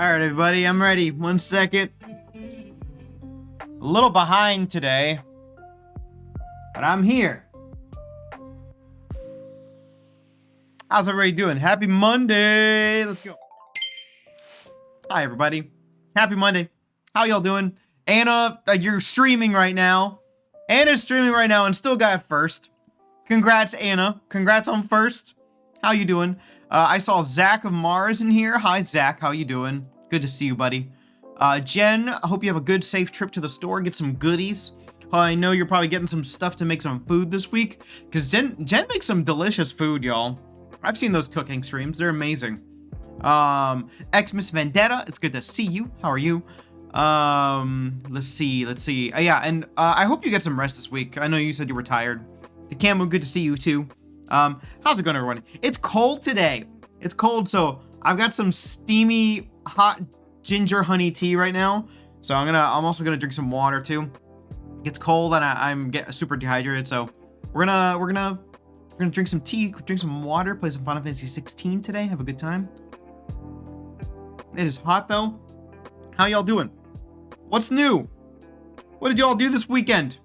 Alright, everybody, I'm ready. 1 second. A little behind today, but I'm here. How's everybody doing? Happy Monday! Let's go. Hi, everybody. Happy Monday. How y'all doing? Anna, you're streaming right now. Anna's streaming right now and still got first. Congrats, Anna. Congrats on first. How you doing? I saw Zach of Mars in here. Hi, Zach. How you doing? Good to see you, buddy. Jen, I hope you have a good, safe trip to the store. Get some goodies. I know you're probably getting some stuff to make some food this week, because Jen makes some delicious food, y'all. I've seen those cooking streams. They're amazing. Xmas Vendetta, it's good to see you. How are you? Let's see. Yeah, and I hope you get some rest this week. I know you said you were tired. DcapoVGM, good to see you too. How's it going, everyone? It's cold today. It's cold, so I've got some steamy, hot ginger honey tea right now. So I'm also gonna drink some water too. It's cold and I'm getting super dehydrated, so we're gonna drink some tea, drink some water, play some Final Fantasy 16 today. Have a good time. It is hot though. How y'all doing? What's new? What did y'all do this weekend?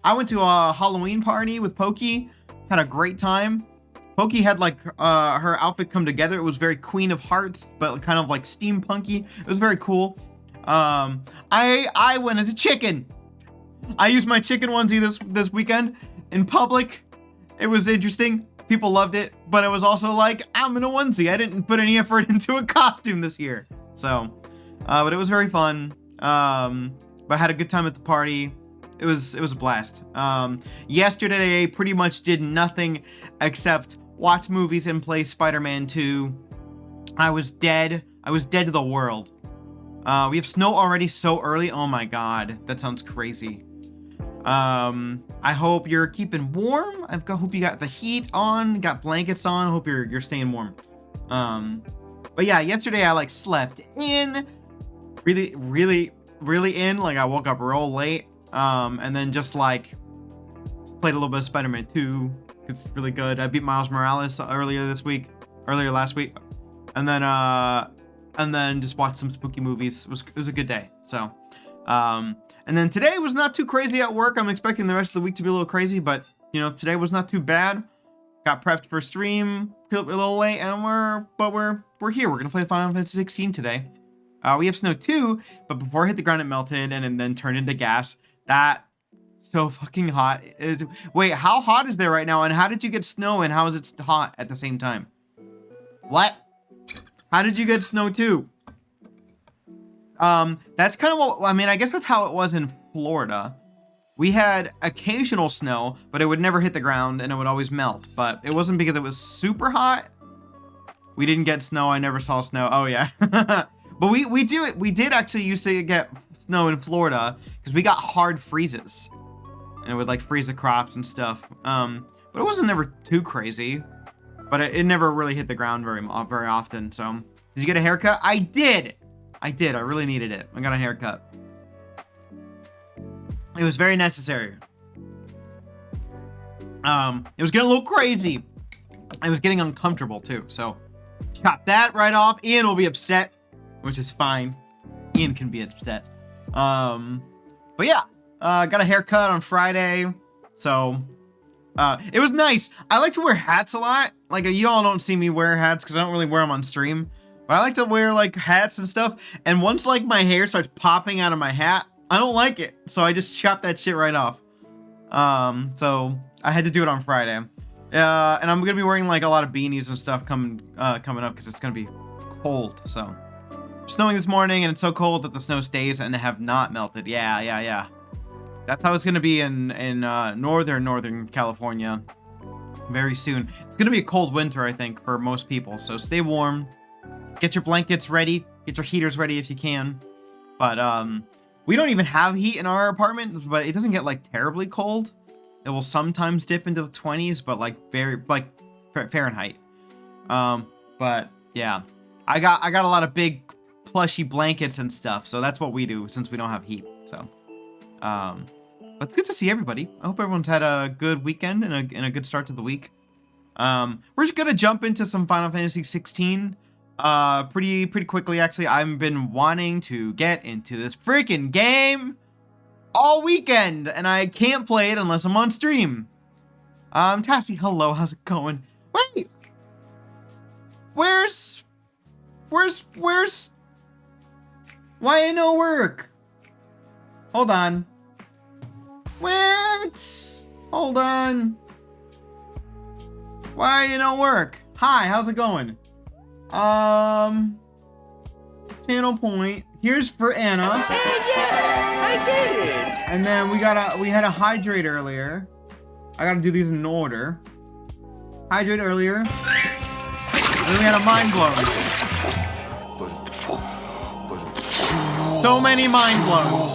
I went to a Halloween party with Pokey. Had a great time. Pokey had like her outfit come together. It was very Queen of Hearts, but kind of like steampunky. It was very cool. I went as a chicken. I used my chicken onesie this weekend in public. It was interesting. People loved it, but it was also like, I'm in a onesie. I didn't put any effort into a costume this year. So, but it was very fun. But I had a good time at the party. It was a blast. Yesterday I pretty much did nothing except watch movies and play Spider-Man 2. I was dead. I was dead to the world. We have snow already so early. Oh my god, that sounds crazy. I hope you're keeping warm. Hope you got the heat on, got blankets on. Hope you're staying warm. But yeah, yesterday I like slept in, really in. Like I woke up real late. And then just like played a little bit of Spider-Man 2. It's really good. I beat Miles Morales earlier last week, and then just watched some spooky movies. It was a good day. So, and then today was not too crazy at work. I'm expecting the rest of the week to be a little crazy, but you know, today was not too bad. Got prepped for stream a little late, and we're here. We're gonna play Final Fantasy 16 today. We have snow too, but before it hit the ground, it melted and then turned into gas. That so fucking hot. Wait, how hot is there right now? And how did you get snow and how is it hot at the same time? What? How did you get snow too? That's kind of what, I mean, I guess that's how it was in Florida. We had occasional snow, but it would never hit the ground and it would always melt. But it wasn't because it was super hot. We didn't get snow. I never saw snow. Oh yeah. But we did actually used to get snow in Florida because we got hard freezes and it would like freeze the crops and stuff. But it wasn't never too crazy, but it never really hit the ground very often. So did you get a haircut? I did. I really needed it. I got a haircut. It was very necessary. It was getting a little crazy. I was getting uncomfortable too. So chop that right off. Ian will be upset, which is fine. Ian can be upset. But yeah, got a haircut on Friday. So, it was nice. I like to wear hats a lot. Like, you all don't see me wear hats because I don't really wear them on stream. But I like to wear, like, hats and stuff. And once, like, my hair starts popping out of my hat, I don't like it. So I just chop that shit right off. So I had to do it on Friday. And I'm going to be wearing, like, a lot of beanies and stuff coming up because it's going to be cold. So, snowing this morning, and it's so cold that the snow stays and have not melted. Yeah. That's how it's going to be in northern California very soon. It's going to be a cold winter, I think, for most people. So stay warm. Get your blankets ready. Get your heaters ready if you can. But we don't even have heat in our apartment, but it doesn't get like terribly cold. It will sometimes dip into the 20s, but like very like Fahrenheit. But yeah, I got a lot of big plushy blankets and stuff, so that's what we do since we don't have heat. So but it's good to see everybody. I hope everyone's had a good weekend and a good start to the week. We're just gonna jump into some Final Fantasy 16. pretty quickly, actually. I've been wanting to get into this freaking game all weekend, and I can't play it unless I'm on stream. Tassie, hello, how's it going? Wait! Where's... Why ain't no work? Hold on. What? Hold on. Why ain't no work? Hi, how's it going? Channel point. Here's for Anna. Hey, yeah, I did it. And then we had a hydrate earlier. I gotta do these in order. Hydrate earlier. And then we had a mind blown. So many mind blows.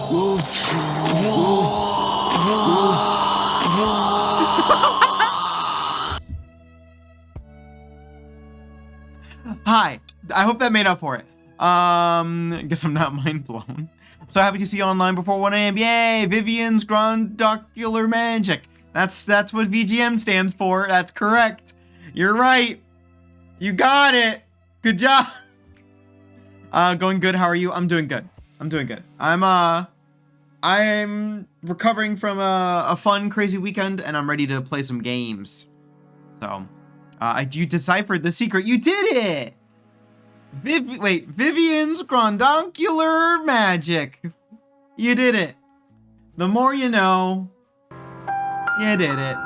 Hi. I hope that made up for it. I guess I'm not mind blown. So happy to see you online before 1 a.m. Yay! Vivian's Grondocular Magic. That's what VGM stands for. That's correct. You're right. You got it. Good job. Going good. How are you? I'm doing good. I'm recovering from a fun, crazy weekend, and I'm ready to play some games. So, you deciphered the secret. You did it. Vivian's Grondocular Magic. You did it. The more you know. You did it.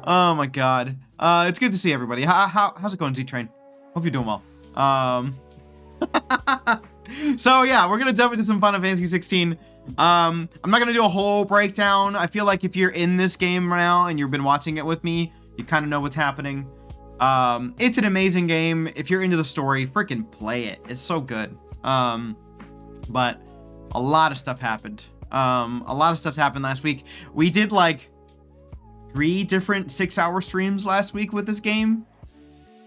Oh my god. It's good to see everybody. How's it going, Z-Train? Hope you're doing well. So yeah, we're gonna jump into some Final Fantasy 16. I'm not gonna do a whole breakdown. I feel like if you're in this game right now and you've been watching it with me, you kind of know what's happening. It's an amazing game. If you're into the story, freaking play it. It's so good. But a lot of stuff happened. Last week. We did like 3 different 6-hour streams last week with this game.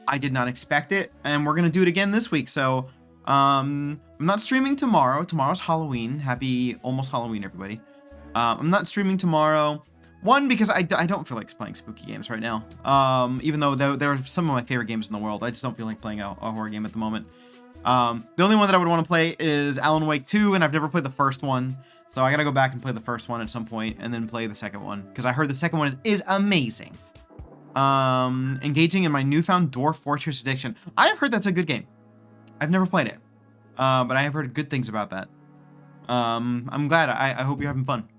I did not expect it, and we're gonna do it again this week. So, I'm not streaming tomorrow. Tomorrow's Halloween. Happy almost Halloween, everybody. I'm not streaming tomorrow. One, because I don't feel like playing spooky games right now. Even though they're some of my favorite games in the world, I just don't feel like playing a horror game at the moment. The only one that I would want to play is Alan Wake 2, and I've never played the first one. So I gotta go back and play the first one at some point, and then play the second one, because I heard the second one is amazing. Engaging in my newfound Dwarf Fortress addiction. I've heard that's a good game. I've never played it, but I have heard good things about that. I'm glad. I hope you're having fun.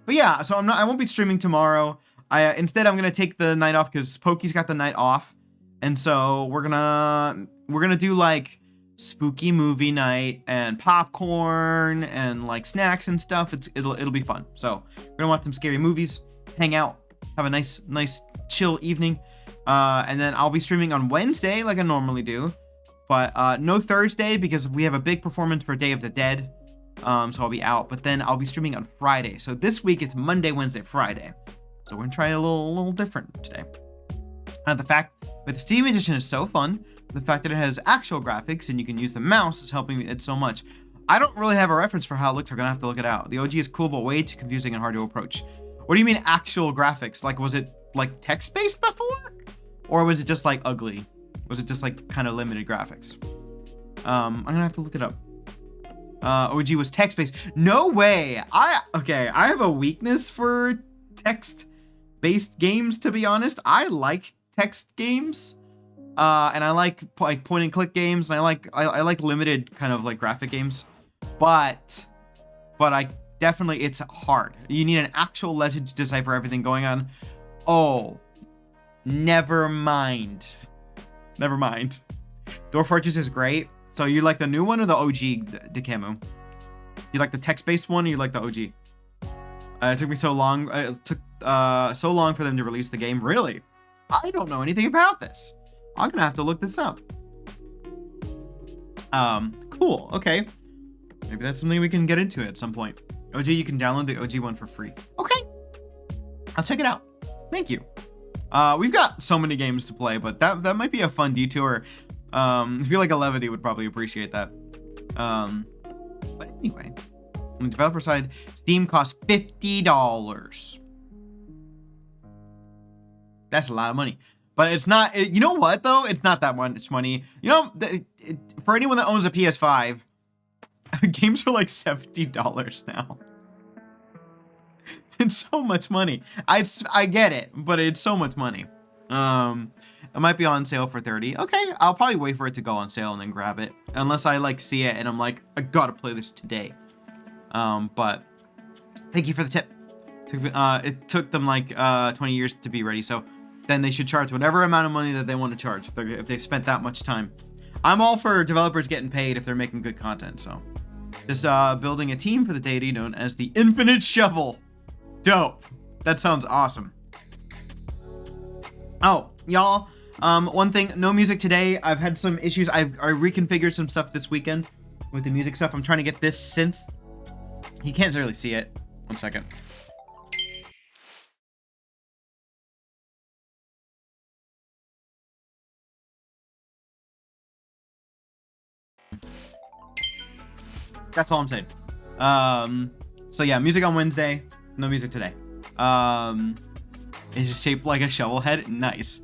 But yeah, so I won't be streaming tomorrow. Instead I'm gonna take the night off because Pokey's got the night off, and so we're gonna do like spooky movie night and popcorn and like snacks and stuff. It'll be fun. So we're gonna watch some scary movies, hang out, have a nice chill evening, and then I'll be streaming on Wednesday like I normally do, but no Thursday because we have a big performance for Day of the Dead. So I'll be out, but then I'll be streaming on Friday. So this week it's Monday, Wednesday, Friday. So we're gonna try a little different today. The fact that the Steam Edition is so fun, the fact that it has actual graphics and you can use the mouse is helping it so much. I don't really have a reference for how it looks. We're gonna have to look it out. The OG is cool, but way too confusing and hard to approach. What do you mean actual graphics? Like, was it like text-based before? Or was it just like ugly? Was it just like kind of limited graphics? I'm gonna have to look it up. OG was text-based. No way. I have a weakness for text-based games, to be honest. I like text games. And I like point and click games, and I like limited kind of like graphic games. But I definitely, it's hard. You need an actual legend to decipher everything going on. Oh, never mind. Dwarf Fortress is great. So you like the new one or the OG Decamu? You like the text-based one or you like the OG? It took me so long. It took so long for them to release the game. Really? I don't know anything about this. I'm gonna have to look this up. Cool. Okay. Maybe that's something we can get into at some point. OG, you can download the OG one for free. Okay. I'll check it out. Thank you. We've got so many games to play, but that might be a fun detour. I feel like a Levity would probably appreciate that. But anyway, on the developer side, Steam costs $50. That's a lot of money. But it's not, you know what though? It's not that much money. You know, for anyone that owns a PS5, games are like $70 now. It's so much money. I get it, but it's so much money. It might be on sale for 30. Okay, I'll probably wait for it to go on sale and then grab it. Unless I like see it and I'm like, I gotta play this today. But thank you for the tip. It took them like 20 years to be ready, so then they should charge whatever amount of money that they want to charge if they've spent that much time. I'm all for developers getting paid if they're making good content, so. Just building a team for the deity known as the Infinite Shovel. Dope. That sounds awesome. Oh, y'all, one thing, no music today. I've had some issues. I reconfigured some stuff this weekend with the music stuff. I'm trying to get this synth. You can't really see it. 1 second. That's all I'm saying. So yeah, music on Wednesday, no music today. It's just shaped like a shovel head. Nice.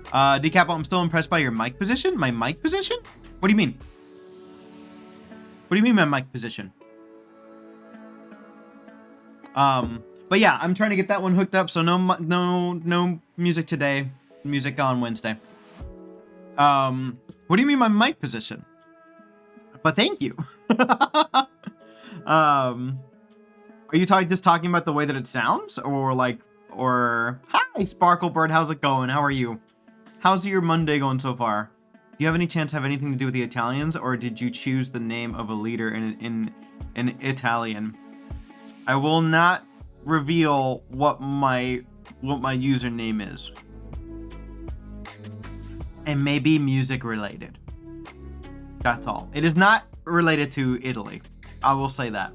Decapo, I'm still impressed by your mic position. My mic position? What do you mean? What do you mean my mic position? But yeah, I'm trying to get that one hooked up. So no music today. Music on Wednesday. What do you mean my mic position? But thank you. Are you just talking about the way that it sounds, or like, or hi Sparklebird, how's it going? How are you? How's your Monday going so far? Do you have any chance have anything to do with the Italians, or did you choose the name of a leader in Italian? I will not reveal what my username is. It may be music related. That's all. It is not related to Italy. I will say that.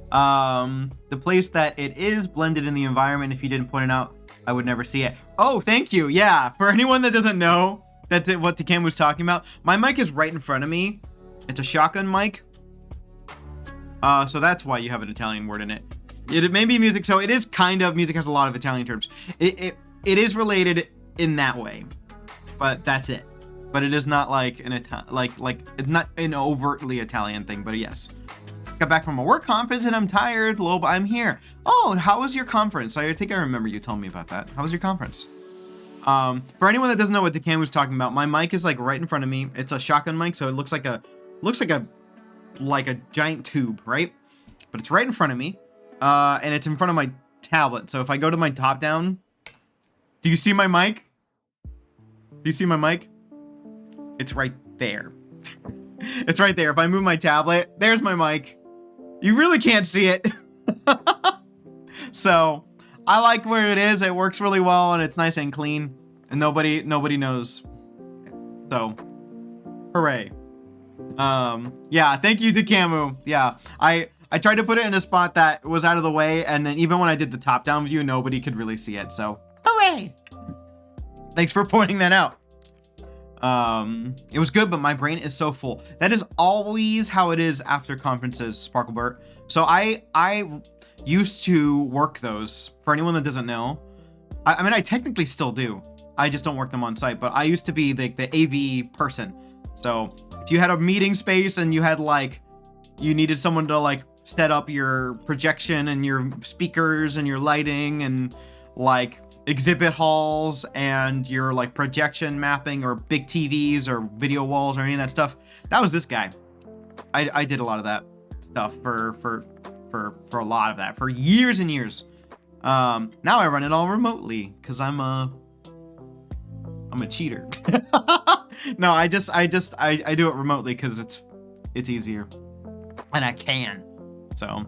The place that it is blended in the environment, if you didn't point it out, I would never see it. Oh, thank you. Yeah, for anyone that doesn't know that's what DcapoVGM was talking about, my mic is right in front of me. It's a shotgun mic. So that's why you have an Italian word in it. It may be music, so it is kind of, music has a lot of Italian terms. It is related in that way, but that's it. But it is not like an it's not an overtly Italian thing, but yes. Got back from a work conference and I'm tired. Lob, I'm here. Oh, how was your conference? I think I remember you telling me about that. How was your conference? For anyone that doesn't know what DcapoVGM was talking about, my mic is like right in front of me. It's a shotgun mic, so it looks like a giant tube, right? But it's right in front of me, and it's in front of my tablet. So if I go to my top down, do you see my mic? Do you see my mic? It's right there. It's right there. If I move my tablet, there's my mic. You really can't see it. So I like where it is. It works really well and it's nice and clean and nobody knows. So hooray. Yeah, thank you to Camu. Yeah, I tried to put it in a spot that was out of the way, and then even when I did the top down view, nobody could really see it. So hooray. Thanks for pointing that out. It was good, but my brain is so full. That is always how it is after conferences, Sparklebert. So I used to work those. For anyone that doesn't know, I mean, I technically still do. I just don't work them on site, but I used to be the AV person. So if you had a meeting space and you had you needed someone to set up your projection and your speakers and your lighting and exhibit halls and your projection mapping or big TVs or video walls or any of that stuff, that was this guy. I did a lot of that stuff for a lot of that for years and years. Now I run it all remotely because I'm a cheater. No, I do it remotely because it's easier and I can. So,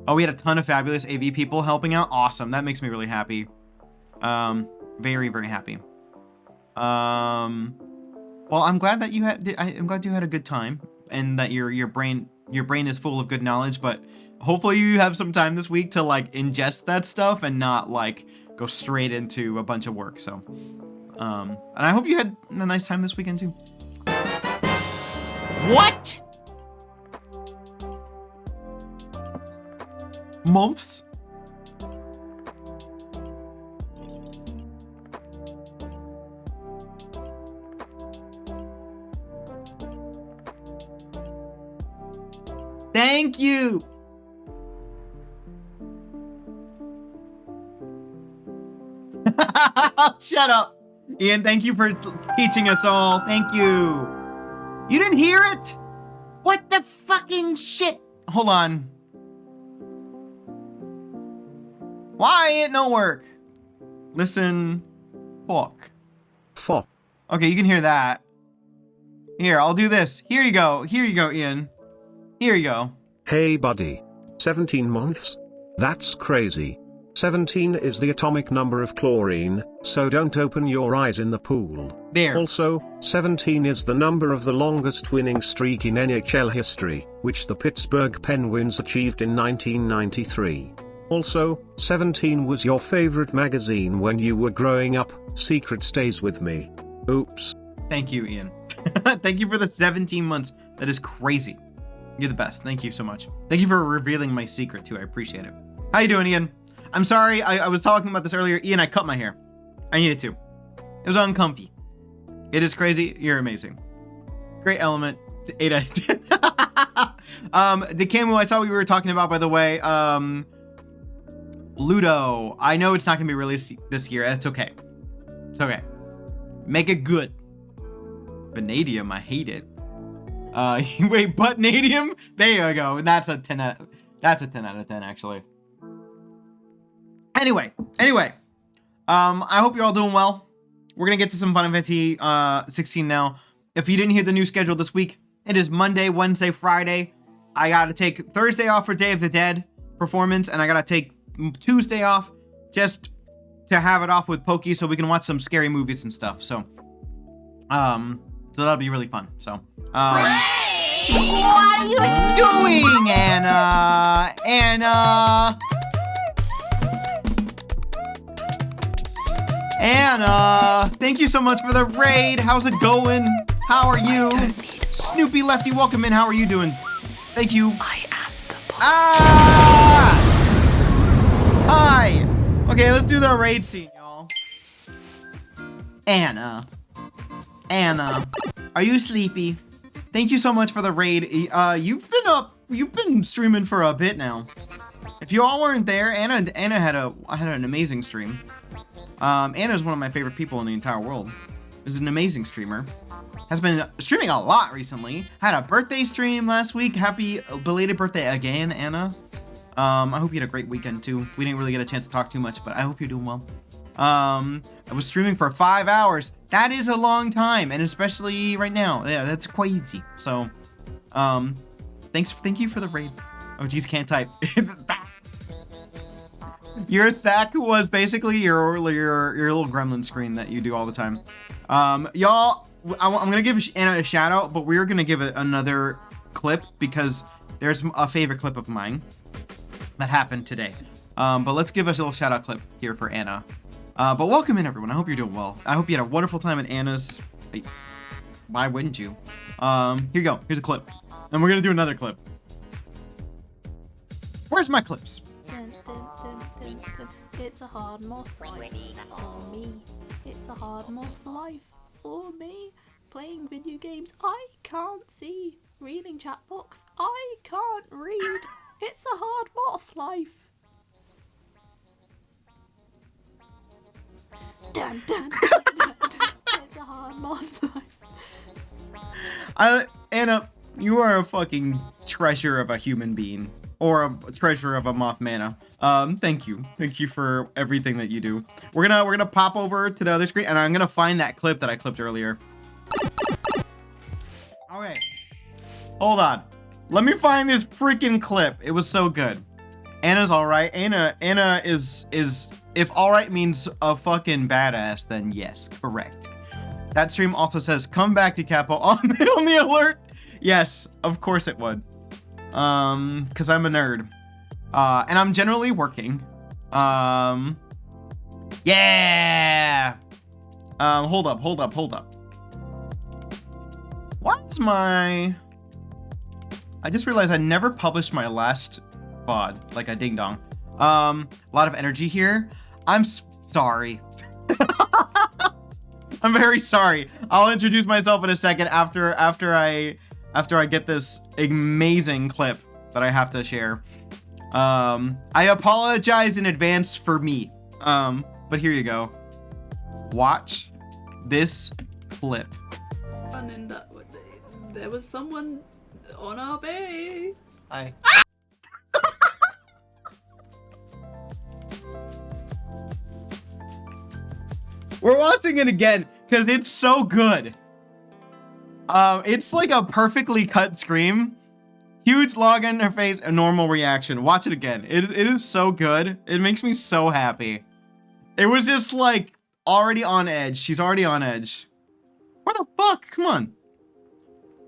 oh, we had a ton of fabulous AV people helping out. Awesome. That makes me really happy. Very, very happy. Well, I'm glad that I'm glad you had a good time and that your brain is full of good knowledge, but hopefully you have some time this week to ingest that stuff and not go straight into a bunch of work. So, and I hope you had a nice time this weekend too. What? Months? Thank you. Shut up. Ian, thank you for teaching us all. Thank you. You didn't hear it? What the fucking shit? Hold on. Why it no work? Listen. Fuck. Fuck. Okay, you can hear that. Here, I'll do this. Here you go. Here you go, Ian. Here you go. Hey buddy. 17 months? That's crazy. 17 is the atomic number of chlorine, so don't open your eyes in the pool. There. Also, 17 is the number of the longest winning streak in NHL history, which the Pittsburgh Penguins achieved in 1993. Also, 17 was your favorite magazine when you were growing up. Secret stays with me. Oops. Thank you, Ian. Thank you for the 17 months. That is crazy. You're the best. Thank you so much. Thank you for revealing my secret, too. I appreciate it. How you doing, Ian? I'm sorry. I was talking about this earlier. Ian, I cut my hair. I needed to. It was uncomfy. It is crazy. You're amazing. Great element. 8 out of 10. DcapoVGM, I saw what we were talking about, by the way. Ludo. I know it's not going to be released this year. That's okay. It's okay. Make it good. Vanadium, I hate it. Wait, Buttnadium? There you go. That's a 10 out of 10, actually. Anyway. I hope you're all doing well. We're going to get to some Final Fantasy 16 now. If you didn't hear the new schedule this week, it is Monday, Wednesday, Friday. I got to take Thursday off for Day of the Dead performance, and I got to take Tuesday off just to have it off with Pokey so we can watch some scary movies and stuff. So that'll be really fun. So, what are you doing, Anna? Anna, thank you so much for the raid. How's it going? How are you? Snoopy Lefty, welcome in. How are you doing? Thank you. I am the boss. Ah! Hi. Okay, let's do the raid scene, y'all. Anna, are you sleepy? Thank you so much for the raid. You've been streaming for a bit now. If you all weren't there, Anna had an amazing stream. Anna is one of my favorite people in the entire world. Is an amazing streamer. Has been streaming a lot recently. Had a birthday stream last week. Happy belated birthday again, Anna. I hope you had a great weekend too. We didn't really get a chance to talk too much, but I hope you're doing well. I was streaming for 5 hours. That is a long time, and especially right now. Yeah, that's crazy. So, thank you for the raid. Oh geez, can't type. Your Thack was basically your little gremlin screen that you do all the time. Y'all, I'm gonna give Anna a shout out, but we're gonna give it another clip because there's a favorite clip of mine that happened today. But let's give us a little shout out clip here for Anna. But welcome in, everyone. I hope you're doing well. I hope you had a wonderful time at Anna's. Why wouldn't you? Here you go. Here's a clip, and we're gonna do another clip. Where's my clips? It's a hard moth life for me. It's a hard moth life for me. Playing video games, I can't see. Reading chat box, I can't read. It's a hard moth life. Dun, dun, dun, dun, dun. It's a hard moth life. Anna, you are a fucking treasure of a human being. Or a treasure of a moth mana. Thank you for everything that you do. We're gonna pop over to the other screen, and I'm gonna find that clip that I clipped earlier. Okay, hold on. Let me find this freaking clip. It was so good. Anna's all right. Anna is if all right means a fucking badass, then yes, correct. That stream also says come back to Capo on the alert. Yes, of course it would. Cause I'm a nerd. And I'm generally working. Yeah. Hold up. Why is my... I just realized I never published my last VOD, like a ding dong. A lot of energy here. I'm sorry. I'm very sorry. I'll introduce myself in a second after I get this amazing clip that I have to share. I apologize in advance for me. But here you go. Watch this clip. And there was someone on our base. Hi. We're watching it again because it's so good. It's like a perfectly cut scream. Huge log interface, a normal reaction. Watch it again. It is so good. It makes me so happy. It was just like already on edge. She's already on edge. What the fuck? Come on.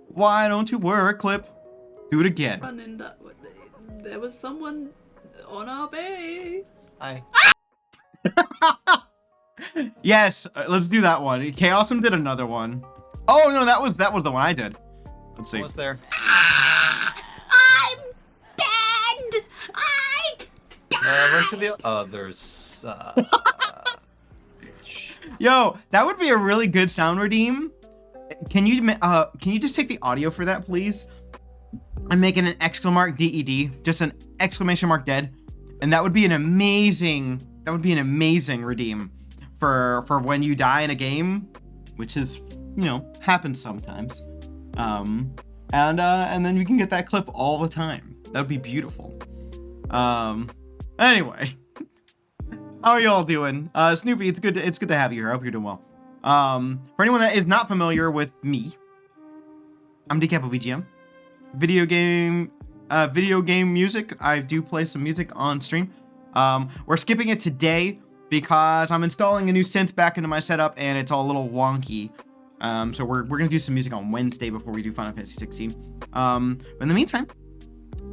Why don't you work, clip? Do it again. And there was someone on our base. Hi. Yes, let's do that one. Chaosum did another one. Oh no, that was the one I did. Let's see. What's there? I'm dead. Run to the others. Yo, that would be a really good sound redeem. Can you just take the audio for that, please? And make it an exclamation DED, just an exclamation mark dead, and that would be an amazing redeem for when you die in a game, which is, you know, happens sometimes. And then you can get that clip all the time. That would be beautiful. Anyway, how are y'all doing? Snoopy, it's good to have you here. I hope you're doing well. For anyone that is not familiar with me, I'm DcapoVGM. Video game music. I do play some music on stream. We're skipping it today because I'm installing a new synth back into my setup and it's all a little wonky. So we're gonna do some music on Wednesday before we do Final Fantasy 16. But in the meantime,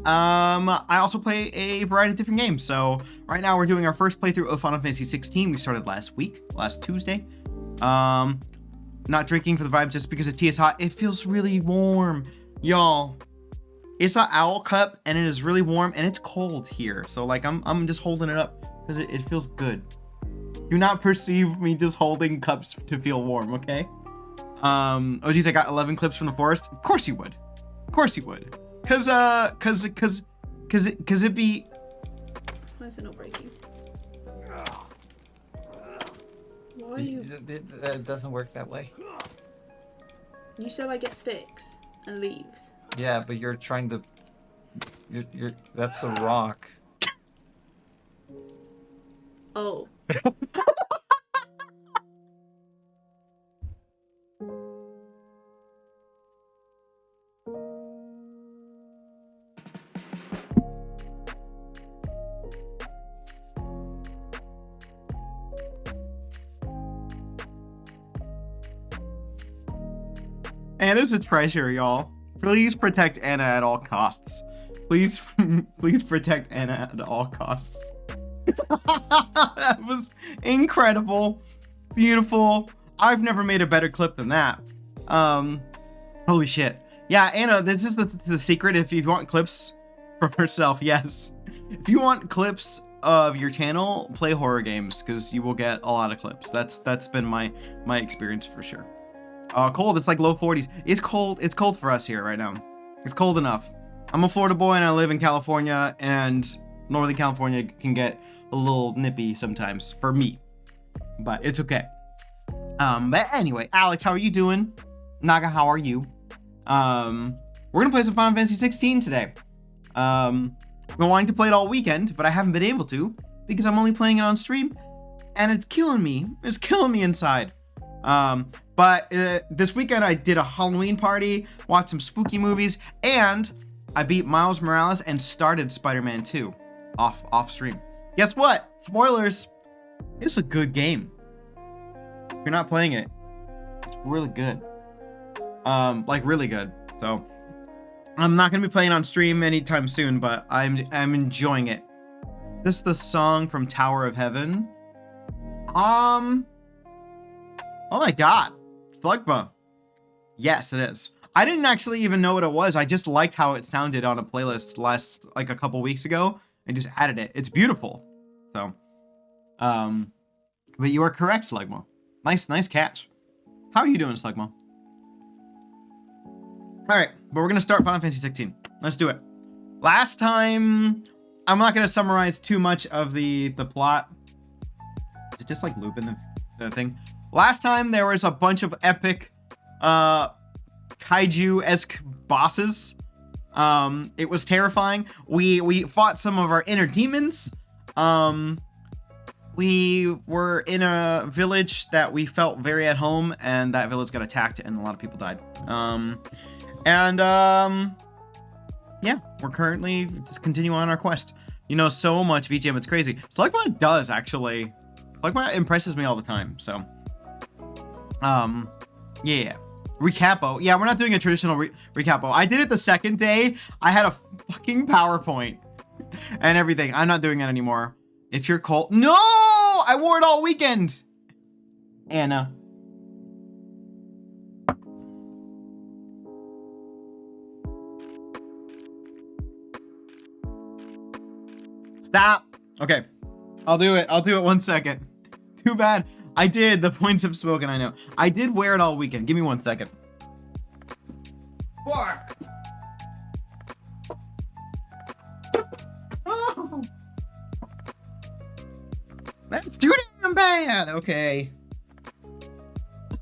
I also play a variety of different games. So right now we're doing our first playthrough of Final Fantasy 16. We started last Tuesday. Not drinking for the vibe just because the tea is hot. It feels really warm, y'all. It's an owl cup and it is really warm and it's cold here. So like I'm just holding it up because it feels good. Do not perceive me just holding cups to feel warm, okay? Oh geez, I got 11 clips from the forest. Of course you would. Of course you would. Cause it be. Why is it not breaking? Why are you? It doesn't work that way. You said I get sticks and leaves. Yeah, but you're trying to. You're. That's a rock. Oh. Anna's a treasure, y'all. Please protect Anna at all costs. Please protect Anna at all costs. That was incredible. Beautiful. I've never made a better clip than that. Holy shit. Yeah, Anna, this is the secret. If you want clips from herself, yes. If you want clips of your channel, play horror games, because you will get a lot of clips. That's been my experience for sure. Cold, it's like low 40s. It's cold for us here right now. It's cold enough. I'm a Florida boy and I live in California, and Northern California can get a little nippy sometimes for me, but it's okay. But anyway, Alex, how are you doing? Naga, how are you? We're gonna play some Final Fantasy 16 today. I've been wanting to play it all weekend, but I haven't been able to because I'm only playing it on stream, and it's killing me. It's killing me inside. But this weekend I did a Halloween party, watched some spooky movies, and I beat Miles Morales and started Spider-Man 2 off stream. Guess what? Spoilers. It's a good game. If you're not playing it, it's really good. Like really good. So I'm not gonna be playing on stream anytime soon, but I'm enjoying it. Is this the song from Tower of Heaven? Oh my god. Slugma. Yes, it is. I didn't actually even know what it was. I just liked how it sounded on a playlist like a couple weeks ago and just added it. It's beautiful. So, but you are correct, Slugma. Nice catch. How are you doing, Slugma? All right, but we're gonna start Final Fantasy 16. Let's do it. Last time, I'm not gonna summarize too much of the plot. Is it just like looping the thing? Last time there was a bunch of epic kaiju-esque bosses. It was terrifying. We fought some of our inner demons. We were in a village that we felt very at home, and that village got attacked and a lot of people died. Yeah, we're currently just continuing on our quest. You know so much VGM, it's crazy. Selectbot does actually. Selectbot impresses me all the time, so. Yeah. Recapo. Yeah, we're not doing a traditional recapo. I did it the second day. I had a fucking PowerPoint and everything. I'm not doing that anymore. If you're cold. No! I wore it all weekend. Anna. Stop. Okay. I'll do it. I'll do it 1 second. Too bad. I did. The points have spoken, I know. I did wear it all weekend. Give me 1 second. Fuck. Oh. That's too damn bad. Okay.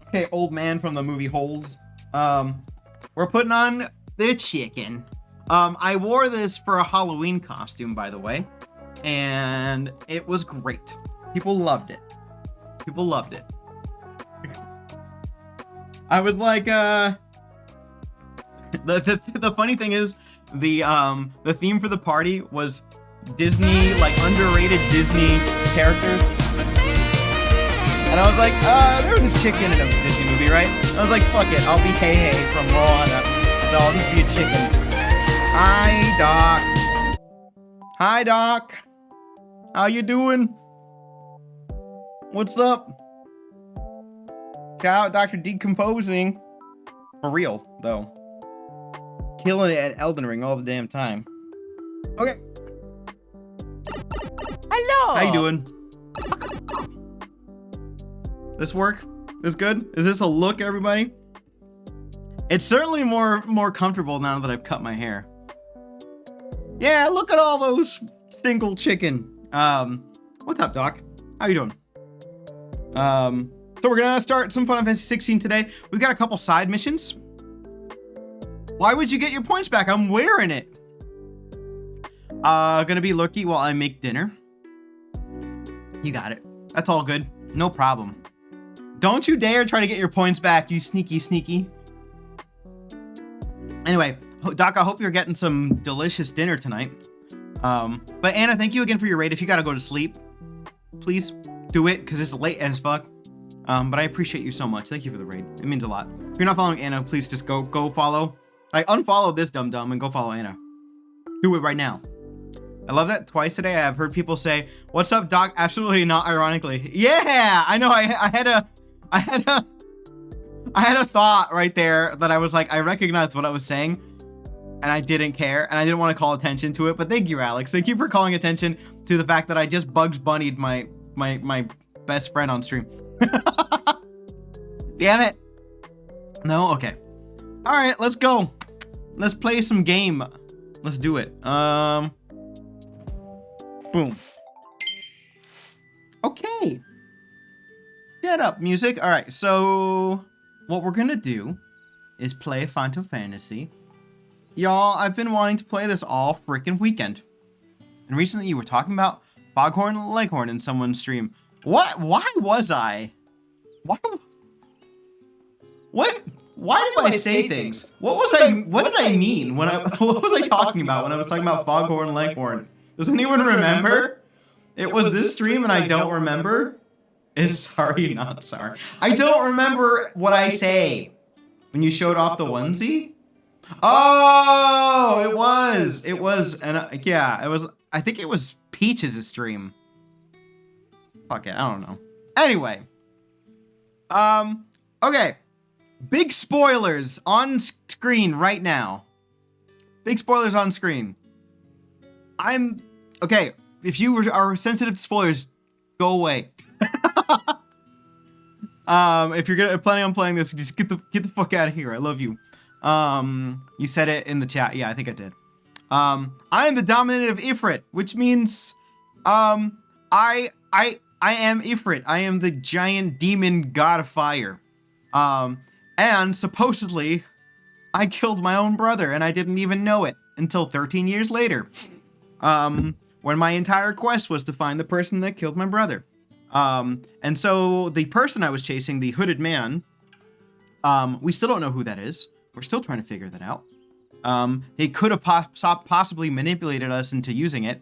Okay, old man from the movie Holes. We're putting on the chicken. I wore this for a Halloween costume, by the way. And it was great. People loved it. People loved it. I was like, the funny thing is, the theme for the party was Disney, like underrated Disney characters. And I was like, there was a chicken in a Disney movie, right? I was like, fuck it, I'll be Hey Hey from Moana. So I'll just be a chicken. Hi, Doc. Hi, Doc. How you doing? What's up? Shout out Dr. Decomposing. For real, though. Killing it at Elden Ring all the damn time. Okay. Hello. How you doing? This work? This good? Is this a look, everybody? It's certainly more comfortable now that I've cut my hair. Yeah, look at all those single chicken. What's up, Doc? How you doing? So we're gonna start some Final Fantasy 16 today. We've got a couple side missions. Why would you get your points back? I'm wearing it. Gonna be lurky while I make dinner. You got it. That's all good. No problem. Don't you dare try to get your points back, you sneaky. Anyway, Doc, I hope you're getting some delicious dinner tonight. But Anna, thank you again for your raid. If you gotta go to sleep, please do it, because it's late as fuck. But I appreciate you so much. Thank you for the raid. It means a lot. If you're not following Anna, please just go follow. Like, unfollow this dum and go follow Anna. Do it right now. I love that twice today. I've heard people say, "What's up, Doc?" Absolutely not ironically. Yeah, I know. I had a thought right there that I was like, I recognized what I was saying, and I didn't care, and I didn't want to call attention to it. But thank you, Alex. Thank you for calling attention to the fact that I just Bugs Bunnied my best friend on stream. Damn it. No, okay. All right, let's go. Let's play some game. Let's do it. Boom. Okay. Shut up, music. All right, so what we're gonna do is play Final Fantasy. Y'all, I've been wanting to play this all freaking weekend. And recently you were talking about Foghorn Leghorn in someone's stream. What? Why was I? Why? What? Why do I say things? What did I mean when what was I talking about when I was talking about Foghorn Leghorn? Does anyone remember? It was this stream and I don't remember? Is sorry, not sorry. I don't remember what I say. When you showed off the onesie? Oh, it was, and yeah, it was, I think it was Peach's stream. Fuck it, I don't know. Anyway. Okay. Big spoilers on screen right now. Big spoilers on screen. Okay, if you are sensitive to spoilers, go away. If you're planning on playing this, just get the fuck out of here. I love you. You said it in the chat. Yeah, I think I did. I am the dominative Ifrit, which means, I am Ifrit. I am the giant demon god of fire. And supposedly, I killed my own brother, and I didn't even know it until 13 years later. When my entire quest was to find the person that killed my brother. And so the person I was chasing, the hooded man, we still don't know who that is. We're still trying to figure that out. He could have possibly manipulated us into using it.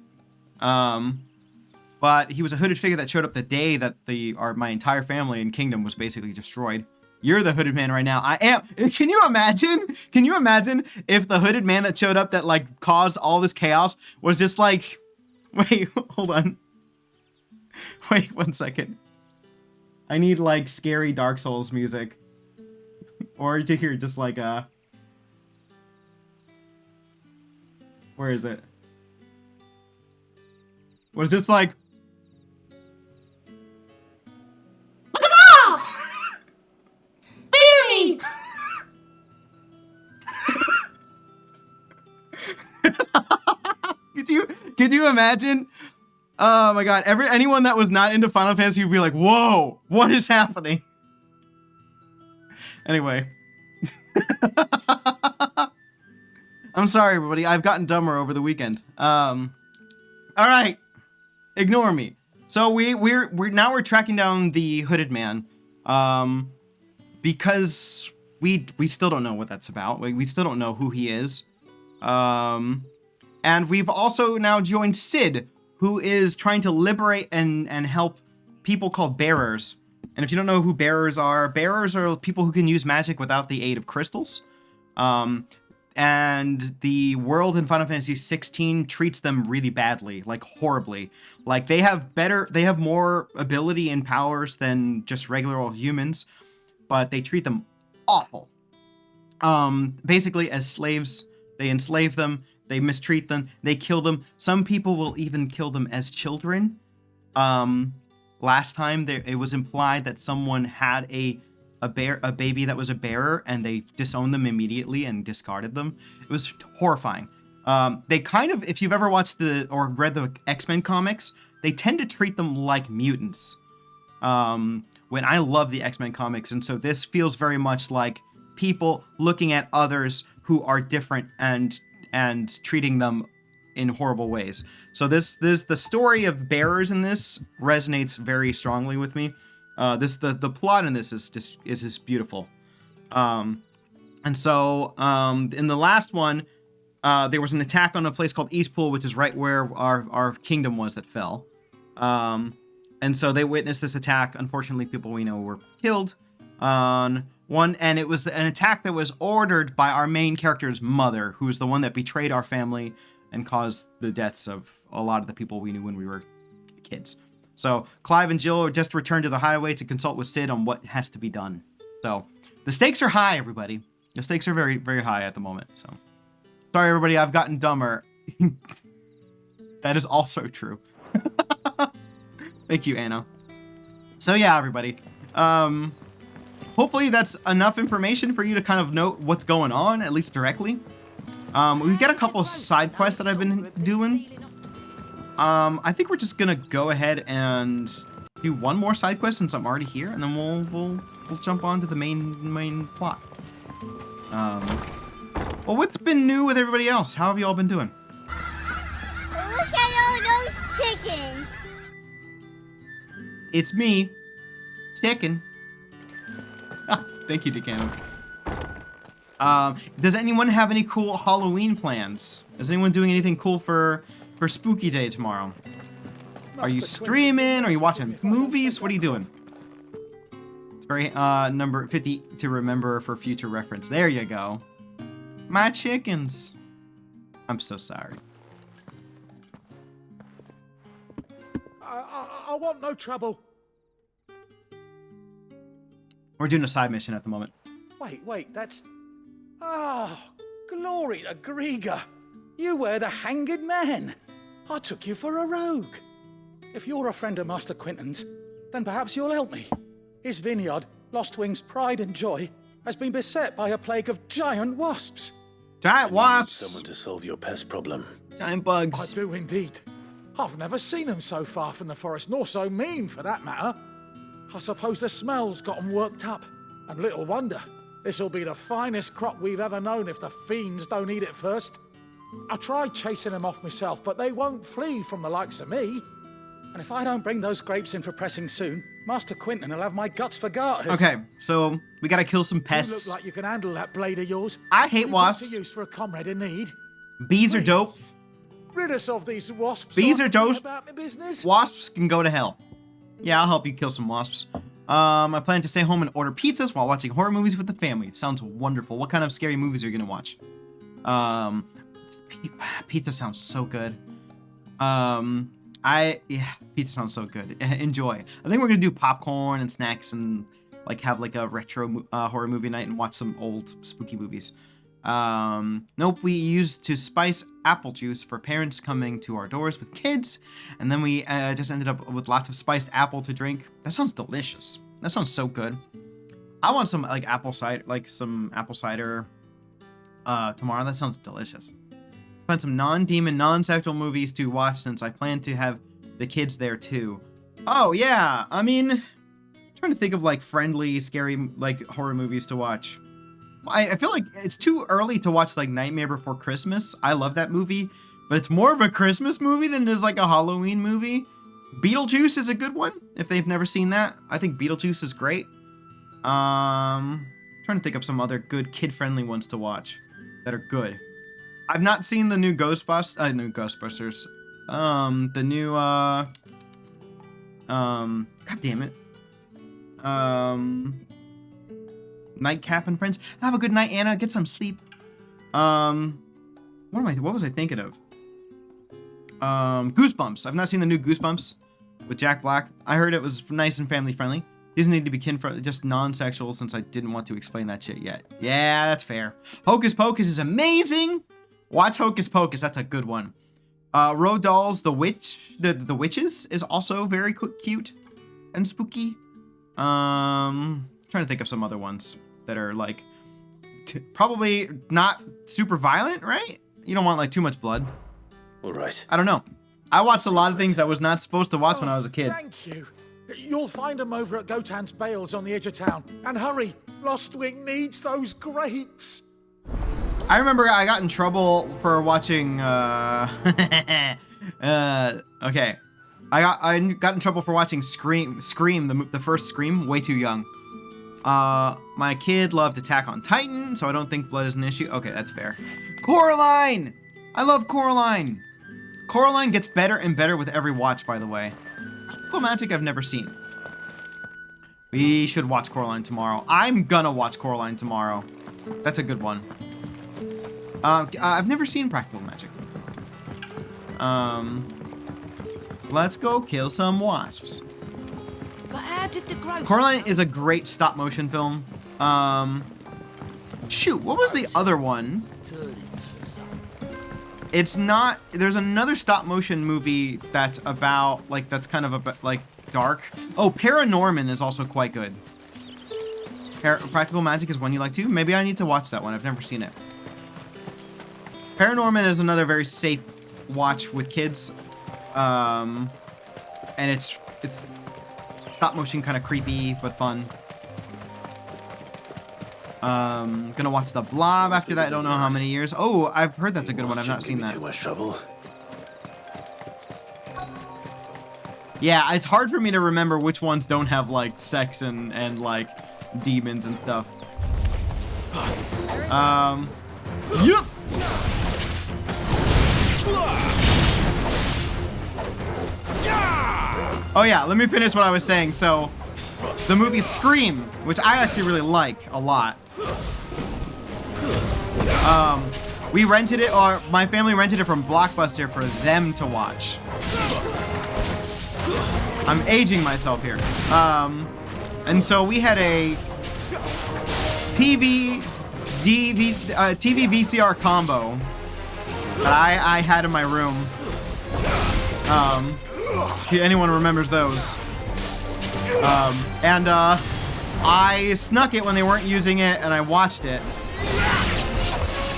But he was a hooded figure that showed up the day that my entire family and kingdom was basically destroyed. You're the hooded man right now. I am. Can you imagine? Can you imagine if the hooded man that showed up that like caused all this chaos was just like, wait, hold on. Wait 1 second. I need like scary Dark Souls music. Or to hear just like where is it? Was just like fear me. Could you imagine? Oh my god, anyone that was not into Final Fantasy would be like, whoa, what is happening? Anyway. I'm sorry, everybody. I've gotten dumber over the weekend. All right. Ignore me. So we're tracking down the hooded man. Because we still don't know what that's about. We still don't know who he is. And we've also now joined Sid, who is trying to liberate and help people called bearers. And if you don't know who bearers are people who can use magic without the aid of crystals. And the world in Final Fantasy XVI treats them really badly, like horribly. Like they have more ability and powers than just regular old humans, but they treat them awful. Basically as slaves, they enslave them, they mistreat them, they kill them. Some people will even kill them as children. Last time it was implied that someone had a baby that was a bearer, and they disowned them immediately and discarded them. It was horrifying. They kind of, if you've ever watched or read the X-Men comics, they tend to treat them like mutants. When I love the X-Men comics, and so this feels very much like people looking at others who are different and treating them in horrible ways. So the story of bearers in this resonates very strongly with me. The plot in this is just beautiful. And so in the last one, there was an attack on a place called Eastpool, which is right where our kingdom was that fell. And so they witnessed this attack. Unfortunately, people we know were killed on one, and it was an attack that was ordered by our main character's mother, who's the one that betrayed our family and caused the deaths of a lot of the people we knew when we were kids. So Clive and Jill just returned to the hideaway to consult with Sid on what has to be done. So the stakes are high, everybody. The stakes are very, very high at the moment. So sorry, everybody, I've gotten dumber. That is also true. Thank you, Anna. So yeah, everybody. Hopefully that's enough information for you to kind of know what's going on, at least directly. We've got a couple of side quests that I've been doing. I think we're just gonna go ahead and do one more side quest since I'm already here, and then we'll jump on to the main plot. Well, what's been new with everybody else? How have you all been doing? Look at all those chickens. It's me, Chicken. Thank you, Decano. Does anyone have any cool Halloween plans? Is anyone doing anything cool for Spooky Day tomorrow? Are you streaming? Are you watching movies? What are you doing? It's very number 50 to remember for future reference. There you go. My chickens. I'm so sorry. I want no trouble. We're doing a side mission at the moment. Wait, that's... Oh, glory to Griga. You were the hanged man. I took you for a rogue. If you're a friend of Master Quinton's, then perhaps you'll help me. His vineyard, Lost Wing's pride and joy, has been beset by a plague of giant wasps. Giant wasps. Someone to solve your pest problem. Giant I bugs. do indeed. I've never seen them so far from the forest, nor so mean for that matter. I suppose the smell's got 'em worked up. And little wonder. This'll be the finest crop we've ever known if the fiends don't eat it first. I tried chasing them off myself, but they won't flee from the likes of me. And if I don't bring those grapes in for pressing soon, Master Quinton will have my guts for garters. Okay, so we gotta kill some You pests. look like you can handle that blade of yours. I hate We've got wasps. to use for a comrade in need. Bees are dope. Please, rid us of these wasps. Bees so I are can be dope. About my business. Wasps can go to hell. Yeah, I'll help you kill some wasps. I plan to stay home and order pizzas while watching horror movies with the family. Sounds wonderful. What kind of scary movies are you gonna watch? Pizza sounds so good. Pizza sounds so good. Enjoy. I think we're gonna do popcorn and snacks and like have like a retro horror movie night and watch some old spooky movies. Nope, we used to spice apple juice for parents coming to our doors with kids, and then we just ended up with lots of spiced apple to drink. That sounds delicious. That sounds so good. I want some like some apple cider tomorrow. That sounds delicious. Find some non-demon, non-sexual movies to watch since I plan to have the kids there too. Oh yeah, I mean, I'm trying to think of like friendly, scary like horror movies to watch. I feel like it's too early to watch like Nightmare Before Christmas. I love that movie, but it's more of a Christmas movie than it is like a Halloween movie. Beetlejuice is a good one if they've never seen that. I think Beetlejuice is great. Trying to think of some other good kid-friendly ones to watch that are good. I've not seen the new Ghostbusters. The new God damn it. Nightcap and Friends. Have a good night, Anna. Get some sleep. What was I thinking of? Goosebumps. I've not seen the new Goosebumps with Jack Black. I heard it was nice and family friendly. Doesn't need to be kid-friendly, just non-sexual since I didn't want to explain that shit yet. Yeah, that's fair. Hocus Pocus is amazing. Watch Hocus Pocus. That's a good one. Roald Dahl's The Witches is also very cute and spooky. Trying to think of some other ones that are like probably not super violent, right? You don't want like too much blood. All right. I don't know. I watched a lot of things I was not supposed to watch when I was a kid. Thank you. You'll find them over at Gotan's Bales on the edge of town. And hurry, Lostwing needs those grapes. I remember I got in trouble for watching okay. I got in trouble for watching Scream, the first Scream, way too young. My kid loved Attack on Titan, so I don't think blood is an issue. Okay, that's fair. Coraline! I love Coraline. Coraline gets better and better with every watch, by the way. Cool Magic I've never seen. We should watch Coraline tomorrow. I'm gonna watch Coraline tomorrow. That's a good one. I've never seen Practical Magic. Let's go kill some wasps. But how did the growth... Coraline is a great stop motion film. Shoot, what was the other one? It's not, there's another stop motion movie that's about, like, that's kind of a bit, like, dark. Oh, Paranorman is also quite good. Practical Magic is one you like too? Maybe I need to watch that one. I've never seen it. Paranorman is another very safe watch with kids. And it's stop motion, kind of creepy, but fun. Gonna watch The Blob after that. I don't know how many years. Oh, I've heard that's a good one. I've not seen that. Too much trouble. Yeah, it's hard for me to remember which ones don't have like sex and like demons and stuff. Yup. Oh yeah, let me finish what I was saying. So, the movie Scream, which I actually really like a lot. We rented it, or my family rented it from Blockbuster for them to watch. I'm aging myself here. And so we had a TV VCR combo that I had in my room. If anyone remembers those. And I snuck it when they weren't using it, and I watched it.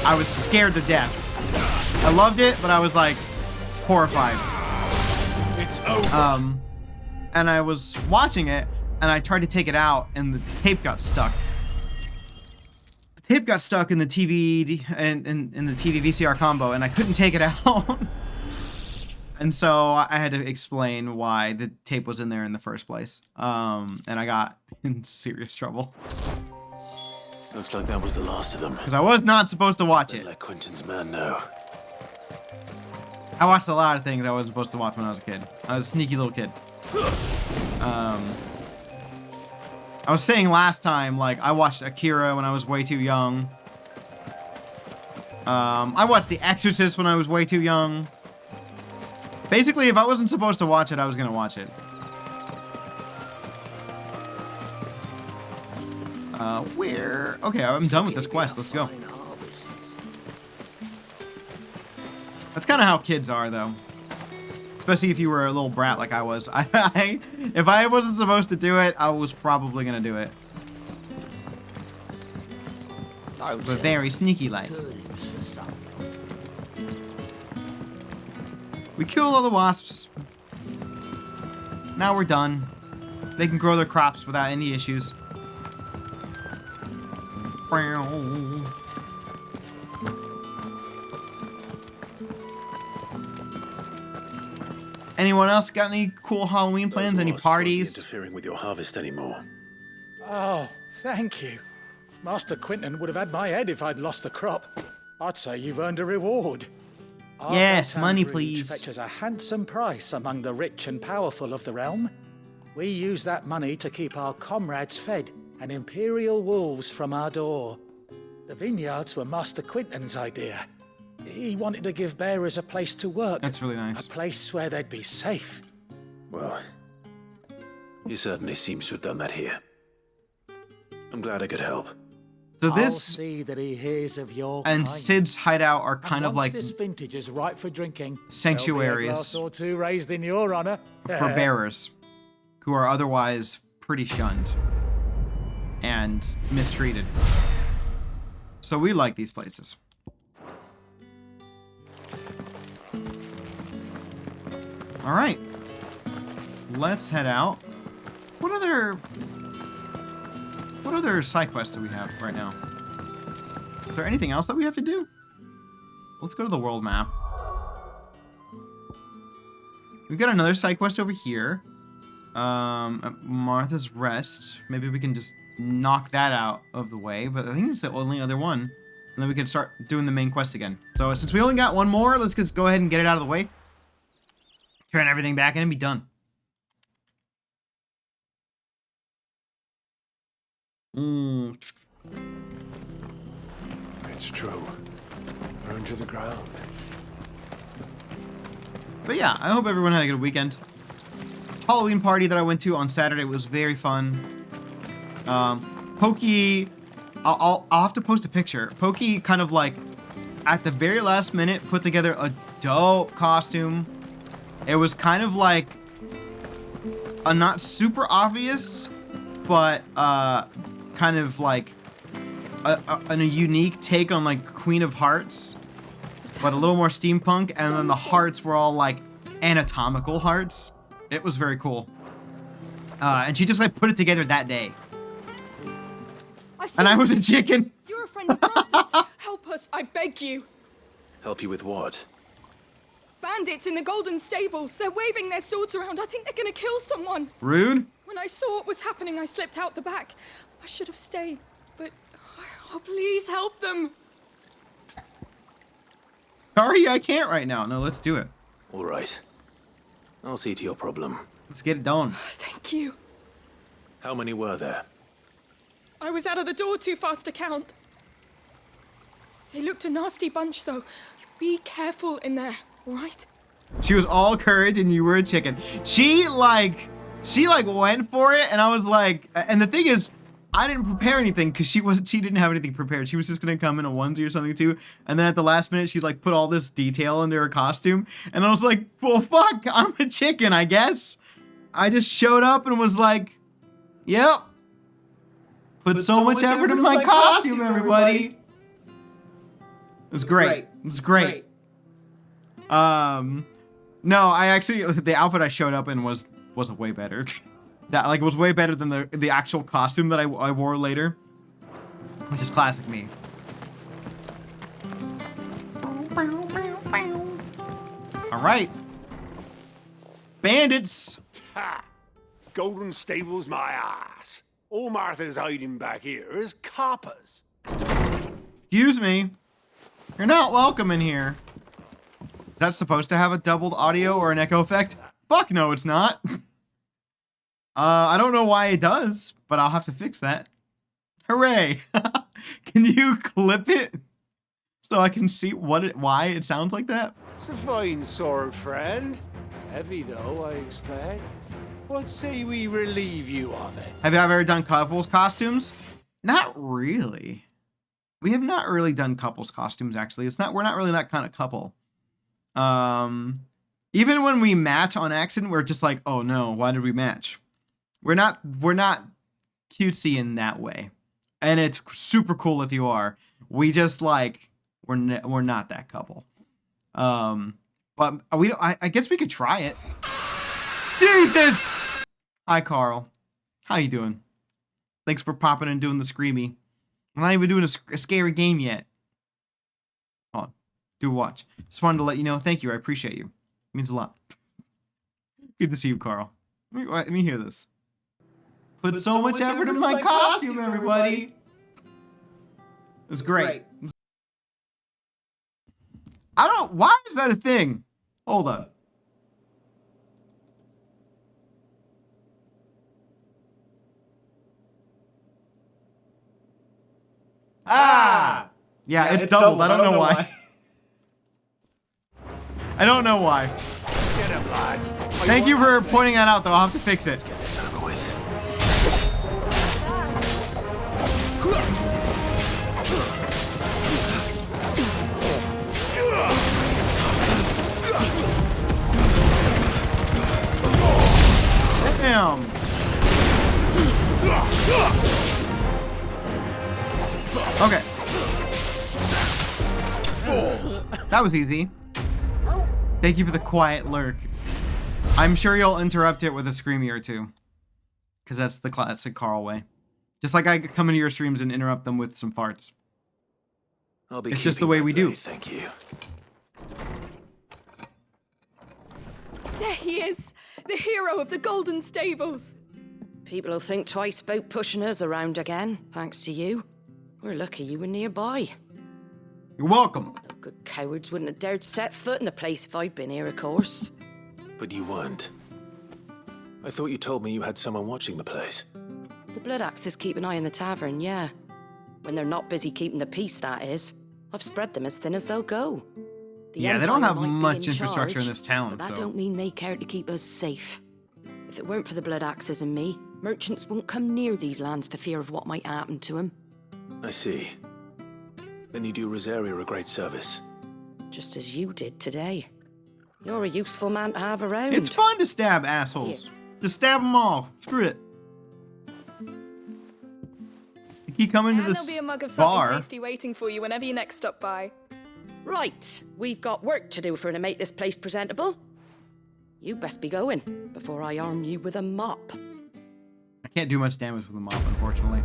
I was scared to death. I loved it, but I was like horrified. It's over. And I was watching it, and I tried to take it out, and the tape got stuck. The tape got stuck in the TV and in the TV VCR combo, and I couldn't take it out. And so I had to explain why the tape was in there in the first place. And I got in serious trouble. Looks like that was the last of them. Because I was not supposed to watch it. Let Quentin's man know. I watched a lot of things I wasn't supposed to watch when I was a kid. I was a sneaky little kid. I was saying last time, like, I watched Akira when I was way too young. I watched The Exorcist when I was way too young. Basically, if I wasn't supposed to watch it, I was gonna watch it. Where? Okay, I'm done with this quest. Let's go. That's kind of how kids are, though. Especially if you were a little brat like I was. If I wasn't supposed to do it, I was probably gonna do it. But very sneaky like. We killed all the wasps. Now we're done. They can grow their crops without any issues. Anyone else got any cool Halloween plans? Any parties? Interfering with your harvest anymore. Oh, thank you. Master Quentin would have had my head if I'd lost the crop. I'd say you've earned a reward. Our Yes, Gotham money, Rouge please. fetches a handsome price among the rich and powerful of the realm. We use that money to keep our comrades fed and imperial wolves from our door. The vineyards were Master Quentin's idea. He wanted to give bearers a place to work. That's really nice. A place where they'd be safe. Well, he certainly seems to have done that here. I'm glad I could help. So I'll this see that he hears of your and kind. Sid's hideout are kind And of once like this vintage is right for drinking, sanctuaries there'll be a glass or two raised in your honor. for bearers who are otherwise pretty shunned and mistreated. So we like these places. All right, let's head out. What other side quests do we have right now? Is there anything else that we have to do? Let's go to the world map. We've got another side quest over here. At Martha's Rest. Maybe we can just knock that out of the way, but I think it's the only other one. And then we can start doing the main quest again. So since we only got one more, let's just go ahead and get it out of the way. Turn everything back in and be done. It's true. Burn to the ground. But yeah, I hope everyone had a good weekend. Halloween party that I went to on Saturday was very fun. Pokey, I'll have to post a picture. Pokey kind of like, at the very last minute, put together a dope costume. It was kind of like a not super obvious, but kind of like a unique take on like Queen of Hearts, but a little more steampunk, and then the hearts were all like anatomical hearts. It was very cool. And she just like put it together that day. And I was a chicken. You're a friend of Martha's. Help us, I beg you. Help you with what? Bandits in the Golden Stables. They're waving their swords around. I think they're gonna kill someone. Rude. When I saw what was happening, I slipped out the back. I should have stayed, but oh, please help them. Sorry, I can't right now. No, let's do it. All right. I'll see to your problem. Let's get it done. Thank you. How many were there? I was out of the door too fast to count. They looked a nasty bunch, though. Be careful in there, all right? She was all courage and you were a chicken. She like went for it, and I was like, and the thing is, I didn't prepare anything because she didn't have anything prepared. She was just gonna come in a onesie or something too. And then at the last minute, she's like put all this detail into her costume. And I was like, well, fuck, I'm a chicken, I guess. I just showed up and was like, yep. Put so much effort in my costume, everybody. It was great. It was great. No, I actually, the outfit I showed up in was way better. That like was way better than the actual costume that I wore later, which is classic me. All right, bandits. Ha! Golden Stable's my ass. All Martha's hiding back here is coppers. Excuse me. You're not welcome in here. Is that supposed to have a doubled audio or an echo effect? Fuck no, it's not. I don't know why it does, but I'll have to fix that. Hooray! Can you clip it so I can see why it sounds like that? It's a fine sword, friend. Heavy though, I expect. What say we relieve you of it? Have you ever done couples costumes? Not really. We have not really done couples costumes, actually. We're not really that kind of couple. Even when we match on accident, we're just like, oh no, why did we match? We're not cutesy in that way. And it's super cool if you are. We just like, we're not that couple. But we don't, I guess we could try it. Jesus! Hi, Carl. How you doing? Thanks for popping and doing the screamy. I'm not even doing a scary game yet. Hold on. Do watch. Just wanted to let you know. Thank you. I appreciate you. It means a lot. Good to see you, Carl. Let me hear this. Put so much effort in my costume, everybody. It was great. Why is that a thing? Hold up. Ah! Yeah, it's doubled. I don't know why. I don't know why. Get him, lads. Thank you for pointing that out, though. I'll have to fix it. Get this over with. Damn. Okay. That was easy. Thank you for the quiet lurk. I'm sure you'll interrupt it with a screamy or two. Because that's the classic Carl way. Just like I come into your streams and interrupt them with some farts. It's just the way we do. Thank you. There he is, the hero of the Golden Stables. People will think twice about pushing us around again, thanks to you. We're lucky you were nearby. You're welcome. No good cowards wouldn't have dared set foot in the place if I'd been here, of course. But you weren't. I thought you told me you had someone watching the place. The Blood Axes keep an eye on the tavern, yeah. When they're not busy keeping the peace, that is. I've spread them as thin as they'll go. Yeah, they don't have much infrastructure in this town, but that don't mean they care to keep us safe. If it weren't for the Blood Axes and me, merchants won't come near these lands for fear of what might happen to them. I see. Then you do Rosaria a great service. Just as you did today. You're a useful man to have around. It's fun to stab assholes. Yeah. Just stab them all. Screw it. You keep coming to this there'll be a mug of bar. something tasty waiting for you whenever you next stop by. Right, we've got work to do for to make this place presentable. You best be going before I arm you with a mop. I can't do much damage with a mop, unfortunately.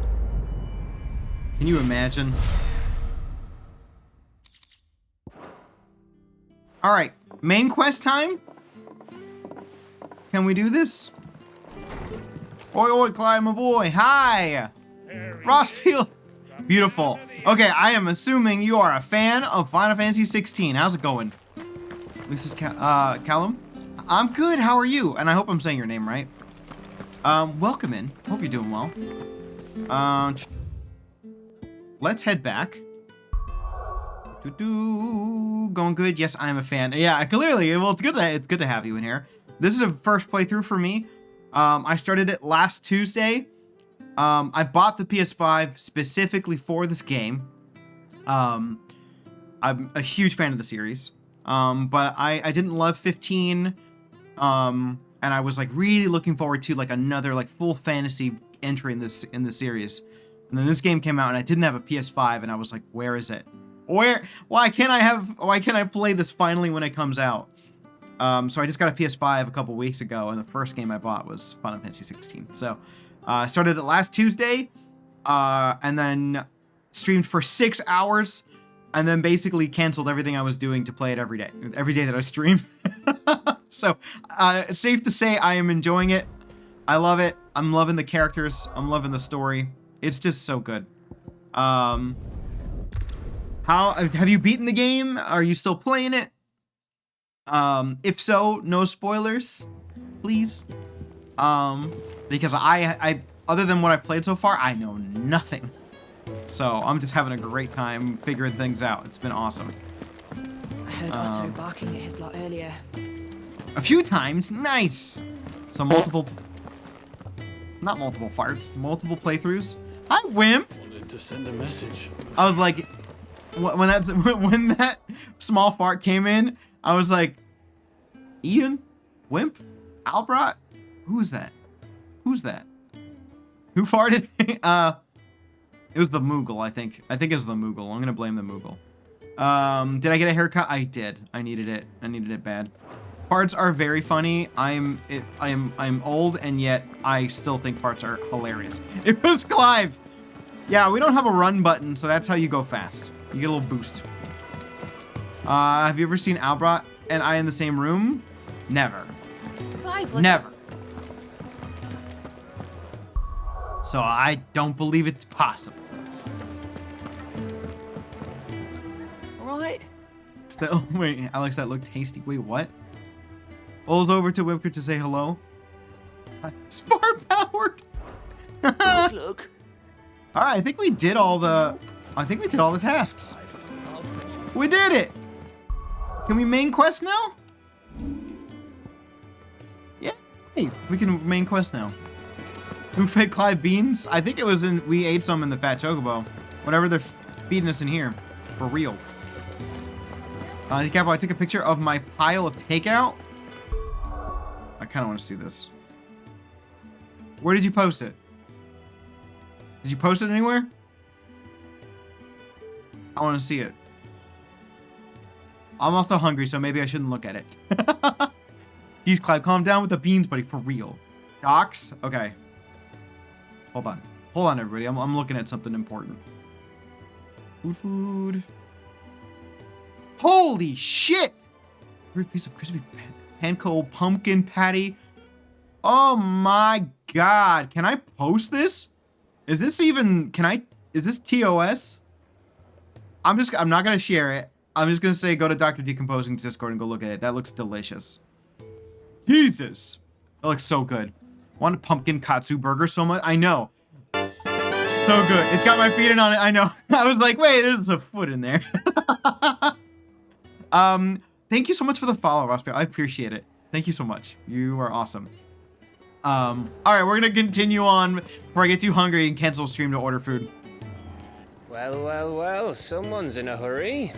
Can you imagine? All right, main quest time. Can we do this? Oi, oi, Clyde, my boy. Hi, Rossfield. Beautiful. Okay, I am assuming you are a fan of Final Fantasy 16. How's it going? This is Callum. I'm good. How are you? And I hope I'm saying your name right. Welcome in. Hope you're doing well. Let's head back. Going good. Yes, I'm a fan. Yeah, clearly. Well, it's good to have you in here. This is a first playthrough for me. I started it last Tuesday. I bought the PS5 specifically for this game. I'm a huge fan of the series. But I didn't love 15. And I was like really looking forward to like another like full fantasy entry in the series. And then this game came out and I didn't have a PS5 and I was like, where is it? Why can't I play this finally when it comes out? So I just got a PS5 a couple weeks ago, and the first game I bought was Final Fantasy 16. So I started it last Tuesday, and then streamed for 6 hours, and then basically canceled everything I was doing to play it every day that I stream. So safe to say I am enjoying it. I love it. I'm loving the characters. I'm loving the story. It's just so good. How have you beaten the game? Are you still playing it? If so, no spoilers, please. Because I other than what I've played so far, I know nothing. So I'm just having a great time figuring things out. It's been awesome. I heard Otto barking at his lot earlier. A few times, nice. So not multiple farts, multiple playthroughs. Hi, Wimp. Wanted to send a message. I was like, when that small fart came in, I was like, Ian, Wimp, Albrat, who's that? Who's that? Who farted? It was the Moogle, I think. I think it was the Moogle. I'm gonna blame the Moogle. Did I get a haircut? I did. I needed it. I needed it bad. Farts are very funny. I'm old, and yet I still think farts are hilarious. It was Clive. Yeah, we don't have a run button, so that's how you go fast. You get a little boost. Have you ever seen Albrat and I in the same room? Never. Clive was Never. So I don't believe it's possible. Right. Oh, wait, Alex, that looked tasty. Wait, what? Bowls over to Whipker to say hello. Smart powered. Look. All right, I think we did all the tasks. We did it. Can we main quest now? Yeah, hey, we can main quest now. Who fed Clive beans? I think it was we ate some in the Fat Chocobo. Whatever they're feeding us in here. For real. Decapo, I took a picture of my pile of takeout. I kind of want to see this. Where did you post it? Did you post it anywhere? I want to see it. I'm also hungry, so maybe I shouldn't look at it. Jeez, Clive, calm down with the beans, buddy, for real. Docs? Okay. Hold on. Hold on, everybody. I'm looking at something important. Food. Holy shit! Weird piece of crispy panko pumpkin patty. Oh my god. Can I post this? Is this even... Is this TOS? I'm not gonna share it. I'm just gonna say go to Dr. Decomposing's Discord and go look at it. That looks delicious. Jesus. That looks so good. Want a pumpkin katsu burger so much? I know. So good. It's got my feet in on it. I know. I was like, wait, there's a foot in there. Thank you so much for the follow, Rossbear. I appreciate it. Thank you so much. You are awesome. All right, we're gonna continue on before I get too hungry and cancel stream to order food. Well, well, well, someone's in a hurry.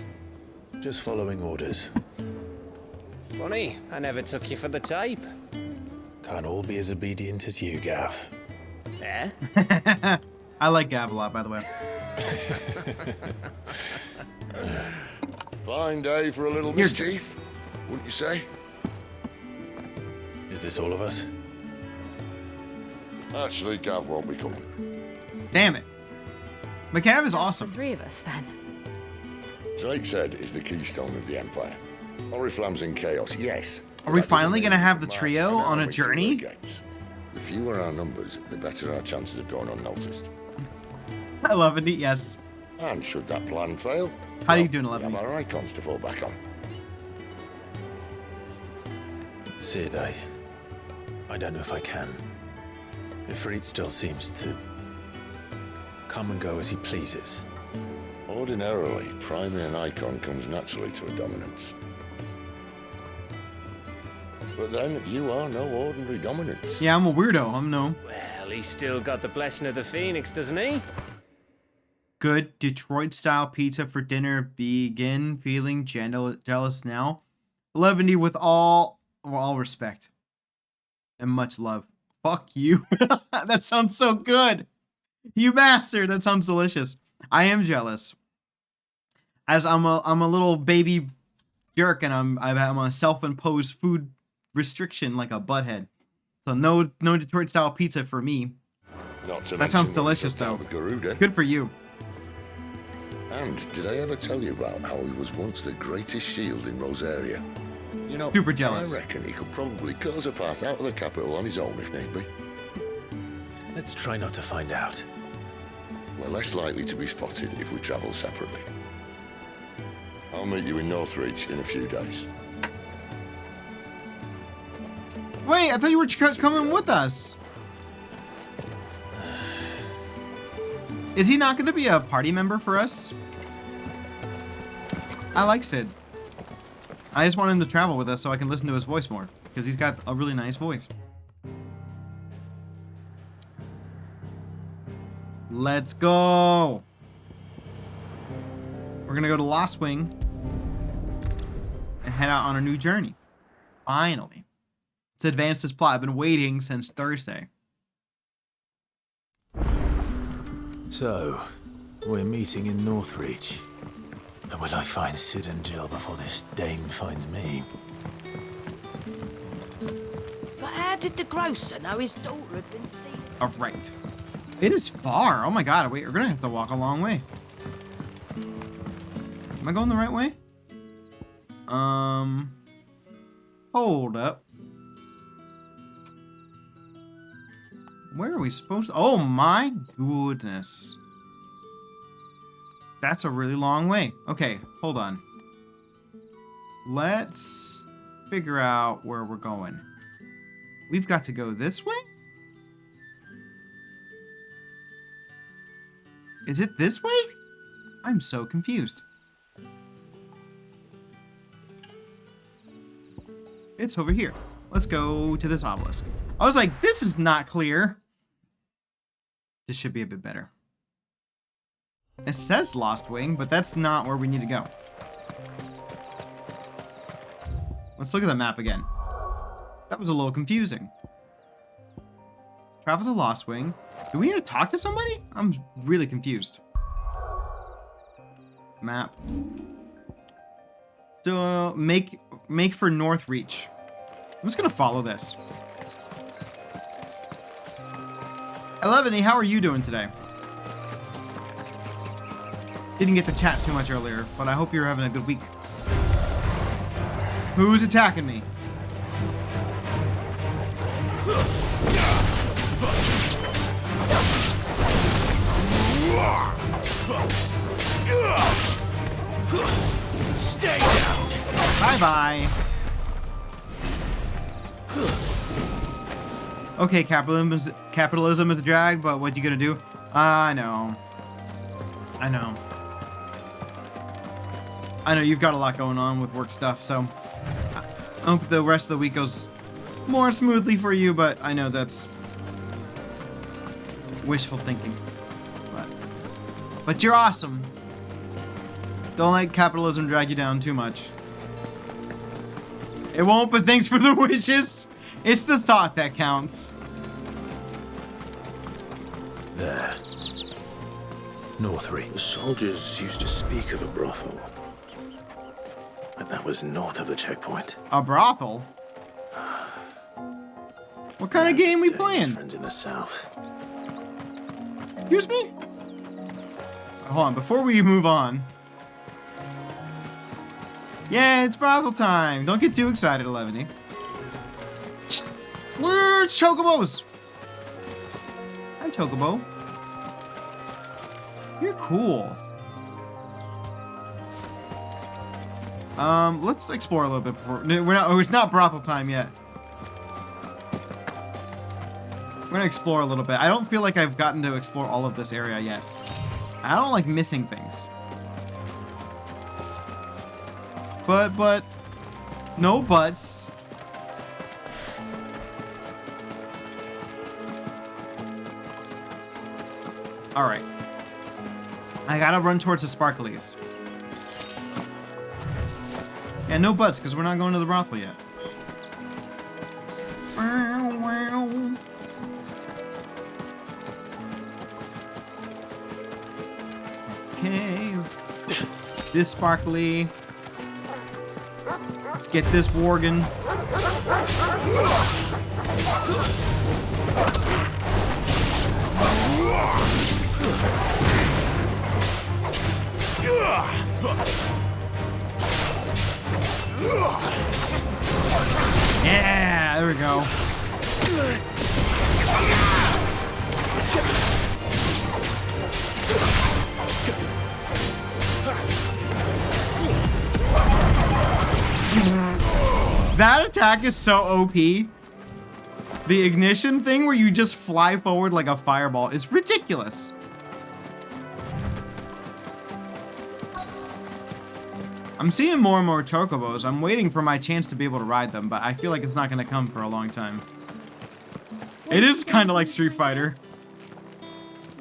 Just following orders. Funny, I never took you for the type. Can't all be as obedient as you, Gav. Eh? I like Gav a lot, by the way. Fine day for a little mischief, wouldn't you say? Is this all of us? Actually, Gav won't be coming. Damn it. McCav is Just awesome. the three of us, then. Drake said is the keystone of the Empire. Oriflamme's in chaos, yes. Are we finally going to have the trio on a journey? The fewer our numbers, the better our chances of going unnoticed. I love it. Yes. And should that plan fail, how are you doing, 11? We have our icons to fall back on. Sid, I don't know if I can. Ifrit still seems to come and go as he pleases. Ordinarily, priming an icon comes naturally to a dominance. But then, you are no ordinary dominance. Yeah, I'm a weirdo. I'm no. Well, he's still got the blessing of the Phoenix, doesn't he? Good Detroit-style pizza for dinner. Begin feeling jealous now. 11 with all respect and much love. Fuck you. That sounds so good. You bastard. That sounds delicious. I am jealous. as I'm a little baby jerk, and I'm on a self-imposed food restriction like a butthead. So no Detroit style pizza for me. Not to That sounds mention what he delicious said though. about Garuda. Good for you. And did I ever tell you about how he was once the greatest shield in Rosaria? You know, Super jealous. I reckon he could probably cause a path out of the capital on his own if need be. Let's try not to find out. We're less likely to be spotted if we travel separately. I'll meet you in Northreach in a few days. Wait, I thought you were coming with us. Is he not going to be a party member for us? I like Sid. I just want him to travel with us so I can listen to his voice more, because he's got a really nice voice. Let's go. We're gonna go to Lost Wing and head out on a new journey. Finally. Let's advance this plot. I've been waiting since Thursday. So, we're meeting in Northreach. But will I find Sid and Jill before this dame finds me? But how did the grocer know his daughter had been stealing? Alright. It is far. Oh my god, wait, we're gonna have to walk a long way. Am I going the right way? Hold up. Where are we supposed to? Oh my goodness. That's a really long way. Okay, hold on. Let's figure out where we're going. We've got to go this way? Is it this way? I'm so confused. It's over here. Let's go to this obelisk. I was like, this is not clear. This should be a bit better. It says Lost Wing, but that's not where we need to go. Let's look at the map again. That was a little confusing. Travel to Lost Wing. Do we need to talk to somebody? I'm really confused. Map. So make for Northreach. I'm just gonna follow this. 11, how are you doing today? Didn't get to chat too much earlier, but I hope you're having a good week. Who's attacking me? Stay down. Bye-bye. Okay, capitalism is a drag, but what you gonna do? I know. I know. I know you've got a lot going on with work stuff, so I hope the rest of the week goes more smoothly for you, but I know that's wishful thinking. But you're awesome. Don't let capitalism drag you down too much. It won't, but thanks for the wishes. It's the thought that counts. There. Northreach. The soldiers used to speak of a brothel. But that was north of the checkpoint. A brothel? What kind of game we playing? Friends in the south. Excuse me? Hold on, before we move on. Yeah, it's brothel time. Don't get too excited, 11. Where's chocobos? Hi, chocobo. You're cool. Let's explore a little bit before it's not brothel time yet. We're gonna explore a little bit. I don't feel like I've gotten to explore all of this area yet. I don't like missing things. But no buts. All right. I gotta run towards the sparklies. Yeah, no buts, because we're not going to the brothel yet. Okay. this sparkly. Let's get this Worgen. Yeah, there we go. That attack is so OP. The ignition thing where you just fly forward like a fireball is ridiculous. I'm seeing more and more chocobos. I'm waiting for my chance to be able to ride them, but I feel like it's not going to come for a long time. It is kind of like Street Fighter.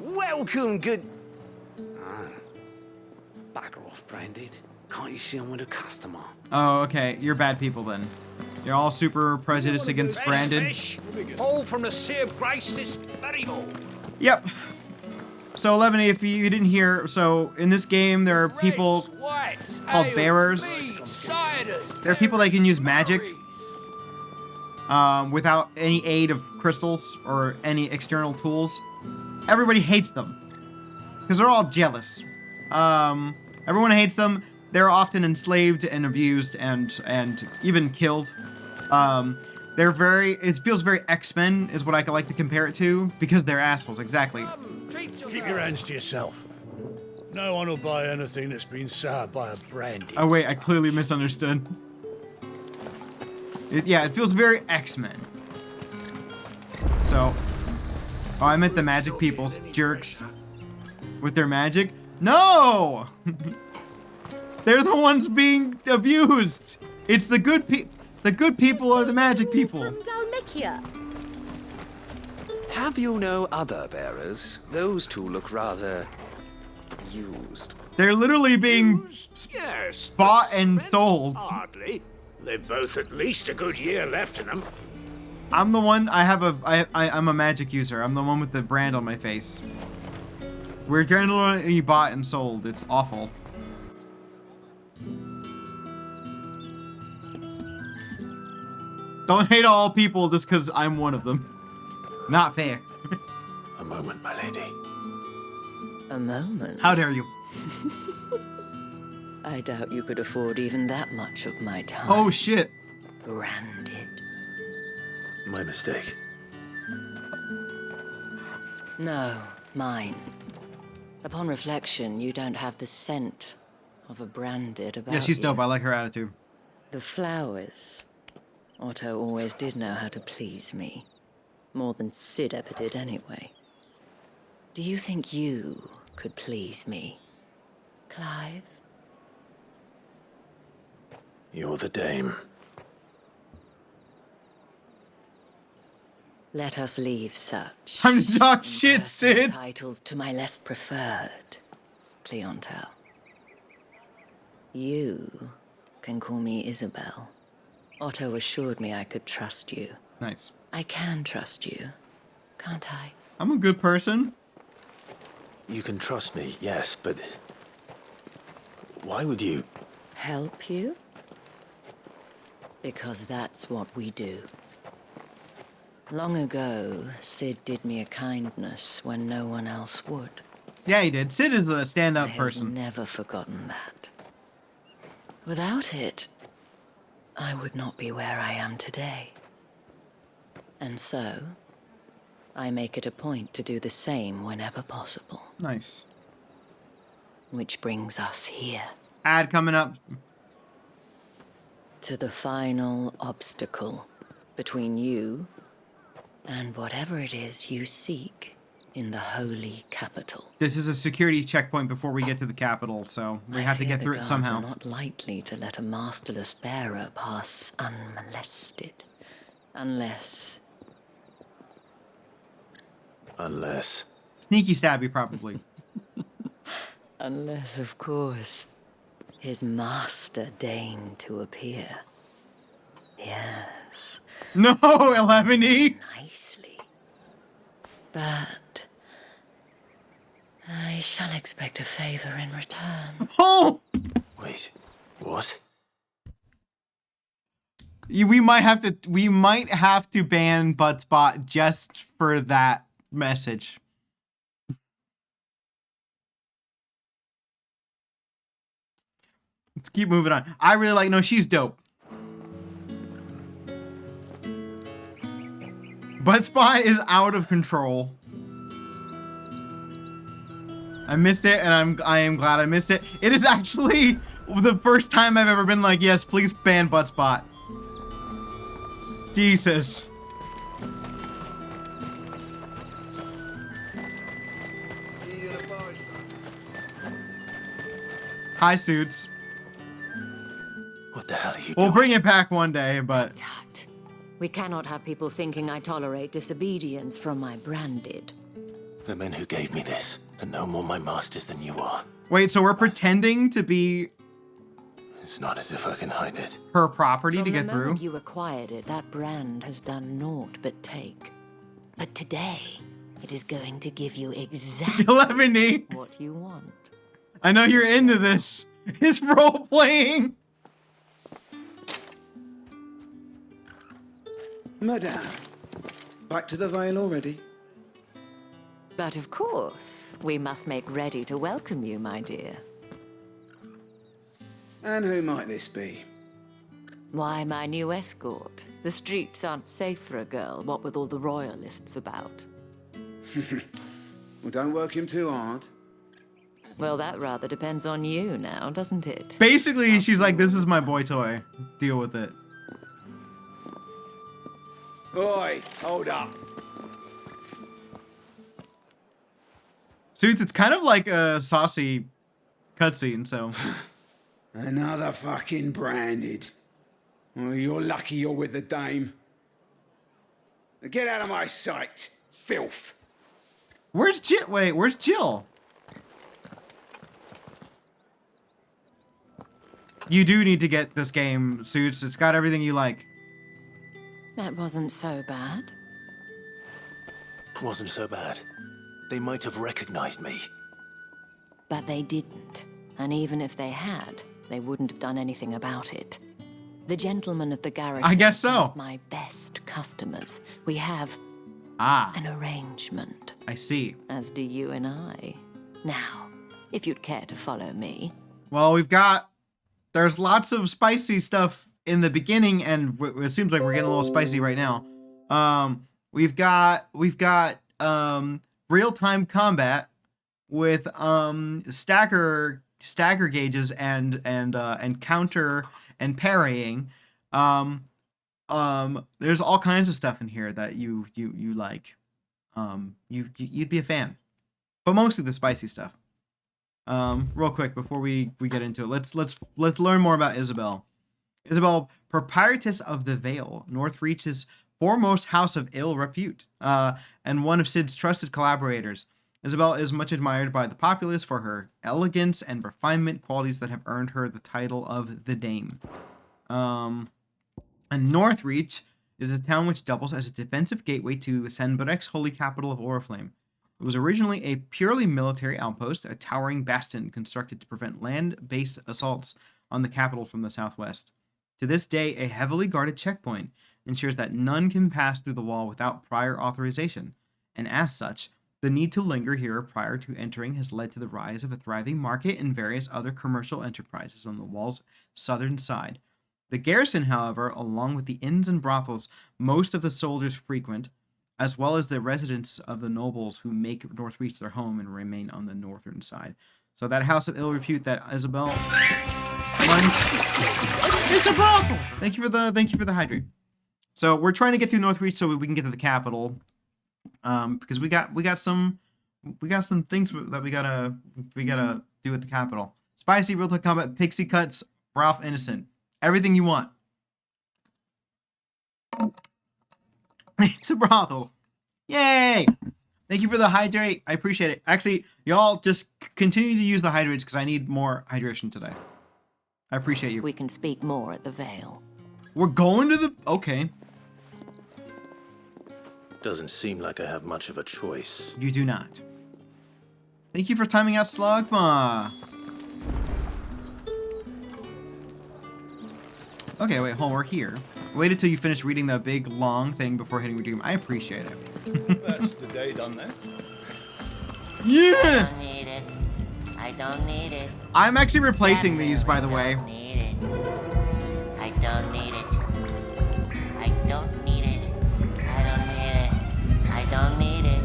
Welcome, good... Bugger off, Branded. Can't you see I'm with a customer? Oh, okay. You're bad people then. You're all super prejudiced against Brandon. Fish, all from the Sea of Grace this very morning. Yep. So 11, if you didn't hear, so in this game there are people called bearers. There are people that can use magic without any aid of crystals or any external tools. Everybody hates them because they're all jealous. Everyone hates them. They're often enslaved and abused and even killed. They're very, it feels very X-Men is what I like to compare it to because they're assholes, exactly. Keep your hands to yourself. No one will buy anything that's been soured by a brandy. Oh wait, I clearly misunderstood. Yeah, it feels very X-Men. So, oh, I meant the magic peoples, jerks. With their magic? No! They're the ones being abused. It's the good people are the magic people. From Dalmicia. Have you no other bearers? Those two look rather... used. They're literally being bought and sold. Hardly. They've both at least a good year left in them. I'm the one, I'm a magic user. I'm the one with the brand on my face. We're generally bought and sold. It's awful. Don't hate all people just because I'm one of them. Not fair. A moment, my lady. A moment? How dare you? I doubt you could afford even that much of my time. Oh, shit. Branded. My mistake. No, mine. Upon reflection, you don't have the scent of a branded about you. Yeah, she's dope. I like her attitude. The flowers. Otto always did know how to please me. More than Sid ever did anyway. Do you think you could please me, Clive? You're the dame. Let us leave such. I'm to talk shit, Sid. Titles to my less preferred, Cleontel. You can call me Isabel. Otto assured me I could trust you. Nice. I can trust you, can't I? I'm a good person. You can trust me, yes, but... why would you... Help you? Because that's what we do. Long ago, Sid did me a kindness when no one else would. Yeah, he did. Sid is a stand-up person. I've never forgotten that. Without it, I would not be where I am today. And so, I make it a point to do the same whenever possible. Nice. Which brings us here. Ad coming up. To the final obstacle between you and whatever it is you seek in the holy capital. This is a security checkpoint before we get to the capital, so we have to get through it somehow. I fear the guards are not likely to let a masterless bearer pass unmolested. Unless... Sneaky stabby, probably. Unless, of course, his master deigned to appear. Yes. No, 11E! Nicely. But I shall expect a favor in return. Oh! Wait, what? We might have to ban Buttspot just for that message. Let's keep moving on. I really like, no, she's dope. Buttspot is out of control. I missed it, and I am glad I missed it. It is actually the first time I've ever been like, yes, please ban Buttspot. Jesus. Hi, Suits. What the hell are you We'll doing? bring it back one day, but... We cannot have people thinking I tolerate disobedience from my branded. The men who gave me this are no more my masters than you are. Wait, so we're pretending to be It's not as if I can hide it. her property to From get the through? moment you acquired it, that brand has done naught but take. But today, it is going to give you exactly 11E. what you want. I know you're into this. It's role-playing. Madame, back to the Vale already? But of course, we must make ready to welcome you, my dear. And who might this be? Why, my new escort. The streets aren't safe for a girl, what with all the royalists about. Well, don't work him too hard. Well, that rather depends on you now, doesn't it? Basically, she's like, this is my boy toy. Deal with it. Oi, hold up. Suits, it's kind of like a saucy cutscene, so... Another fucking branded. Well, you're lucky you're with the dame. Get out of my sight, filth. Where's Jill? Wait, where's Jill? You do need to get this game, Suits. It's got everything you like. That wasn't so bad. Wasn't so bad. They might have recognized me. But they didn't. And even if they had, they wouldn't have done anything about it. The gentlemen of the garrison I guess so. are my best customers. We have an arrangement. I see. As do you and I. Now, if you'd care to follow me. Well, there's lots of spicy stuff in the beginning, and it seems like we're getting a little spicy right now. We've got real-time combat with stagger gauges and counter and parrying. There's all kinds of stuff in here that you like. You'd be a fan, but mostly the spicy stuff. Real quick before we get into it, let's learn more about Isabel. Isabel, proprietress of the Vale, Northreach's foremost house of ill repute, and one of Sid's trusted collaborators. Isabel is much admired by the populace for her elegance and refinement, qualities that have earned her the title of the Dame. And Northreach is a town which doubles as a defensive gateway to Sanbreque's holy capital of Oriflame. It was originally a purely military outpost, a towering bastion constructed to prevent land-based assaults on the capital from the southwest. To this day, a heavily guarded checkpoint ensures that none can pass through the wall without prior authorization, and as such, the need to linger here prior to entering has led to the rise of a thriving market and various other commercial enterprises on the wall's southern side. The garrison, however, along with the inns and brothels most of the soldiers frequent, as well as the residences of the nobles who make Northreach their home and remain on the northern side. So that house of ill repute that Isabel runs, it's a brothel. Thank you for the hydrate. So we're trying to get through Northreach so we can get to the capital, because we got some things that we gotta do at the capital. Spicy, real-time combat, pixie cuts, Ralph Innocent, everything you want. It's a brothel. Yay! Thank you for the hydrate. I appreciate it. Actually, y'all just continue to use the hydrates because I need more hydration today. I appreciate you. We can speak more at the Vale. We're going to the... Okay. Doesn't seem like I have much of a choice. You do not. Thank you for timing out Slugma. Okay, wait, hold on, we're here. Waited till you finish reading the big, long thing before hitting redeem. I appreciate it. That's the day done then. Yeah! I don't need it. I don't need it. I'm actually replacing these, by the way. I don't need it. I don't need it. I don't need it. I don't need it.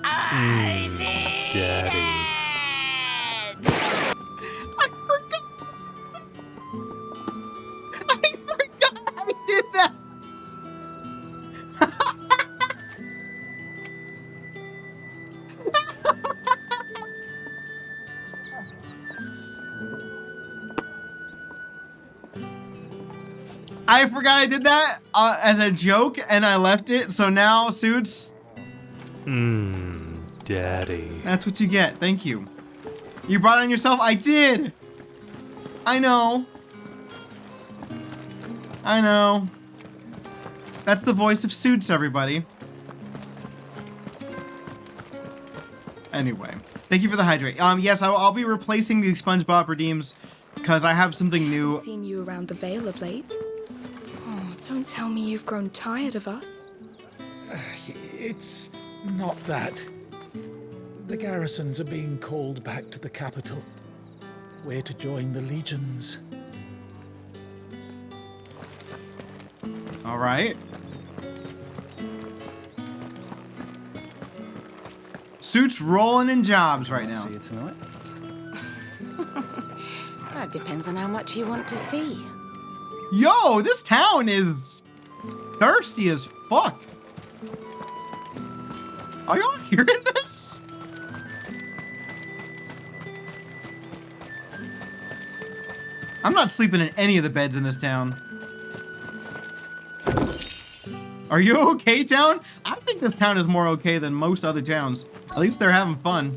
I need Daddy. I did that. I forgot I did that as a joke, and I left it. So now, Suits. Daddy. That's what you get. Thank you. You brought it on yourself. I did. I know. I know. That's the voice of Suits, everybody. Anyway, thank you for the hydrate. Yes, I'll be replacing the SpongeBob redeems because I have something new. Haven't seen you around the Vale of late. Oh, don't tell me you've grown tired of us. It's not that. The garrisons are being called back to the capital. We're to join the legions. All right. Suits rolling in jobs right now. See you tonight. That depends on how much you want to see. Yo, this town is thirsty as fuck. Are y'all hearing this? I'm not sleeping in any of the beds in this town. Are you okay, town? I think this town is more okay than most other towns. At least they're having fun.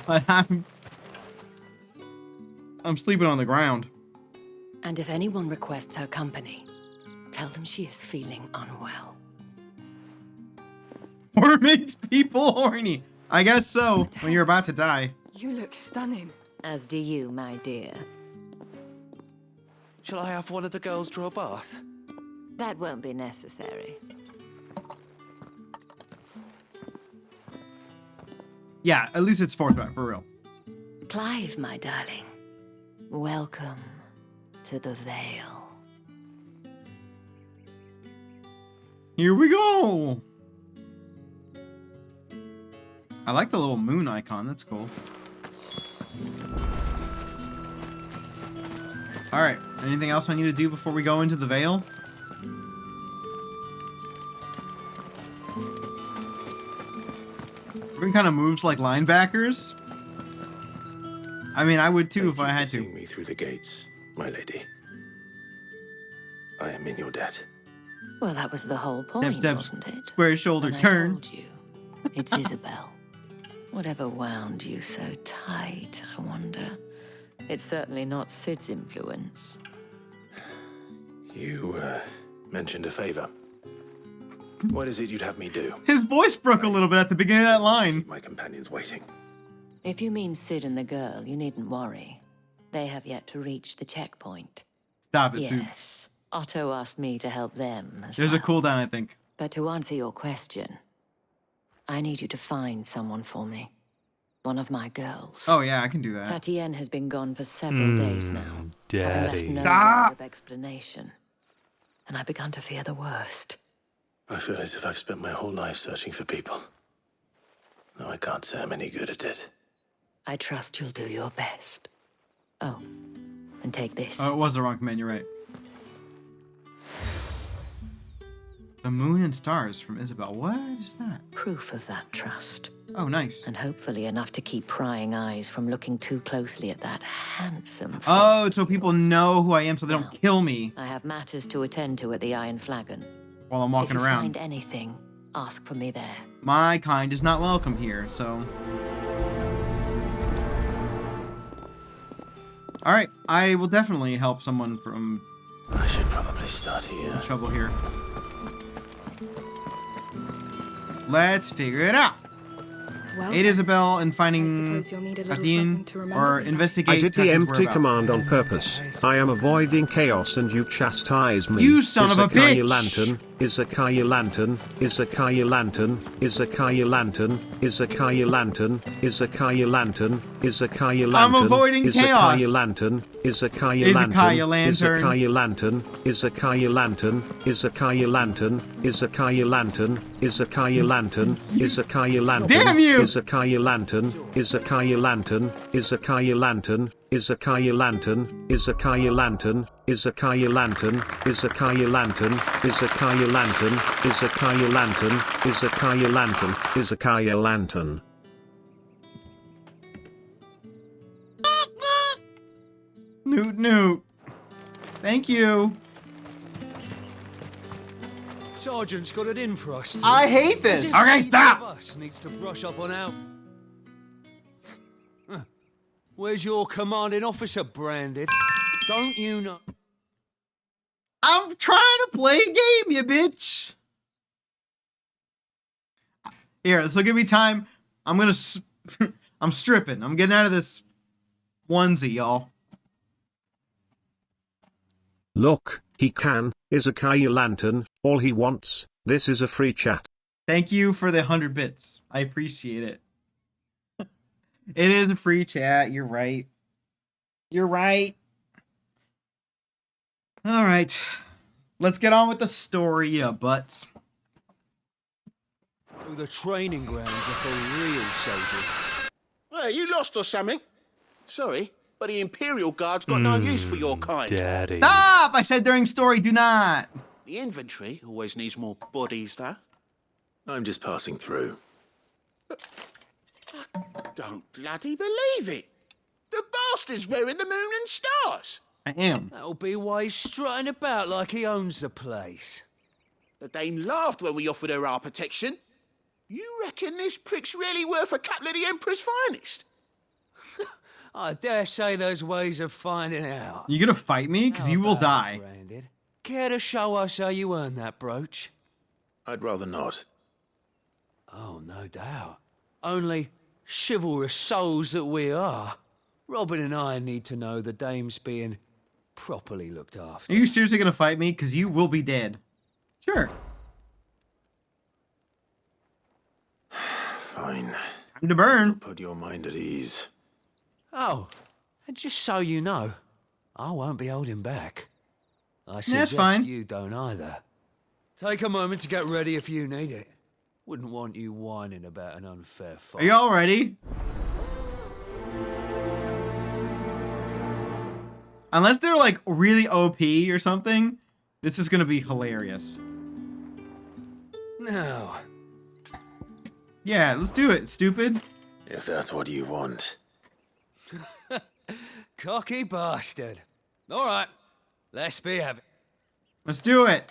But I'm sleeping on the ground. And if anyone requests her company, tell them she is feeling unwell. Or makes people horny. I guess so, when you're about to die. You look stunning. As do you, my dear. Shall I have one of the girls draw a bath? That won't be necessary. Yeah, at least it's forthright, for real. Clive, my darling. Welcome to the Vale. Here we go. I like the little moon icon. That's cool. All right. Anything else I need to do before we go into the Vale? Everyone kind of moves like linebackers. I mean, I would too if I had to. Seeing me through the gates, my lady. I am in your debt. Well, that was the whole point, wasn't it? Square shoulder And turn. I told you, it's Isabel. Whatever wound you so tight, I wonder. It's certainly not Sid's influence. You, mentioned a favor. What is it you'd have me do? His voice broke a little bit at the beginning of that line. Keep my companions waiting. If you mean Sid and the girl, you needn't worry. They have yet to reach the checkpoint. Stop it, yes. Suits. Otto asked me to help them as There's well. a cooldown, I think. But to answer your question, I need you to find someone for me. One of my girls. Oh, yeah, I can do that. Tatienne has been gone for several days now. Having left Daddy. no word of explanation. And I began to fear the worst. I feel as if I've spent my whole life searching for people. No, I can't say I'm any good at it. I trust you'll do your best. Oh, and take this. Oh, it was the wrong command, you're right. The moon and stars from Isabel. What is that? Proof of that trust. Oh, nice. And hopefully enough to keep prying eyes from looking too closely at that handsome face. Oh, so people know who I am so they don't kill me I have matters to attend to at the Iron Flagon. while I'm walking if you around. find anything, ask for me there. My kind is not welcome here, so... Alright, I will definitely help someone from... I should probably start here. Trouble here. Let's figure it out. Well, aid Isabel in I finding suppose you'll need a little Kathleen something to remember or me by. investigate. I did the Kathleen's empty whereabouts. command on purpose. I am avoiding chaos and you chastise me. You son of a Izakaya bitch! Lantern, Izakaya Lantern, Izakaya Lantern, Izakaya Lantern, Izakaya Lantern, Izakaya Lantern, Izakaya Lantern. I'm avoiding chaos. Izakaya Lantern, Izakaya Lantern, Izakaya Lantern. Izakaya Lantern, Izakaya Lantern, Izakaya Lantern, Izakaya Lantern, Izakaya Lantern, Izakaya Lantern. Damn you! Izakaya Lantern, Izakaya Lantern, Izakaya Lantern, Izakaya Lantern, Izakaya Lantern, Izakaya Lantern, Izakaya Lantern, Izakaya Lantern, Izakaya Lantern, Izakaya Lantern, Izakaya Lantern. Newt Newt. Thank you. Sergeant's got it in for us. I hate this. As if Okay, either stop. of us needs to brush up on our. Where's your commanding officer, Branded? Don't you know? I'm trying to play a game, you bitch. Here, this will give me time. I'm gonna. I'm stripping. I'm getting out of this onesie, y'all. Look, he can, Izakaya Lantern, all he wants. This is a free chat. Thank you for the 100 bits. I appreciate it. It is a free chat. You're right. You're right. All right. Let's get on with the story, you butts. Oh, the training grounds are for real soldiers. Hey, you lost or something? Sorry, but the Imperial Guard's got no use for your kind. Daddy. Stop! I said during story, do not. The infantry always needs more bodies, though. I'm just passing through. Don't bloody believe it. The bastard's wearing the moon and stars. I am. That'll be why he's strutting about like he owns the place. The dame laughed when we offered her our protection. You reckon this prick's really worth a couple of the Emperor's finest? I dare say those ways of finding out. You gonna fight me? Because you will die. Branded. Care to show us how you earned that brooch? I'd rather not. Oh, no doubt. Only chivalrous souls that we are, Robin and I need to know the dame's being properly looked after. Are you seriously gonna fight me? Because you will be dead. Sure. Fine. Time to burn. Put your mind at ease. Oh, and just so you know, I won't be holding back. I That's suggest fine. you don't either. Take a moment to get ready if you need it. Wouldn't want you whining about an unfair fight. Are you all ready? Unless they're like really OP or something, this is gonna be hilarious. Now. Yeah, let's do it, stupid. If that's what you want. Cocky bastard. All right, let's be having. Let's do it.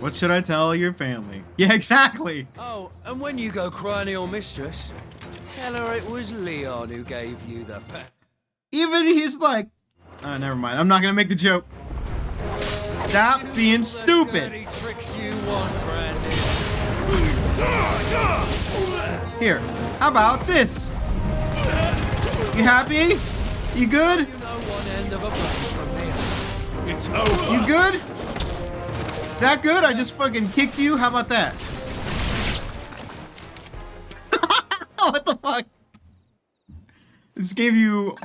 What should I tell your family? Yeah, exactly. Oh, and when you go crying to your mistress, tell her it was Leon who gave you the Even he's like, oh, never mind. I'm not gonna make the joke. Stop being stupid. Dirty tricks you want, Brandon. Here, how about this? You happy? You good? You know one end of a blade from the other. It's over. You good? That good? I just fucking kicked you? How about that? What the fuck? This gave you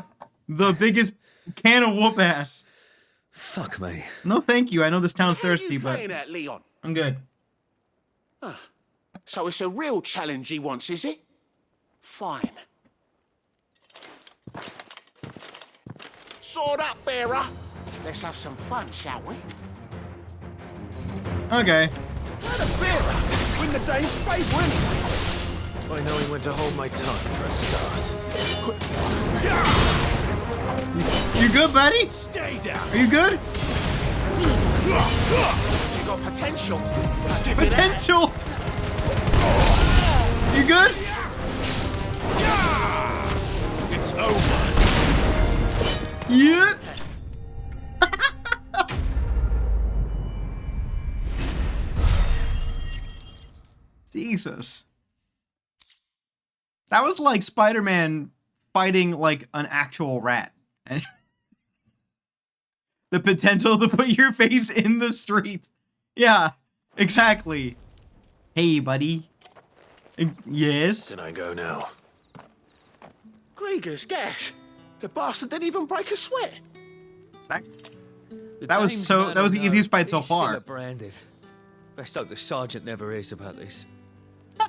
the biggest can of whoop ass. Fuck me. No, thank you. I know this town's thirsty, but Playing at Leon. I'm good. So it's a real challenge he wants, is it? Fine. Sword up, bearer. Let's have some fun, shall we? Okay. What a bearer! Win the dame's favour anyway. I know he went to hold my tongue for a start. You good, buddy? Stay down. Are you good? You got potential. Give it Potential. You good? It's over. Yeah. Jesus. That was like Spider-Man fighting like an actual rat. And the potential to put your face in the street. Yeah, exactly. Hey, buddy. Yes? Can I go now? Grieger's gas. The bastard didn't even break a sweat. The That was dame's so. man That was will the easiest know. fight so He's still far. at Branded. Best hope the sergeant never hears about this.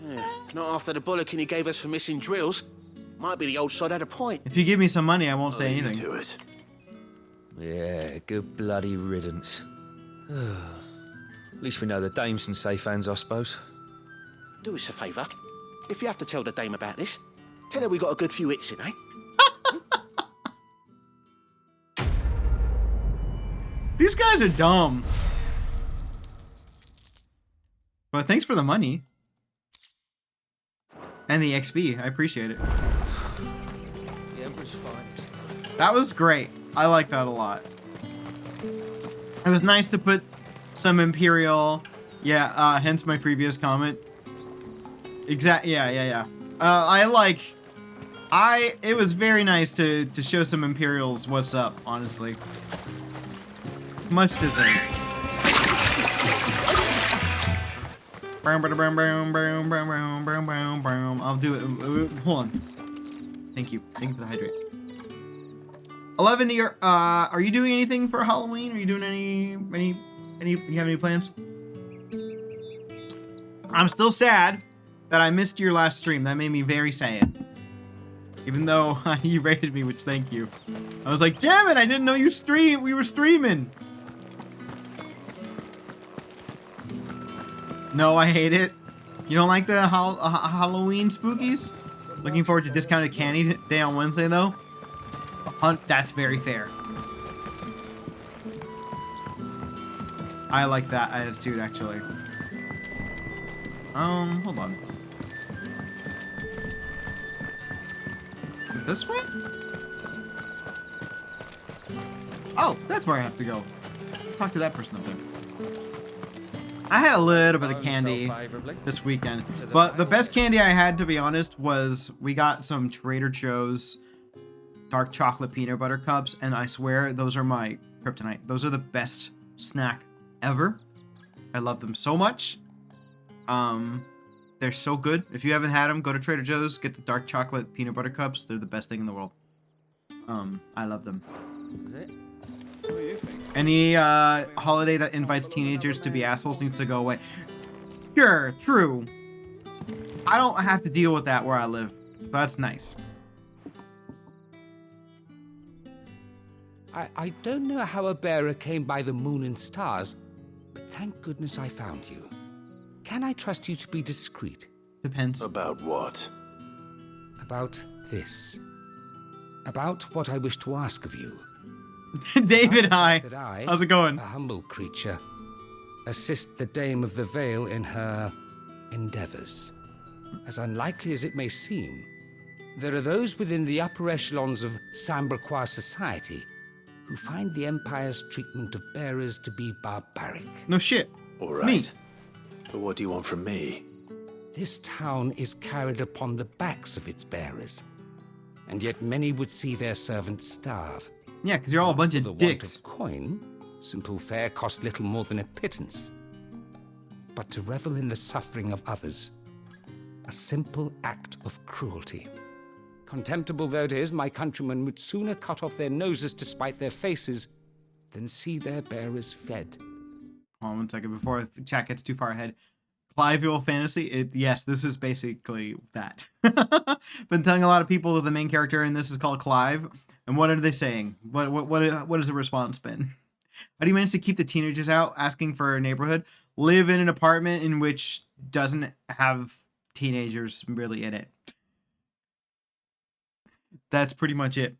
Yeah, not after the bollocking he gave us for missing drills. Might be the old sod had a point. If you give me some money, I won't say Leave you anything. to it. Yeah, good bloody riddance. At least we know the dame's in safe hands, I suppose. Do us a favour. If you have to tell the dame about this, tell her we got a good few hits in, eh? These guys are dumb. But thanks for the money. And the XP. I appreciate it. The Emperor's finest. That was great. I like that a lot. It was nice to put some Imperial. Yeah, hence my previous comment. Yeah. It was very nice to show some Imperials what's up, honestly. Much deserved. I'll do it. Hold on. Thank you. Thank you for the hydrate. 11, are you doing anything for Halloween? Are you doing any, you have any plans? I'm still sad that I missed your last stream. That made me very sad. Even though you rated me, which thank you. I was like, damn it, I didn't know we were streaming. No, I hate it. You don't like the Halloween spookies? Looking forward to discounted candy day on Wednesday, though. That's very fair. I like that attitude, actually. Hold on. This way? Oh, that's where I have to go. Talk to that person up there. I had a little bit of candy this weekend, but the best candy I had, to be honest, was we got some Trader Joe's dark chocolate peanut butter cups, and I swear those are my kryptonite. Those are the best snack ever. I love them so much. They're so good. If you haven't had them, go to Trader Joe's, get the dark chocolate peanut butter cups. They're the best thing in the world. I love them. Is it? What do you think? Any holiday that invites teenagers to be assholes needs to go away. Sure, true. I don't have to deal with that where I live. That's nice. I don't know how a bearer came by the moon and stars, but thank goodness I found you. Can I trust you to be discreet? Depends. About what? About this. About what I wish to ask of you. David, hi. That I, how's it going? A humble creature, assist the Dame of the Vale in her endeavors. As unlikely as it may seem, there are those within the upper echelons of Sambraquois society who find the Empire's treatment of bearers to be barbaric. No shit. All right. Me. But what do you want from me? This town is carried upon the backs of its bearers, and yet many would see their servants starve. Yeah, because you're all a bunch of dicks. For the want of coin, simple fare cost little more than a pittance. But to revel in the suffering of others, a simple act of cruelty. Contemptible though it is, my countrymen would sooner cut off their noses to spite their faces than see their bearers fed. Hold on 1 second before the chat gets too far ahead. Cliveville Fantasy? Yes, this is basically that. Been telling a lot of people that the main character in this is called Clive. And what are they saying? What has the response been? How do you manage to keep the teenagers out asking for a neighborhood? Live in an apartment in which doesn't have teenagers really in it. That's pretty much it.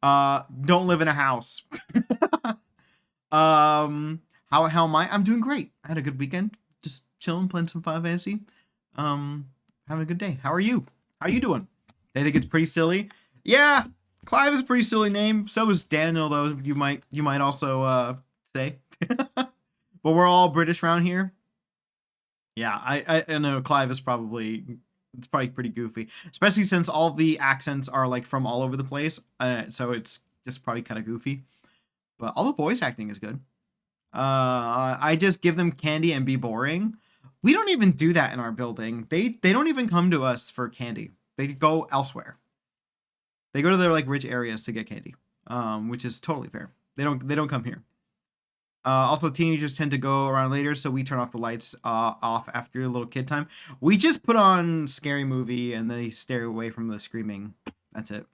Don't live in a house. How am I? I'm doing great. I had a good weekend. Just chilling, playing some Final Fantasy. Having a good day. How are you? How you doing? They think it's pretty silly. Yeah, Clive is a pretty silly name. So is Daniel, though. You might also say. But we're all British around here. Yeah, I know Clive is probably pretty goofy, especially since all the accents are like from all over the place. So it's just probably kind of goofy. But all the voice acting is good. I just give them candy and be boring. We don't even do that in our building. They don't even come to us for candy. They go elsewhere. They go to their like rich areas to get candy, which is totally fair. They don't come here. Also, teenagers tend to go around later, so we turn off the lights off after a little kid time. We just put on scary movie and they stay away from the screaming. That's it.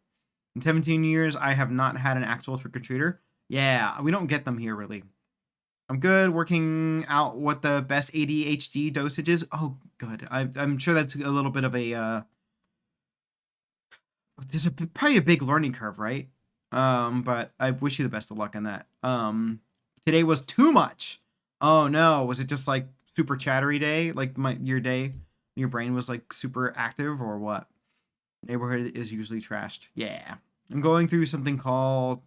In 17 years, I have not had an actual trick-or-treater. Yeah, we don't get them here, really. I'm good working out what the best ADHD dosage is. Oh, good. I'm sure that's a little bit of a... there's probably a big learning curve, right? But I wish you the best of luck on that. Today was too much. Oh no, was it just like super chattery day? Like your day, your brain was like super active or what? Neighborhood is usually trashed. Yeah. I'm going through something called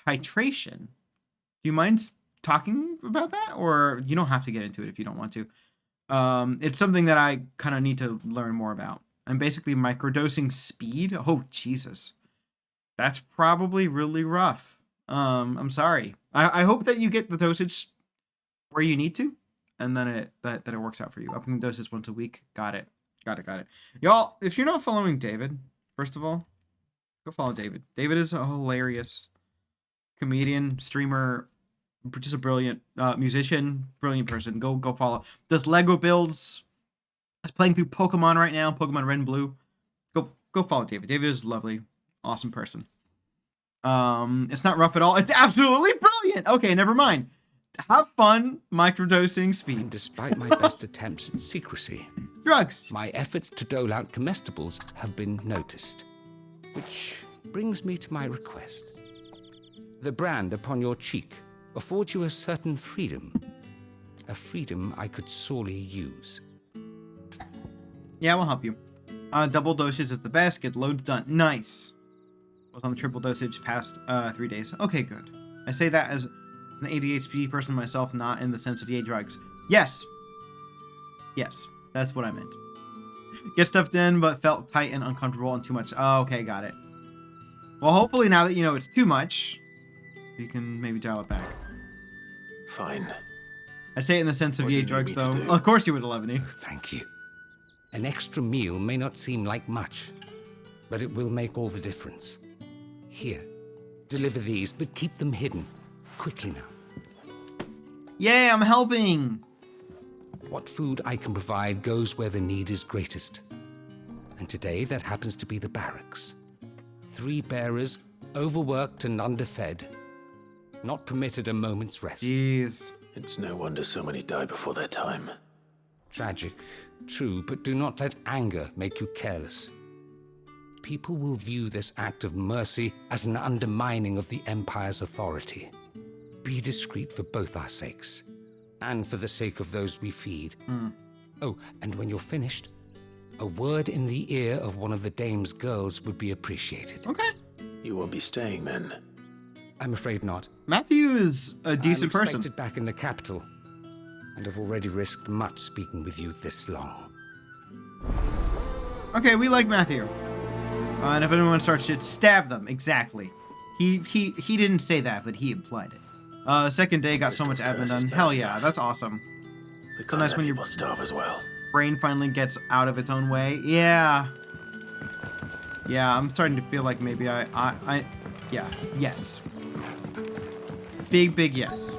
titration. Do you mind talking about that? Or you don't have to get into it if you don't want to. It's something that I kind of need to learn more about. I'm basically microdosing speed. Oh, Jesus. That's probably really rough. I'm sorry. I hope that you get the dosage where you need to, and then that it works out for you. Upping the dosage once a week. Got it. Y'all, if you're not following David, first of all, go follow David. David is a hilarious comedian, streamer, just a brilliant musician, brilliant person. Go follow. Does Lego builds. Is playing through Pokemon right now. Pokemon Red and Blue. Go follow David. David is a lovely, awesome person. It's not rough at all. It's absolutely brilliant. Okay, never mind. Have fun microdosing speed. And despite my best attempts at secrecy, drugs, my efforts to dole out comestibles have been noticed. Which brings me to my request. The brand upon your cheek affords you a certain freedom. A freedom I could sorely use. Yeah, we'll help you. Double dosage is the best. Get loads done. Nice. Was on the triple dosage past 3 days. Okay, good. I say that as an ADHD person myself, not in the sense of yay drugs. Yes, that's what I meant. Get stuff done, but felt tight and uncomfortable and too much. Oh, okay, got it. Well, hopefully now that you know it's too much, you can maybe dial it back. Fine. I say it in the sense of What do yay you need drugs, me to though. do? Of course you would, 11. Thank you. An extra meal may not seem like much, but it will make all the difference. Here, deliver these, but keep them hidden. Quickly now. Yay, I'm helping! What food I can provide goes where the need is greatest. And today, that happens to be the barracks. 3 bearers, overworked and underfed. Not permitted a moment's rest. Jeez. It's no wonder so many die before their time. Tragic, true, but do not let anger make you careless. People will view this act of mercy as an undermining of the Empire's authority. Be discreet for both our sakes, and for the sake of those we feed. Oh, and when you're finished, a word in the ear of one of the dame's girls would be appreciated. Okay. You won't be staying then? I'm afraid not. Matthew is a decent I'm person. expected back in the capital, and have already risked much speaking with you this long. Okay, we like Matthew. And if anyone starts shit, stab them. Exactly. He didn't say that, but he implied it. Second day got so much admin done. Hell yeah, that's awesome. We So can't nice let when your people starve as well. brain finally gets out of its own way. Yeah. Yeah, I'm starting to feel like maybe yeah, yes. Big yes.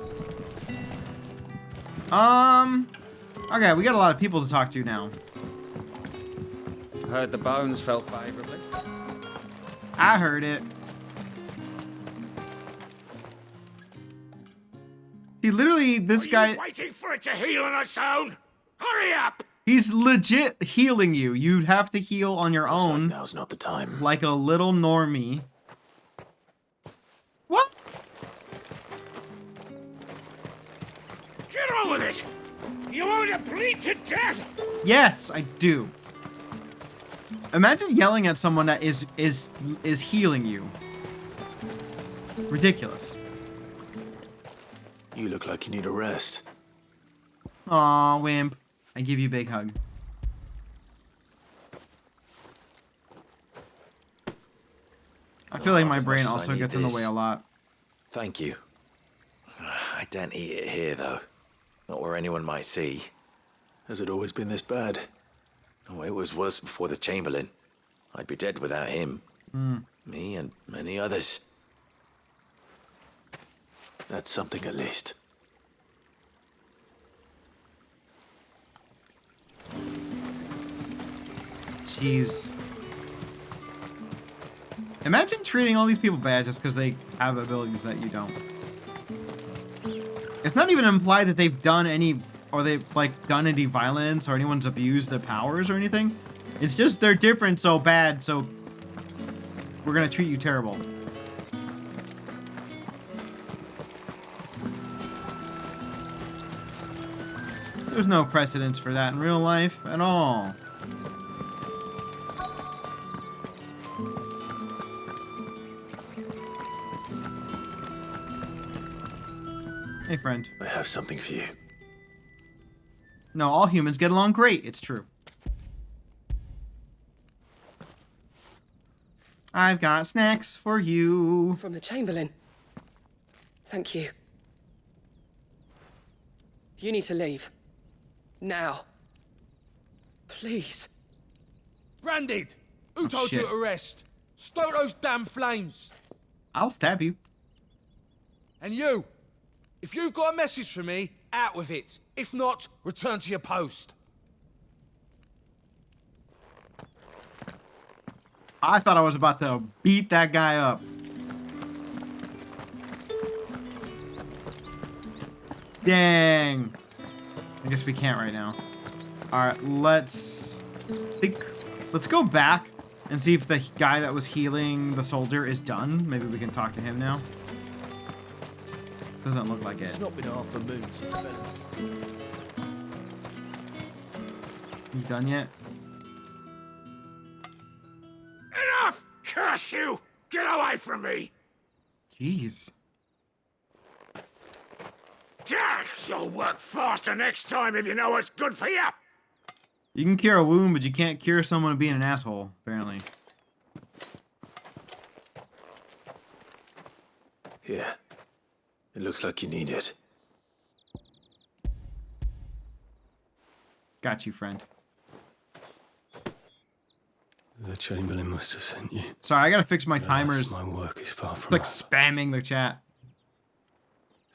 Okay, we got a lot of people to talk to now. Heard the bones felt favorably. I heard it. See, literally, this guy... Waiting for it to heal on its own? Hurry up! He's legit healing you. You'd have to heal on your own. Like now's not the time. Like a little normie. What? Get on with it! You want to bleed to death? Yes, I do. Imagine yelling at someone that is healing you. Ridiculous. You look like you need a rest. Aw, wimp. I give you a big hug. I feel like my brain also gets in the way a lot. Thank you. I daren't eat it here, though. Not where anyone might see. Has it always been this bad? Oh, it was worse before the Chamberlain. I'd be dead without him. Me and many others. That's something at least. Jeez. Imagine treating all these people bad just because they have abilities that you don't. It's not even implied that they've done any, or they've like done any violence or anyone's abused their powers or anything. It's just they're different so bad, so we're gonna treat you terrible. There's no precedence for that in real life at all. Hey, friend. I have something for you. No, all humans get along great. It's true. I've got snacks for you. From the Chamberlain. Thank you. You need to leave. Now. Please. Branded! Who Oh, told you shit. to arrest? Stoke those damn flames! I'll stab you. And you! If you've got a message for me, out with it. If not, return to your post. I thought I was about to beat that guy up. Dang. I guess we can't right now. Alright, let's go back and see if the guy that was healing the soldier is done. Maybe we can talk to him now. Doesn't look like it. It's not been half a moon since Venice. You done yet? Enough! Curse you! Get away from me! Jeez. You'll work faster next time if you know what's good for you! You can cure a wound, but you can't cure someone being an asshole, apparently. Here. It looks like you need it. Got you, friend. The Chamberlain must have sent you. Sorry, I gotta fix my timers. My work is far It's from like over. spamming the chat.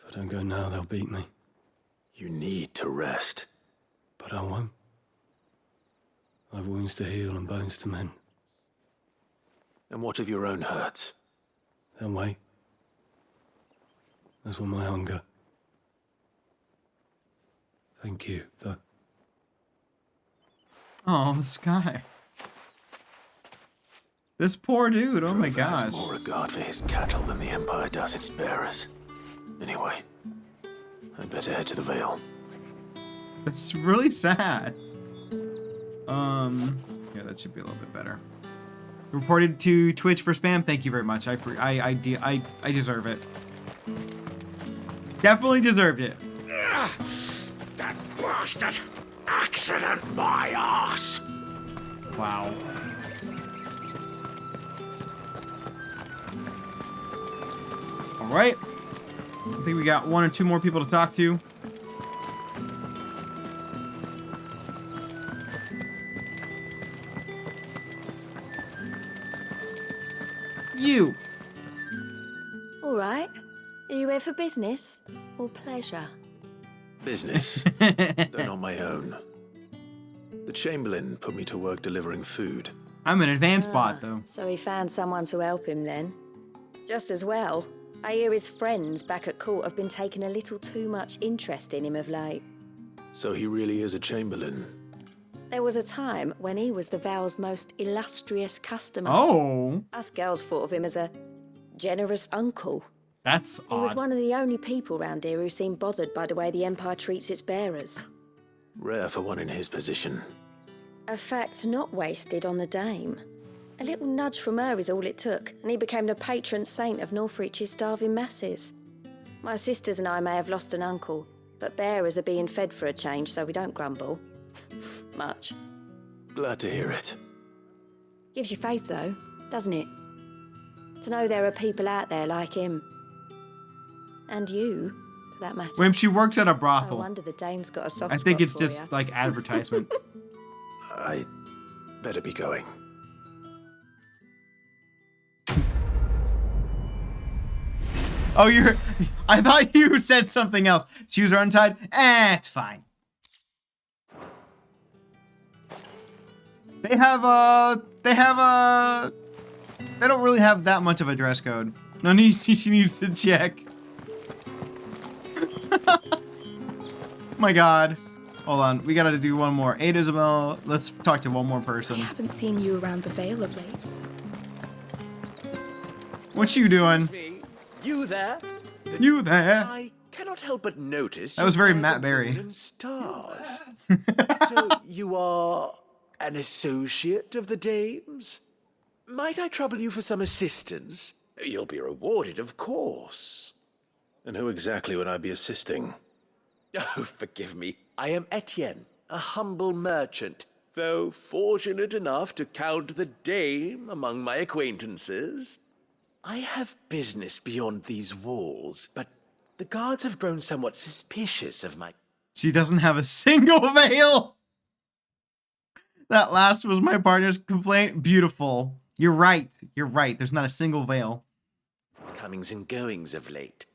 If I don't go now, they'll beat me. You need to rest. But I won't. I've wounds to heal and bones to mend. And what of your own hurts? They'll wait. As will my hunger. Thank you, though. Oh, this guy. This poor dude, oh my Drover has gosh. more regard for his cattle than the Empire does its bearers. Anyway, I'd better head to the Vale. It's really sad. Yeah, that should be a little bit better. Reported to Twitch for spam. Thank you very much. I deserve it. Definitely deserved it. That bastard! Accident my ass! Wow. All right. I think we got one or two more people to talk to. You. All right. Are you here for business or pleasure? Business, though not my own. The Chamberlain put me to work delivering food. I'm an advanced bot, though. So he found someone to help him then. Just as well. I hear his friends back at court have been taking a little too much interest in him of late. So he really is a Chamberlain. There was a time when he was the Vale's most illustrious customer. Oh. Us girls thought of him as a generous uncle. That's He was odd. one of the only people round here who seemed bothered by the way the Empire treats its bearers. Rare for one in his position. A fact not wasted on the dame. A little nudge from her is all it took, and he became the patron saint of Northreach's starving masses. My sisters and I may have lost an uncle, but bearers are being fed for a change, so we don't grumble. Much. Glad to hear it. Gives you faith, though, doesn't it? To know there are people out there like him. And you, for that matter. When she works at a No brothel. wonder the dame's got a soft I think spot it's for just ya. like advertisement. I better be going. Oh, I thought you said something else. Shoes are untied? It's fine. They don't really have that much of a dress code. No need, she needs to check. My God. Hold on, we gotta do one more. 8 Isabel, let's talk to one more person. I haven't seen you around the Vale of late. What you doing? You there? You there? I cannot help but notice. That was you very wear Matt the Berry. moon and stars. So you are an associate of the dame's? Might I trouble you for some assistance? You'll be rewarded, of course. And who exactly would I be assisting? Oh, forgive me. I am Etienne, a humble merchant, though fortunate enough to count the dame among my acquaintances. I have business beyond these walls, but the guards have grown somewhat suspicious of my... She doesn't have a single veil. That last was my partner's complaint. Beautiful. You're right. You're right. There's not a single veil. comings and goings of late.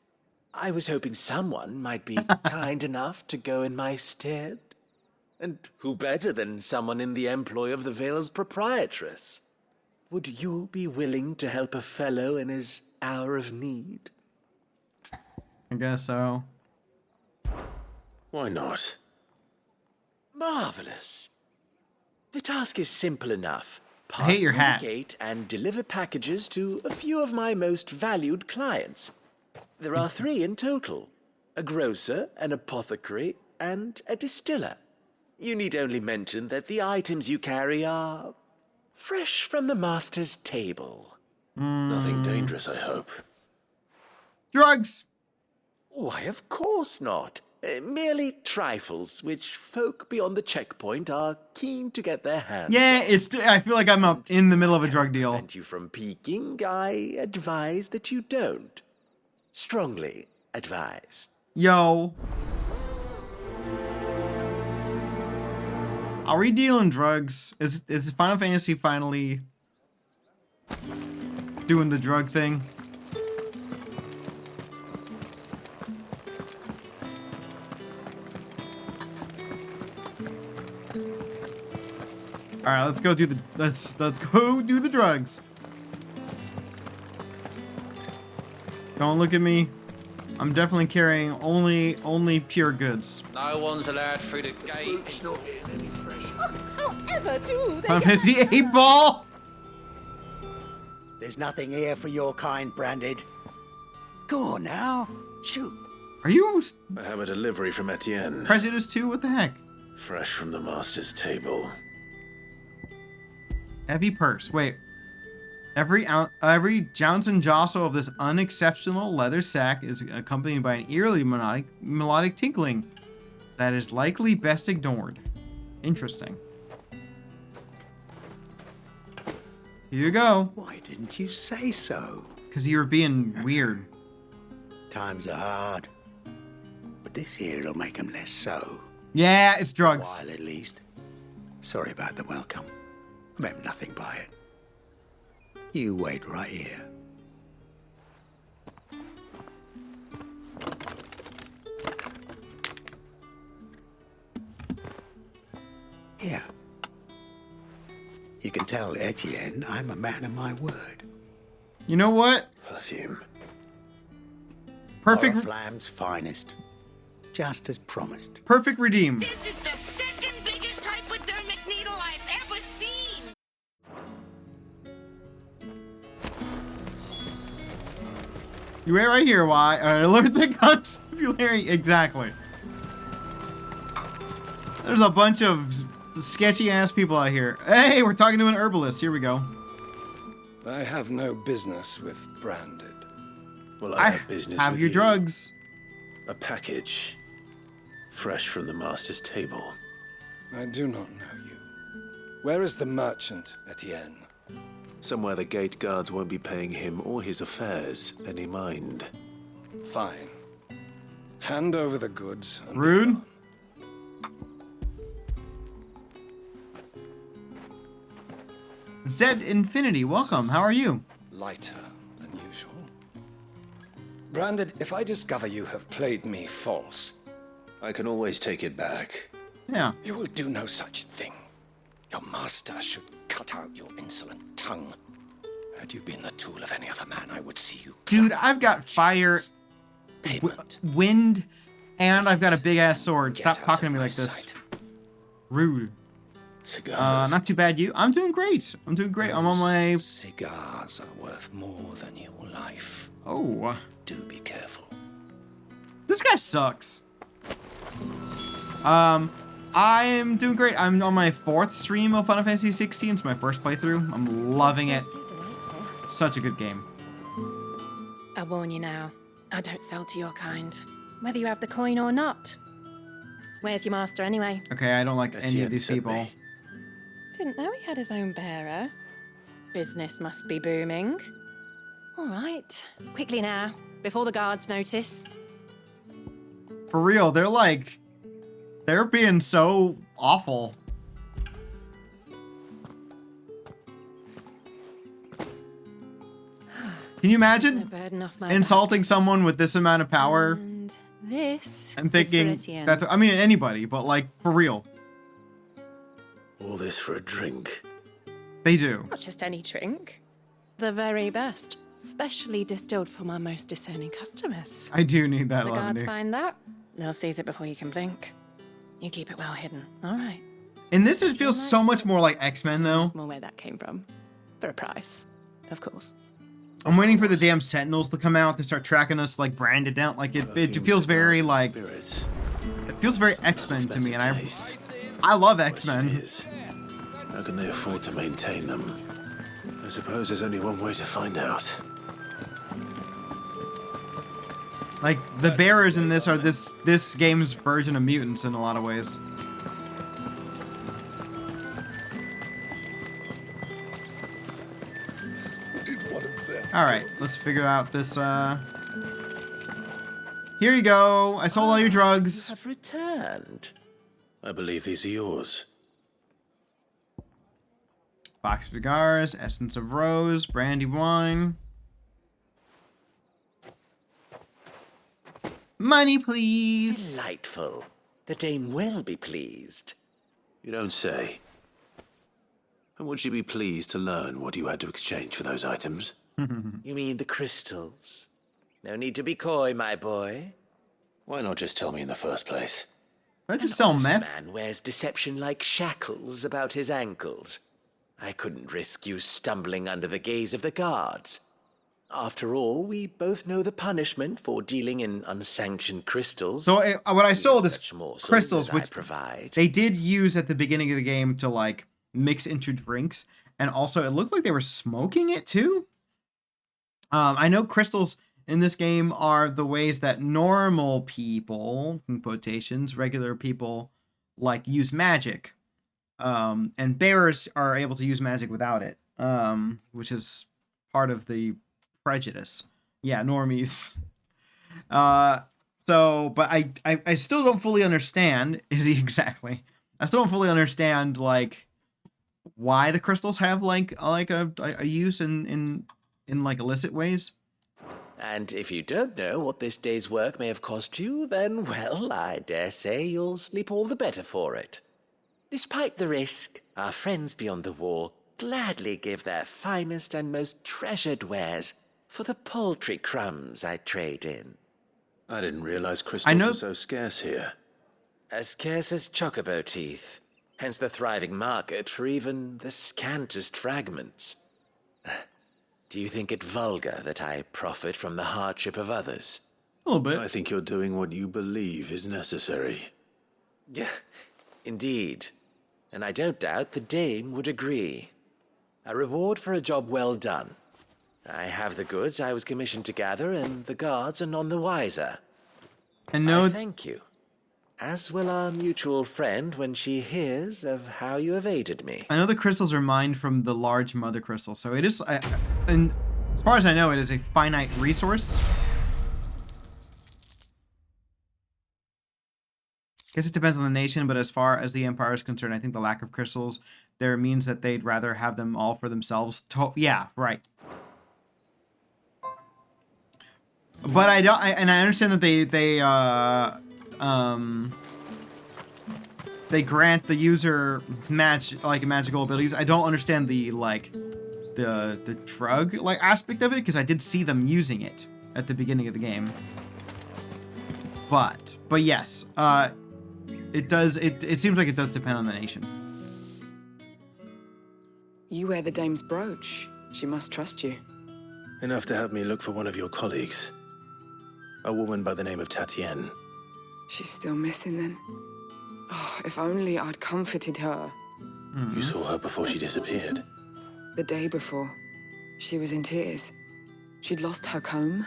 I was hoping someone might be kind enough to go in my stead. And who better than someone in the employ of the Vale's proprietress? Would you be willing to help a fellow in his hour of need? I guess so. Why not? Marvelous. The task is simple enough. I hate your Pass through hat. the gate and deliver packages to a few of my most valued clients. There are 3 in total: a grocer, an apothecary, and a distiller. You need only mention that the items you carry are fresh from the master's table. Nothing dangerous, I hope. Drugs! Why, of course not. Merely trifles which folk beyond the checkpoint are keen to get their hands Yeah, on. I feel like I'm up in the middle of a drug deal. Prevent you from peeking, I advise that you don't. Strongly advise. Yo. Are we dealing drugs? Is Final Fantasy finally doing the drug thing? All right, let's go do the let's go do the drugs. Don't look at me. I'm definitely carrying only pure goods. No one's allowed through the gate. However do they Final Fantasy 8 ball. There's nothing here for your kind, Branded. Go on now, shoot. Are you I have a delivery from Etienne. Prejudice 2? What the heck? Fresh from the master's table. Heavy purse. Wait. Every jounce and jostle of this unexceptional leather sack is accompanied by an eerily melodic tinkling that is likely best ignored. Interesting. Here you go. Why didn't you say so? Because you were being weird. Times are hard. But this here'll make 'em less so. Yeah, it's drugs. A while at least. Sorry about the welcome. I meant nothing by it. You wait right here. Here. You can tell Etienne I'm a man of my word. You know what? Perfume. Perfect. Oriflamme's finest. Just as promised. Perfect redeem. This is the second biggest hypodermic needle I've ever seen. You wait right here. Why? Alert the constabulary. Exactly. There's a bunch of sketchy ass people out here. Hey, we're talking to an herbalist. Here we go. I have no business with Branded. Well, I have business Have with your you. drugs. A package. Fresh from the master's table. I do not know you. Where is the merchant, Etienne? Somewhere the gate guards won't be paying him or his affairs any mind. Fine. Hand over the goods and Rude. Zed Infinity, welcome. How are you? lighter than usual. Branded, if I discover you have played me false, I can always take it back. Yeah. You will do no such thing. Your master should cut out your insolent tongue. Had you been the tool of any other man, I would see you. Dude, I've got fire, wind, and I've got a big ass sword. Stop talking to me like this. Rude. Cigars. Not too bad, you. I'm doing great. I'm doing great. I'm on my... Cigars are worth more than your life. Oh. Do be careful. This guy sucks. I'm doing great. I'm on my 4th stream of Final Fantasy XVI. It's my first playthrough. I'm loving it. Such a good game. I warn you now, I don't sell to your kind, whether you have the coin or not. Where's your master anyway? Okay, I don't like any of these people. Didn't know he had his own bearer. Business must be booming. All right, quickly now, before the guards notice. For real, they're being so awful. Can you imagine insulting someone with this amount of power? And this I'm thinking is for Etienne. that, I mean, anybody, but like, for real. All this for a drink. They do. Not just any drink. The very best. Specially distilled for my most discerning customers. I do need that The guards lavender. find that, they'll seize it before you can blink. You keep it well hidden, all right? And this it feels so much more like X-Men, though. That's more where that came from. For a price, of course. I'm waiting for the damn Sentinels to come out to start tracking us, like, branded down. Like, it feels very, like... It feels very X-Men to me, and I love X-Men. How can they afford to maintain them? I suppose there's only one way to find out. Like, the bearers in this are this game's version of mutants in a lot of ways. Alright, let's figure out this, Here you go. I sold all your drugs. You have returned. I believe these are yours. Box of cigars, essence of rose, brandy wine. Money, please. Delightful. The dame will be pleased. You don't say. And would she be pleased to learn what you had to exchange for those items? You mean the crystals? No need to be coy, my boy. Why not just tell me in the first place? I just sell meth. Man wears deception like shackles about his ankles. I couldn't risk you stumbling under the gaze of the guards. After all, we both know the punishment for dealing in unsanctioned crystals. So what I sold is morsels crystals, as I which provide. they did use at the beginning of the game to like mix into drinks, and also it looked like they were smoking it too. I know crystals in this game are the ways that normal people, in quotations, regular people, like use magic. And bearers are able to use magic without it, which is part of the prejudice. Yeah, normies. But I still don't fully understand, I still don't fully understand, like, why the crystals have, like a use in like, illicit ways. And if you don't know what this day's work may have cost you, then, well, I dare say you'll sleep all the better for it. Despite the risk, our friends beyond the wall gladly give their finest and most treasured wares for the paltry crumbs I trade in. I didn't realize crystals were so scarce here. As scarce as chocobo teeth, hence the thriving market for even the scantest fragments. Do you think it vulgar that I profit from the hardship of others? A little bit. I think you're doing what you believe is necessary. Yeah, indeed. And I don't doubt the dame would agree. A reward for a job well done. I have the goods I was commissioned to gather, and the guards are none the wiser. And no, I thank you. as will our mutual friend when she hears of how you evaded me. I know the crystals are mined from the large mother crystal, so it is, and as far as I know, it is a finite resource. Guess it depends on the nation, but as far as the Empire is concerned, I think the lack of crystals there means that they'd rather have them all for themselves. Yeah, right. But I don't, and I understand that they grant the user magical abilities. I don't understand the the drug aspect of it, because I did see them using it at the beginning of the game. But yes, it does. It seems like it does depend on the nation. You wear the dame's brooch. She must trust you. Enough to have me look for one of your colleagues. A woman by the name of Tatienne. She's still missing then. Oh, if only I'd comforted her. You saw her before she disappeared. The day before, she was in tears. She'd lost her comb,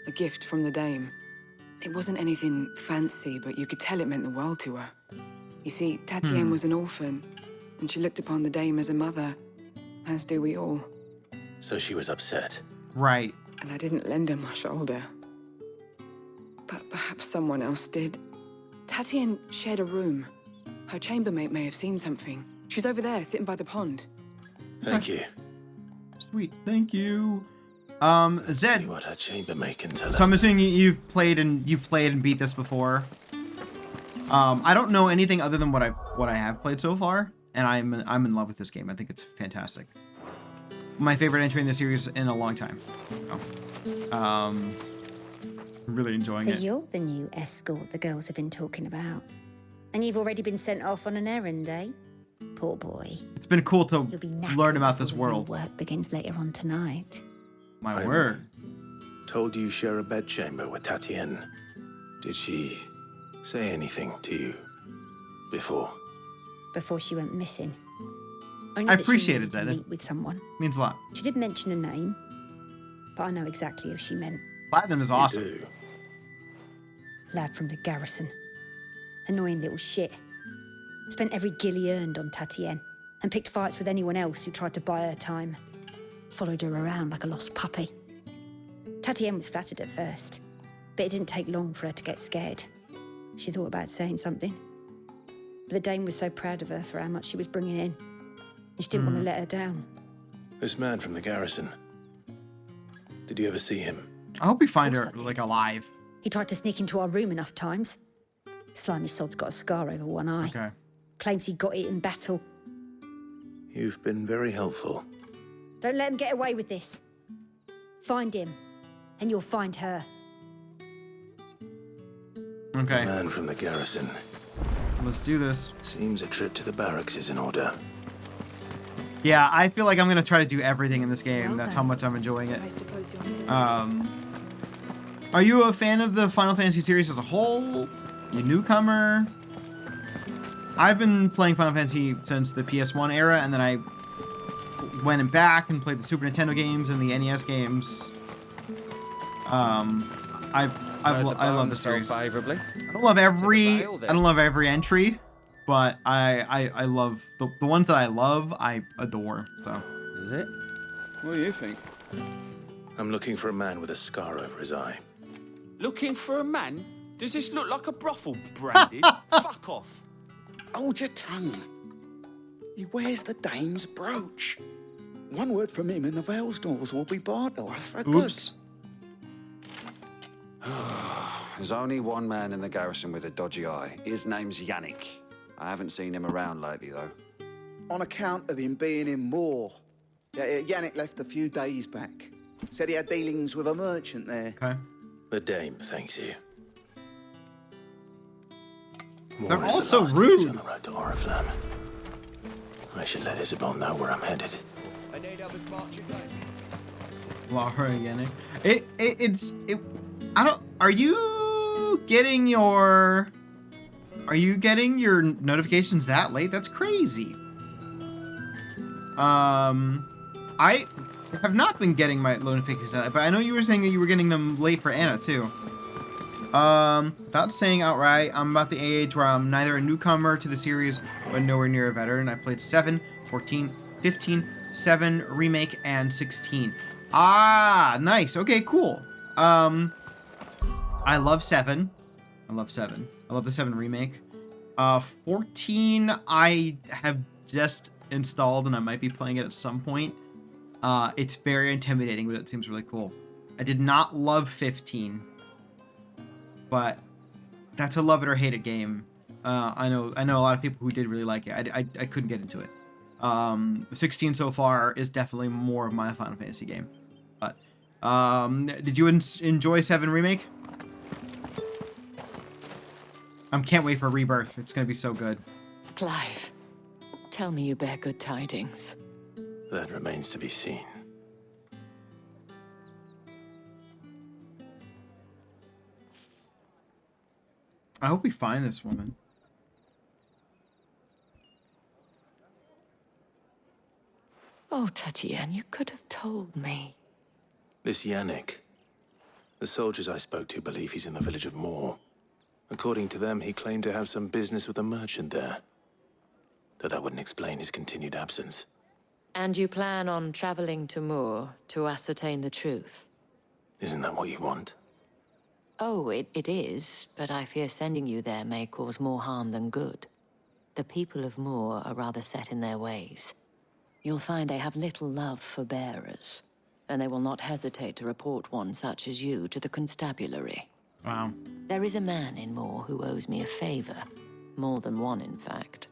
a gift from the dame. It wasn't anything fancy, but you could tell it meant the world to her. You see, Tatienne was an orphan, and she looked upon the dame as a mother, as do we all. So she was upset. Right. And I didn't lend her my shoulder. But perhaps someone else did. Tatienne shared a room. Her chambermaid may have seen something. She's over there, sitting by the pond. Thank you. Sweet, thank you. Zed. See what her chambermaid can tell us. So I'm assuming you've played and beat this before. I don't know anything other than what I have played so far, and I'm in love with this game. I think it's fantastic. My favorite entry in the series in a long time. So, really enjoying it. So you're the new escort the girls have been talking about. And you've already been sent off on an errand, eh? Poor boy. It's been cool to learn about this before the real world. work begins later on tonight. My word. Told you share a bedchamber with Tatienne. Did she say anything to you before? Before she went missing. I appreciated that. To meet with someone. Means a lot. She did mention a name, but I know exactly who she meant. Platinum is awesome. You do. Lad from the garrison. Annoying little shit. Spent every guil he earned on Tatienne and picked fights with anyone else who tried to buy her time. Followed her around like a lost puppy. Tatienne was flattered at first, but it didn't take long for her to get scared. She thought about saying something. But the dame was so proud of her for how much she was bringing in, and she didn't want to let her down. This man from the garrison. Did you ever see him? I hope we find her alive. He tried to sneak into our room enough times. Slimy sod's got a scar over one eye. Okay. Claims he got it in battle. You've been very helpful. Don't let him get away with this. Find him, and you'll find her. Okay. Man from the garrison. Let's do this. Seems a trip to the barracks is in order. Yeah, I feel like I'm gonna try to do everything in this game. Well, That's then. how much I'm enjoying it. I suppose you're Are you a fan of the Final Fantasy series as a whole? You newcomer? I've been playing Final Fantasy since the PS1 era, and then I went back and played the Super Nintendo games and the NES games. I love the series. Favorably. I don't love every entry, but I love the ones that I love. I adore. So. Is it? What do you think? I'm looking for a man with a scar over his eye. Looking for a man? Does this look like a brothel, Brandy? Fuck off. Hold your tongue. He wears the dame's brooch. One word from him and the Vale's doors will be barred to us for good. There's only one man in the garrison with a dodgy eye. His name's Yannick. I haven't seen him around lately, though. On account of him being in war. Yannick left a few days back. Said he had dealings with a merchant there. Okay. The dame thanks you. They're Moore is all the so last rude. bridge on the road to Oriflamme. I should let Isabel know where I'm headed. I need others marching down. Laura Yannick. Are you getting your notifications that late? That's crazy. I have not been getting my notifications that late, but I know you were saying that you were getting them late for Anna too. Without saying outright, I'm about the age where I'm neither a newcomer to the series but nowhere near a veteran. I played 7, 14, 15, 7 remake, and 16. Ah, nice. Okay, cool. I love 7. I love 7. I love the 7 remake. 14, I have just installed and I might be playing it at some point. It's very intimidating, but it seems really cool. I did not love 15, but that's a love it or hate it game. I know a lot of people who did really like it. I couldn't get into it. 16 so far is definitely more of my Final Fantasy game. But did you enjoy 7 remake? I can't wait for Rebirth. It's gonna be so good. Clive, tell me you bear good tidings. That remains to be seen. I hope we find this woman. Oh, Tatienne, you could have told me. This Yannick. The soldiers I spoke to believe he's in the village of Moor. According to them, he claimed to have some business with a merchant there. Though that wouldn't explain his continued absence. And you plan on traveling to Moor to ascertain the truth? Isn't that what you want? Oh, it is, but I fear sending you there may cause more harm than good. The people of Moor are rather set in their ways. You'll find they have little love for bearers, and they will not hesitate to report one such as you to the constabulary. Wow. There is a man in Moor who owes me a favor. More than one, in fact.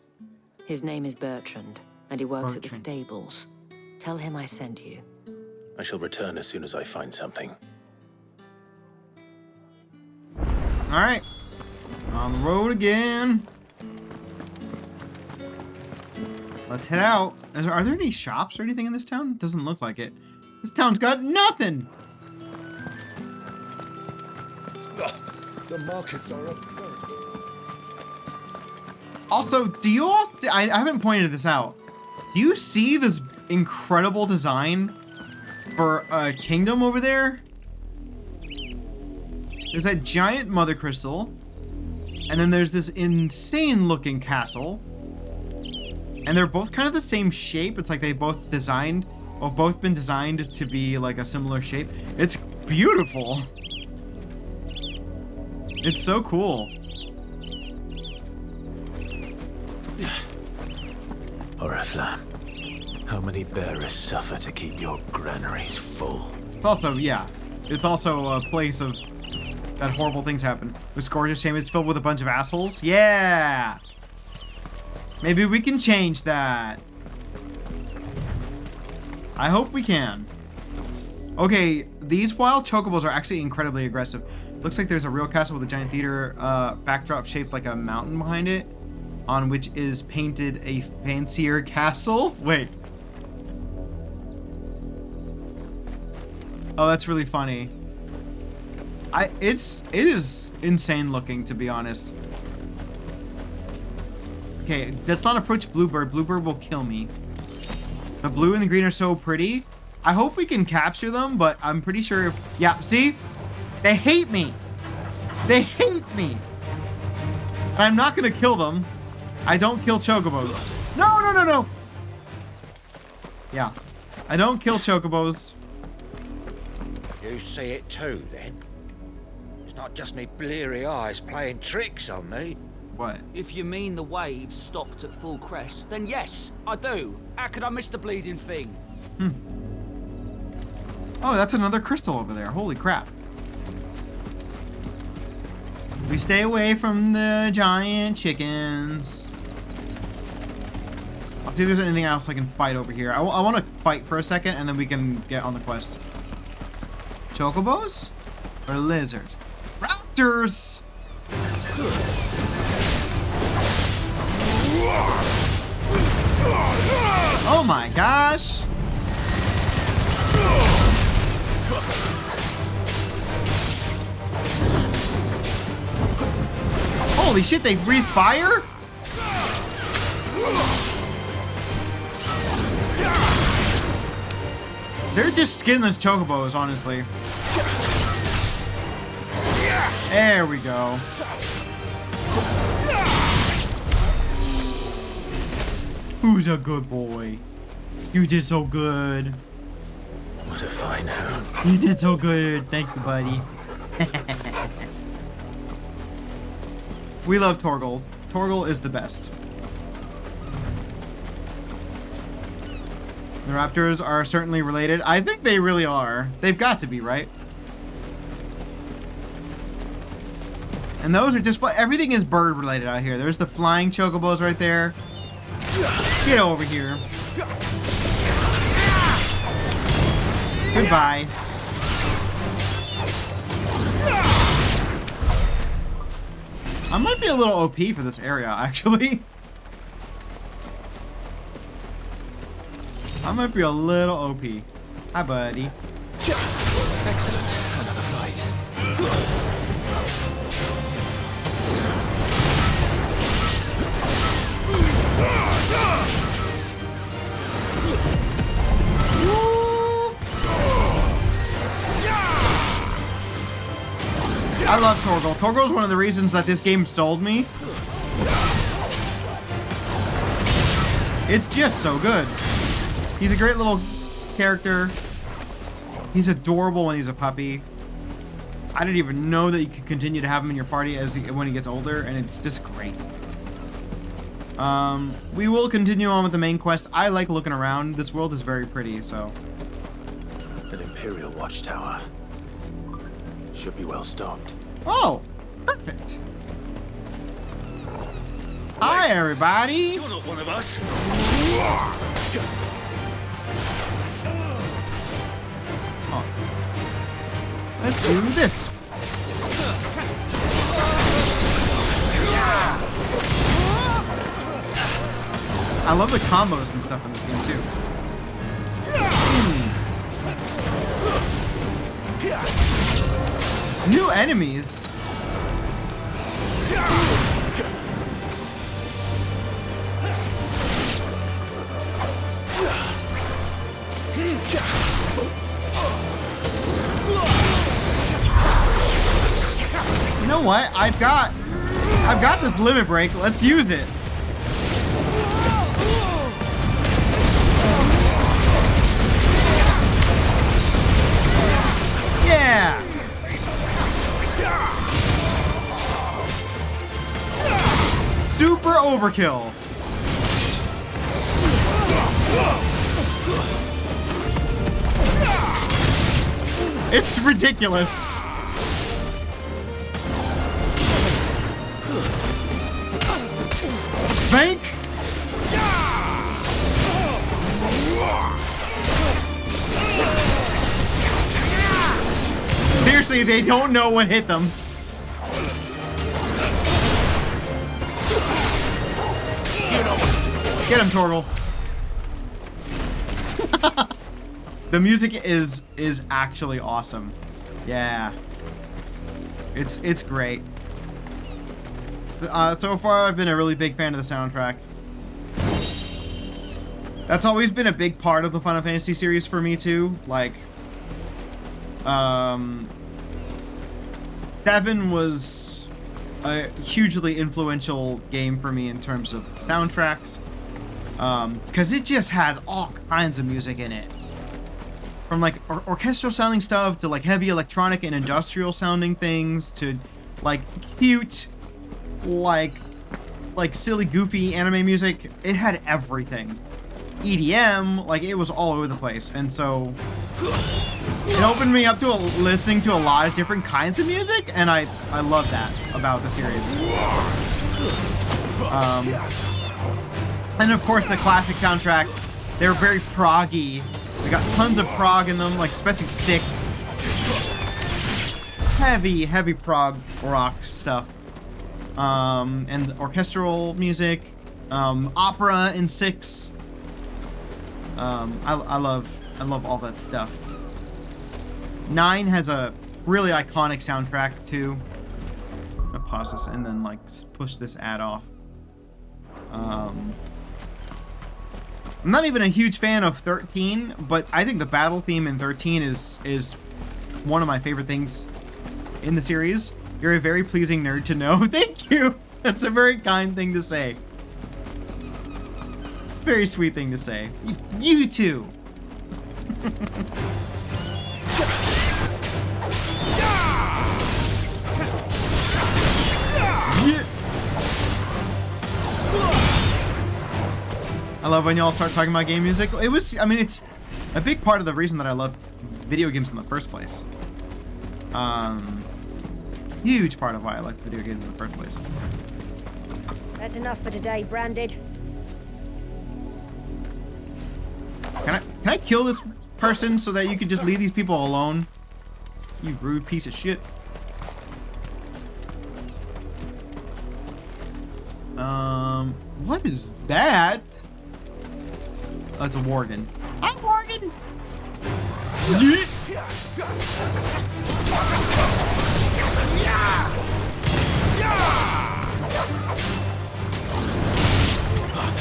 His name is Bertrand, and he works at the stables. Tell him I sent you. I shall return as soon as I find something. Alright. On the road again. Let's head out. Are there any shops or anything in this town? Doesn't look like it. This town's got nothing. The markets are up. Also, do you all... I haven't pointed this out. Do you see this incredible design for a kingdom over there? There's that giant mother crystal. And then there's this insane looking castle. And they're both kind of the same shape. It's like they both designed... Well, both been designed to be like a similar shape. It's beautiful. It's so cool. Oriflamme, how many bearers suffer to keep your granaries full? It's also, yeah. It's also a place of... that horrible things happen. This gorgeous chamber is filled with a bunch of assholes. Yeah! Maybe we can change that. I hope we can. Okay, these wild chocobos are actually incredibly aggressive. Looks like there's a real castle with a giant theater backdrop shaped like a mountain behind it, on which is painted a fancier castle. Wait. Oh, that's really funny. It is insane looking, to be honest. Okay, let's not approach Bluebird. Bluebird will kill me. The blue and the green are so pretty. I hope we can capture them, but I'm pretty sure if... Yeah, see? They hate me. They hate me. And I'm not going to kill them. I don't kill chocobos. No, no, no, no. Yeah. I don't kill chocobos. You see it too, then? It's not just me bleary eyes playing tricks on me. What? If you mean the waves stopped at full crest, then yes, I do. How could I miss the bleeding thing? Oh, that's another crystal over there. Holy crap. We stay away from the giant chickens. I'll see if there's anything else I can fight over here. I want to fight for a second, and then we can get on the quest. Chocobos? Or lizards? Raptors! Oh my gosh! Holy shit, they breathe fire? They're just skinless chocobos, honestly. There we go. Who's a good boy? You did so good. What a fine hound. You did so good. Thank you, buddy. We love Torgal. Torgal is the best. The raptors are certainly related. I think they really are. They've got to be, right? And those are just... Everything is bird related out here. There's the flying chocobos right there. Get over here. Goodbye. I might be a little OP for this area, actually. I might be a little OP. Hi, buddy. Excellent. Another flight. I love Torgal. Torgal is one of the reasons that this game sold me. It's just so good. He's a great little character. He's adorable when he's a puppy. I didn't even know that you could continue to have him in your party when he gets older, and it's just great. We will continue on with the main quest. I like looking around. This world is very pretty, so. An Imperial watchtower. Should be well stocked. Oh, perfect. Hi, everybody. You're not one of us. Oh. Let's do this. I love the combos and stuff in this game too. New enemies. You know what? I've got this limit break. Let's use it. Yeah. Super overkill. It's ridiculous. Bank. Seriously, they don't know what hit them. You know what to do, boy. Get him, Torgal. The music is actually awesome. Yeah. It's great. So far, I've been a really big fan of the soundtrack. That's always been a big part of the Final Fantasy series for me too. Like, 7 was a hugely influential game for me in terms of soundtracks, because it just had all kinds of music in it. From like orchestral sounding stuff to like heavy electronic and industrial sounding things to like cute, like silly, goofy anime music. It had everything. EDM, like it was all over the place, and so it opened me up to listening to a lot of different kinds of music, and I love that about the series. And of course the classic soundtracks, they're very proggy. They got tons of prog in them, like especially 6. Heavy prog rock stuff. And orchestral music, opera in 6. I love all that stuff. 9 has a really iconic soundtrack too. I'll pause this and then like push this ad off. I'm not even a huge fan of 13, but I think the battle theme in 13 is one of my favorite things in the series. You're a very pleasing nerd to know. Thank you. That's a very kind thing to say. Very sweet thing to say. You too. Yeah. I love when y'all start talking about game music. It was, I mean, it's a big part of the reason that I love video games in the first place. Huge part of why I like video games in the first place. That's enough for today, Branded. Can I kill this person so that you can just leave these people alone? You rude piece of shit. What is that? Oh, it's a Worgen. Hi, Worgen!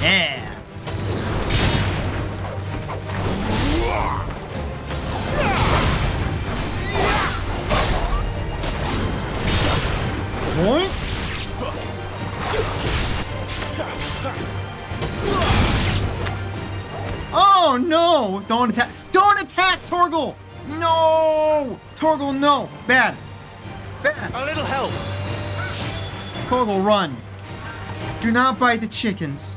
Yeah! What? Oh no! Don't attack! Don't attack, Torgal! No! Torgal, no! Bad. Bad. A little help. Torgal, run. Do not bite the chickens.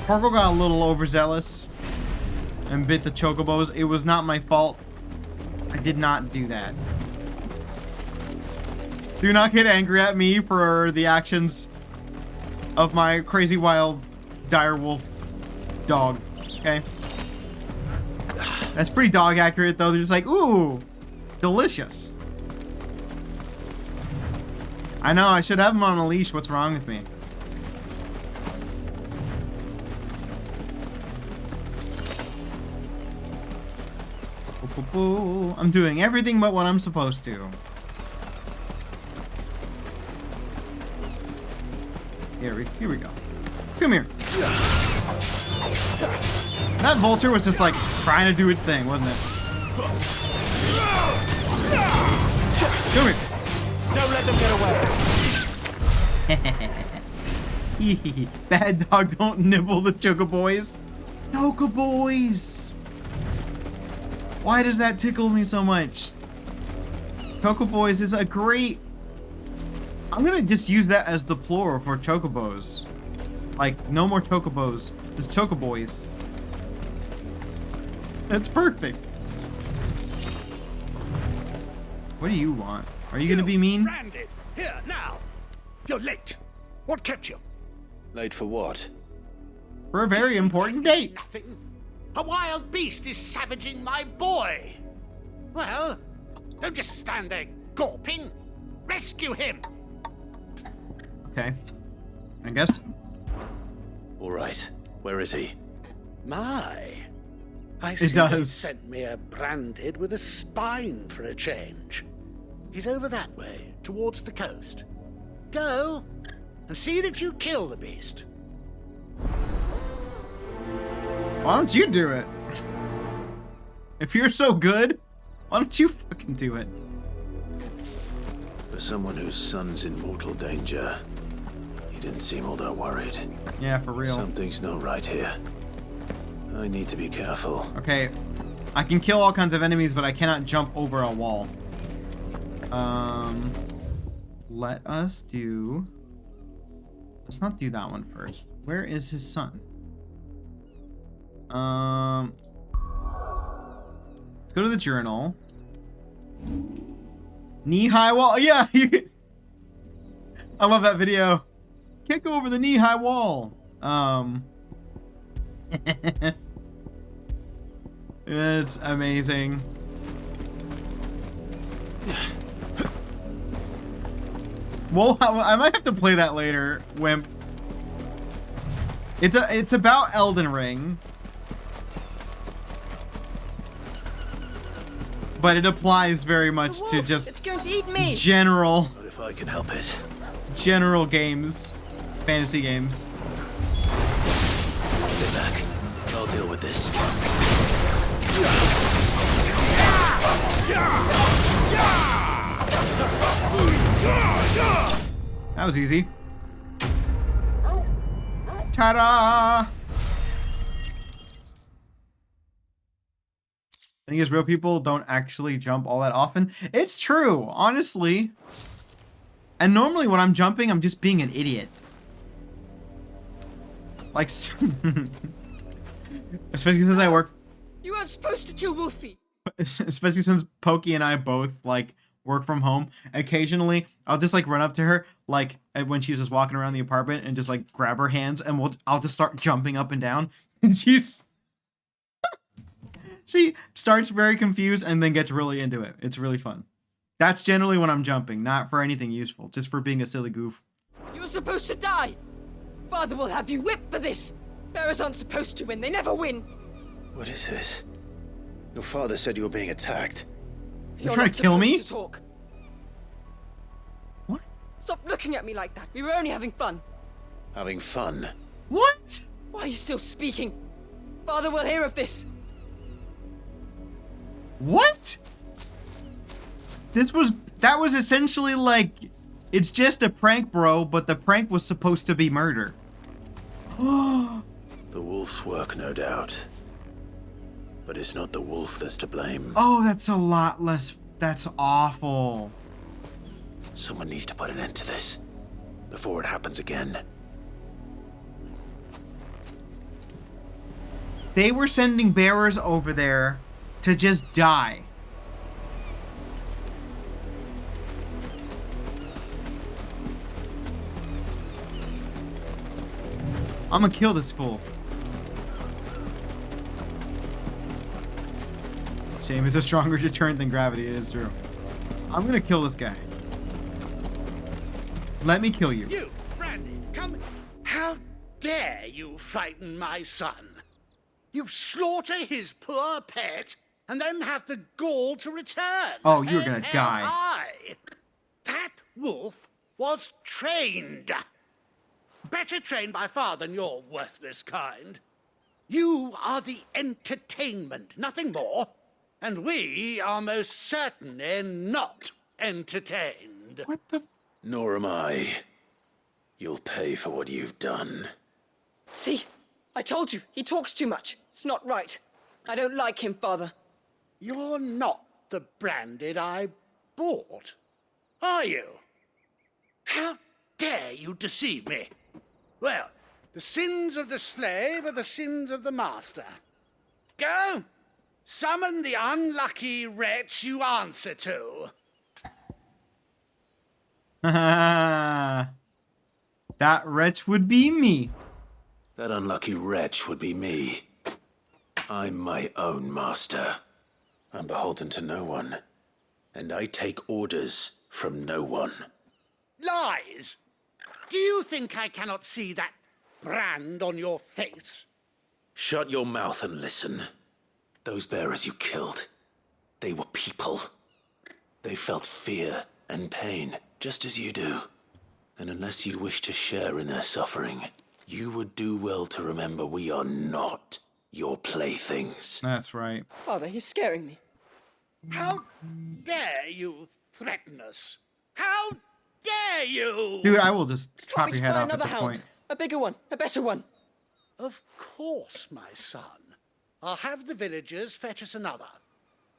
Torgal got a little overzealous and bit the chocobos. It was not my fault. I did not do that. Do not get angry at me for the actions of my crazy wild direwolf dog, okay? That's pretty dog accurate though. They're just like, ooh, delicious. I know, I should have him on a leash. What's wrong with me? I'm doing everything but what I'm supposed to. Here we go. Come here. That vulture was just like trying to do its thing, wasn't it? Come here. Don't let them get away. Bad dog, don't nibble the chocoboys. Chocoboys. Why does that tickle me so much? Chocoboys is a great... I'm gonna just use that as the plural for chocobos. Like, no more chocobos, just chocoboys. That's perfect. What do you want? Are you gonna be mean? Branded, here, now. You're late. What kept you? Late for what? For a very important date. Nothing. A wild beast is savaging my boy. Well, don't just stand there gawping. Rescue him. Okay. I guess. All right. Where is he? My. I It see they does. sent me a Branded with a spine for a change. He's over that way, towards the coast. Go and see that you kill the beast. Why don't you do it? If you're so good, why don't you fucking do it? For someone whose son's in mortal danger, he didn't seem all that worried. Yeah, for real. Something's not right here. I need to be careful. Okay, I can kill all kinds of enemies, but I cannot jump over a wall. Let us do... Let's not do that one first. Where is his son? Go to the journal. Knee-high wall. Yeah, I love that video. Kick over the knee-high wall. It's amazing. Well, I might have to play that later, Wimp. It's about Elden Ring. But it applies very much to just It's going to eat me. general. What if I can help it? General games. Fantasy games. Stay back. I'll deal with this. That was easy. Ta-da! The thing is, real people don't actually jump all that often. It's true, honestly. And normally when I'm jumping, I'm just being an idiot. Like, especially since I work... You weren't supposed to kill Wolfie. Especially since Pokey and I both, like, work from home. Occasionally, I'll just, like, run up to her, like, when she's just walking around the apartment and just, like, grab her hands and I'll just start jumping up and down. And she starts very confused and then gets really into it. It's really fun. That's generally when I'm jumping, not for anything useful, just for being a silly goof. You were supposed to die. Father will have you whipped for this. Bearers aren't supposed to win. They never win. What is this? Your father said you were being attacked. You're trying to kill me? To talk. What? Stop looking at me like that. We were only having fun. Having fun? What? Why are you still speaking? Father will hear of this. What? That was essentially like, it's just a prank, bro, but the prank was supposed to be murder. The wolf's work, no doubt. But it's not the wolf that's to blame. Oh, that's a lot less, that's awful. Someone needs to put an end to this before it happens again. They were sending bearers over there to just die. I'm gonna kill this fool. Shame is a stronger deterrent than gravity. It is true. I'm gonna kill this guy. Let me kill you. You, Brandy, come. How dare you frighten my son? You slaughter his poor pet and then have the gall to return. Oh, you're gonna Head die. high. That wolf was trained. Better trained by far than your worthless kind. You are the entertainment, nothing more. And we are most certainly not entertained. What the? Nor am I. You'll pay for what you've done. See? I told you, he talks too much. It's not right. I don't like him, Father. You're not the Branded I bought, are you? How dare you deceive me? Well, the sins of the slave are the sins of the master. Go, summon the unlucky wretch you answer to. That wretch would be me. That unlucky wretch would be me. I'm my own master. I'm beholden to no one. And I take orders from no one. Lies! Do you think I cannot see that brand on your face? Shut your mouth and listen. Those bearers you killed, they were people. They felt fear and pain, just as you do. And unless you wish to share in their suffering, you would do well to remember we are not your playthings. That's right. Father, he's scaring me. How dare you threaten us? How dare you? Dude, I will just chop Can't we your head spy off at another this hound? point. A bigger one, a better one. Of course, my son. I'll have the villagers fetch us another.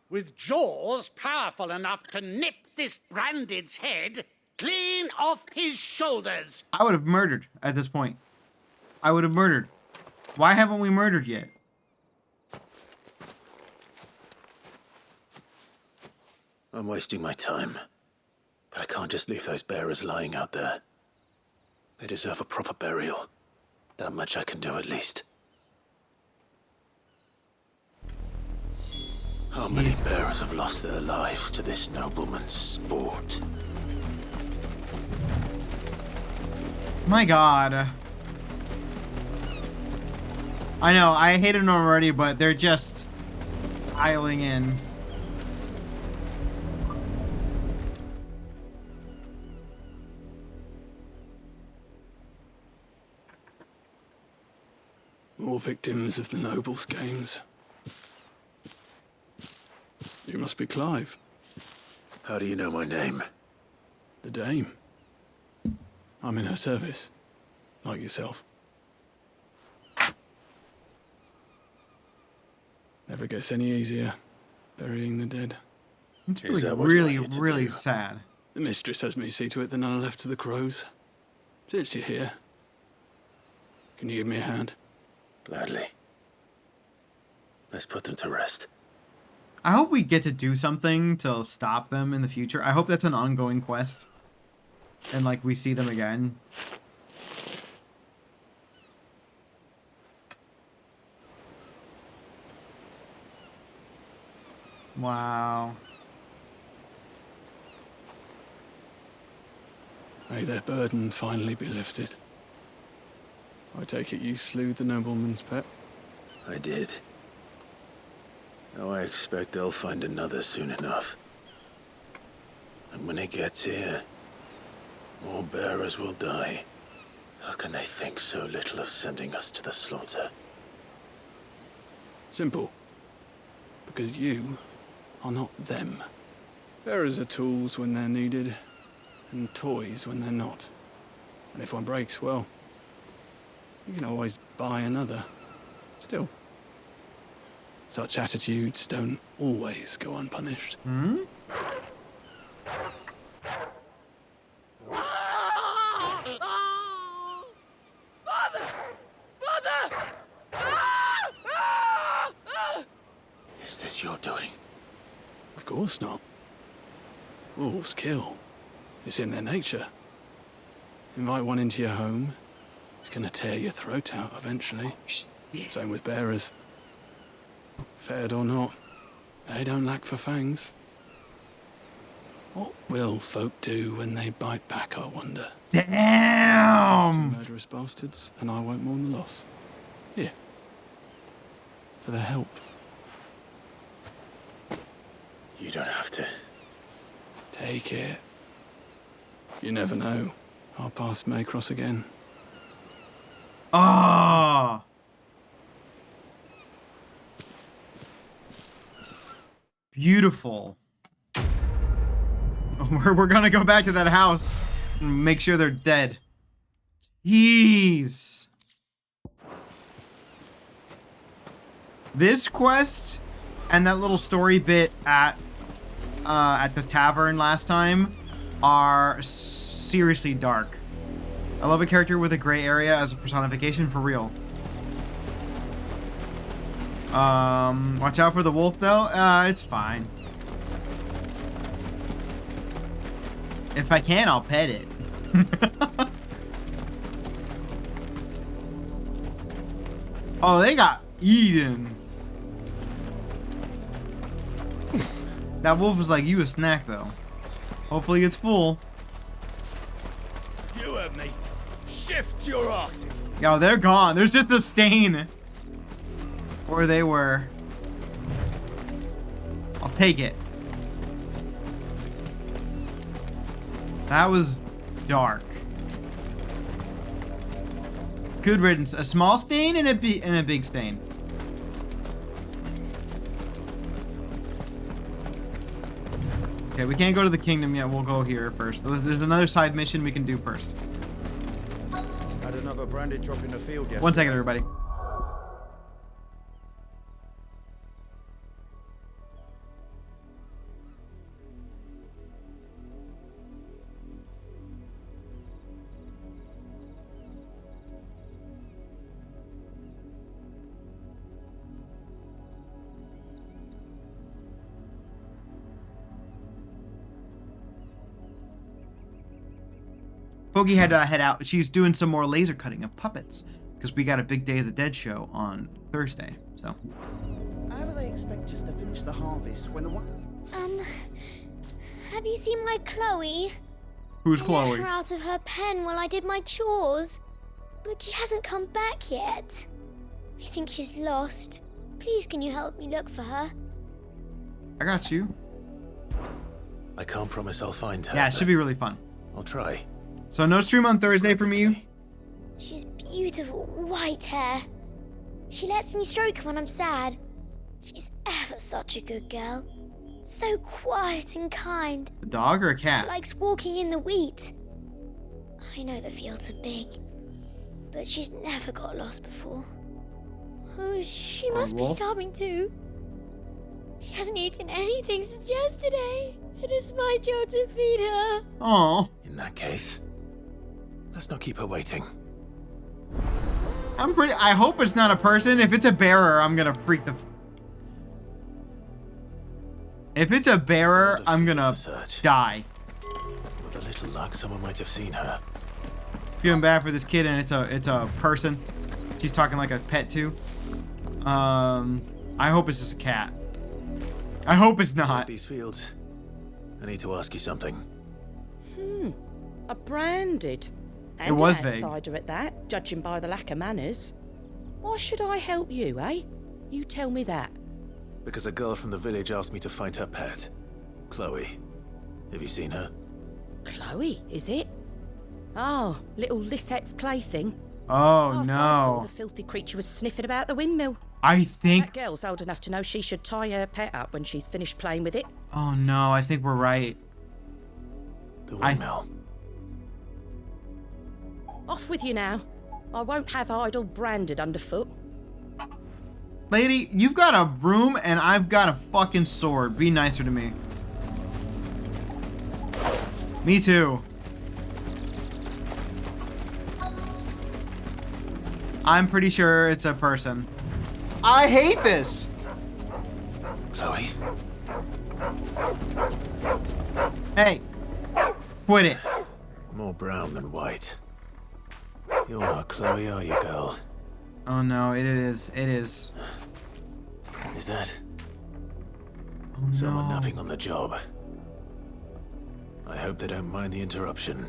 With jaws powerful enough to nip this Branded's head clean off his shoulders. I would have murdered at this point. I would have murdered. Why haven't we murdered yet? I'm wasting my time. But I can't just leave those bearers lying out there. They deserve a proper burial. That much I can do at least. How many bearers have lost their lives to this nobleman's sport? My God. I know, I hate them already, but they're just piling in. More victims of the nobles' games. You must be Clive. How do you know my name? The Dame. I'm in her service, like yourself. Never gets any easier, burying the dead. It's really sad. The mistress has me see to it that none are left to the crows. Since you're here, can you give me a hand? Gladly. Let's put them to rest. I hope we get to do something to stop them in the future. I hope that's an ongoing quest. And, like, we see them again. Wow. May their burden finally be lifted. I take it you slew the nobleman's pet? I did. Now I expect they'll find another soon enough. And when it gets here, more bearers will die. How can they think so little of sending us to the slaughter? Simple. Because you are not them. Bearers are tools when they're needed, and toys when they're not. And if one breaks, well, you can always buy another. Still, such attitudes don't always go unpunished. Hmm? Is this your doing? Of course not. Wolves kill. It's in their nature. Invite one into your home, it's gonna tear your throat out eventually. Same with bearers. Fed or not, they don't lack for fangs. What will folk do when they bite back, I wonder? Damn! Two murderous bastards, and I won't mourn the loss. Here. For their help. You don't have to. Take it. You never know. Our paths may cross again. Ah! Beautiful. We're gonna go back to that house and make sure they're dead. Jeez. This quest and that little story bit at the tavern last time are seriously dark. I love a character with a gray area as a personification for real. Watch out for the wolf though. It's fine. If I can, I'll pet it. Oh, they got eaten. That wolf was like, you a snack though. Hopefully it's full. You heard me. Shift your asses. Yo, they're gone. There's just a stain where they were. I'll take it. That was dark. Good riddance. A small stain and a big stain. Okay, we can't go to the kingdom yet. We'll go here first. There's another side mission we can do first. Had another branded drop in the field yesterday. 1 second, everybody. Bogey had to head out. She's doing some more laser cutting of puppets because we got a big Day of the Dead show on Thursday. So. How do they expect us to finish the harvest when the one? Have you seen my Chloe? Who's I Chloe? let her out of her pen while I did my chores, but she hasn't come back yet. I think she's lost. Please, can you help me look for her? I got you. I can't promise I'll find her. Yeah, it should be really fun. I'll try. So no stream on Thursday for me. She has beautiful white hair. She lets me stroke her when I'm sad. She's ever such a good girl. So quiet and kind. A dog or a cat? She likes walking in the wheat. I know the fields are big, but she's never got lost before. Oh, she must be starving too. She hasn't eaten anything since yesterday. It is my job to feed her. Oh. In that case, let's not keep her waiting. I hope it's not a person. If it's a bearer, I'm gonna freak the... If it's a bearer, I'm gonna die. With a little luck, someone might have seen her. Feeling bad for this kid, and it's a person. She's talking like a pet too. I hope it's just a cat. I hope it's not. These fields. I need to ask you something. A branded. And it was an outsider at that, judging by the lack of manners. Why should I help you, eh? You tell me that. Because a girl from the village asked me to find her pet, Chloe. Have you seen her? Chloe, is it? Oh, little Lisette's plaything. Oh, Last I saw, no. the filthy creature was sniffing about the windmill. I think... That girl's old enough to know she should tie her pet up when she's finished playing with it. Oh, no. I think we're right. The windmill. Off with you now. I won't have idle branded underfoot. Lady, you've got a broom and I've got a fucking sword. Be nicer to me. Me too. I'm pretty sure it's a person. I hate this. Chloe. Hey. Quit it. More brown than white. You're not Chloe, are you, girl? Oh no, it is. It is. Is that oh, someone no. napping on the job? I hope they don't mind the interruption.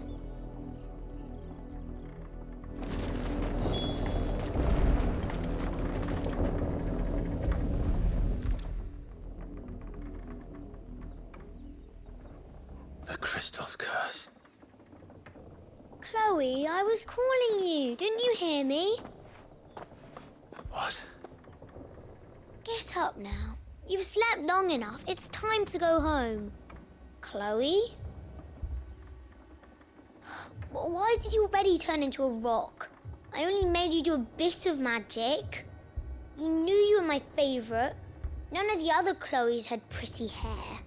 The crystal's curse. Chloe, I was calling you. Didn't you hear me? What? Get up now. You've slept long enough. It's time to go home. Chloe? Why did you already turn into a rock? I only made you do a bit of magic. You knew you were my favourite. None of the other Chloes had pretty hair.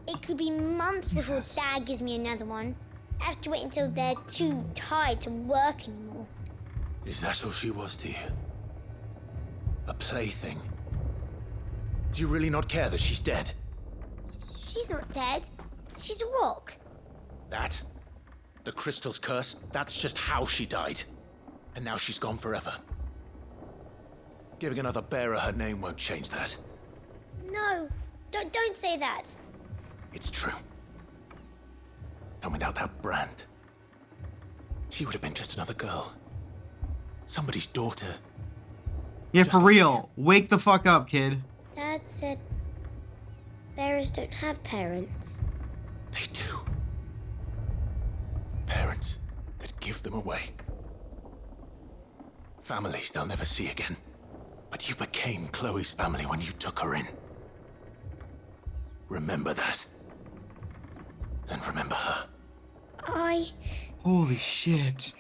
It could be months before Dad gives me another one. I have to wait until they're too tired to work anymore. Is that all she was to you? A plaything? Do you really not care that she's dead? She's not dead. She's a rock. That? The crystal's curse? That's just how she died. And now she's gone forever. Giving another bearer her name won't change that. No, don't say that. It's true. And without that brand, she would have been just another girl. Somebody's daughter. Yeah, for real. Wake the fuck up, kid. Dad said bearers don't have parents. They do. Parents that give them away. Families they'll never see again. But you became Chloe's family when you took her in. Remember that. And remember her. Holy shit.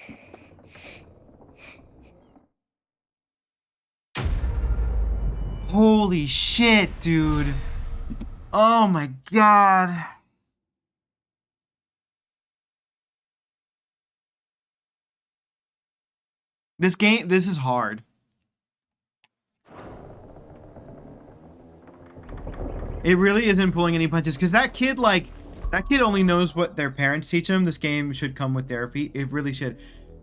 Holy shit, dude. Oh my god. This is hard. It really isn't pulling any punches, because that kid only knows what their parents teach them. This game should come with therapy. It really should.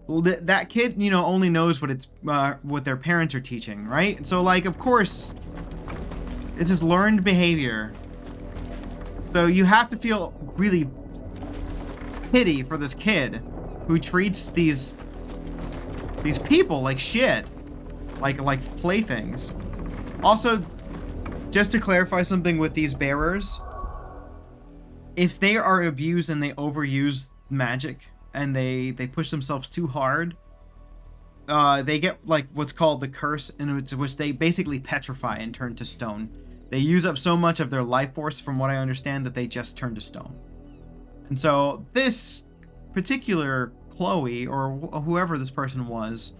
That kid, you know, only knows what their parents are teaching, right? So, like, of course, it's just learned behavior. So you have to feel really pity for this kid who treats these people like shit, like playthings. Also, just to clarify something with these bearers, if they are abused and they overuse magic and they push themselves too hard, they get like what's called the curse, in which they basically petrify and turn to stone. They use up so much of their life force, from what I understand, that they just turn to stone. And so this particular Chloe, or whoever this person was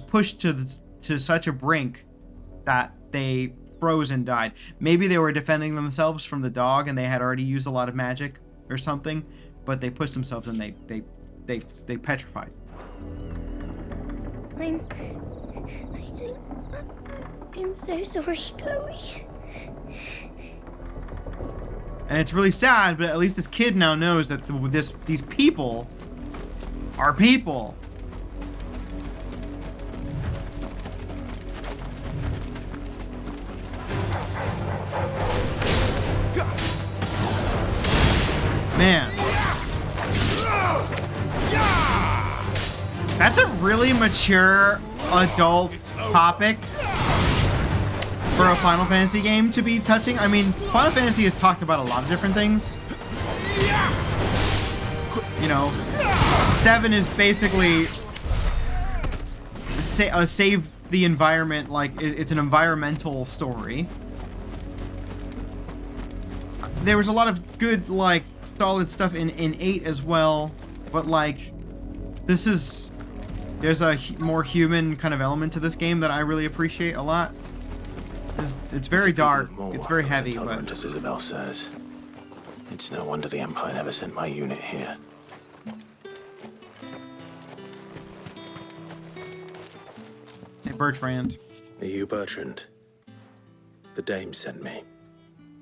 pushed to such a brink that they froze and died. Maybe they were defending themselves from the dog and they had already used a lot of magic or something, but they pushed themselves and they petrified. I'm so sorry, Chloe. And it's really sad, but at least this kid now knows that these people are people. Man. That's a really mature adult topic for a Final Fantasy game to be touching. I mean, Final Fantasy has talked about a lot of different things. You know, 7 is basically a save the environment, like it's an environmental story. There was a lot of good, like, solid stuff in 8 as well, but like, there's a more human kind of element to this game that I really appreciate a lot. It's very dark, it's very heavy, but... As Isabel says, it's no wonder the Empire never sent my unit here. Hey, Bertrand. Are you Bertrand? The dame sent me.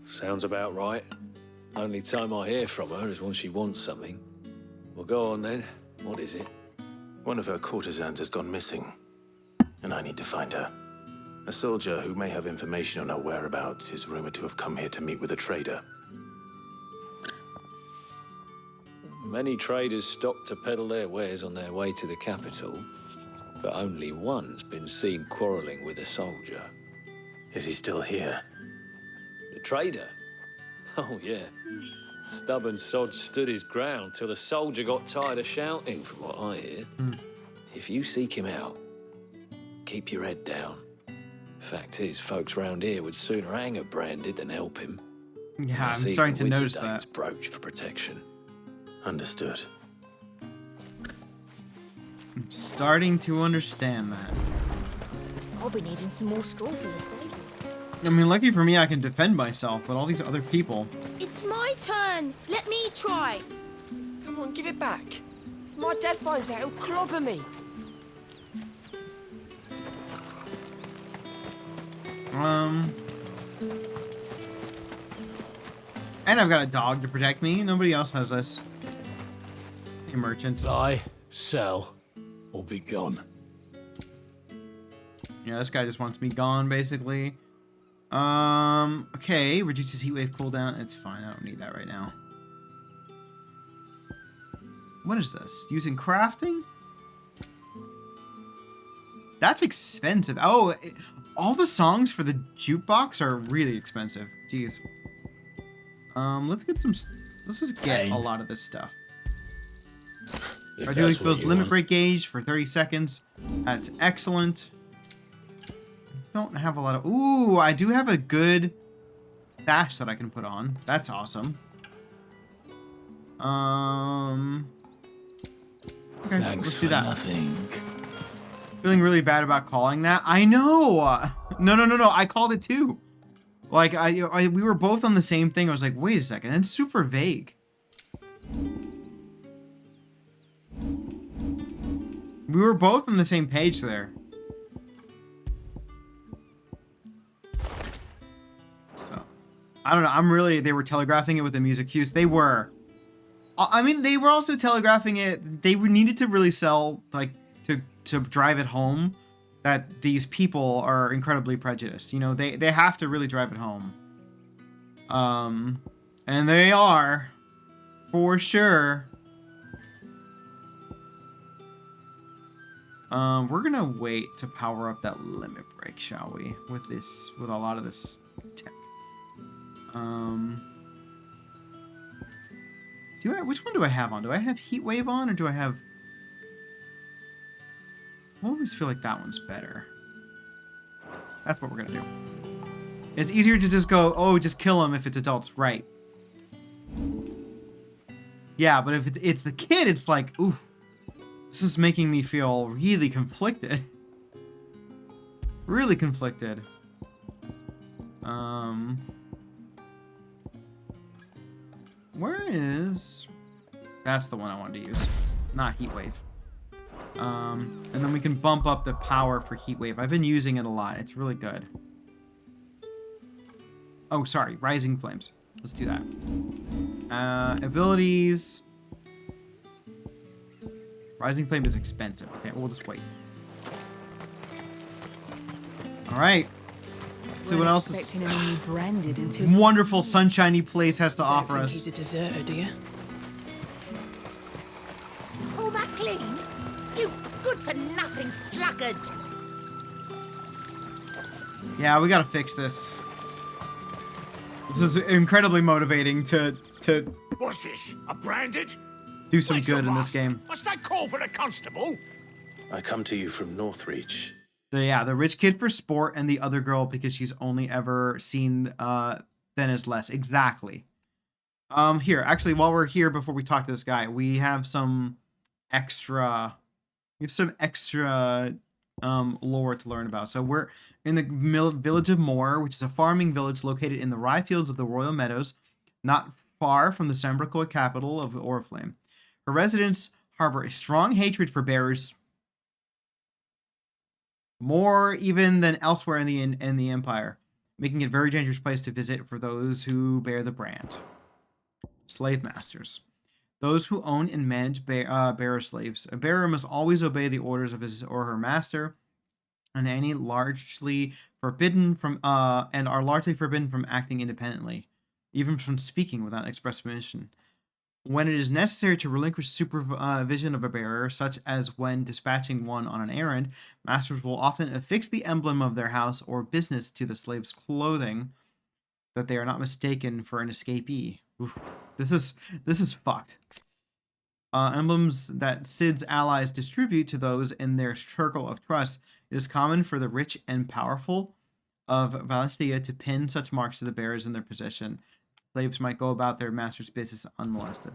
Sounds about right. Only time I hear from her is when she wants something. Well, go on then. What is it? One of her courtesans has gone missing, and I need to find her. A soldier who may have information on her whereabouts is rumored to have come here to meet with a trader. Many traders stop to peddle their wares on their way to the capital, but only one's been seen quarreling with a soldier. Is he still here? The trader? Oh, yeah. Stubborn sod stood his ground till the soldier got tired of shouting, from what I hear. If you seek him out, keep your head down. Fact is, folks round here would sooner hang a branded than help him. Yeah, I'm starting to notice that. Brooch for protection. Understood. I'm starting to understand that. I'll be needing some more straw for the stables. I mean, lucky for me, I can defend myself, but all these other people... It's my turn. Let me try. Come on, give it back. If my dad finds out, he'll clobber me. And I've got a dog to protect me. Nobody else has this. Hey, merchant. Buy, sell, or be gone. Yeah, this guy just wants me gone, basically. Okay, reduces heat wave cooldown. It's fine, I don't need that right now. What is this? Using crafting? That's expensive. Oh, all the songs for the jukebox are really expensive. Jeez. Let's get some. Let's just get a lot of this stuff. Our dually fills limit break gauge for 30 seconds. That's excellent. Don't have a lot of... Ooh, I do have a good stash that I can put on. That's awesome. Okay, let's do that. Nothing. Feeling really bad about calling that. I know. No. I called it too. Like we were both on the same thing. I was like, wait a second. It's super vague. We were both on the same page there. So, I don't know. They were telegraphing it with the music cues. They were. I mean, they were also telegraphing it. They needed to really sell, like, to drive it home that these people are incredibly prejudiced. You know, they have to really drive it home. And they are, for sure. We're gonna wait to power up that limit break, shall we? With a lot of this tech. Which one do I have on? Do I have heat wave on, or do I have? I always feel like that one's better. That's what we're gonna do. It's easier to just go, oh, just kill him if it's adults, right? Yeah, but if it's the kid, it's like, oof. This is making me feel really conflicted. Really conflicted. Where is... That's the one I wanted to use. Not Heatwave. And then we can bump up the power for Heatwave. I've been using it a lot. It's really good. Oh, sorry. Rising Flames. Let's do that. Abilities. Rising Flame is expensive. Okay, we'll just wait. Alright. See what else this branded into wonderful sunshiny place has to offer us. He's a deserter, do you? All that clean? You good-for-nothing sluggard! Yeah, we gotta fix this. This is incredibly motivating to What's this? A branded? do some good in this game. What's that call for the constable? I come to you from Northreach. The rich kid for sport and the other girl because she's only ever seen Then Is Less. Exactly. Here, actually, while we're here, before we talk to this guy, we have some extra lore to learn about. So we're in the village of Moor, which is a farming village located in the rye fields of the Royal Meadows, not far from the Sembrical capital of Oriflame. Her residents harbor a strong hatred for bearers, more even than elsewhere in the Empire, making it a very dangerous place to visit for those who bear the brand. Slave masters. Those who own and manage bearer slaves. A bearer must always obey the orders of his or her master, and are largely forbidden from acting independently, even from speaking without express permission. When it is necessary to relinquish supervision of a bearer, such as when dispatching one on an errand, masters will often affix the emblem of their house or business to the slave's clothing, that they are not mistaken for an escapee. Oof. This is fucked. Emblems that Sid's allies distribute to those in their circle of trust. It is common for the rich and powerful of Valencia to pin such marks to the bearers in their possession. Slaves might go about their master's business unmolested.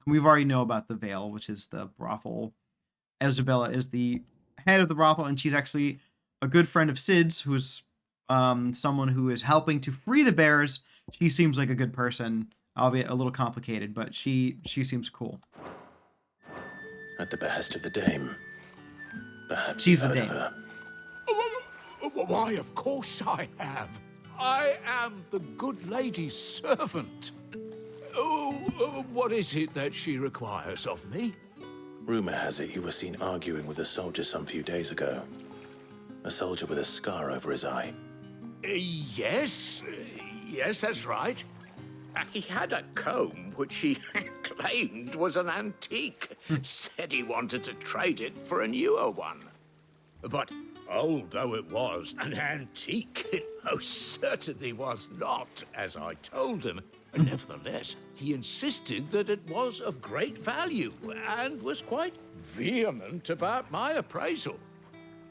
We've already know about the Veil, which is the brothel. Isabella is the head of the brothel, and she's actually a good friend of Sid's, who's someone who is helping to free the bearers. She seems like a good person, albeit a little complicated, but she seems cool. At the behest of the dame. Perhaps she's you've the heard dame. of her. Why, of course I have. I am the good lady's servant. Oh, what is it that she requires of me? Rumor has it you were seen arguing with a soldier some few days ago. A soldier with a scar over his eye. Yes, that's right. He had a comb which he claimed was an antique. Said he wanted to trade it for a newer one. But old though it was, an antique it most certainly was not, as I told him. Nevertheless, he insisted that it was of great value and was quite vehement about my appraisal.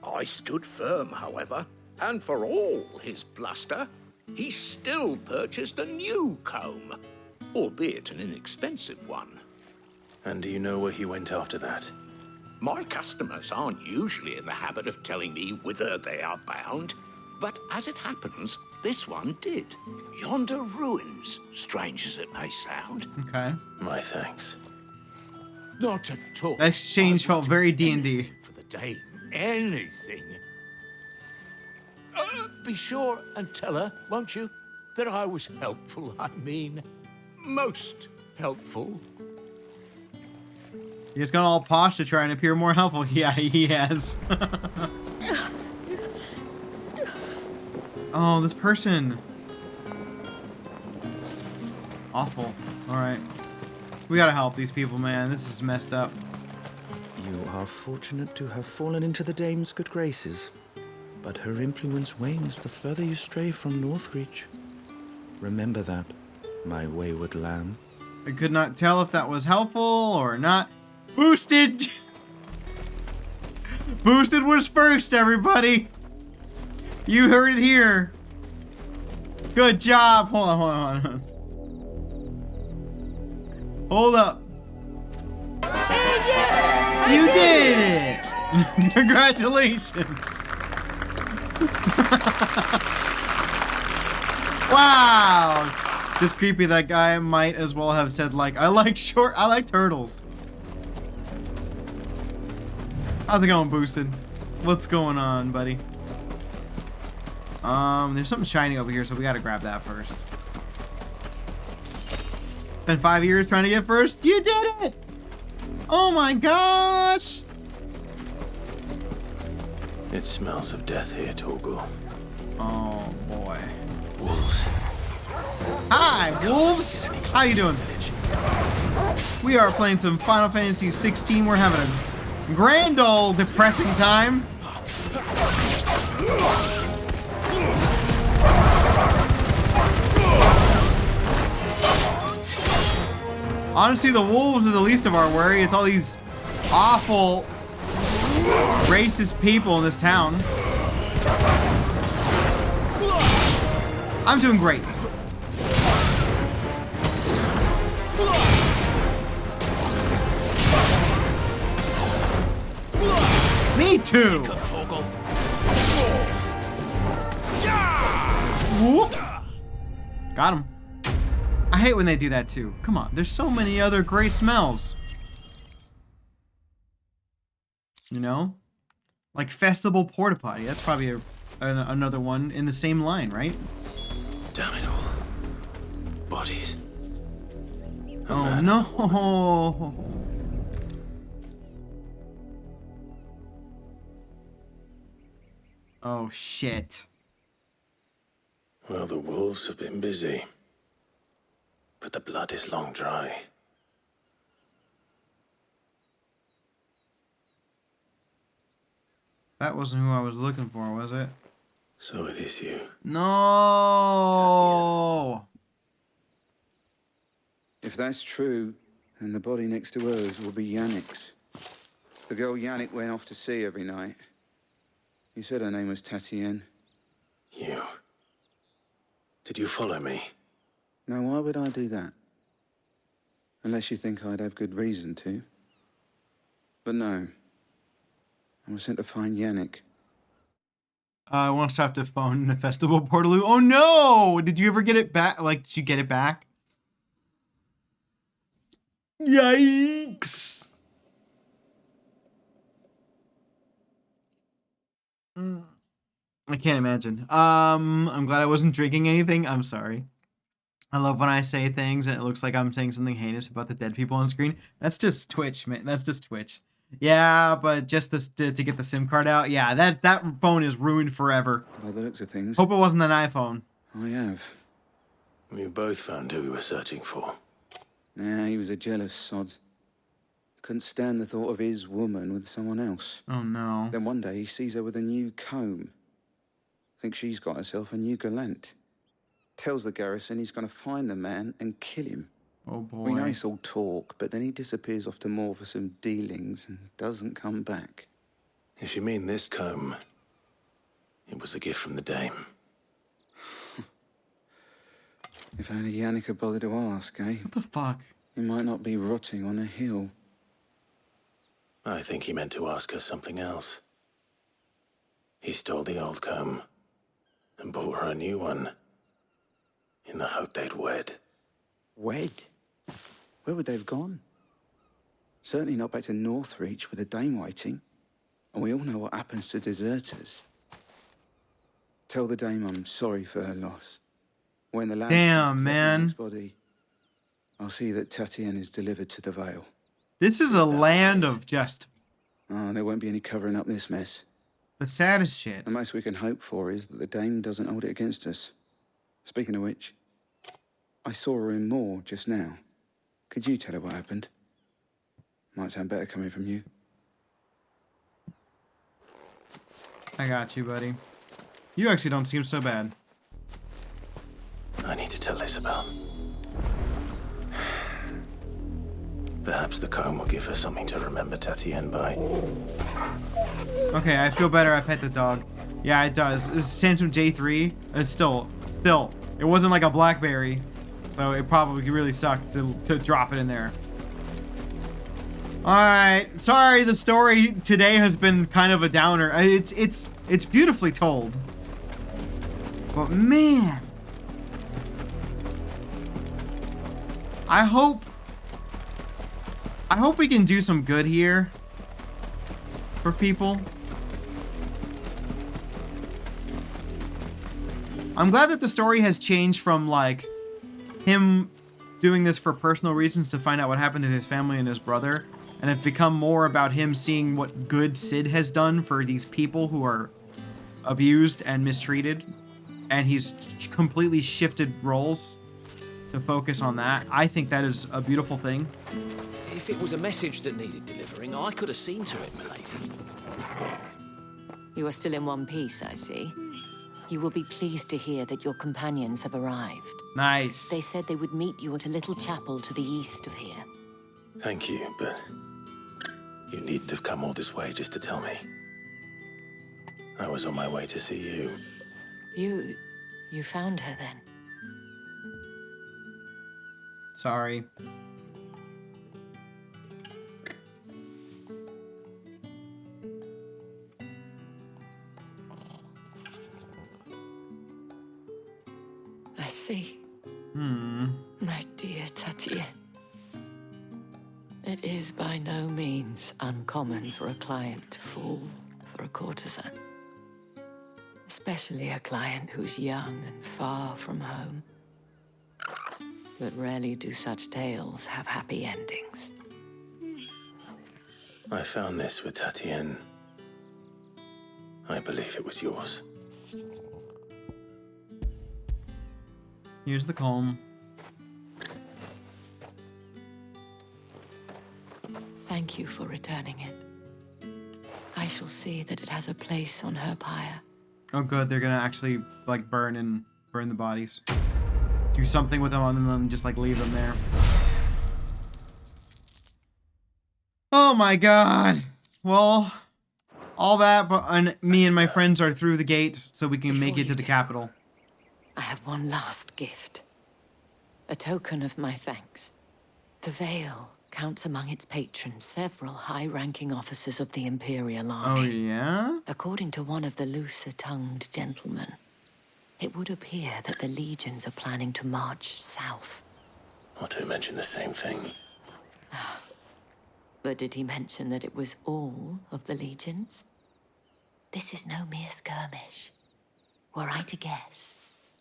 I stood firm, however, and for all his bluster, he still purchased a new comb, albeit an inexpensive one. And do you know where he went after that? My customers aren't usually in the habit of telling me whither they are bound, but as it happens, this one did. Yonder ruins, strange as it may sound. Okay. My thanks. Not at all. That exchange felt very D&D. For the dame, anything. Be sure and tell her, won't you, that I was helpful. I mean, most helpful. He's gone all posh to try and appear more helpful. Yeah, he has. Oh, this person. Awful. Alright. We gotta help these people, man. This is messed up. You are fortunate to have fallen into the dame's good graces, but her influence wanes the further you stray from Northreach. Remember that, my wayward lamb. I could not tell if that was helpful or not. Boosted! Boosted was first, everybody! You heard it here. Good job. Hold on. Hold up. You did it. Congratulations. Wow. Just creepy. That guy might as well have said like, I like turtles. How's it going, Boosted? What's going on, buddy? There's something shiny over here, so we gotta grab that first. Been 5 years trying to get first. You did it! Oh my gosh! It smells of death here, Torgal. Oh boy. Wolves. Hi, wolves! How you doing? We are playing some Final Fantasy 16. We're having a grand old depressing time. Honestly, the wolves are the least of our worry. It's all these awful, racist people in this town. I'm doing great. Me too. Whoop. Got him. I hate when they do that too. Come on, there's so many other great smells. You know? Like Festival Porta Potty. That's probably another one in the same line, right? Damn it all. Bodies. Oh no. Oh shit. Well, the wolves have been busy. But the blood is long dry. That wasn't who I was looking for, was it? So it is you. No. If that's true, then the body next to hers will be Yannick's. The girl Yannick went off to sea every night. You said her name was Tatienne. You. Did you follow me? Now, why would I do that? Unless you think I'd have good reason to. But no. I was sent to find Yannick. I won't stop to phone the Festival Portaloo. Oh no! Did you ever get it back? Like, did you get it back? Yikes! I can't imagine. I'm glad I wasn't drinking anything. I'm sorry. I love when I say things and it looks like I'm saying something heinous about the dead people on screen. That's just Twitch, man. That's just Twitch. Yeah, but just this, to get the SIM card out. Yeah, that phone is ruined forever. By the looks of things. Hope it wasn't an iPhone. I have. We both found who we were searching for. Nah, he was a jealous sod. Couldn't stand the thought of his woman with someone else. Oh no. Then one day he sees her with a new comb. Thinks she's got herself a new gallant. Tells the garrison he's going to find the man and kill him. Oh boy. We know it's all talk, but then he disappears off to more for some dealings and doesn't come back. If you mean this comb, it was a gift from the dame. If only Yannick had bothered to ask, eh? What the fuck? He might not be rotting on a hill. I think he meant to ask her something else. He stole the old comb and bought her a new one in the hope they'd wed. Wed? Where would they have gone? Certainly not back to Northreach with a dame waiting. And we all know what happens to deserters. Tell the dame I'm sorry for her loss. When the lads damn, man. Body, I'll see that Tatienne is delivered to the Vale. This is a land of just... Oh, there won't be any covering up this mess. The saddest shit. The most we can hope for is that the dame doesn't hold it against us. Speaking of which, I saw her in Moor just now. Could you tell her what happened? Might sound better coming from you. I got you, buddy. You actually don't seem so bad. I need to tell Isabel. Perhaps the comb will give her something to remember Tatienne by. Okay, I feel better. I pet the dog. Yeah, it does. This is Samsung J3. It's still It wasn't like a BlackBerry, so it probably really sucked to drop it in there. All right, sorry, the story today has been kind of a downer. It's beautifully told, but man, I hope we can do some good here for people. I'm glad that the story has changed from like him doing this for personal reasons to find out what happened to his family and his brother, and it's become more about him seeing what good Sid has done for these people who are abused and mistreated, and he's completely shifted roles to focus on that. I think that is a beautiful thing. If it was a message that needed delivering, I could have seen to it, milady. You are still in one piece, I see. You will be pleased to hear that your companions have arrived. Nice. They said they would meet you at a little chapel to the east of here. Thank you, but you needn't have come all this way just to tell me. I was on my way to see you. You found her then? Sorry. I see. My dear Tatienne. It is by no means uncommon for a client to fall for a courtesan. Especially a client who's young and far from home. But rarely do such tales have happy endings. I found this with Tatienne. I believe it was yours. Here's the comb. Thank you for returning it. I shall see that it has a place on her pyre. Oh good, they're gonna actually like burn the bodies. Do something with them and then just like leave them there. Oh my god. Well, all that, but me and my friends are through the gate so we can make it to the capital. I have one last gift. A token of my thanks. The Veil counts among its patrons several high-ranking officers of the Imperial Army. Oh, yeah? According to one of the looser-tongued gentlemen, it would appear that the legions are planning to march south. Not to mention the same thing. But did he mention that it was all of the legions? This is no mere skirmish. Were I to guess,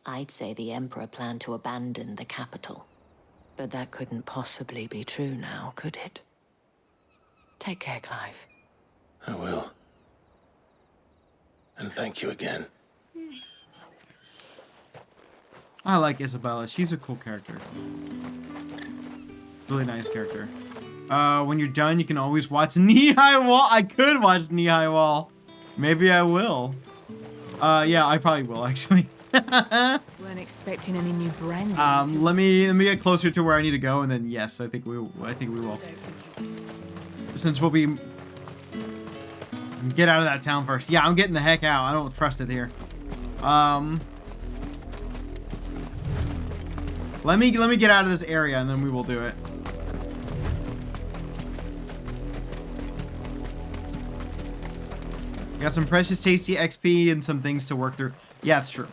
I'd say the Emperor planned to abandon the capital. But that couldn't possibly be true now, could it? Take care, Clive. I will. And thank you again. I like Isabella. She's a cool character. Really nice character. When you're done, you can always watch Knee-High Wall. I could watch Knee-High Wall. Maybe I will. Yeah, I probably will, actually. Weren't expecting any new branding. Let me get closer to where I need to go, and then yes, I think we will. Since we'll be get out of that town first. Yeah, I'm getting the heck out. I don't trust it here. Let me get out of this area, and then we will do it. Got some precious, tasty XP and some things to work through. Yeah, it's true.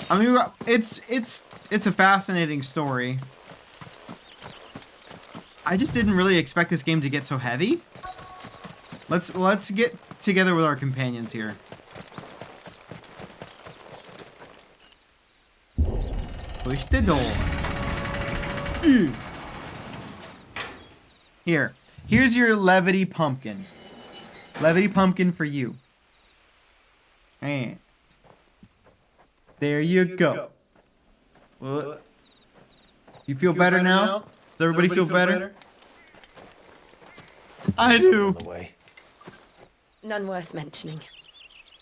I mean, it's a fascinating story. I just didn't really expect this game to get so heavy. Let's get together with our companions here. Push the door. Here's your levity pumpkin. Levity pumpkin for you. And there you go. What? You feel better now? Does everybody feel better? I do. None worth mentioning.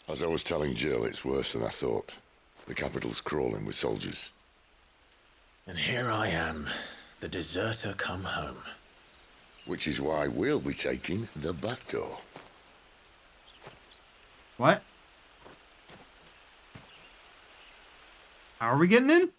As I was telling Jill, it's worse than I thought. The capital's crawling with soldiers. And here I am, the deserter come home. Which is why we'll be taking the back door. What? Are we getting in?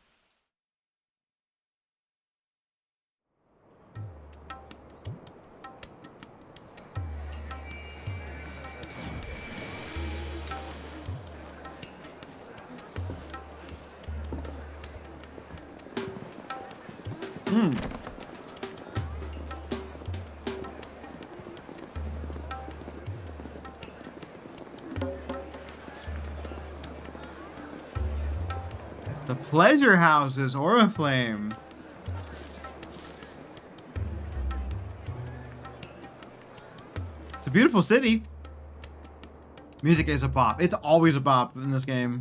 The pleasure houses, Oriflame. It's a beautiful city. Music is a bop. It's always a bop in this game.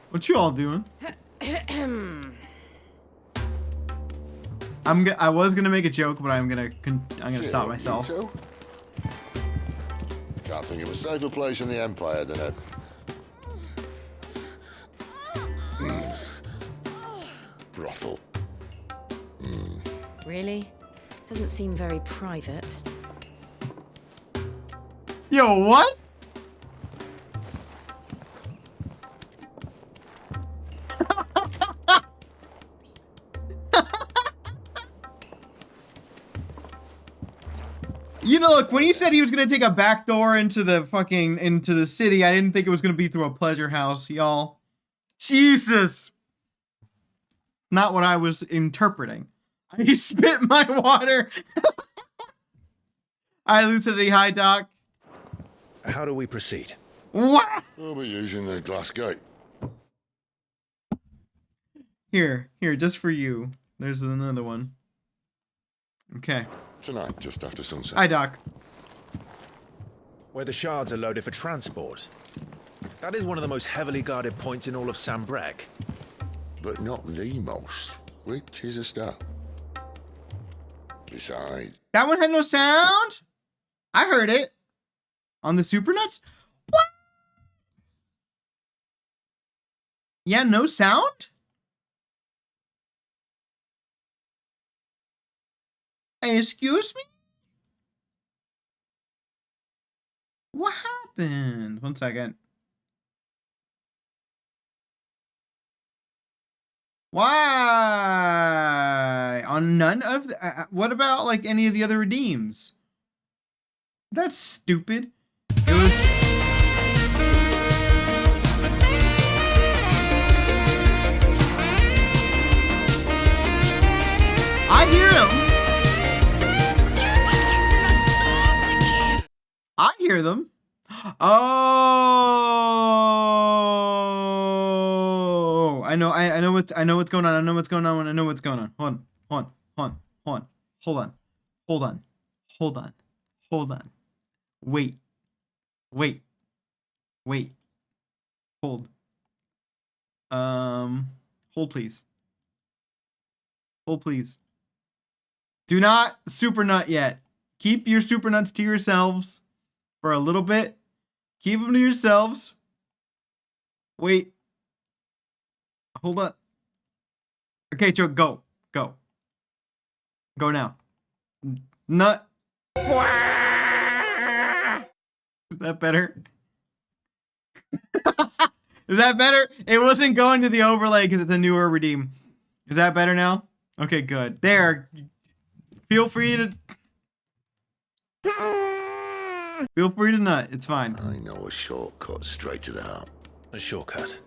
What you all doing? I was gonna make a joke, but I'm gonna stop myself. Can't think of a safer place in the Empire than a... brothel. Really? Doesn't seem very private. Yo, what? You know, look, when he said he was gonna take a back door into the city, I didn't think it was gonna be through a pleasure house, y'all. Jesus. Not what I was interpreting. I spit my water. Alright, Lucidity, hi, Doc. How do we proceed? What? We'll be using the glass gate. Here, just for you. There's another one. Okay. Tonight, just after sunset. Hi, Doc. Where the shards are loaded for transport. That is one of the most heavily guarded points in all of Sambrek. But not the most, which is a start. Besides... That one had no sound? I heard it. On the Super Nuts? What? Yeah, no sound? Excuse me? What happened? 1 second. Why? On none of the... what about, like, any of the other redeems? That's stupid. It was... I hear him. I hear them. Oh, I know what's going on. Hold on. Wait. Hold. Hold please. Do not super nut yet. Keep your super nuts to yourselves for a little bit. Keep them to yourselves. Wait. Hold on. Okay, Joe, go. Go now. Nut. Is that better? Is that better? It wasn't going to the overlay because it's a newer redeem. Is that better now? Okay, good. There. Feel free to nut. It's fine. I know a shortcut straight to the heart. A shortcut?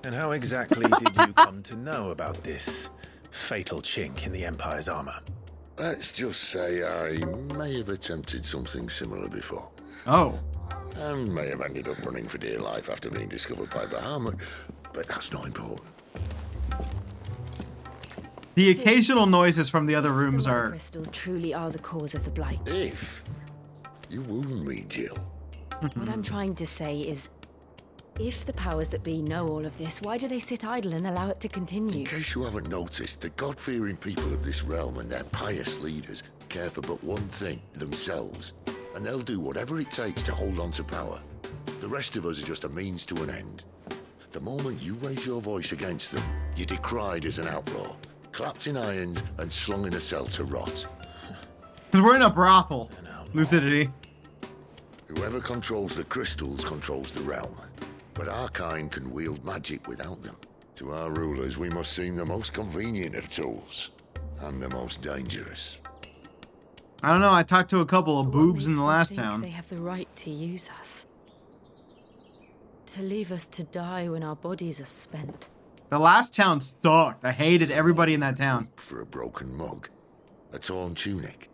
And how exactly did you come to know about this fatal chink in the Empire's armor? Let's just say I may have attempted something similar before. Oh. And may have ended up running for dear life after being discovered by Bahamut, but that's not important. The occasional noises from the other rooms the are... crystals truly are the cause of the blight. If you wound me, Jill. What I'm trying to say is, if the powers that be know all of this, why do they sit idle and allow it to continue? In case you haven't noticed, the God-fearing people of this realm and their pious leaders care for but one thing, themselves. And they'll do whatever it takes to hold on to power. The rest of us are just a means to an end. The moment you raise your voice against them, you're decried as an outlaw, clapped in irons and slung in a cell to rot. Because we're in a brothel. Lucidity. Whoever controls the crystals controls the realm. But our kind can wield magic without them. To our rulers, we must seem the most convenient of tools. And the most dangerous. I don't know, I talked to a couple of boobs in the last town. They have the right to use us. To leave us to die when our bodies are spent. The last town sucked. I hated everybody in that town. For a broken mug. A torn tunic.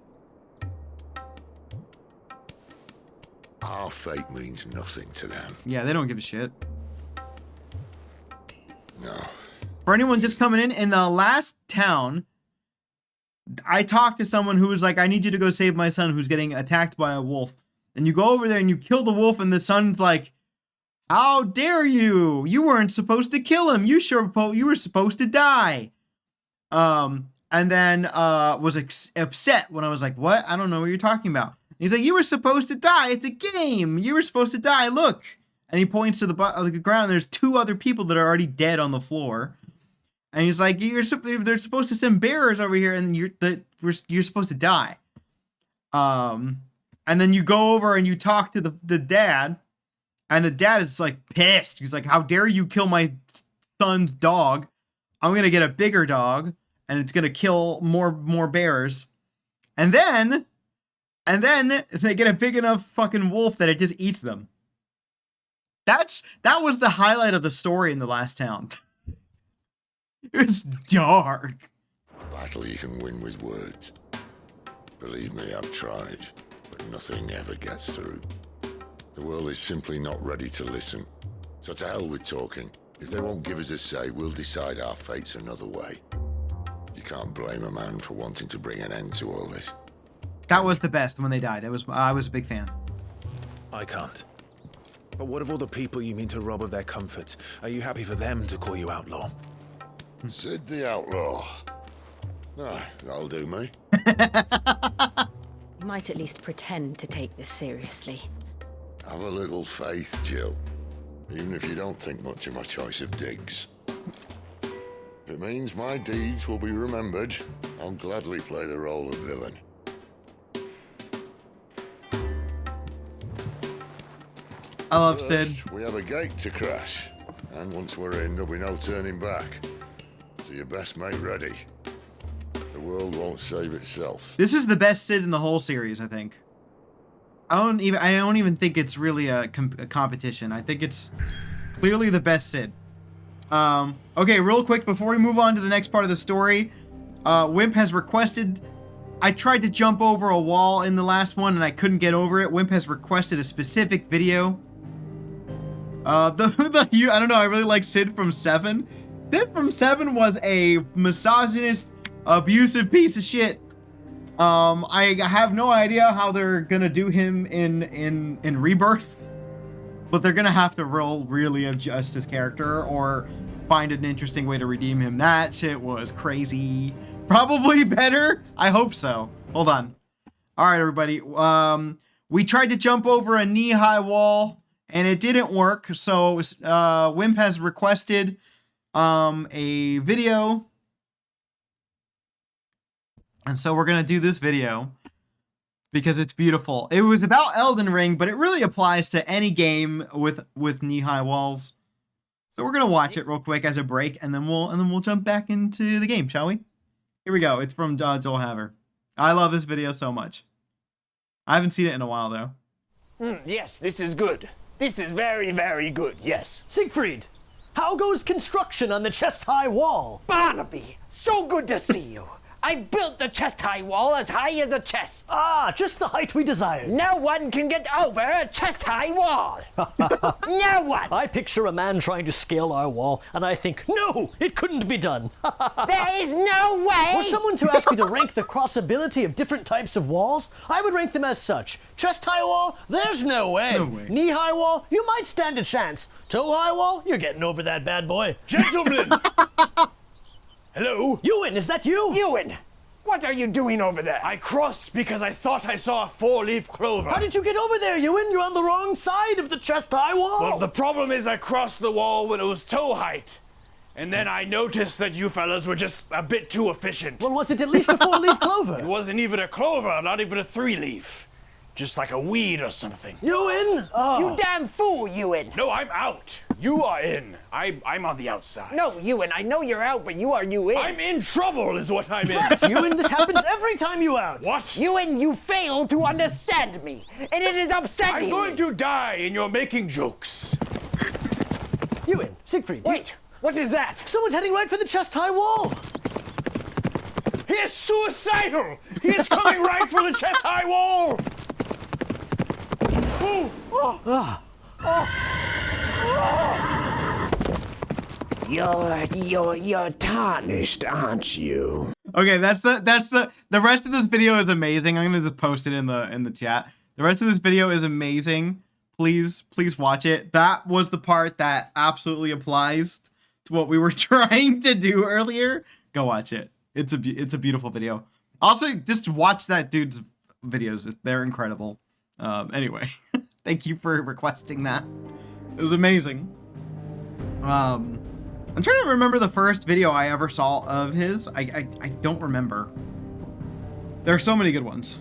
Our fate means nothing to them. Yeah, they don't give a shit. No. For anyone just coming in the last town, I talked to someone who was like, I need you to go save my son who's getting attacked by a wolf. And you go over there and you kill the wolf, and the son's like, how dare you? You weren't supposed to kill him. You were supposed to die. And then was upset when I was like, what? I don't know what you're talking about. He's like, you were supposed to die. It's a game. You were supposed to die. Look. And he points to the ground. There's 2 other people that are already dead on the floor. And he's like, they're supposed to send bearers over here, and you're supposed to die. And then you go over and you talk to the dad, and the dad is like pissed. He's like, how dare you kill my son's dog? I'm gonna get a bigger dog, and it's gonna kill more bears. And then they get a big enough fucking wolf that it just eats them. That was the highlight of the story in the last town. It's dark. Battle you can win with words. Believe me, I've tried, but nothing ever gets through. The world is simply not ready to listen. So to hell with talking. If they won't give us a say, we'll decide our fates another way. You can't blame a man for wanting to bring an end to all this. That was the best when they died. I was a big fan. I can't. But what of all the people you mean to rob of their comforts? Are you happy for them to call you outlaw? Sid the Outlaw. Ah, that'll do me. You might at least pretend to take this seriously. Have a little faith, Jill. Even if you don't think much of my choice of digs. If it means my deeds will be remembered, I'll gladly play the role of villain. I love Sid. We have a gate to crash. And once we're in, there'll be no turning back. So you best make ready. The world won't save itself. This is the best Sid in the whole series, I think. I don't even think it's really a competition. I think it's clearly the best Sid. Okay, real quick before we move on to the next part of the story, Wimp has requested. I tried to jump over a wall in the last one and I couldn't get over it. Wimp has requested a specific video. I don't know. I really like Sid from 7. Sid from 7 was a misogynist, abusive piece of shit. I have no idea how they're gonna do him in Rebirth, but they're gonna have to really adjust his character or find an interesting way to redeem him. That shit was crazy. Probably better. I hope so. Hold on. All right, everybody. We tried to jump over a knee-high wall and it didn't work. So Wimp has requested a video. And so we're going to do this video because it's beautiful. It was about Elden Ring, but it really applies to any game with knee-high walls. So we're going to watch it real quick as a break, and then we'll jump back into the game, shall we? Here we go. It's from Joel Haver. I love this video so much. I haven't seen it in a while, though. Yes, this is good. This is very, very good, yes. Siegfried, how goes construction on the chest-high wall? Barnaby, so good to see you. I've built the chest-high wall as high as the chest. Ah, just the height we desired. No one can get over a chest-high wall. No one. I picture a man trying to scale our wall, and I think, no, it couldn't be done. There is no way. For someone to ask me to rank the crossability of different types of walls, I would rank them as such. Chest-high wall, there's no way. No way. Knee-high wall, you might stand a chance. Toe-high wall, you're getting over that bad boy. Gentlemen! Hello? Ewan, is that you? Ewan, what are you doing over there? I crossed because I thought I saw a 4-leaf clover. How did you get over there, Ewan? You're on the wrong side of the chest-high wall. Well, the problem is I crossed the wall when it was toe height. And then I noticed that you fellas were just a bit too efficient. Well, was it at least a 4-leaf clover? It wasn't even a clover, not even a 3-leaf. just like a weed or something. Ewan! You damn fool, Ewan! No, I'm out. You are in. I'm on the outside. No, Ewan, I know you're out, but you are you in. I'm in trouble is what I'm in. Yes, Ewan, this happens every time you out. What? Ewan, you fail to understand me, and it is upsetting I'm going to die, and you're making jokes. Ewan, Siegfried. Wait, what is that? Someone's heading right for the chest-high wall. He is suicidal! He is coming right for the chest-high wall! Ooh. You're tarnished, aren't you? Okay, that's the rest of this video is amazing. I'm gonna just post it in the chat. The rest of this video is amazing. Please watch it. That was the part that absolutely applies to what we were trying to do earlier. Go watch it. It's a beautiful video. Also, just watch that dude's videos. They're incredible. Anyway, thank you for requesting that. It was amazing. I'm trying to remember the first video I ever saw of his. I don't remember. There are so many good ones.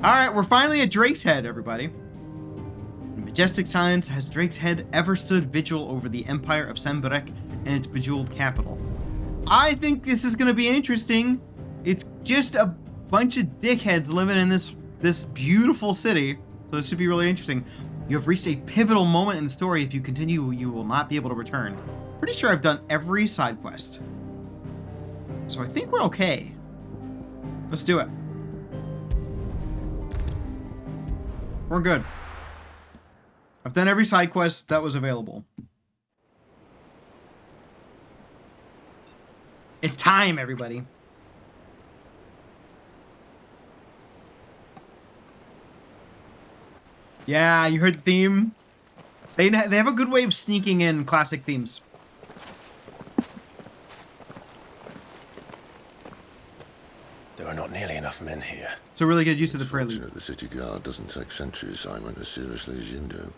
All right, we're finally at Drake's Head, everybody. In majestic silence has Drake's Head ever stood vigil over the empire of Semberek and its bejeweled capital. I think this is going to be interesting. It's just a bunch of dickheads living in this beautiful city, so this should be really interesting. You have reached a pivotal moment in the story. If you continue, you will not be able to return. Pretty sure I've done every side quest, so I think we're okay. Let's do it. We're good. I've done every side quest that was available. It's time, everybody. Yeah, you heard the theme. They have a good way of sneaking in classic themes. There are not nearly enough men here. It's a really good use of the prelude. Fortunate the city guard doesn't take sentry assignment as seriously as you do.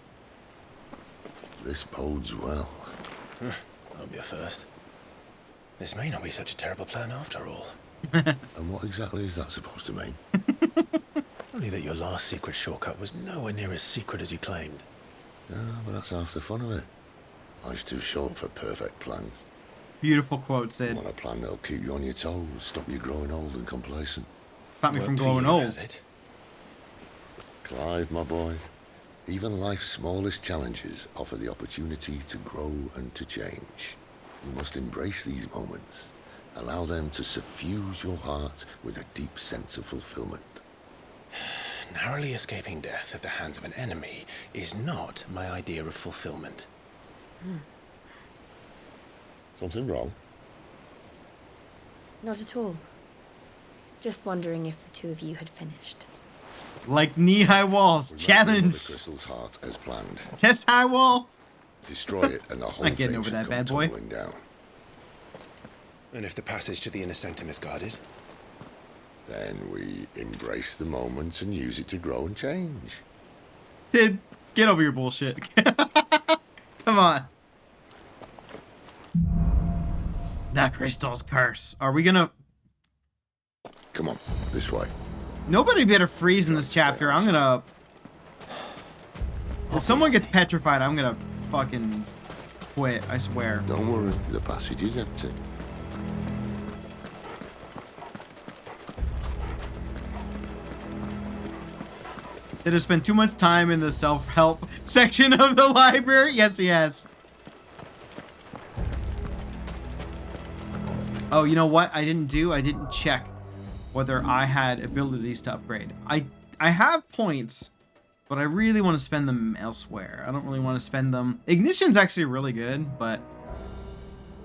This bodes well. I'll be a first. This may not be such a terrible plan after all. And what exactly is that supposed to mean? Only that your last secret shortcut was nowhere near as secret as you claimed. Yeah, but that's half the fun of it. Life's too short for perfect plans. Beautiful quote, Sid. You want a plan that'll keep you on your toes, stop you growing old and complacent. Stop me from growing old. Has it? Clive, my boy, even life's smallest challenges offer the opportunity to grow and to change. You must embrace these moments. Allow them to suffuse your heart with a deep sense of fulfillment. Narrowly escaping death at the hands of an enemy is not my idea of fulfillment. Something wrong? Not at all. Just wondering if the two of you had finished. Like knee-high walls. Challenge. The crystal's heart as planned. Chest high wall. Destroy it and the whole Not getting thing over should that come bad boy. tumbling down. And if the passage to the inner sanctum is guarded? Then we embrace the moment and use it to grow and change. Sid, get over your bullshit. Come on. The crystal's curse. Are we gonna... Come on, this way. Nobody better freeze in this chapter. I'm gonna... If someone gets petrified, I'm gonna fucking quit, I swear. Don't worry, the passage is empty. Sid has spent too much time in the self-help section of the library. Yes, he has. Oh, you know what I didn't do? I didn't check whether I had abilities to upgrade. I have points, but I really want to spend them elsewhere. I don't really want to spend them. Ignition's actually really good, but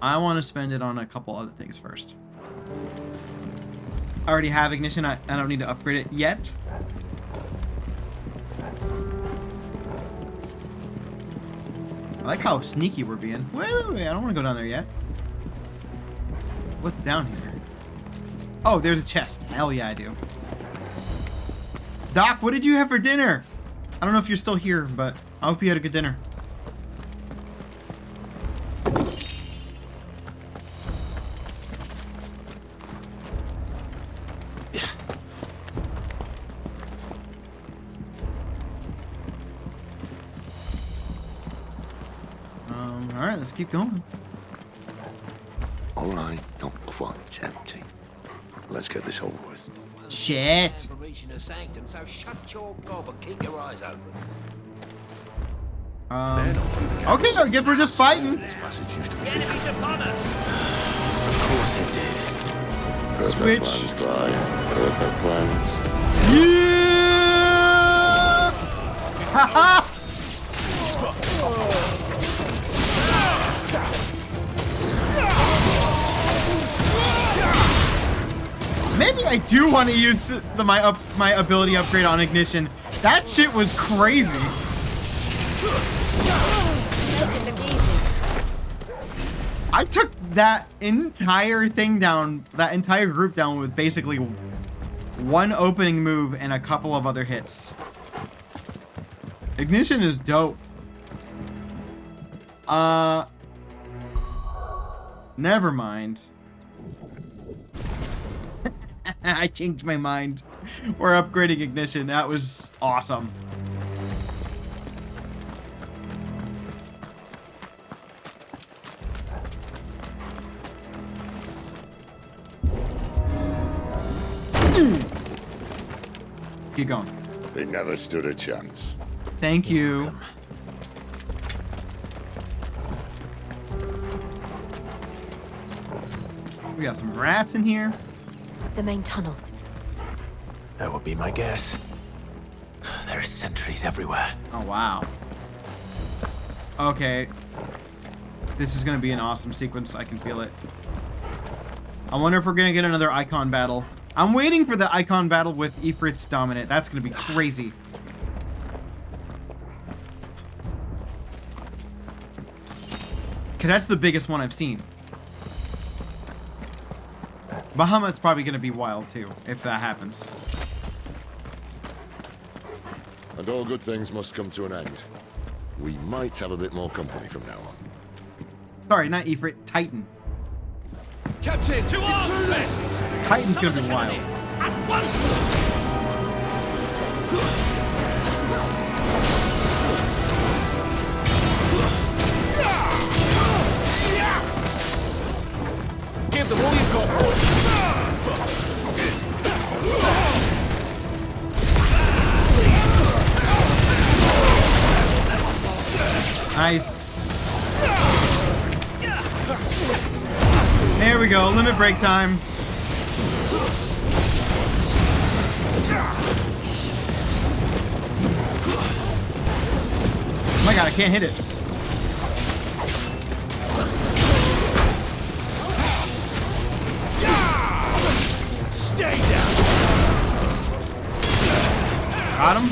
I want to spend it on a couple other things first. I already have ignition. I don't need to upgrade it yet. I like how sneaky we're being. Wait, I don't want to go down there yet. What's down here? Oh, there's a chest. Hell yeah, I do. Doc, what did you have for dinner? I don't know if you're still here, but I hope you had a good dinner. All right, let's keep going. All right, not quite empty. Let's get this over with. Shit. For reaching the sanctum, so shut your gob and keep your eyes open. Okay, so I guess we're just fighting. The enemy's upon us. Of course it did. Perfect plans, Clyde. Perfect plans. Yeah! Haha! Maybe I do want to use my ability upgrade on Ignition. That shit was crazy. I took that entire thing down, that entire group down with basically one opening move and a couple of other hits. Ignition is dope. Never mind. I changed my mind. We're upgrading Ignition. That was awesome. Let's keep going. They never stood a chance. Thank you. We got some rats in here. The main tunnel. That would be my guess. There are sentries everywhere. Oh, wow. Okay. This is going to be an awesome sequence. I can feel it. I wonder if we're going to get another icon battle. I'm waiting for the icon battle with Ifrit's Dominant. That's going to be crazy. Because that's the biggest one I've seen. Bahamut's probably going to be wild, too, if that happens. And all good things must come to an end. We might have a bit more company from now on. Sorry, not Ifrit. Titan. Captain, to arms! Titan's going to be wild. At once! Give them all you've got, boys. Nice. There we go. Limit break time. Oh my god, I can't hit it. Stay down. Got him.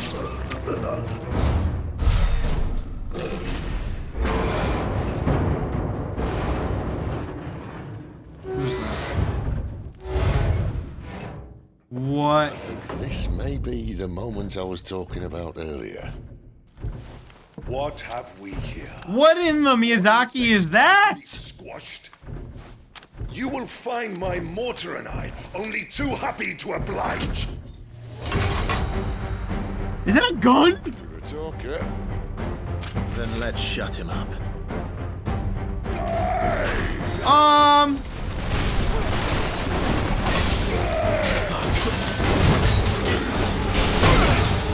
Who's that? What? I think this may be the moment I was talking about earlier. What have we here? What in the Miyazaki is that? Squashed. You will find my mortar and I only too happy to oblige. Is that a gun? Give a talker. Then let's shut him up.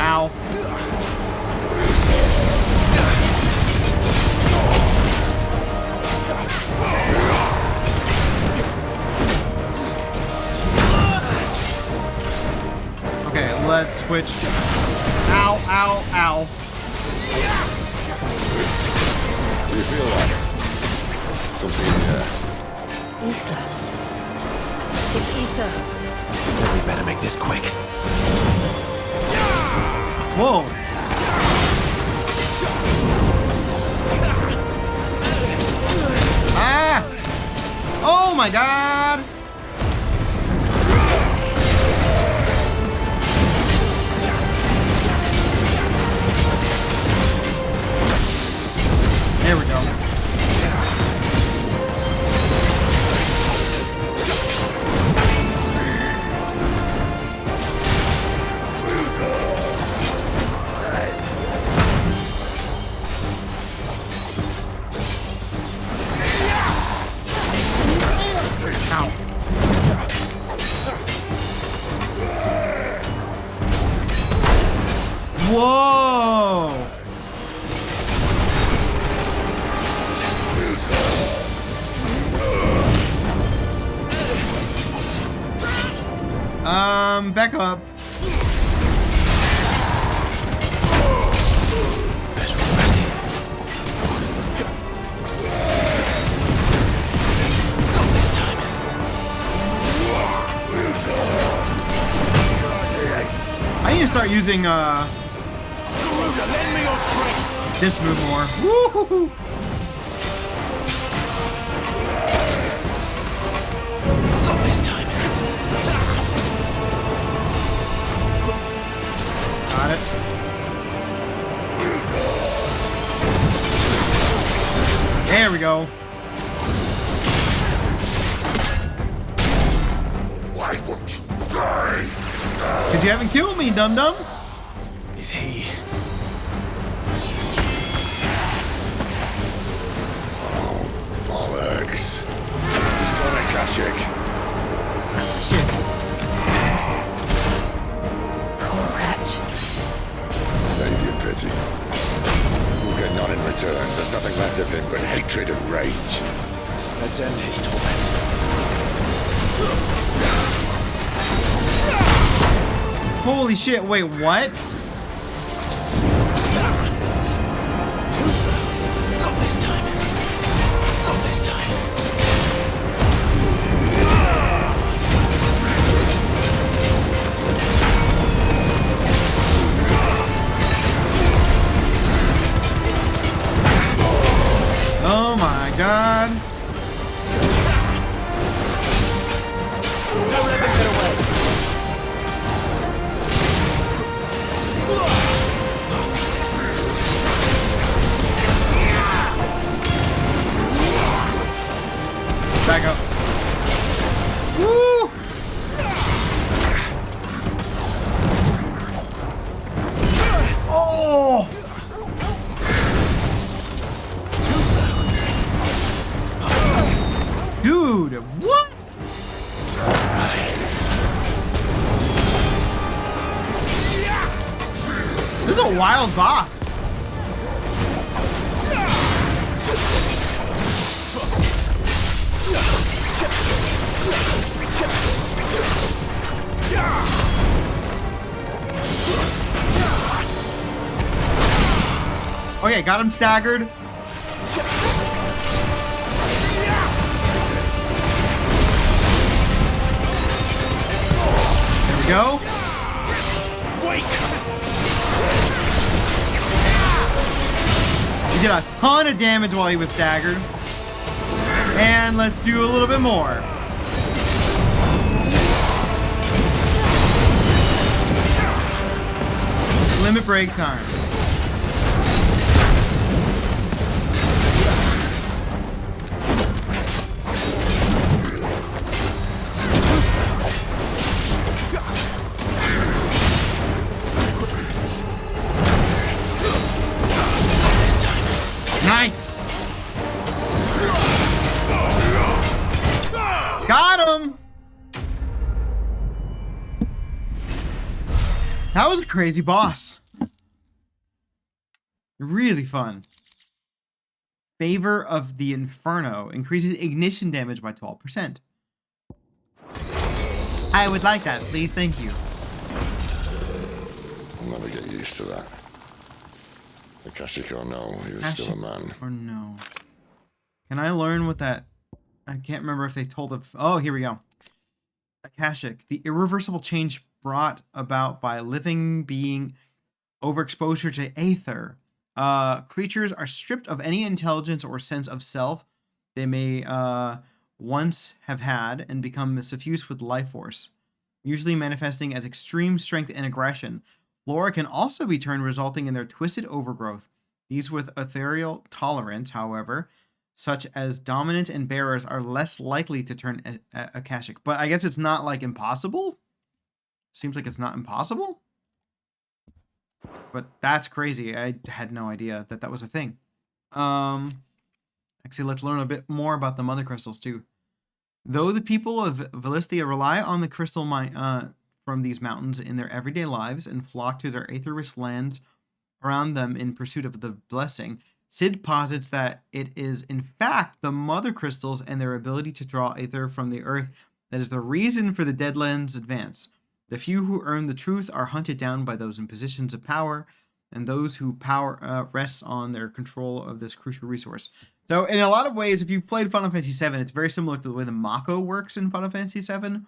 Ow. Okay, let's switch. Ow, ow, ow. Do you feel that? Something in there. Ether. It's ether. Then we better make this quick. Whoa. Ah! Oh my god! There we go. Whoa! Back up. I need to start using this move more. Woo-hoo-hoo. Not this time. Got it. There we go. Why won't you die? Because you haven't killed me, dum-dum. Is he? Oh, bollocks. He's gone, Akashic. Shit. Poor wretch. Save your pity. We'll get none in return. There's nothing left of him but hatred and rage. Let's end his torment. Holy shit, wait, what? Too slow. Not this time. Not this time. Oh my god. Don't let them get away. Back up. Woo! Oh! Too slow. Dude, what? This is a wild boss. Okay, got him staggered. There we go. He did a ton of damage while he was staggered. And let's do a little bit more. Limit break time. Nice. Got him. That was a crazy boss. Really fun. Favor of the Inferno increases ignition damage by 12%. I would like that, please. Thank you. I'll never get used to that. Akashic or no, he was still a man. Or no. Can I learn what that... I can't remember if they told of... Oh, here we go. Akashic. The irreversible change brought about by living being overexposure to aether. Creatures are stripped of any intelligence or sense of self they may once have had and become suffused with life force, usually manifesting as extreme strength and aggression. Flora can also be turned, resulting in their twisted overgrowth. These with ethereal tolerance, however, such as dominant and bearers, are less likely to turn Akashic. But I guess it's not like impossible. Seems like it's not impossible. But that's crazy. I had no idea that that was a thing. Actually, let's learn a bit more about the mother crystals too. Though the people of Velistia rely on the crystal from these mountains in their everyday lives and flock to their aether-rich lands around them in pursuit of the blessing, Sid posits that it is in fact the mother crystals and their ability to draw aether from the earth that is the reason for the Deadlands' advance. The few who earn the truth are hunted down by those in positions of power, and those who power rests on their control of this crucial resource. So in a lot of ways, if you've played Final Fantasy VII, it's very similar to the way the Mako works in Final Fantasy VII,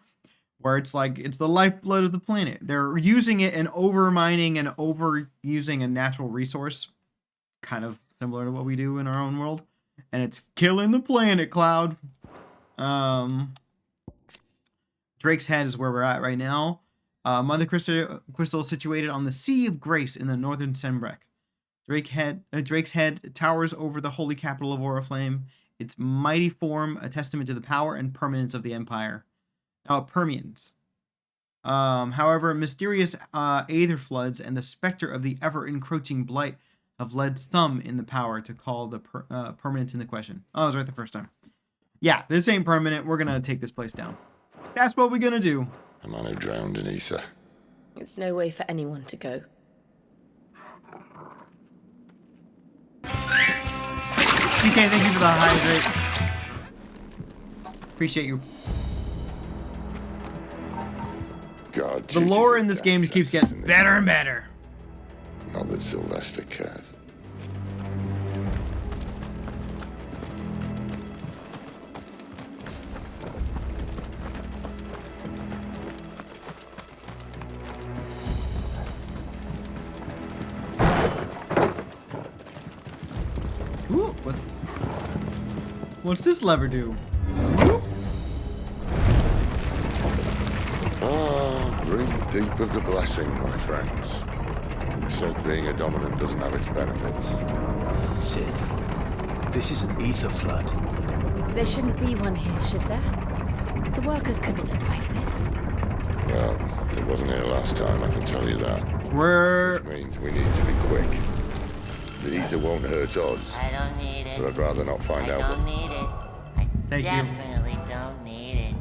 where it's like, it's the lifeblood of the planet. They're using it and over-mining and overusing a natural resource, kind of similar to what we do in our own world. And it's killing the planet, Cloud. Drake's Head is where we're at right now. Mother Crystal is situated on the Sea of Grace in the northern Sembrek. Drake's Head towers over the holy capital of Oriflame, its mighty form a testament to the power and permanence of the Empire. Permians. However, mysterious aether floods and the specter of the ever-encroaching blight have led some in the power to call the permanence into question. Oh, I was right the first time. Yeah, this ain't permanent. We're gonna take this place down. That's what we're gonna do. A man who drowned in ether. It's no way for anyone to go. DK, thank you for the hydrate. Appreciate you. God, the lore in this game just keeps getting better and better. Not that Sylvester cares. Ooh, what's this lever do? Breathe deep of the blessing, my friends. You said being a dominant doesn't have its benefits. Sid, this is an ether flood. There shouldn't be one here, should there? The workers couldn't survive this. Well, it wasn't here last time, I can tell you that. Which means we need to be quick. The ether won't hurt us. I don't need it. But I'd rather not find out. I don't need it. I Thank you. definitely don't need it.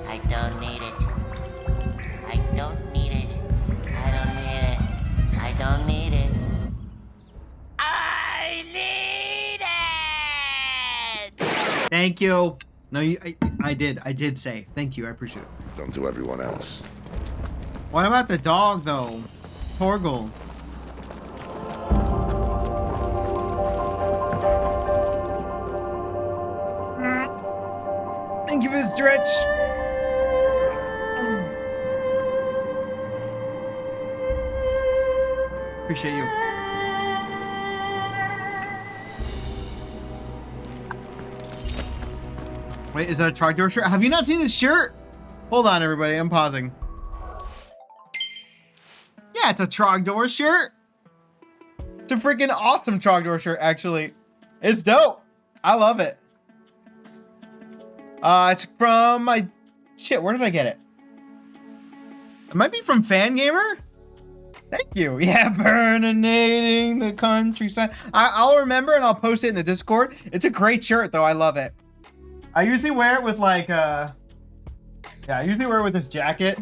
I don't need it. I don't need it. I don't need it. I don't need it. I need it! Thank you. No, I did say thank you. I appreciate it. It's done to everyone else. What about the dog, though? Torgal. Thank you for the stretch. Appreciate you. Wait, is that a Trogdor shirt? Have you not seen this shirt? Hold on, everybody. I'm pausing. Yeah, it's a Trogdor shirt. It's a freaking awesome Trogdor shirt, actually. It's dope. I love it. It's from my... Shit, where did I get it? It might be from Fangamer? Thank you. Yeah, burninating the countryside. I'll remember and I'll post it in the Discord. It's a great shirt, though. I love it. I usually wear it with, like, yeah, I usually wear it with this jacket.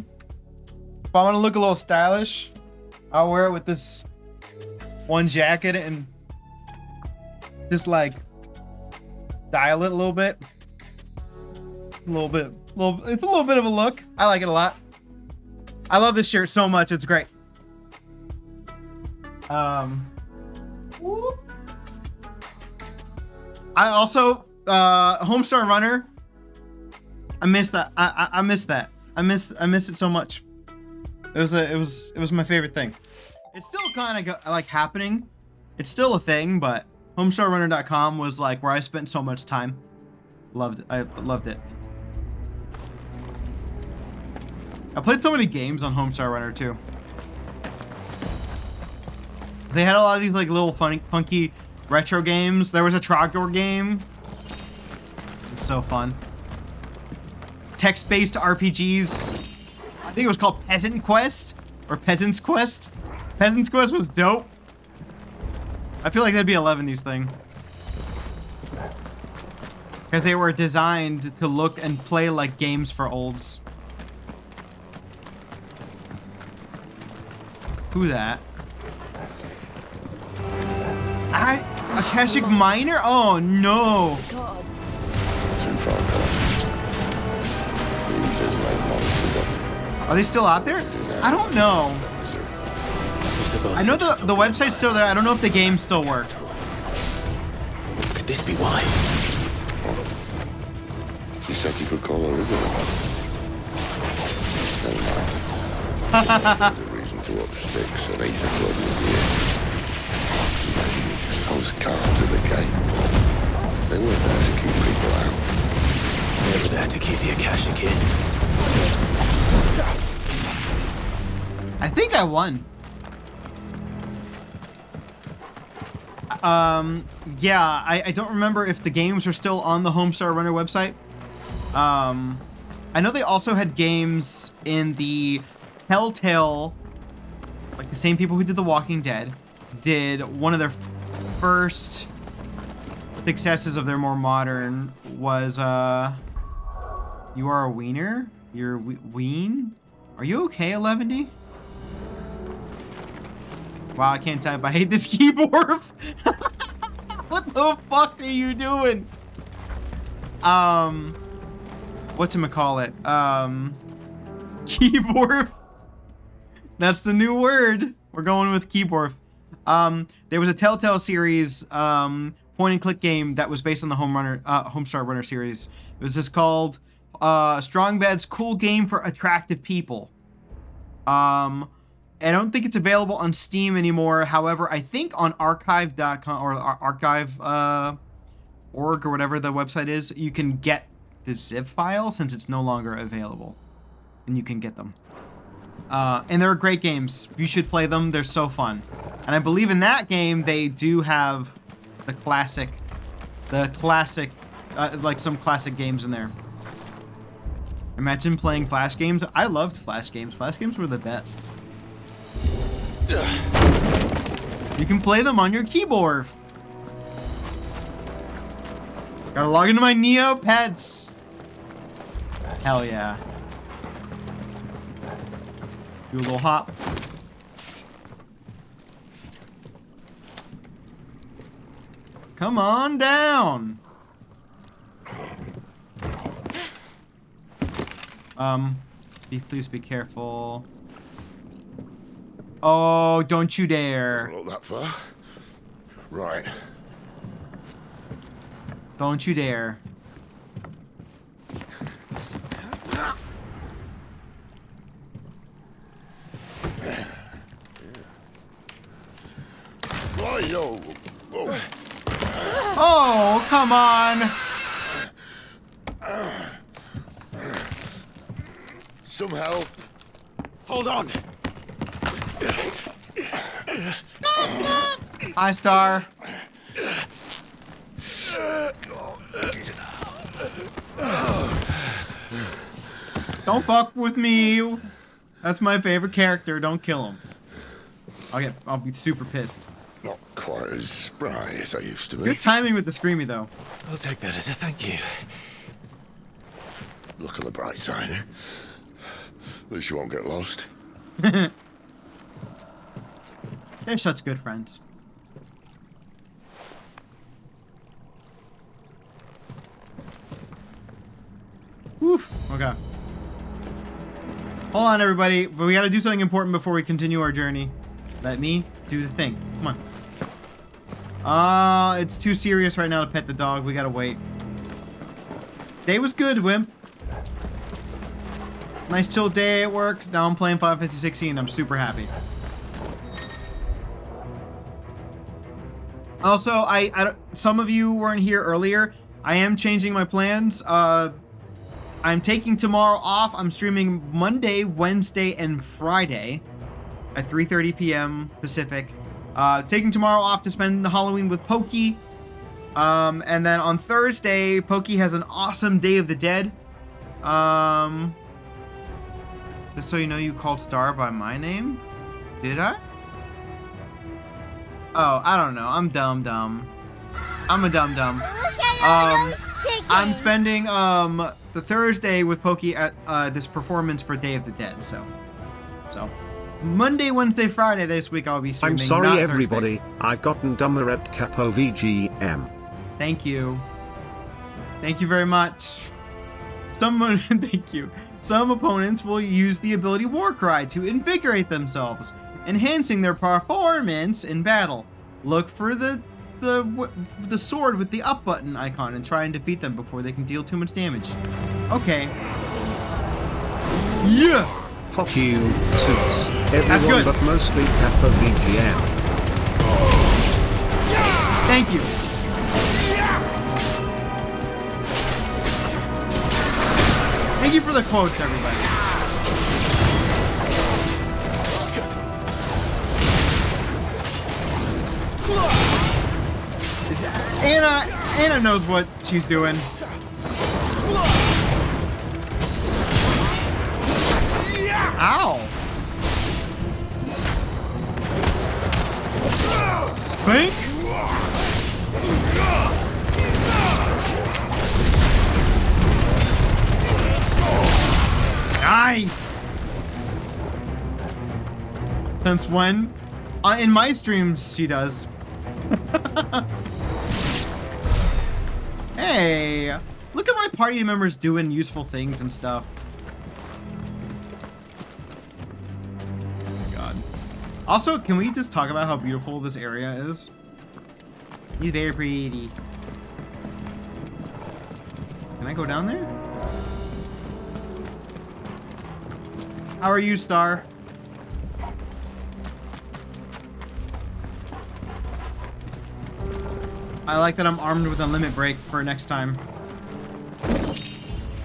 If I want to look a little stylish, I'll wear it with this one jacket and just, like, style it a little bit. It's a little bit of a look. I like it a lot. I love this shirt so much. It's great. I also Homestar Runner. I missed that. I missed that. I missed it so much. It was my favorite thing. It's still kind of like happening. It's still a thing, but HomestarRunner.com was like where I spent so much time. Loved it. I loved it. I played so many games on Homestar Runner too. They had a lot of these like little funky retro games. There was a Trogdor game. It was so fun. Text-based RPGs. I think it was called Peasant Quest or Peasant's Quest. Peasant's Quest was dope. I feel like that'd be 11's thing. Because they were designed to look and play like games for olds. Who that? Akashic Miner? Oh no. Too far gone. Breathers like monsters up. Are they still out there? I don't know. I know the website's still there. I don't know if the game still works. Could this be why? You said you could call her, isn't it? Never mind. There's a reason to up sticks and eat the club with you. Those cards at the gate. They weren't there to keep people out. They were there to keep the Akashic in. I think I won. Yeah, I don't remember if the games are still on the Homestar Runner website. I know they also had games in the Telltale, like the same people who did The Walking Dead, did one of their first successes of their more modern was, You Are a Wiener? You're Ween? Are you okay, 11D? Wow, I can't type. I hate this keyboard. What the fuck are you doing? Whatchamacallit? Keyboard. That's the new word. We're going with keyboard. There was a Telltale series, point and click game that was based on the Homestar Runner series. It was just called Strong Bed's Cool Game for Attractive People. I don't think it's available on Steam anymore. However, I think on archive.com or archive.org or whatever the website is, you can get the zip file since it's no longer available. And you can get them. And they're great games. You should play them. They're so fun. And I believe in that game, they do have the classic, like some classic games in there. Imagine playing Flash games. I loved Flash games. Flash games were the best. You can play them on your keyboard. Gotta log into my Neopets. Hell yeah. Do a little hop. Come on down. Please be careful. Oh, don't you dare. Not that far. Right. Don't you dare. Right-yo. Oh, come on. Some help. Hold on. Hi, Star. Don't fuck with me. That's my favorite character. Don't kill him. I'll be super pissed. Not quite as spry as I used to be. Good timing with the screamy though. I'll take that as a thank you. Look on the bright side. At least you won't get lost. They're such good friends. Whew. Okay. Hold on, everybody. But we gotta do something important before we continue our journey. Let me do the thing. Come on. It's too serious right now to pet the dog. We gotta wait. Day was good, Wimp. Nice chill day at work. Now I'm playing Final Fantasy 16. I'm super happy. Also, I some of you weren't here earlier. I am changing my plans. I'm taking tomorrow off. I'm streaming Monday, Wednesday, and Friday at 3:30 p.m. Pacific. Taking tomorrow off to spend Halloween with Pokey. And then on Thursday, Pokey has an awesome Day of the Dead. Just so you know, you called Star by my name? Did I? Oh, I don't know. I'm dumb. I'm a dumb. I'm spending the Thursday with Pokey at this performance for Day of the Dead. So Monday, Wednesday, Friday this week I'll be streaming. I'm sorry not everybody, Thursday. I've gotten dumber at DcapoVGM. Thank you. Thank you very much. Thank you. Some opponents will use the ability Warcry to invigorate themselves, enhancing their performance in battle. Look for the sword with the up button icon and try and defeat them before they can deal too much damage. Okay. Yeah! Fuck you, suits. That's Everyone good. but mostly DcapoVGM. Thank you. Thank you for the quotes, everybody. Anna knows what she's doing. Ow! Spank! Nice! Since when? In my streams, she does. Hey! Look at my party members doing useful things and stuff. Also, can we just talk about how beautiful this area is? He's very pretty. Can I go down there? How are you, Star? I like that I'm armed with a limit break for next time.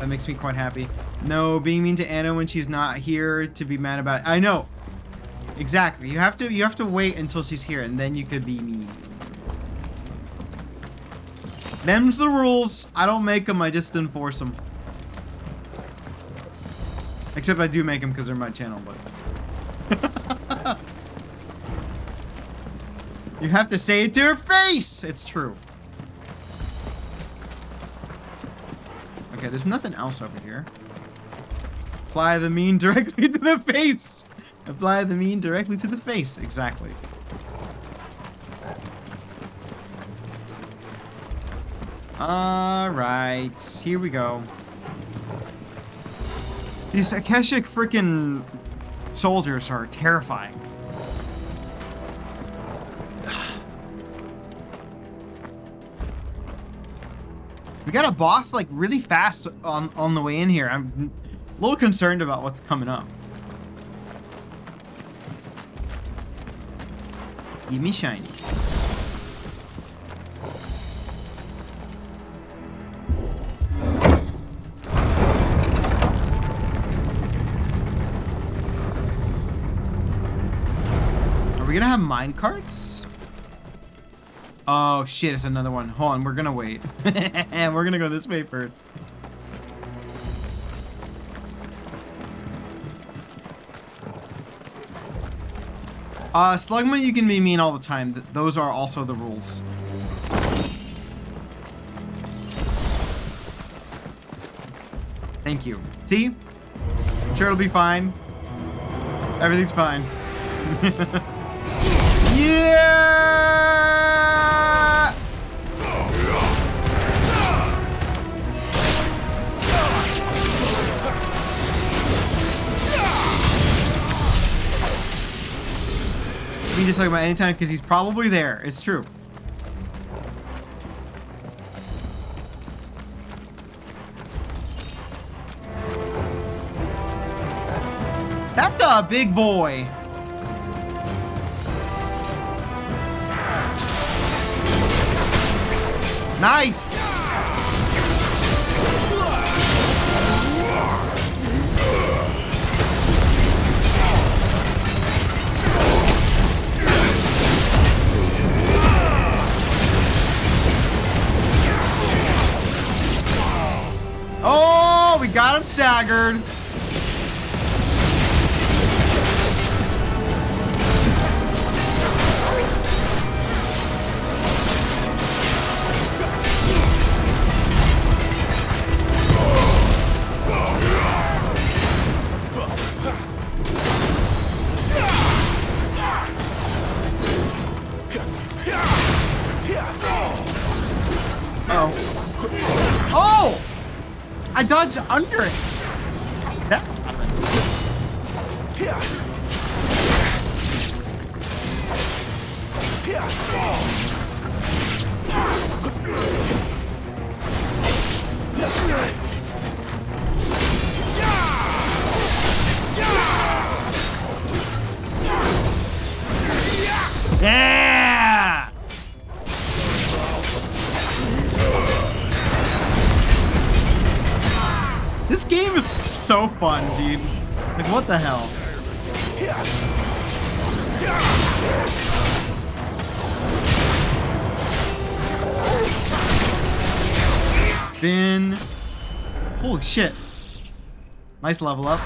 That makes me quite happy. No, being mean to Anna when she's not here to be mad about it. I know. Exactly. You have to wait until she's here, and then you could be mean. Them's the rules. I don't make them. I just enforce them. Except I do make them because they're my channel, but you have to say it to her face. It's true. Okay, there's nothing else over here. Apply the mean directly to the face. Apply the mean directly to the face. Exactly. Alright. Here we go. These Akashic freaking soldiers are terrifying. We got a boss like really fast on the way in here. I'm a little concerned about what's coming up. Give me shiny. Are we gonna have mine carts? Oh shit, it's another one. Hold on, we're gonna wait. We're gonna go this way first. Slugma, you can be mean all the time. Those are also the rules. Thank you. See? I'm sure it'll be fine. Everything's fine. Yeah! We just talk about anytime because he's probably there. It's true. That's a big boy. Nice. Oh, we got him staggered. dodged under it. That... Yeah! This game is so fun, dude. Like, what the hell? Then... Holy shit. Nice level up.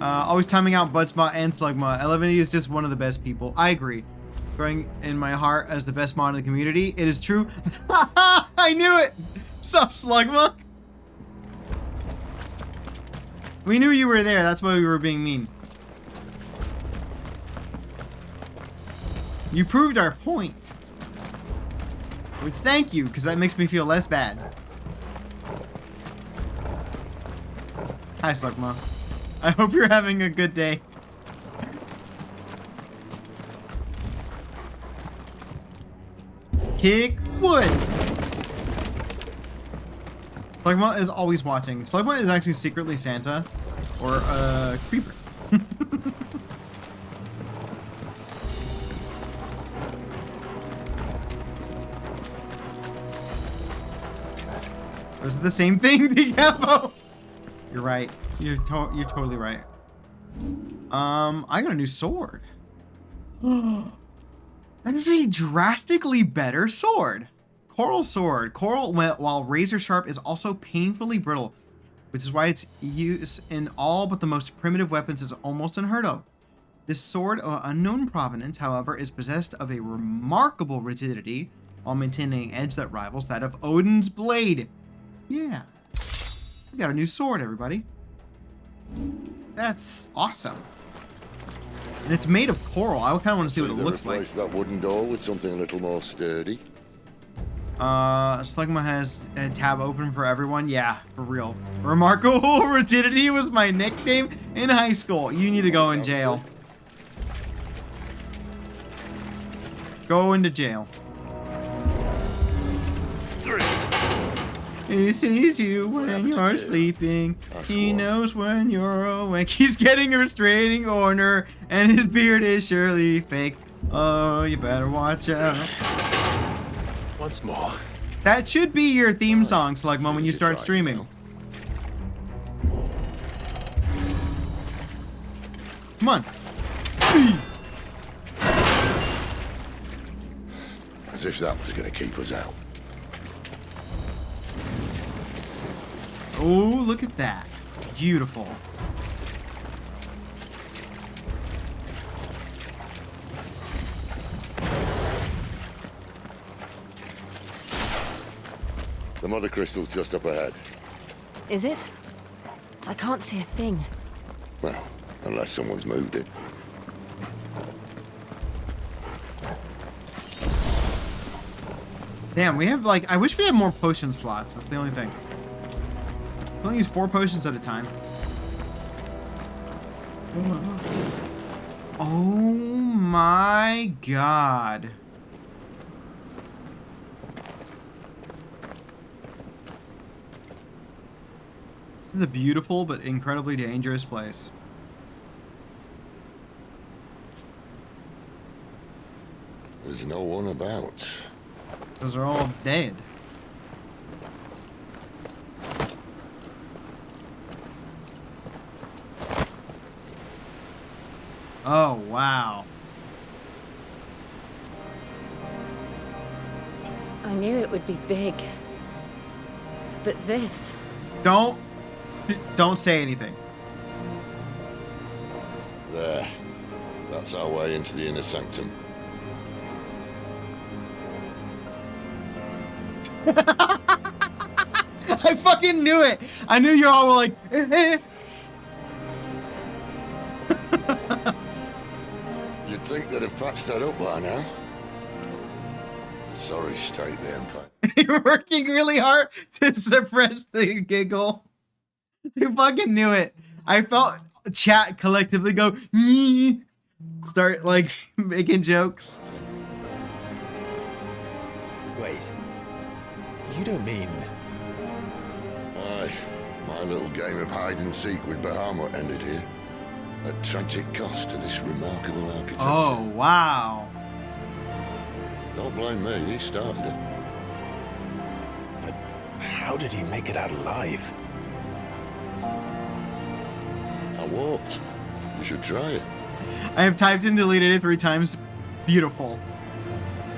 Always timing out Budspot and Slugma. Eleventy is just one of the best people. I agree. Growing in my heart as the best mod in the community. It is true. I knew it! Sup, Slugma? We knew you were there. That's why we were being mean. You proved our point. Which, thank you, because that makes me feel less bad. Hi, Slugma. I hope you're having a good day. Kick wood. Slugma is always watching. Slugma is actually secretly Santa or a creeper. Those are the same thing, Decapo. You're right. You're totally right. I got a new sword. That is a drastically better sword. Coral sword. Coral, while razor sharp, is also painfully brittle, which is why its use in all but the most primitive weapons is almost unheard of. This sword of unknown provenance, however, is possessed of a remarkable rigidity while maintaining an edge that rivals that of Odin's blade. Yeah. We got a new sword, everybody. That's awesome. And it's made of coral. I kind of want to see what it looks like. Replace that wooden door with something a little more sturdy. Slugma has a tab open for everyone. Yeah, for real. Remarkable rigidity was my nickname in high school. You need to go in jail. Go into jail. He sees you when you're sleeping. He knows when you're awake. He's getting a restraining order, and his beard is surely fake. Oh, you better watch out. Once more. That should be your theme song, Slugma, when you start streaming. Come on. As if that was going to keep us out. Oh, look at that. Beautiful. The mother crystal's just up ahead. Is it? I can't see a thing. Well, unless someone's moved it. Damn, we have like... I wish we had more potion slots. That's the only thing. We only use 4 potions at a time. Oh my god. This is a beautiful but incredibly dangerous place. There's no one about. Those are all dead. Oh, wow. I knew it would be big. But this... Don't say anything. There. That's our way into the inner sanctum. I fucking knew it. I knew you all were like, You'd think they'd have patched that up by now. Sorry state the Empire. You're working really hard to suppress the giggle. You fucking knew it. I felt chat collectively go, start like making jokes. Wait. You don't mean... Aye. My little game of hide and seek with Bahamut ended here. At tragic cost to this remarkable architecture. Oh, wow. Don't blame me, he started it. But how did he make it out alive? I walked. You should try it. I have typed and deleted it 3 times. Beautiful.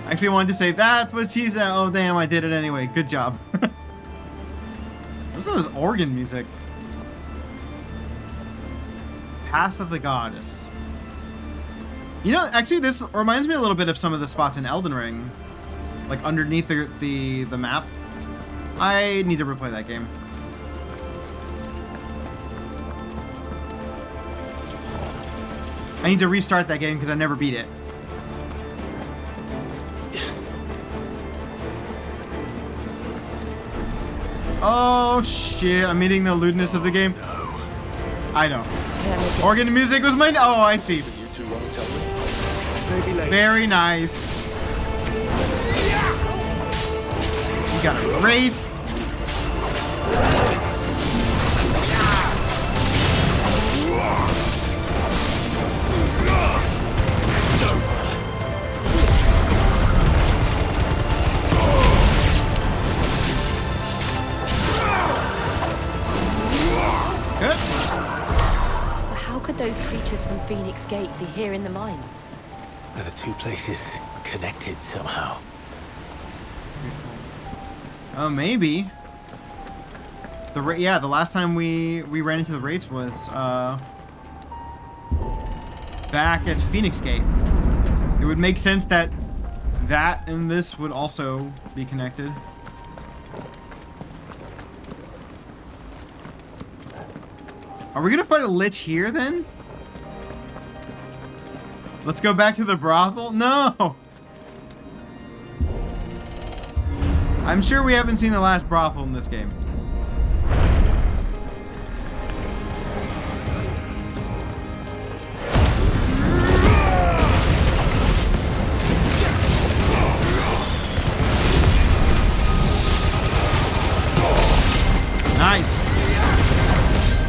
I actually wanted to say, that's what she said. Oh, damn, I did it anyway. Good job. Listen to this organ music. Pass of the Goddess. You know, actually, this reminds me a little bit of some of the spots in Elden Ring. Like, underneath the map. I need to replay that game. I need to restart that game because I never beat it. Oh shit, I'm eating the lewdness of the game. I know. Organ music was mine. Oh, I see. Very nice. You got a wraith. How could those creatures from Phoenix Gate be here in the mines? Are the two places connected somehow? Oh, maybe. Yeah, the last time we ran into the wraiths was back at Phoenix Gate. It would make sense that and this would also be connected. Are we gonna fight a lich here then? Let's go back to the brothel? No! I'm sure we haven't seen the last brothel in this game. Nice.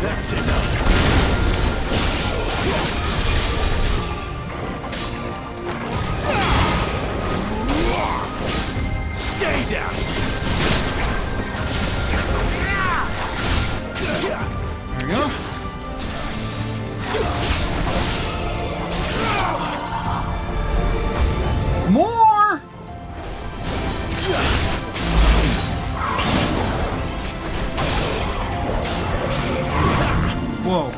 That's enough. Stay down. There we go. More. Whoa.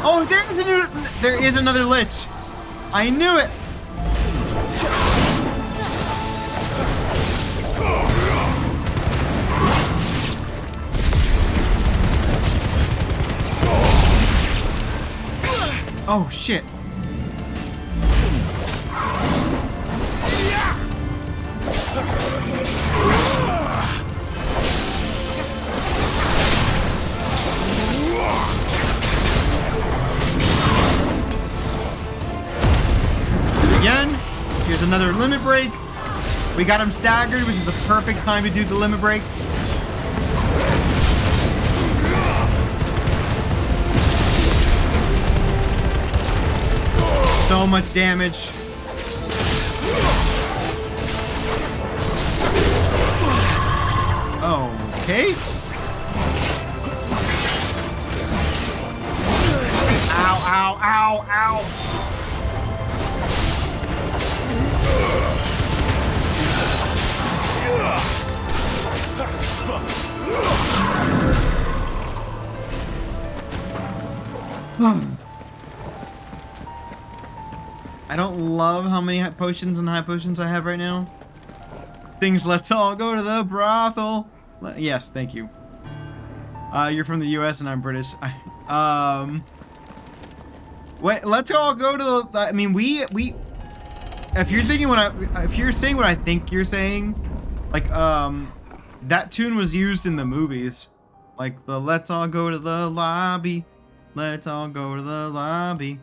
Oh, there is another lich. I knew it. Oh, shit. Again, here's another limit break. We got him staggered, which is the perfect time to do the limit break. So much damage. Okay. Ow, ow, ow, ow. I don't love how many potions and high potions I have right now. Things, let's all go to the brothel. Yes, thank you. You're from the US and I'm British. Wait, let's all go to the, I mean, we if you're thinking if you're saying what I think you're saying, like that tune was used in the movies, like the "Let's all go to the lobby, let's all go to the lobby,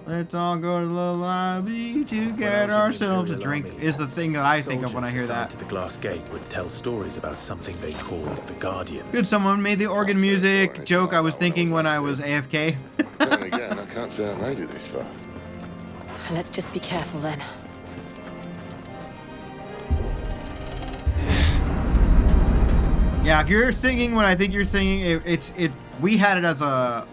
let's all go to the lobby to get ourselves a drink" is the thing that I think of when I hear that. To the glass gate would tell stories about something they called the Guardian. Good, someone made the organ music joke I was thinking when I was AFK. Then again, I can't say I made it this far. Let's just be careful then. Yeah, if you're singing what I think you're singing, we had it as an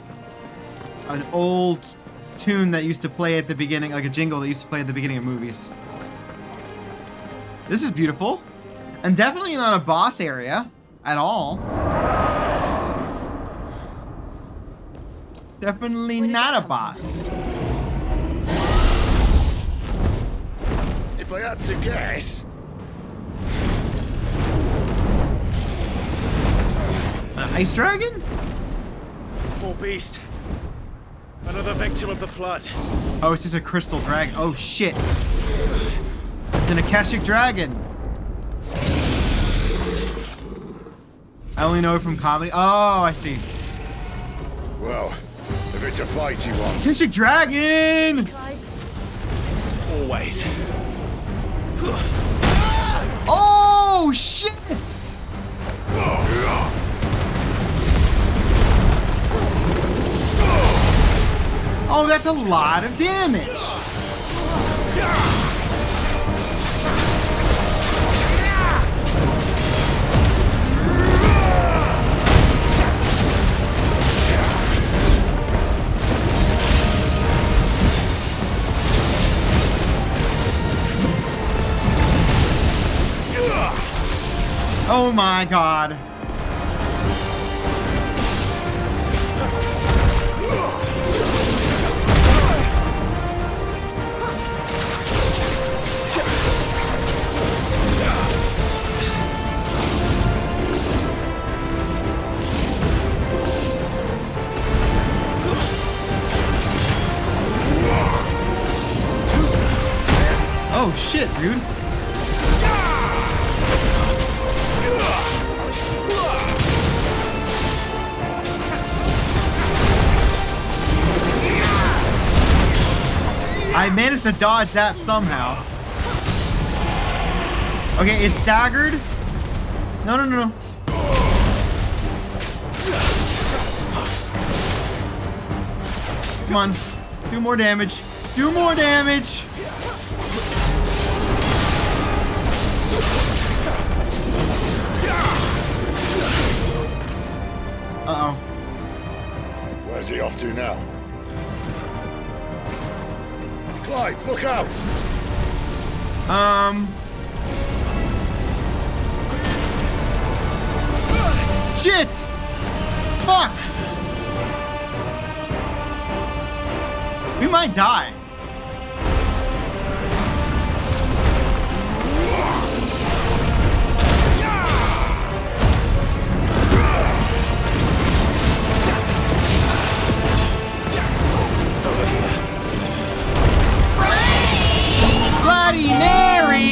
old tune that used to play at the beginning, like a jingle that used to play at the beginning of movies. This is beautiful, and definitely not a boss area at all. Definitely not a boss. If I had to guess, an ice dragon? Poor beast. Another victim of the flood. Oh, it's just a crystal dragon. Oh shit. It's an Akashic dragon. I only know it from comedy. Oh, I see. well, if it's a fight he wants. Akashic dragon! Always. Oh shit! Oh, that's a lot of damage. Oh my god. Oh shit, dude. I managed to dodge that somehow. Okay, it's staggered. No, no, no, no. Come on. Do more damage. Do more damage. Uh-oh. Where's he off to now? Clive, look out! Shit! Fuck! We might die. Bloody Mary!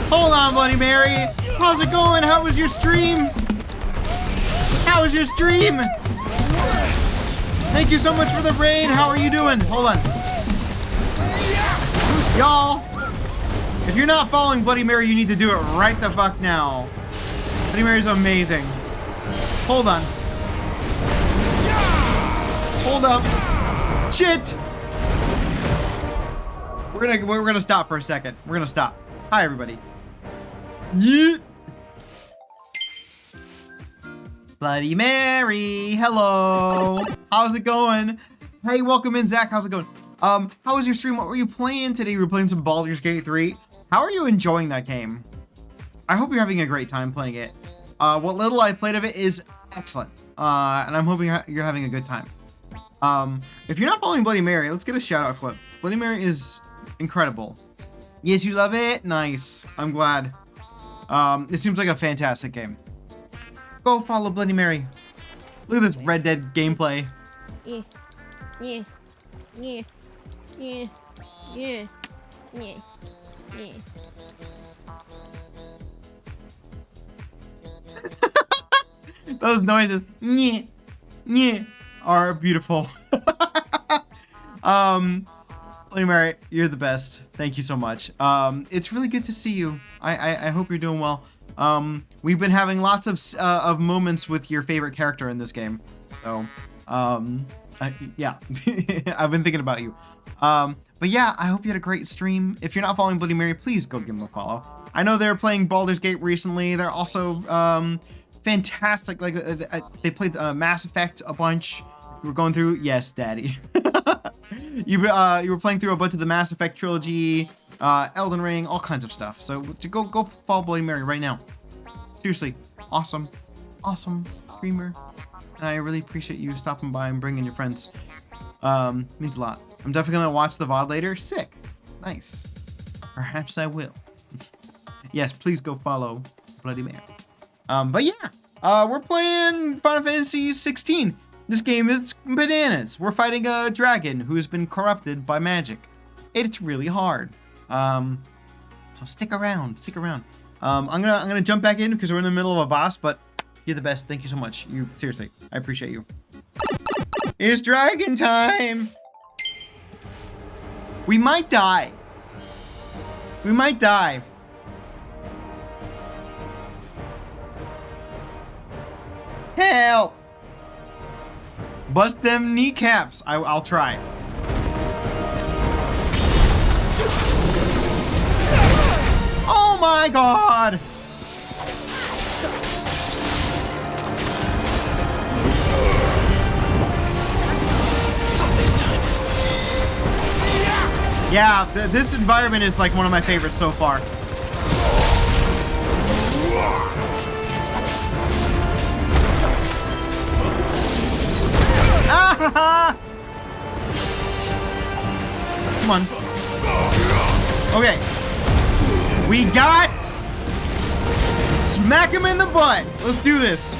Hold on, Bloody Mary. How's it going? How was your stream? How was your stream? Thank you so much for the raid. How are you doing? Hold on. Y'all, if you're not following Bloody Mary, you need to do it right the fuck now. Bloody Mary's amazing. Hold on. Hold up. Shit! We're gonna stop for a second. We're gonna stop. Hi everybody. Yeet. Bloody Mary, hello. How's it going? Hey, welcome in, Zach. How's it going? How was your stream? What were you playing today? You were playing some Baldur's Gate 3. How are you enjoying that game? I hope you're having a great time playing it. What little I played of it is excellent. And I'm hoping you're having a good time. If you're not following Bloody Mary, let's get a shout out clip. Bloody Mary is incredible. Yes, you love it? Nice. I'm glad. It seems like a fantastic game. Go follow Bloody Mary. Look at this Red Dead gameplay. Yeah. Yeah. Yeah. Yeah. Yeah. Yeah. Yeah. Those noises, nyeh, nyeh, are beautiful. Bloody Mary, you're the best. Thank you so much. It's really good to see you. I hope you're doing well. We've been having lots of moments with your favorite character in this game. So, yeah, I've been thinking about you. But yeah, I hope you had a great stream. If you're not following Bloody Mary, please go give them a follow. I know they're playing Baldur's Gate recently. They're also fantastic. Like they played Mass Effect a bunch. You were going through, yes, Daddy. you were playing through a bunch of the Mass Effect trilogy, Elden Ring, all kinds of stuff. So go follow Bloody Mary right now. Seriously, awesome streamer. And I really appreciate you stopping by and bringing your friends. Means a lot. I'm definitely gonna watch the VOD later. Sick, nice. Perhaps I will. Yes, please go follow Bloody Mary. But yeah, we're playing Final Fantasy 16. This game is bananas. We're fighting a dragon who's been corrupted by magic. It's really hard. So stick around. I'm gonna jump back in because we're in the middle of a boss, but you're the best. Thank you so much. You seriously, I appreciate you. It's dragon time. We might die. Help! Bust them kneecaps. I'll try. Oh my god! Yeah, this environment is like one of my favorites so far. Ah! Come on. Okay. We got... Smack him in the butt. Let's do this.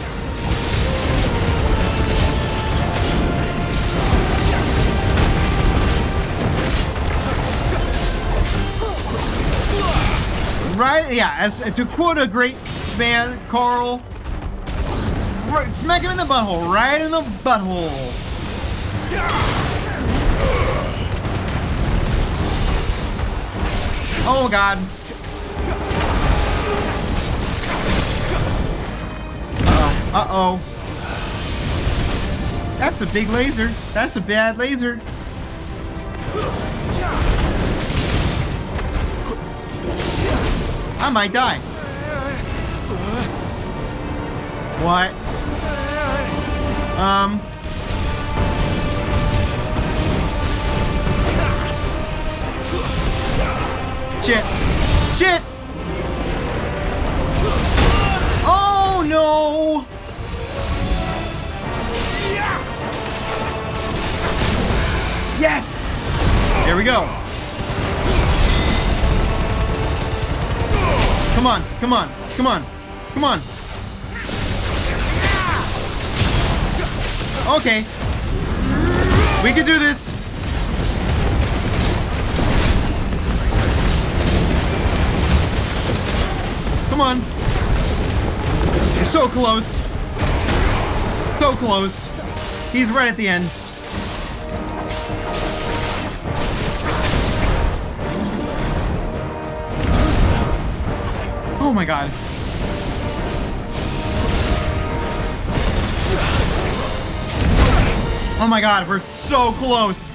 Right? Yeah, as to quote a great man, Carl, right, smack him in the butthole, right in the butthole. Oh god. Uh-oh. That's a big laser. That's a bad laser. I might die. What? Shit! Oh no! Yes! There we go. Come on. Okay. We can do this. Come on. You're so close. So close. He's right at the end. Oh my god. Oh my god, we're so close.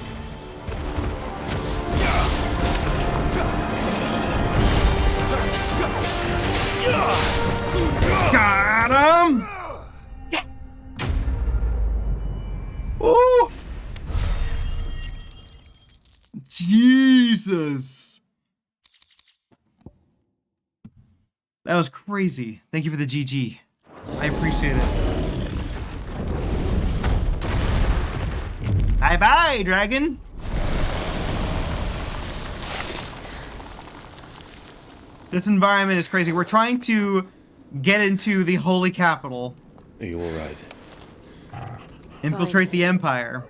Got him! Ooh! Jesus! That was crazy. Thank you for the GG. I appreciate it. Bye-bye, dragon! This environment is crazy. We're trying to get into the holy capital. Are you alright? Infiltrate the Empire.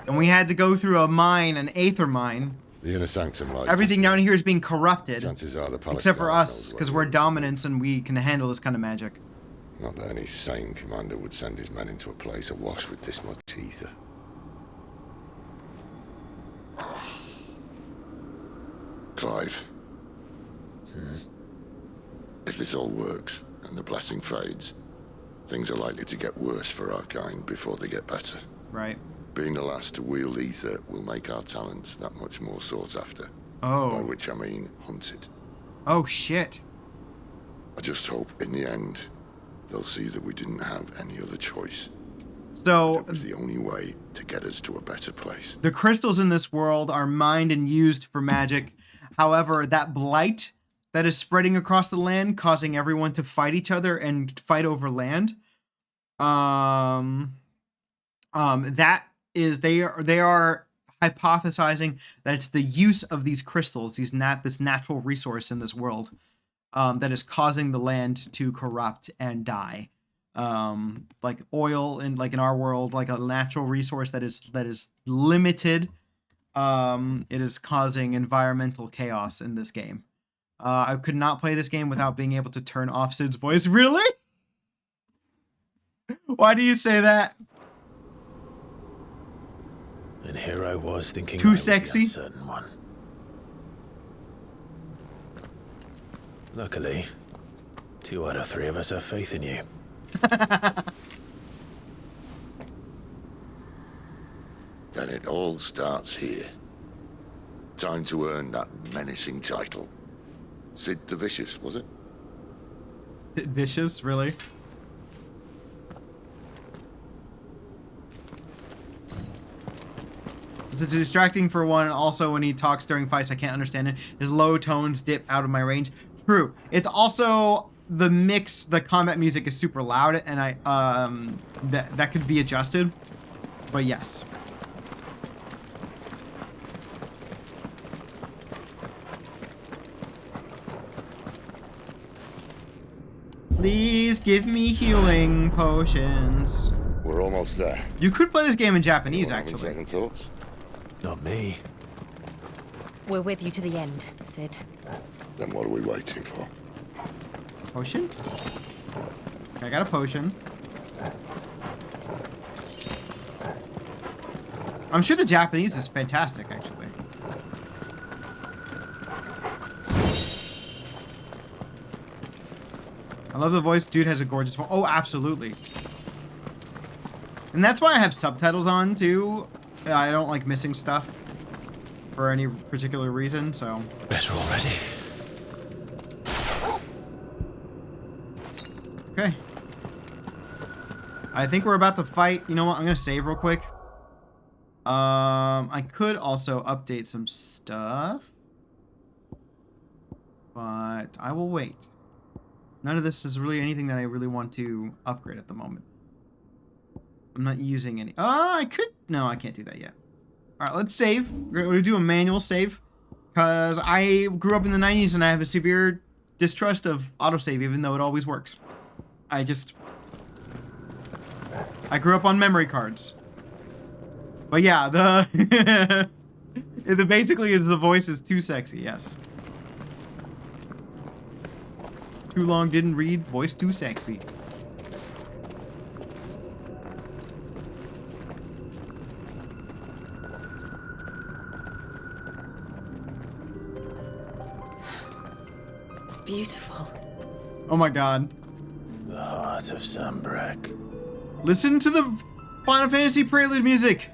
And we had to go through a mine, an aether mine, The inner sanctum lies. Everything down here is being corrupted. Chances are the palace except for guard us, knows because where we're it is. dominants and we can handle this kind of magic. Not that any sane commander would send his men into a place awash with this much ether. Clive. If this all works, and the blessing fades, things are likely to get worse for our kind before they get better. Right. Being the last to wield ether will make our talents that much more sought after. Oh. By which I mean hunted. Oh, shit. I just hope, in the end, they'll see that we didn't have any other choice. So it was the only way to get us to a better place. The crystals in this world are mined and used for magic. However, that blight that is spreading across the land, causing everyone to fight each other and fight over land. That is, they are hypothesizing that it's the use of these crystals, this natural resource in this world, that is causing the land to corrupt and die. Like oil in our world, like a natural resource that is limited. It is causing environmental chaos in this game. I could not play this game without being able to turn off Sid's voice. Really? Why do you say that? And here I was thinking too I was sexy. the uncertain one. Luckily, 2 out of 3 of us have faith in you. Then it all starts here. Time to earn that menacing title. Sid the Vicious, was it? Sid Vicious, really? It's distracting for one. Also, when he talks during fights, I can't understand it. His low tones dip out of my range. True. It's also the mix. The combat music is super loud, and that could be adjusted. But yes. Please give me healing potions. We're almost there. You could play this game in Japanese, actually. Second thoughts? Not me. We're with you to the end, Sid. Then what are we waiting for? Potion? I got a potion. I'm sure the Japanese is fantastic, actually. I love the voice. Dude has a gorgeous voice. Oh, absolutely. And that's why I have subtitles on, too. I don't like missing stuff for any particular reason, so. Better already. Okay. I think we're about to fight. You know what? I'm going to save real quick. I could also update some stuff. But I will wait. None of this is really anything that I really want to upgrade at the moment. I'm not using any. I could. No, I can't do that yet. All right, let's save. We're going to do a manual save. Because I grew up in the 90s and I have a severe distrust of autosave, even though it always works. I grew up on memory cards. But yeah, basically the voice is too sexy, yes. Too long, didn't read, voice too sexy. It's beautiful. Oh my god. The heart of Sambrek. Listen to the Final Fantasy Prelude music.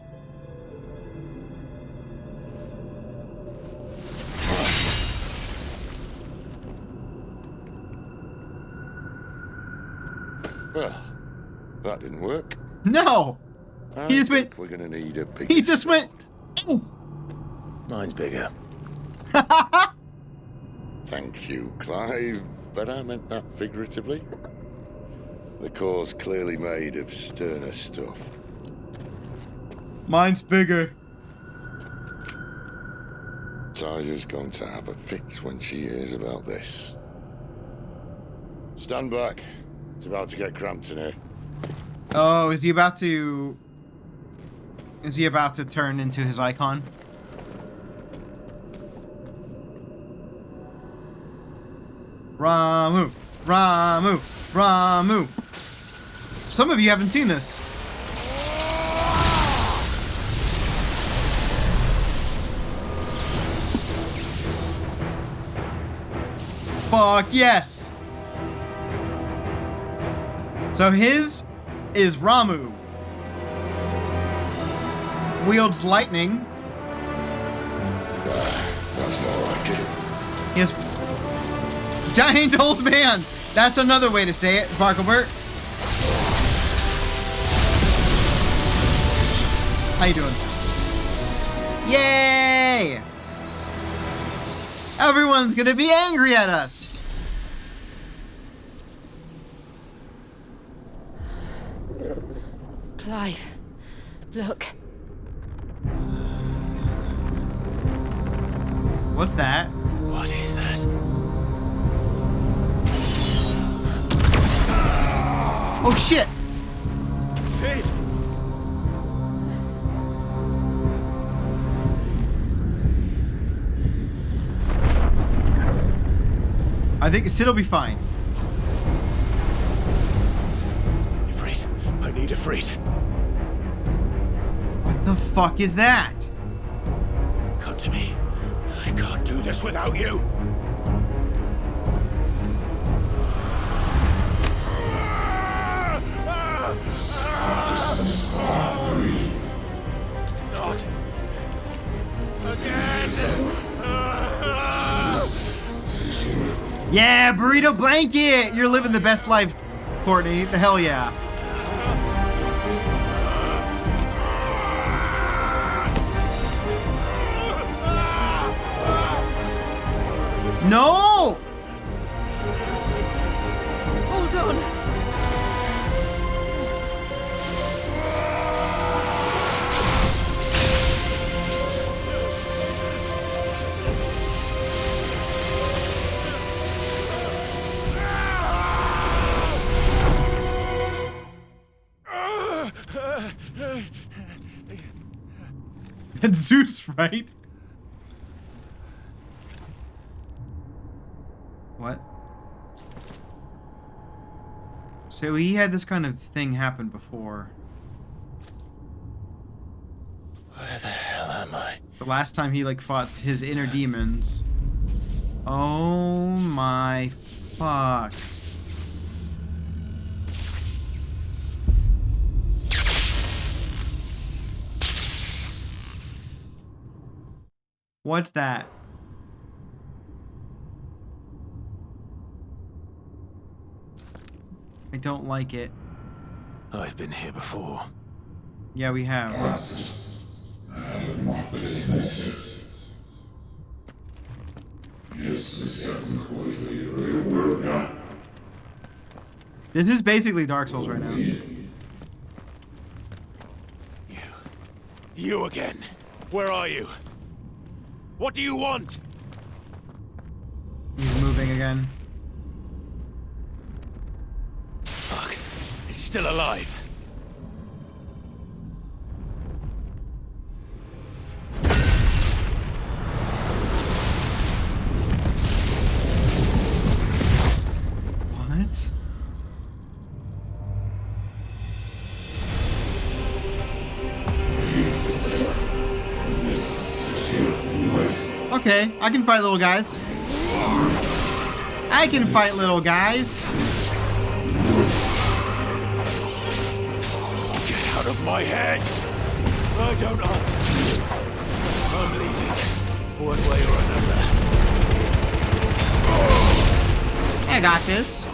Well, that didn't work. No! He just went. We're gonna need a big. He just went. Oh. Mine's bigger. Thank you, Clive, but I meant that figuratively. The core's clearly made of sterner stuff. Mine's bigger. Tyler's going to have a fit when she hears about this. Stand back. It's about to get cramped in here. Oh, is he about to turn into his icon? Ramu. Ramu. Ramu. Some of you haven't seen this. Fuck yes. So his is Ramu. Wields lightning. That's more like it. He has giant old man. That's another way to say it, Barklebert. How you doing? Yay! Everyone's gonna be angry at us. Clive, look. What's that? What is that? Oh shit! Sid! I think Sid will be fine. Ifrit, I need Ifrit. What the fuck is that? Come to me. I can't do this without you. Not again. Yeah, burrito blanket! You're living the best life, Courtney. The hell yeah. No! Hold on. That's Zeus, right? What? So he had this kind of thing happen before. Where the hell am I? The last time he like fought his inner demons. Oh my fuck. What's that? I don't like it. I've been here before. Yeah, we have. This is basically Dark Souls right now. You again. Where are you? What do you want? He's moving again. Fuck. It's still alive. What? Okay, I can fight little guys. I can fight little guys. Get out of my head! I don't answer to you. I'm leaving. One way or another. I got this.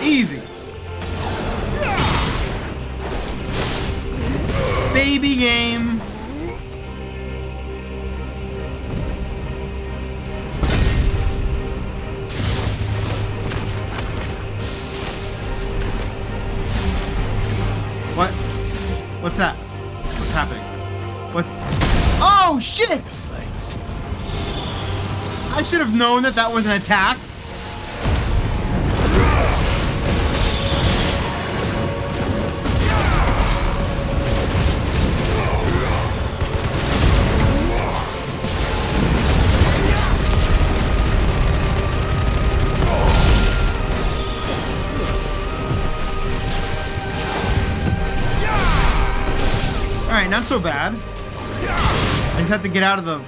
Easy. Baby game. What? What's that? What's happening? What? Oh, shit! I should have known that that was an attack. so bad. I just have to get out of the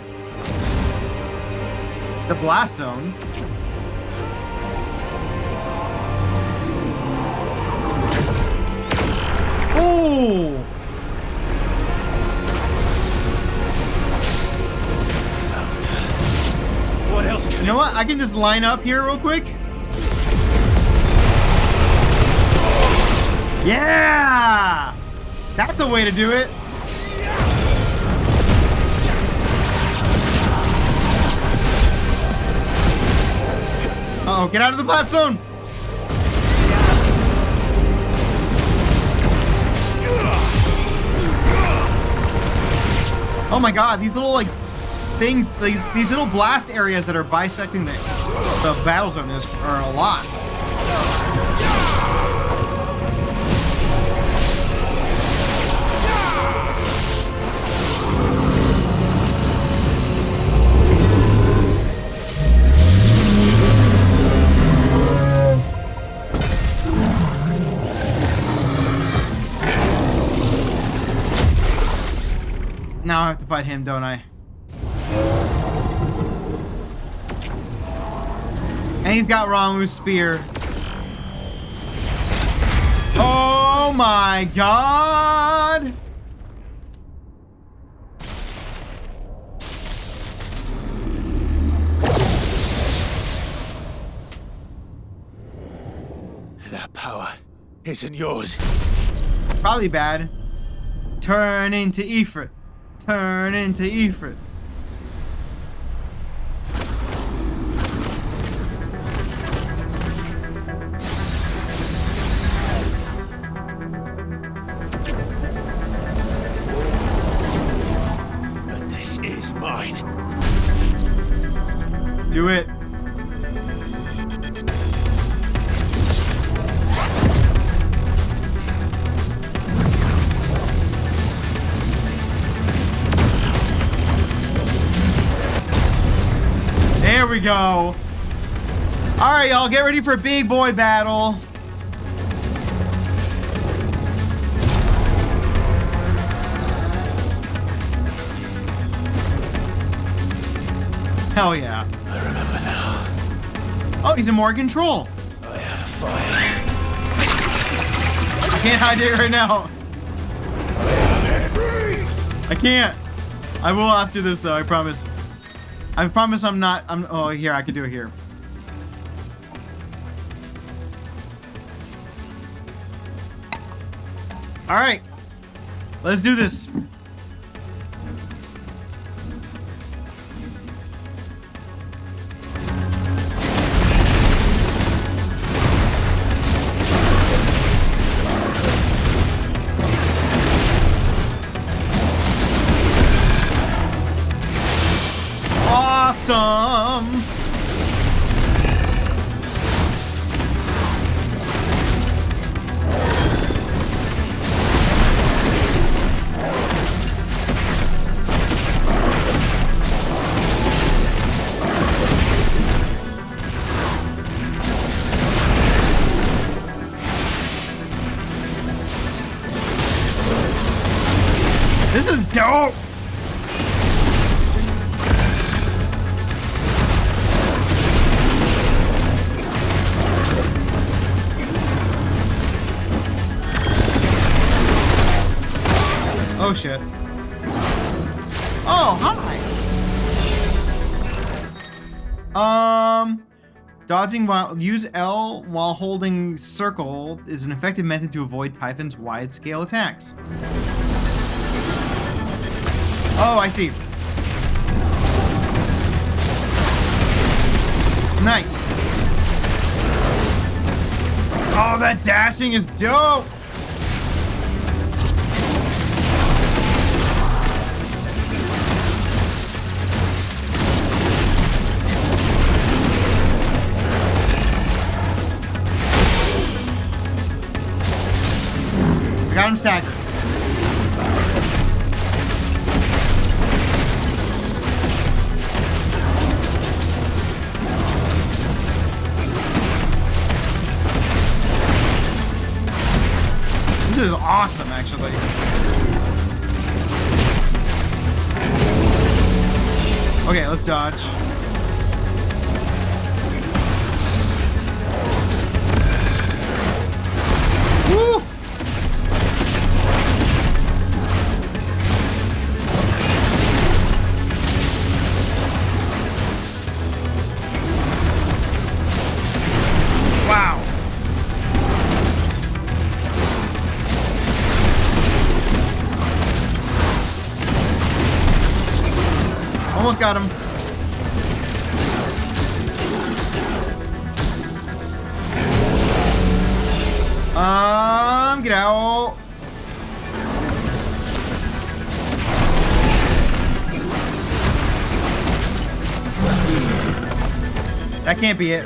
blast zone. Oh! What else can you know what? I can just line up here real quick. Yeah! That's a way to do it. Uh-oh, get out of the blast zone! Oh my god, these little like things, these little blast areas that are bisecting the battle zone are a lot. Now I have to fight him, don't I? And he's got Ramu's spear. Oh my god! That power isn't yours. Probably bad. Turn into Ifrit. Turn into Ifrit. But this is mine. Do it. There we go. All right, y'all, get ready for a big boy battle. Hell yeah. I remember now. Oh, he's in more control. I had a fire. I can't hide it right now. I can't. I will after this though, I promise. I promise I'm not, oh, here, I can do it here. All right, let's do this. Awesome. This is dope. Oh shit. Oh, hi. Dodging while use L while holding circle is an effective method to avoid Typhon's wide-scale attacks. Oh, I see. Nice. Oh, that dashing is dope. I got him staggered. This is awesome, actually. Okay, let's dodge. Woo! Wow. Almost got him. Get out. That can't be it.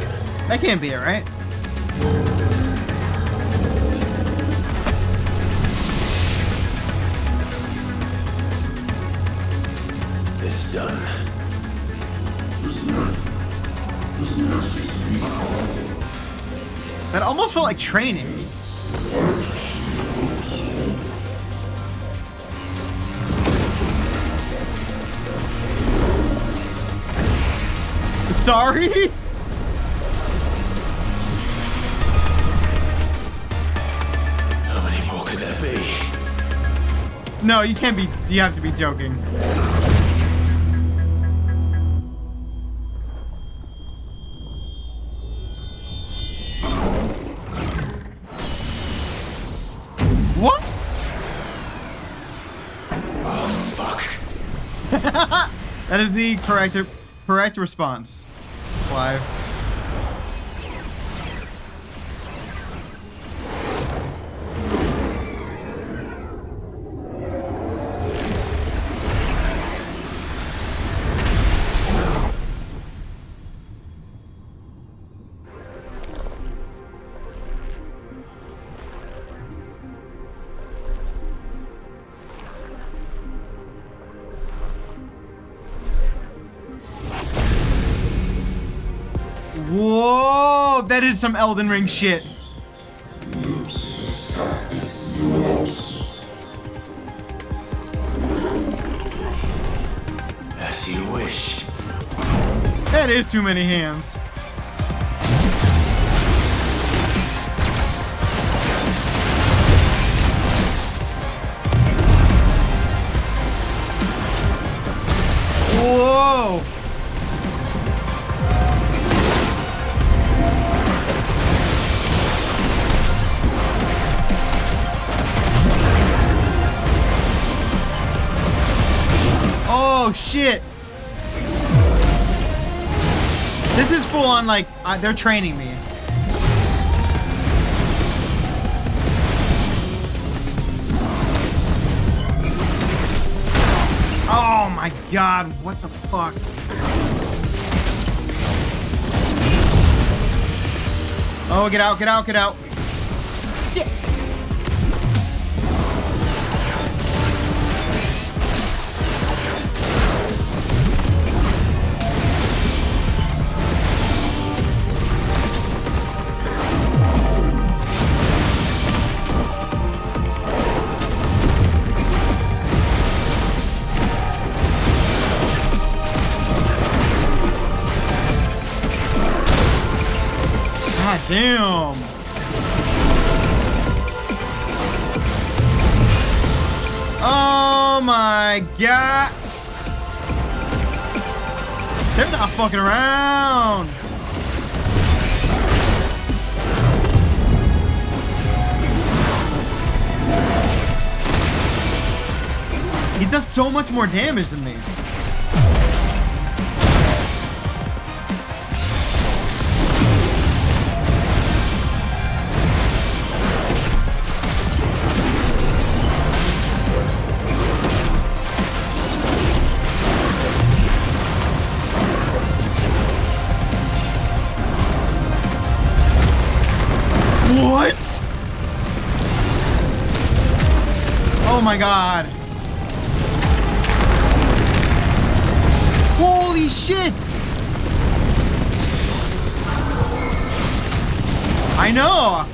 That can't be it, right? It's done. That almost felt like training. Sorry? How many more could there be? No, you can't be. You have to be joking. What? Oh, fuck. That is the correct response. Clive. Whoa, that is some Elden Ring shit. As you wish. That is too many hands. Whoa. Oh shit! This is full on like they're training me. Oh my god! What the fuck? Oh, get out! Get out! Get out! Shit! God damn. Oh my god. They're not fucking around. He does so much more damage than me. What? Oh my god. Holy shit! I know!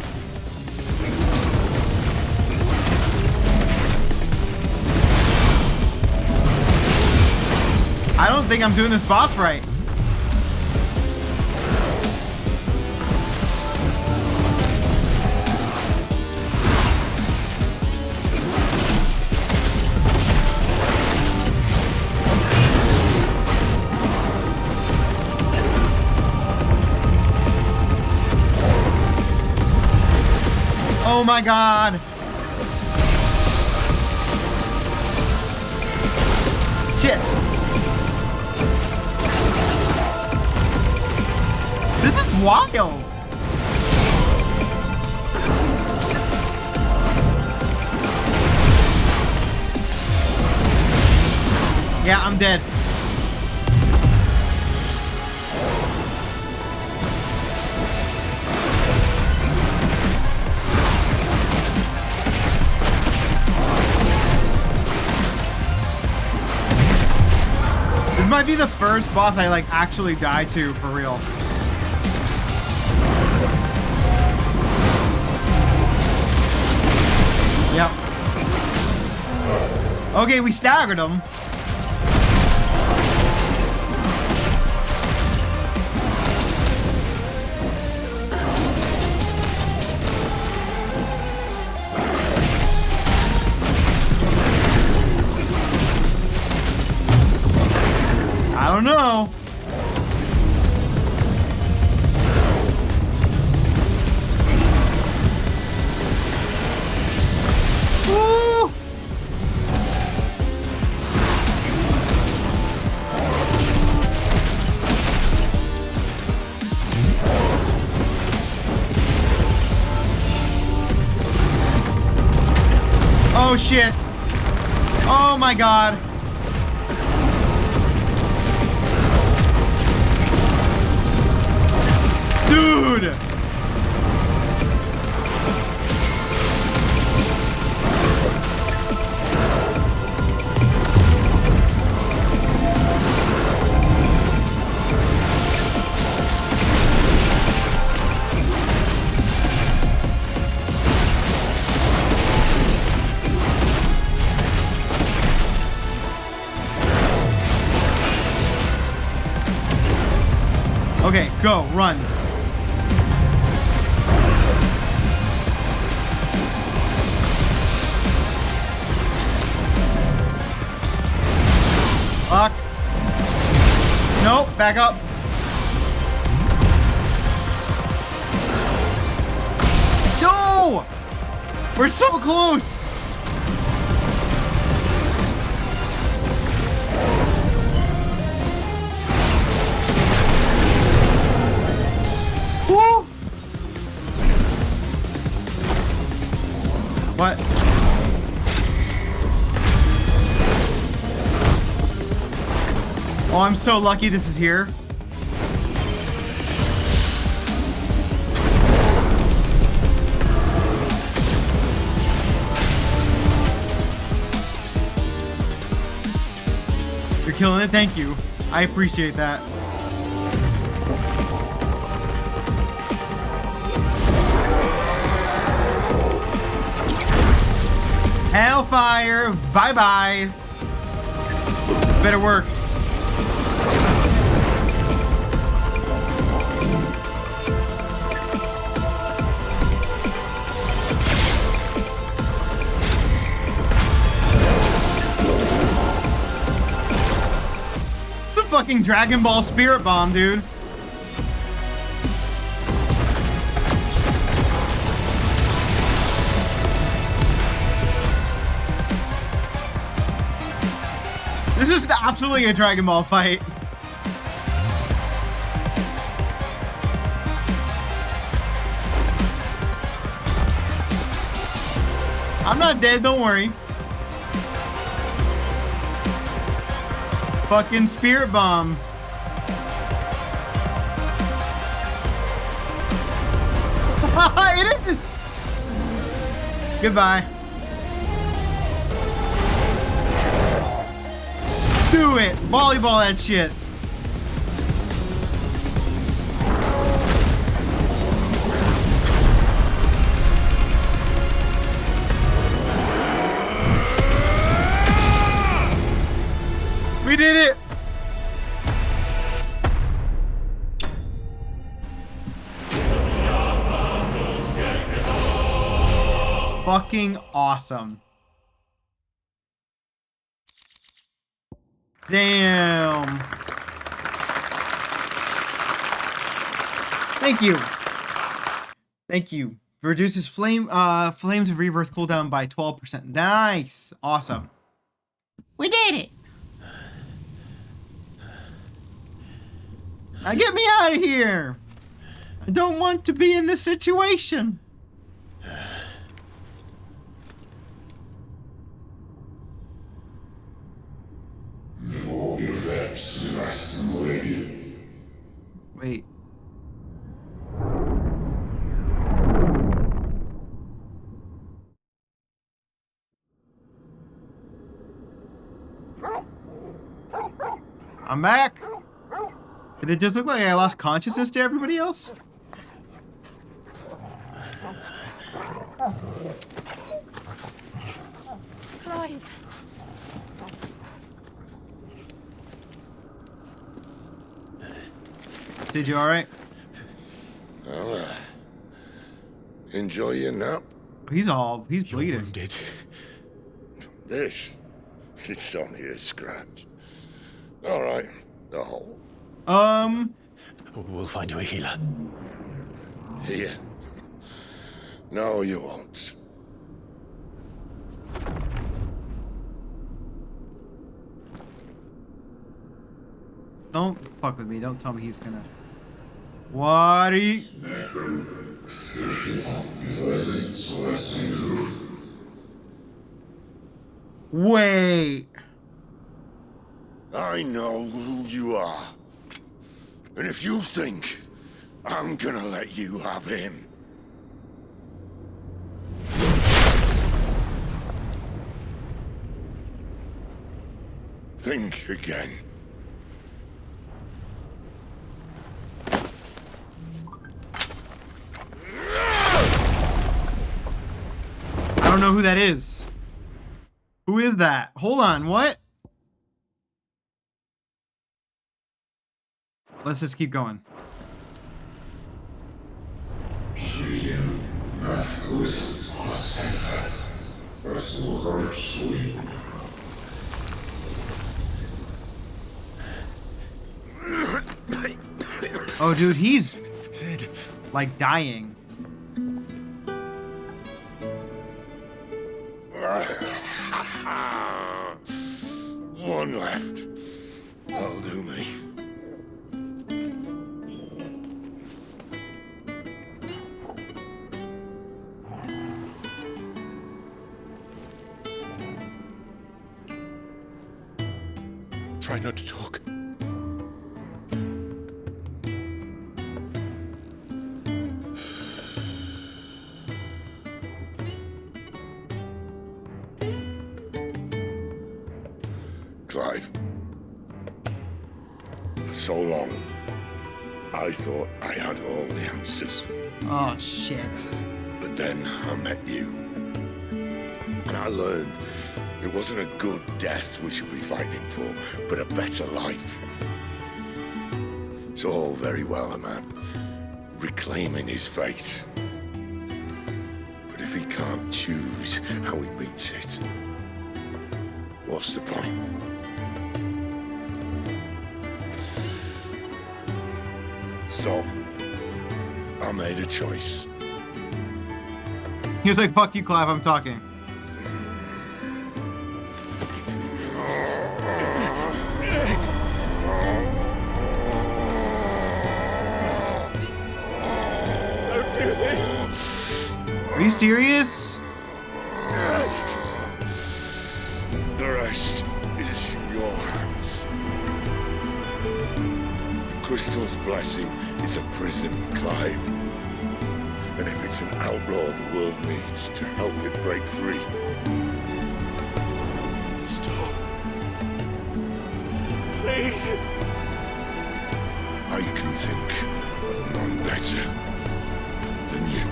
I don't think I'm doing this boss right. Oh my god. Shit. This is wild. Yeah, I'm dead. This might be the first boss I like actually die to for real. Yep. Okay, we staggered him. I don't know. Woo! Oh shit. Oh my god. Dude! Okay, go, run. Fuck. Nope, back up. No! We're so close! Woo! What? Oh, I'm so lucky this is here. You're killing it, thank you. I appreciate that. Hellfire, bye-bye. This better work. The fucking Dragon Ball Spirit Bomb, dude. This is absolutely a Dragon Ball fight. I'm not dead, don't worry. Fucking Spirit Bomb. It is! Goodbye. Do it! Volleyball that shit. We did it! fucking awesome. Damn. Thank you. Thank you. Reduces flames of rebirth cooldown by 12%. Nice. Awesome. We did it. Now get me out of here. I don't want to be in this situation. Wait. I'm back. Did it just look like I lost consciousness to everybody else? Clive. Sid, you alright? Well, enjoy your nap. He's bleeding. Wounded. This, it's only a scratch. All right, the hole. We'll find you a healer. Here. No, you won't. Don't fuck with me. Don't tell me he's gonna. What are you? Wait. I know who you are. And if you think I'm gonna let you have him. Think again. I don't know who that is. Who is that? Hold on, what? Let's just keep going. Oh, dude, he's like dying. One left. That'll do me. Try not to talk. Clive. For so long, I thought I had all the answers. Oh, shit. But then I met you. And I learned it wasn't a good death we should be fighting for, but a better life. It's all very well, a man reclaiming his fate. But if he can't choose how he meets it, what's the point? So, I made a choice. He was like, fuck you, Clive, I'm talking. Don't do this! Are you serious? The rest is in your hands. The crystal's blessing is a prison, Clive. And if it's an outlaw the world needs to help it break free. Stop. Please. I can think of none better than you.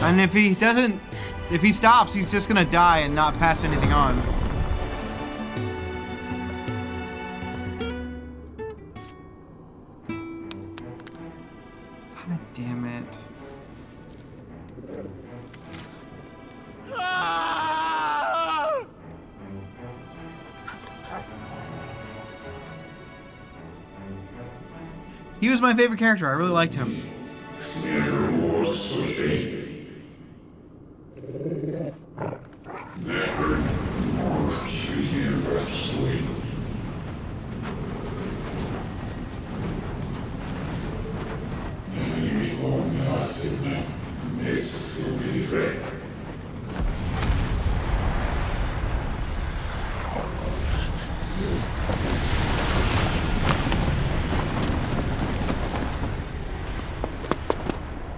And if he stops, he's just gonna die and not pass anything on. God damn it. He was my favorite character. I really liked him.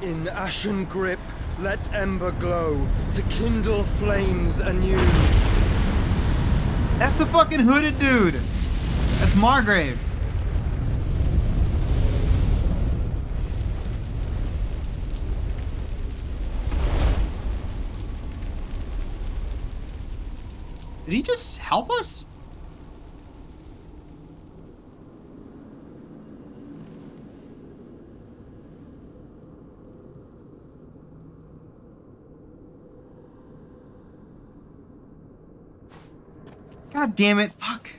In ashen grip, let ember glow to kindle flames anew. That's a fucking hooded dude. That's Margrave. Did he just help us? God damn it, fuck.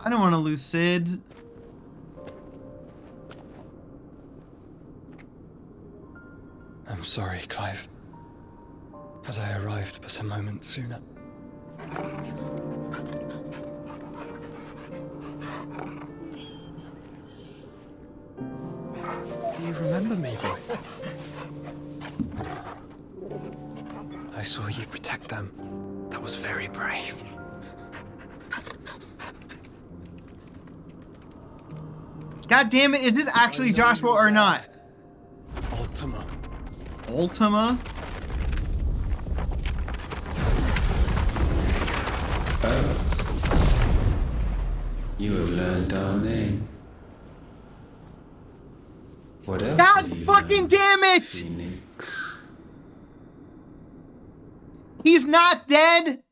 I don't want to lose Sid. I'm sorry, Clive. Had I arrived but a moment sooner. Do you remember me, boy? I saw you protect them. That was very brave. God damn it, is it actually Joshua or not? Ultima. Ultima? Oh. You have learned our name. What else? God fucking damn it! Phoenix. He's not dead!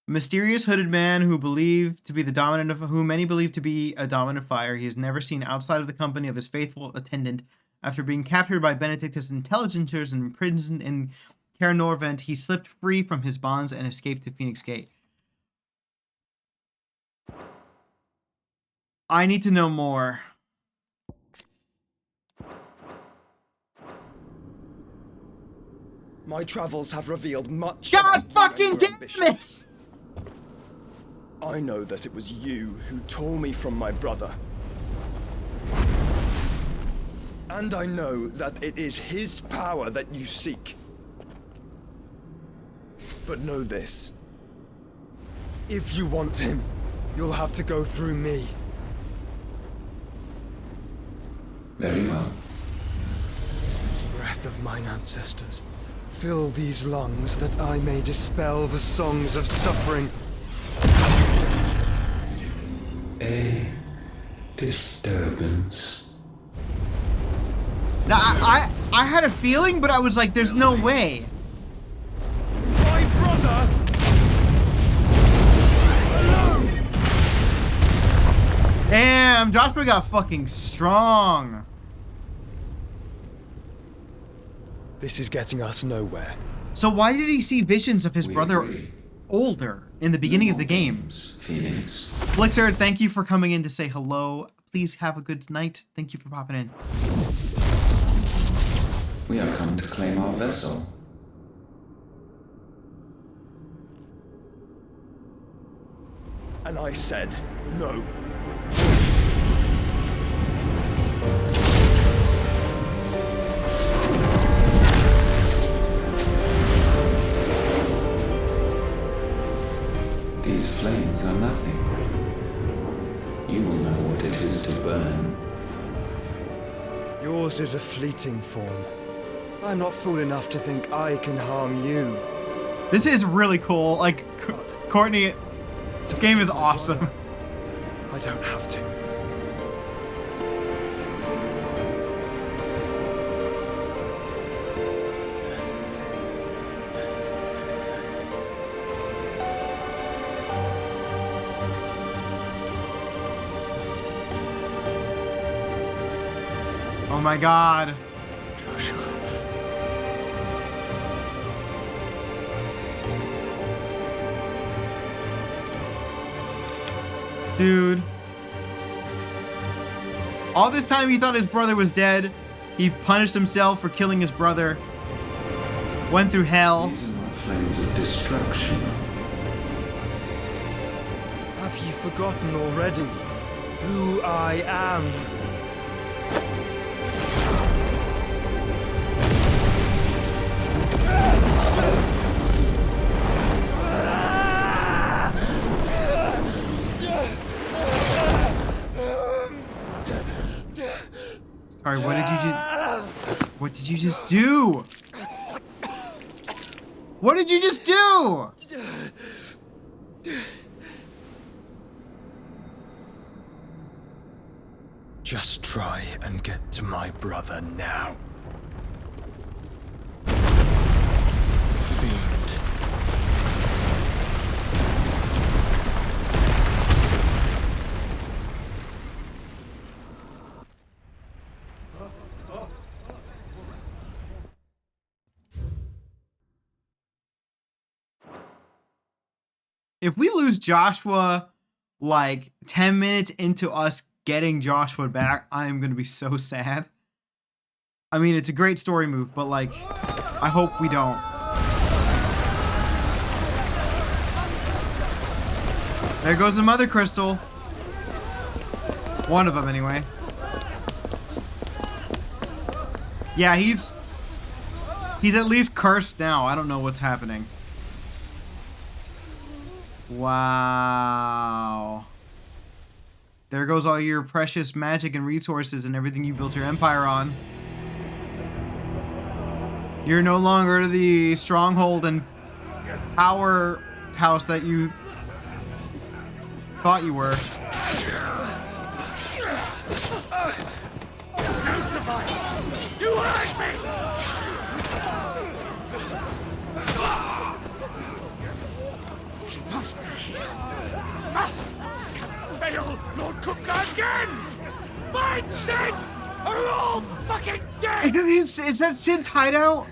A mysterious hooded man who believed to be the dominant of whom many believe to be a dominant fire. He is never seen outside of the company of his faithful attendant. After being captured by Benedictus intelligenters and imprisoned in Caranorvent, he slipped free from his bonds and escaped to Phoenix Gate. I need to know more. My travels have revealed much. God fucking damn it! I know that it was you who tore me from my brother. And I know that it is his power that you seek. But know this. If you want him, you'll have to go through me. Very well. Breath of mine ancestors, fill these lungs that I may dispel the songs of suffering. A disturbance. Now, I had a feeling, but I was like, there's no way. My brother! Alone! Damn, Joshua got fucking strong. This is getting us nowhere. So why did he see visions of his brother older in the beginning of the game? Phoenix. Flixer, thank you for coming in to say hello. Please have a good night. Thank you for popping in. We have come to claim our vessel. And I said no. These flames are nothing. You will know what it is to burn. Yours is a fleeting form. I'm not fool enough to think I can harm you. This is really cool. Like, Courtney, this game is awesome. I don't have to. Oh my god. Dude. All this time he thought his brother was dead. He punished himself for killing his brother. Went through hell. These are not flames of destruction. Have you forgotten already who I am? Sorry, what did you just do? What did you just do? Just try and get to my brother now. Fiend. If we lose Joshua like 10 minutes into us getting Joshua back, I am going to be so sad. I mean, it's a great story move, but like, I hope we don't. There goes the Mother Crystal. One of them, anyway. Yeah, he's at least cursed now. I don't know what's happening. Wow. There goes all your precious magic and resources and everything you built your empire on. You're no longer the stronghold and powerhouse that you thought you were. You hurt me! He must be here. Must! Can fail Lord Cook again! Find Sid! Or we're all fucking dead! Is that Sid's hideout?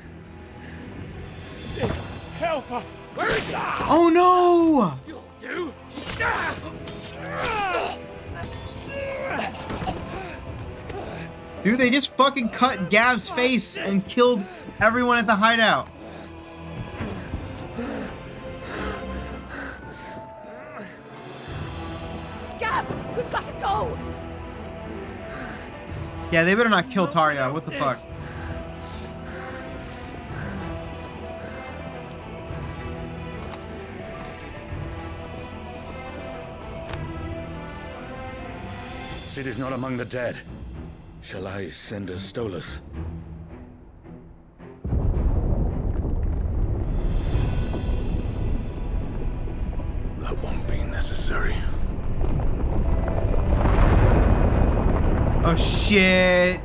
Sid, help us! Where is he? Oh no! You'll do! Dude, they just fucking cut Gav's face and killed everyone at the hideout. Gav, we've got to go! Yeah, they better not kill Tarja. What the fuck? Sid is not among the dead. Shall I send a Stolas? That won't be necessary. Oh shit.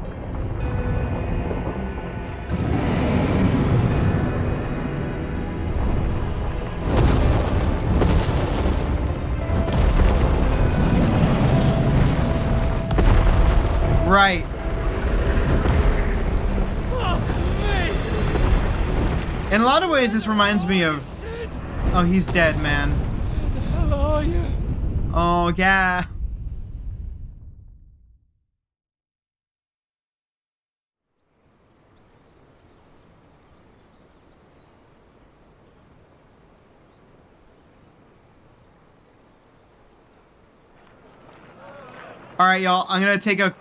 Right. In a lot of ways, this reminds me of... Oh, he's dead, man. Where the hell are you? Oh, yeah. All right, y'all. I'm gonna take a.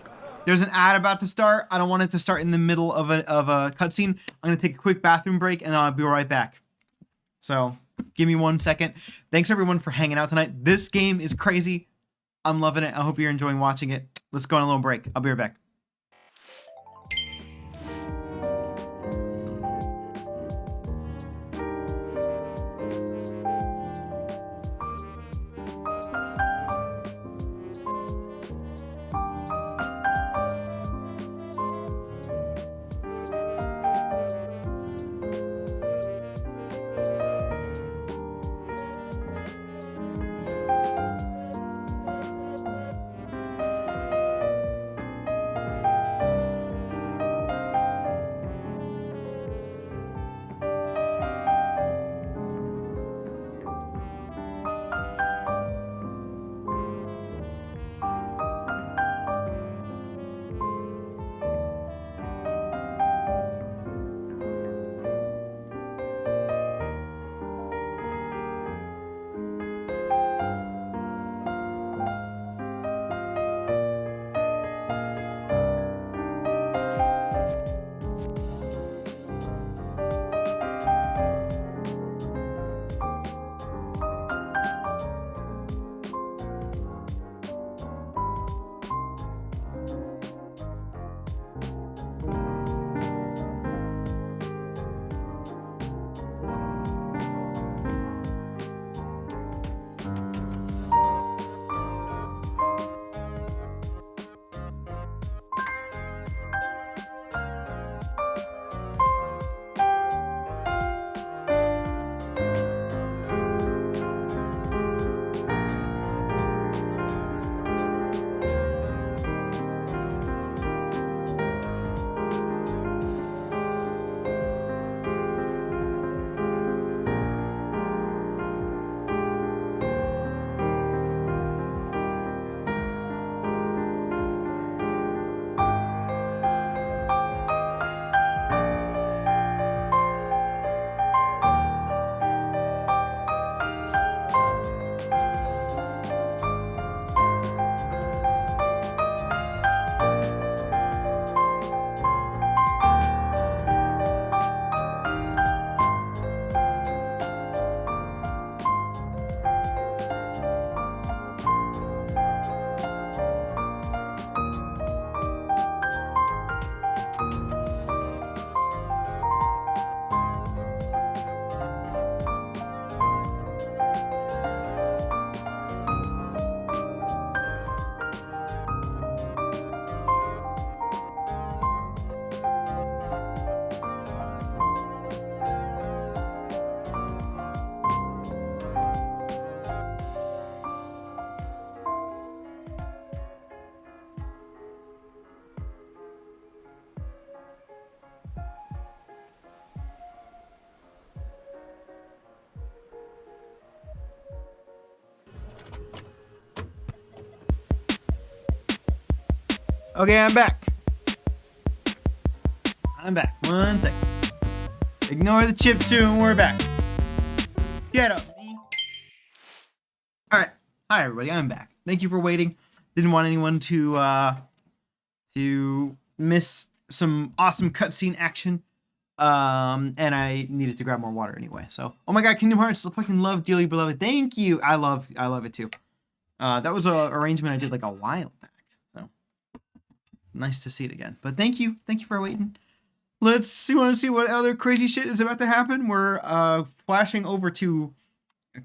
There's an ad about to start. I don't want it to start in the middle of a cutscene. I'm gonna take a quick bathroom break and I'll be right back. So give me 1 second. Thanks everyone for hanging out tonight. This game is crazy. I'm loving it. I hope you're enjoying watching it. Let's go on a little break. I'll be right back. Okay, I'm back. I'm back. 1 second. Ignore the chip tune. We're back. Get up, me. All right. Hi, everybody. I'm back. Thank you for waiting. Didn't want anyone to miss some awesome cutscene action. And I needed to grab more water anyway. So, oh my God, Kingdom Hearts, the fucking love, dearly beloved. Thank you. I love it too. That was an arrangement I did like a while back. So nice to see it again. But thank you for waiting. Want to see what other crazy shit is about to happen. We're flashing over to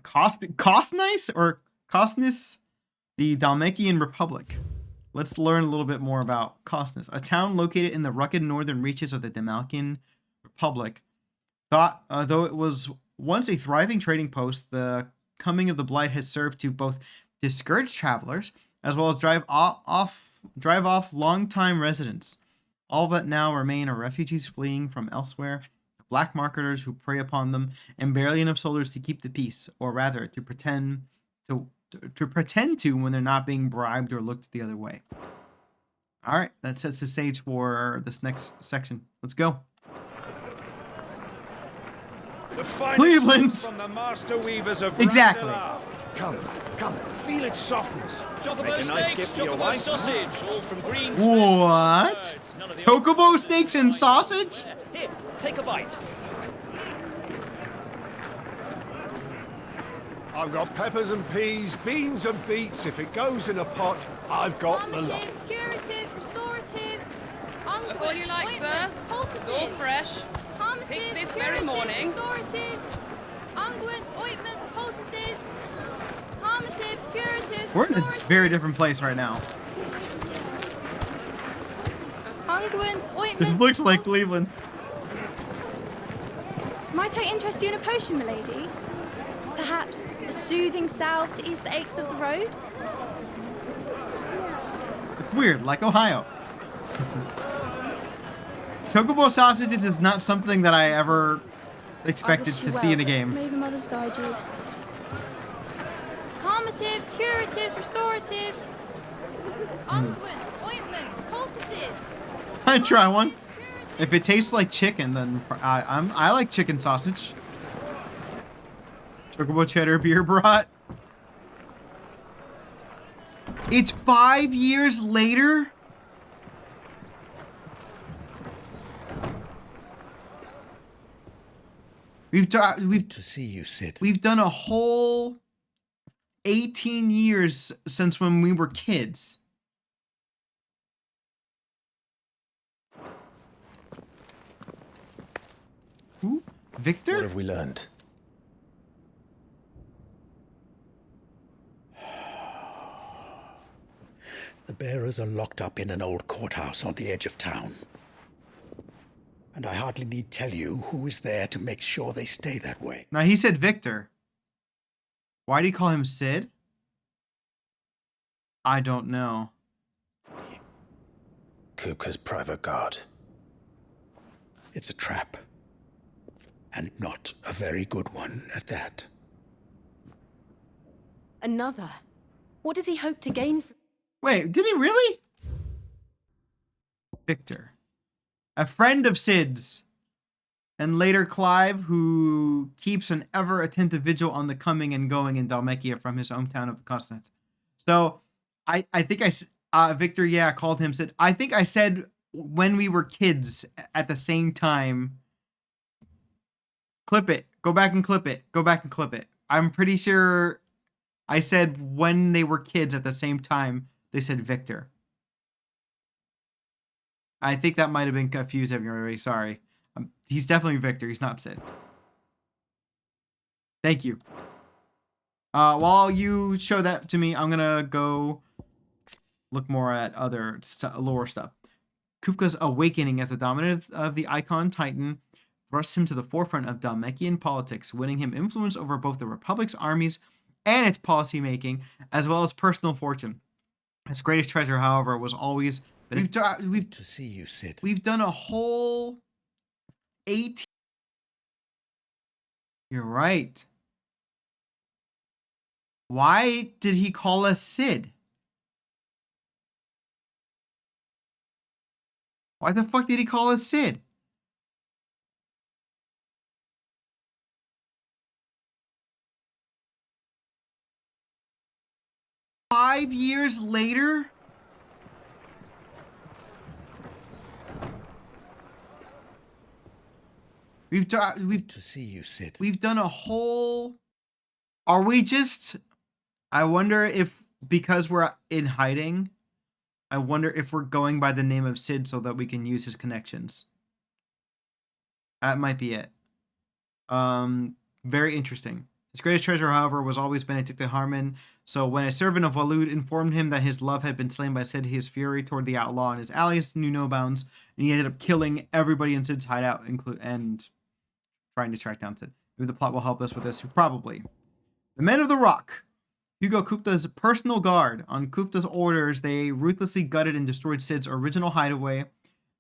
Kosnis, the Dalmekian Republic. Let's learn a little bit more about Kosnis, a town located in the rugged northern reaches of the Dalmekian Republic. Though it was once a thriving trading post, the coming of the Blight has served to both discourage travelers as well as drive off long-time residents. All that now remain are refugees fleeing from elsewhere, black marketers who prey upon them, and barely enough soldiers to keep the peace, or rather, to pretend to when they're not being bribed or looked the other way. All right, that sets the stage for this next section. Let's go. The finest Cleveland. from the master weavers of Exactly. Randall. Come, feel its softness. Chocobo steaks, chocobo sausage, all from green. What? Chocobo steaks and sausage? Here, take a bite. I've got peppers and peas, beans and beets. If it goes in a pot, I've got the lot. Curatives, restoratives, Look all you like, sir. It's all fresh. Picked this very morning. Restoratives, unguents, ointments, poultices, harmatives, curatives, We're in a very different place right now. unguents, ointments. This looks like Cleveland. Might I interest you in a potion, milady? Perhaps a soothing salve to ease the aches of the road? Weird, like Ohio. Chocobo sausages is not something that I ever expected to see in a game. May the mothers guide you. Calmatives, curatives, restoratives, unguents, ointments, poultices. I'd try one. If it tastes like chicken, then I like chicken sausage. Chocobo cheddar beer brat. It's 5 years later. We've to see you, Sid. We've done a whole 18 years since when we were kids. Who? Victor? What have we learned? The bearers are locked up in an old courthouse on the edge of town. And I hardly need tell you who is there to make sure they stay that way. Now, he said Victor. Why do you call him Sid? I don't know. Kupka's private guard. It's a trap. And not a very good one at that. Another? What does he hope to gain from... Wait, did he really? Victor. A friend of Sid's. And later Clive, who keeps an ever-attentive vigil on the coming and going in Dalmekia from his hometown of Kosnis. So, I think Victor, yeah, called him Sid. I think I said when we were kids at the same time. Clip it. Go back and clip it. Go back and clip it. I'm pretty sure I said when they were kids at the same time, they said Victor. I think that might have been confused everybody. Sorry. He's definitely Victor. He's not Sid. Thank you. While you show that to me, I'm going to go look more at other lore stuff. Kupka's awakening as the dominant of the Icon Titan thrusts him to the forefront of Dalmekian politics, winning him influence over both the Republic's armies and its policymaking, as well as personal fortune. His greatest treasure, however, was always that we've to see you, Sid. We've done a whole 18. You're right. Why did he call us Sid? Why the fuck did he call us Sid? Five years later? We've to see you, Sid. We've done a whole. Are we just? I wonder if because we're in hiding, I wonder if we're going by the name of Sid so that we can use his connections. That might be it. Very interesting. His greatest treasure, however, was always Benedicta Harmon. So when a servant of Walud informed him that his love had been slain by Sid, his fury toward the outlaw and his allies knew no bounds, and he ended up killing everybody in Sid's hideout, and trying to track down Sid. Maybe the plot will help us with this. Probably. The Men of the Rock. Hugo Kupta's personal guard. On Kupta's orders, they ruthlessly gutted and destroyed Sid's original hideaway.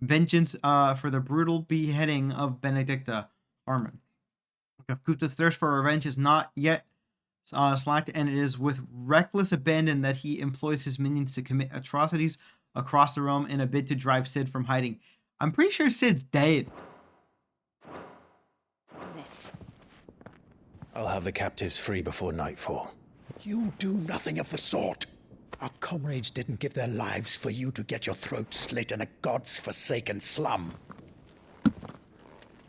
Vengeance for the brutal beheading of Benedicta Harmon. Kupta's thirst for revenge is not yet slacked, and it is with reckless abandon that he employs his minions to commit atrocities across the realm in a bid to drive Sid from hiding. I'm pretty sure Sid's dead. This. I'll have the captives free before nightfall. You do nothing of the sort. Our comrades didn't give their lives for you to get your throat slit in a god's forsaken slum.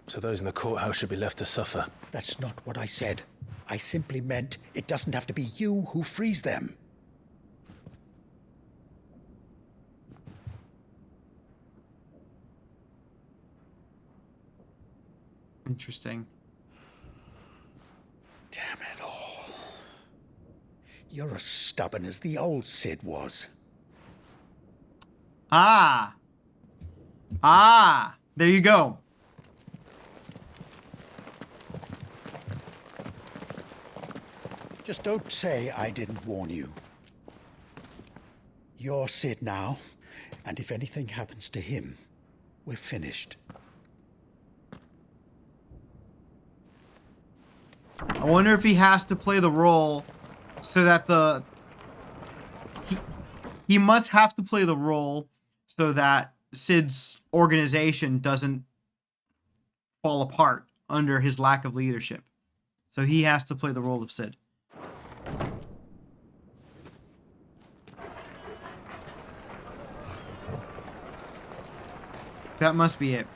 So those in the courthouse should be left to suffer. That's not what I said. I simply meant it doesn't have to be you who frees them. Interesting. Damn it all. You're as stubborn as the old Sid was. Ah, there you go. Just don't say I didn't warn you. You're Sid now, and if anything happens to him, we're finished. I wonder if he has to play the role so that he must have to play the role so that Sid's organization doesn't fall apart under his lack of leadership. So he has to play the role of Sid. That must be it.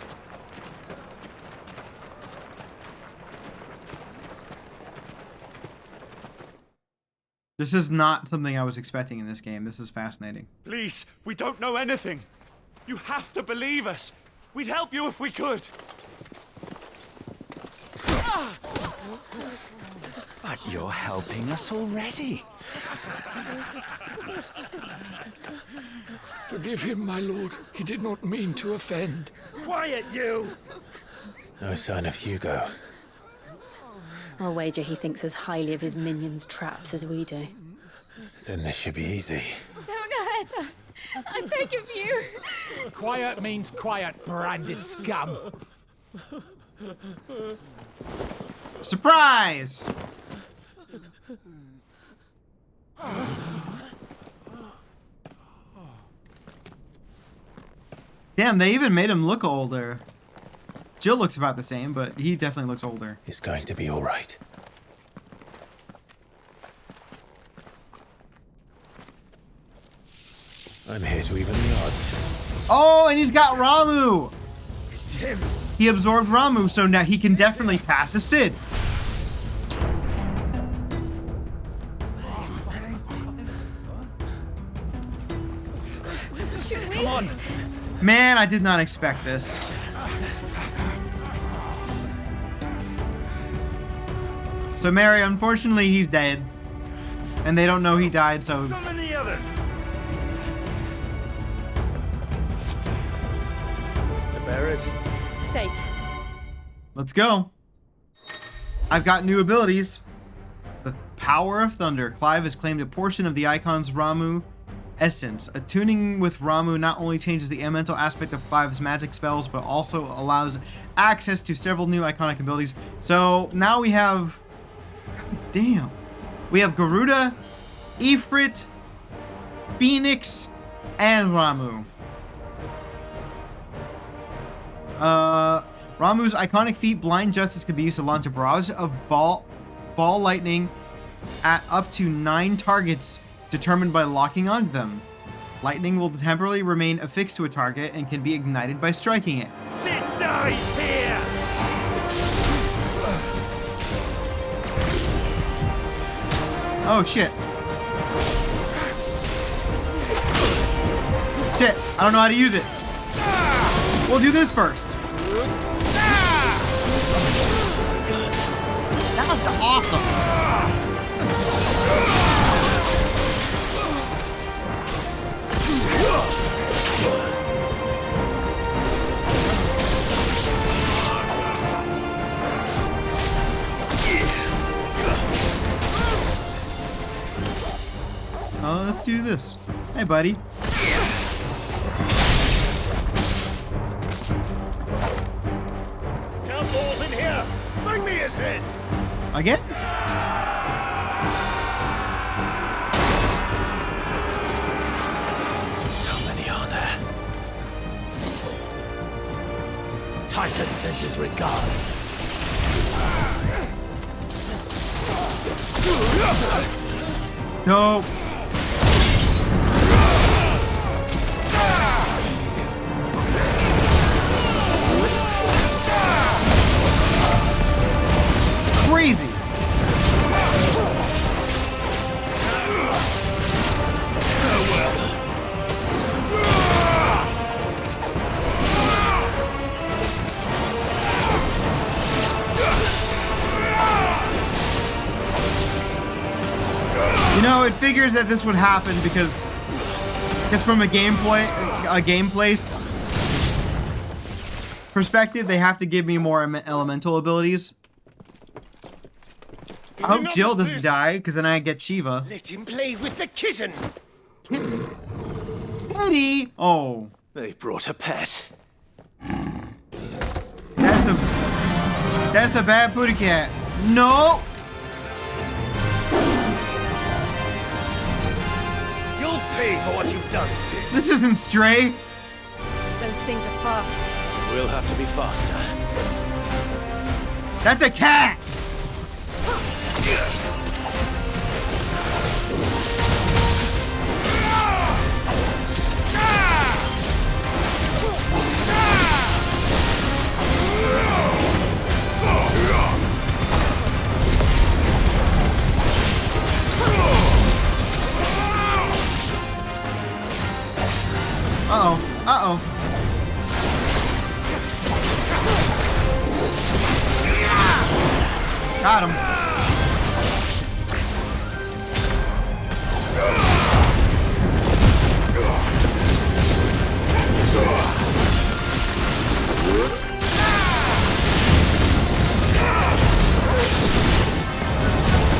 This is not something I was expecting in this game. This is fascinating. Please, we don't know anything. You have to believe us. We'd help you if we could. But you're helping us already. Forgive him, my lord. He did not mean to offend. Quiet, you! No sign of Hugo. I'll wager he thinks as highly of his minions' traps as we do. Then this should be easy. Don't hurt us. I beg of you. Quiet means quiet, branded scum. Surprise! Damn, they even made him look older. Jill looks about the same, but he definitely looks older. It's going to be all right. I'm here to even the odds. Oh, and he's got Ramu! It's him! He absorbed Ramu, so now he can definitely pass a Sid. Come on! Man, I did not expect this. So Mary, unfortunately, he's dead. And they don't know he died, so... So many others! The bearers? Safe. Let's go. I've got new abilities. The Power of Thunder. Clive has claimed a portion of the icon's Ramu essence. Attuning with Ramu not only changes the elemental aspect of Clive's magic spells, but also allows access to several new iconic abilities. So now we have... Damn. We have Garuda, Ifrit, Phoenix, and Ramu. Ramu's iconic feat, Blind Justice, can be used to launch a barrage of ball lightning at up to 9 targets determined by locking onto them. Lightning will temporarily remain affixed to a target and can be ignited by striking it. Sid dies here! Oh, shit. Shit, I don't know how to use it. We'll do this first. That's awesome. Oh, let's do this. Hey, buddy. Outlaws in here! Bring me his head! Again? How many are there? Titan sends his regards. No. Crazy. You know, it figures that this would happen because from a gameplay perspective, they have to give me more elemental abilities. I hope Jill doesn't die, because then I get Shiva. Let him play with the kitten. Kitty! Oh. They brought a pet. That's a bad booty cat. No! You'll pay for what you've done, Sid. This isn't Stray. Those things are fast. We'll have to be faster. That's a cat! Uh-oh. Uh-oh. Got him.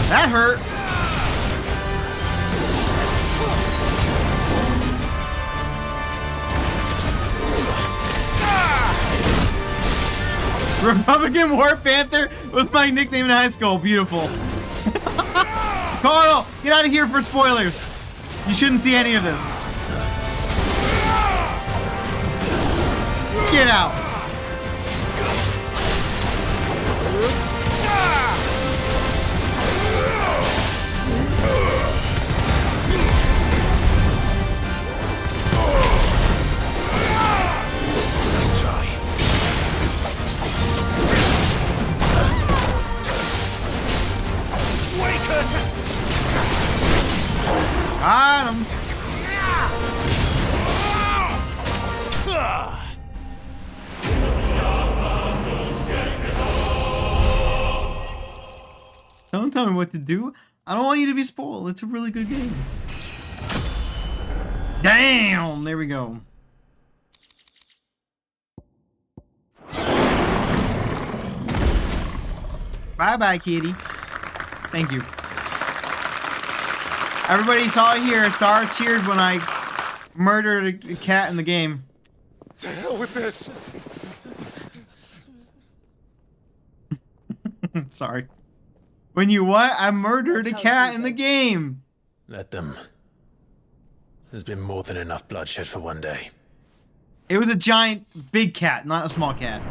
That hurt. Republican War Panther was my nickname in high school. Beautiful. Carl, get out of here for spoilers. You shouldn't see any of this. Get out. Let's try. Got him. Don't tell me what to do. I don't want you to be spoiled. It's a really good game. Damn! There we go. Bye-bye, kitty. Thank you. Everybody saw it here. Star cheered when I murdered a cat in the game. To hell with this. Sorry. When you what? I murdered a cat in the game. Let them. There's been more than enough bloodshed for one day. It was a giant, big cat, not a small cat.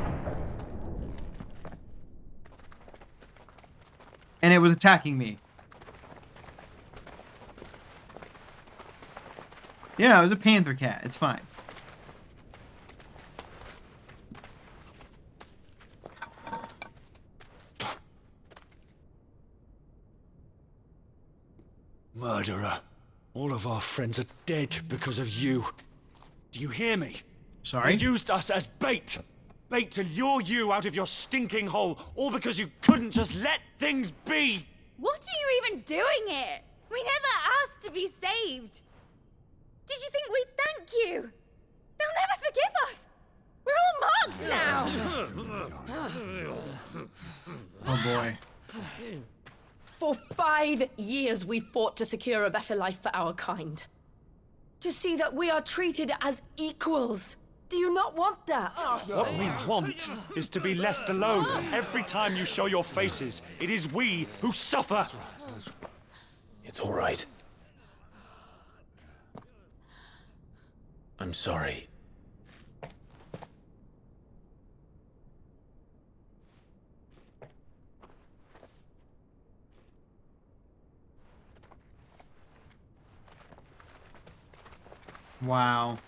And it was attacking me. Yeah, it was a panther cat. It's fine. Murderer. All of our friends are dead because of you. Do you hear me? Sorry? They used us as bait. Bait to lure you out of your stinking hole, all because you couldn't just let things be. What are you even doing here? We never asked to be saved. Did you think we'd thank you? They'll never forgive us. We're all marked now. Oh boy. For 5 years we fought to secure a better life for our kind. To see that we are treated as equals. Do you not want that? What we want is to be left alone. Every time you show your faces, it is we who suffer. It's all right. I'm sorry. Wow.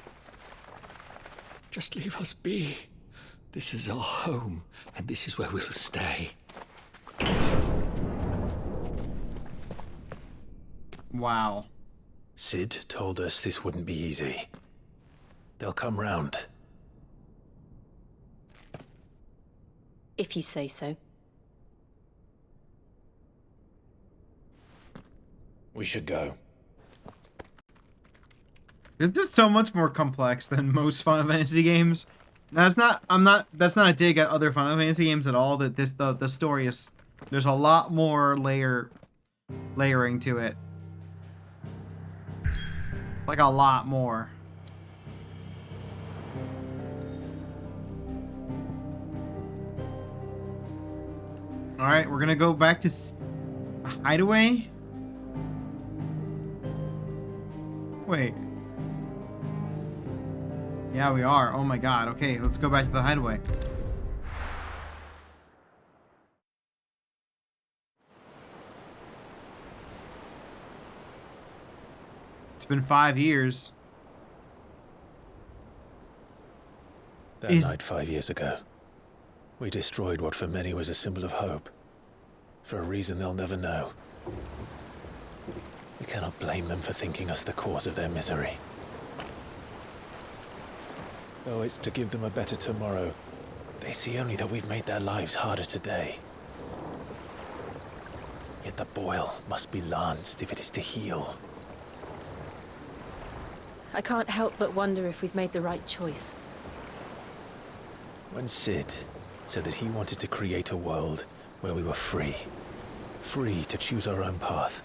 Just leave us be. This is our home, and this is where we'll stay. Wow. Sid told us this wouldn't be easy. They'll come round. If you say so. We should go. This is so much more complex than most Final Fantasy games. Now, that's not a dig at other Final Fantasy games at all. That the story is, there's a lot more layering to it. Like a lot more. All right, we're gonna go back to Hideaway. Wait. Yeah, we are. Oh my god. Okay, let's go back to the Hideaway. It's been 5 years. That night 5 years ago, we destroyed what for many was a symbol of hope. For a reason they'll never know. We cannot blame them for thinking us the cause of their misery. Though it's to give them a better tomorrow, they see only that we've made their lives harder today. Yet the boil must be lanced if it is to heal. I can't help but wonder if we've made the right choice. When Sid said that he wanted to create a world where we were free. Free to choose our own path.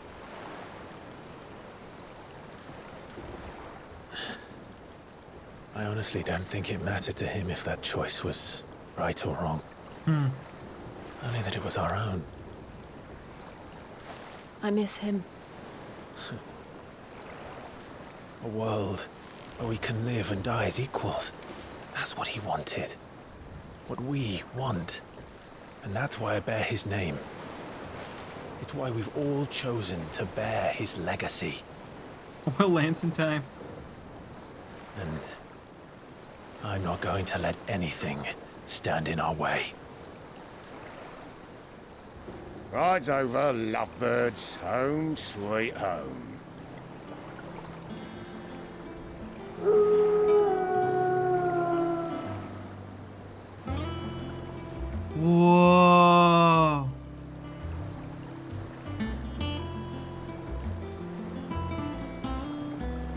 I honestly don't think it mattered to him if that choice was right or wrong. Only that it was our own. I miss him. A world where we can live and die as equals. That's what he wanted. What we want. And that's why I bear his name. It's why we've all chosen to bear his legacy. Will Lance in time. And I'm not going to let anything stand in our way. Rides over, lovebirds. Home, sweet home. Whoa.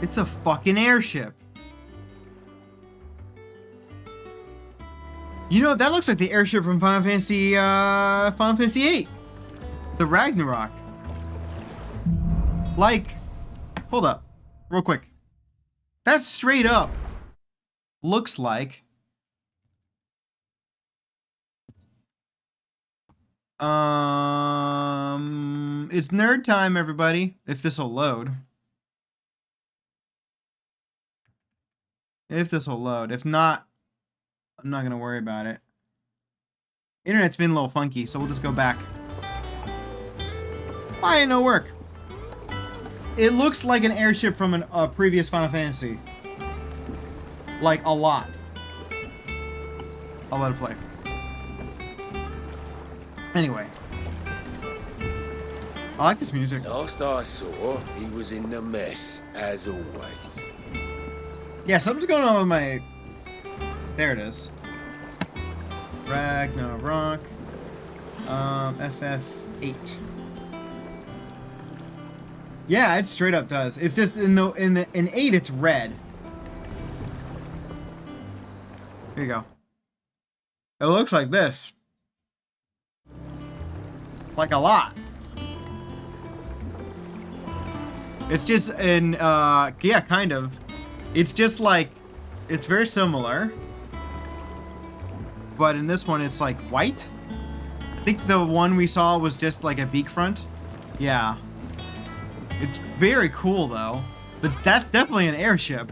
It's a fucking airship. You know, that looks like the airship from Final Fantasy VIII. The Ragnarok. Like, hold up, real quick. That straight up looks like it's nerd time, everybody. If this will load. If this will load. If not, I'm not going to worry about it. Internet's been a little funky, so we'll just go back. Why ain't no work? It looks like an airship from a previous Final Fantasy. Like, a lot. I'll let it play. Anyway. I like this music. Last I saw, he was in the mess, as always. Yeah, something's going on with my... There it is. Ragnarok. FF8. Yeah, it straight up does. It's just in 8 it's red. Here you go. It looks like this. Like a lot. It's just in yeah, kind of. It's just like, it's very similar. But in this one it's like white. I think the one we saw was just like a beak front. Yeah. It's very cool though. But that's definitely an airship.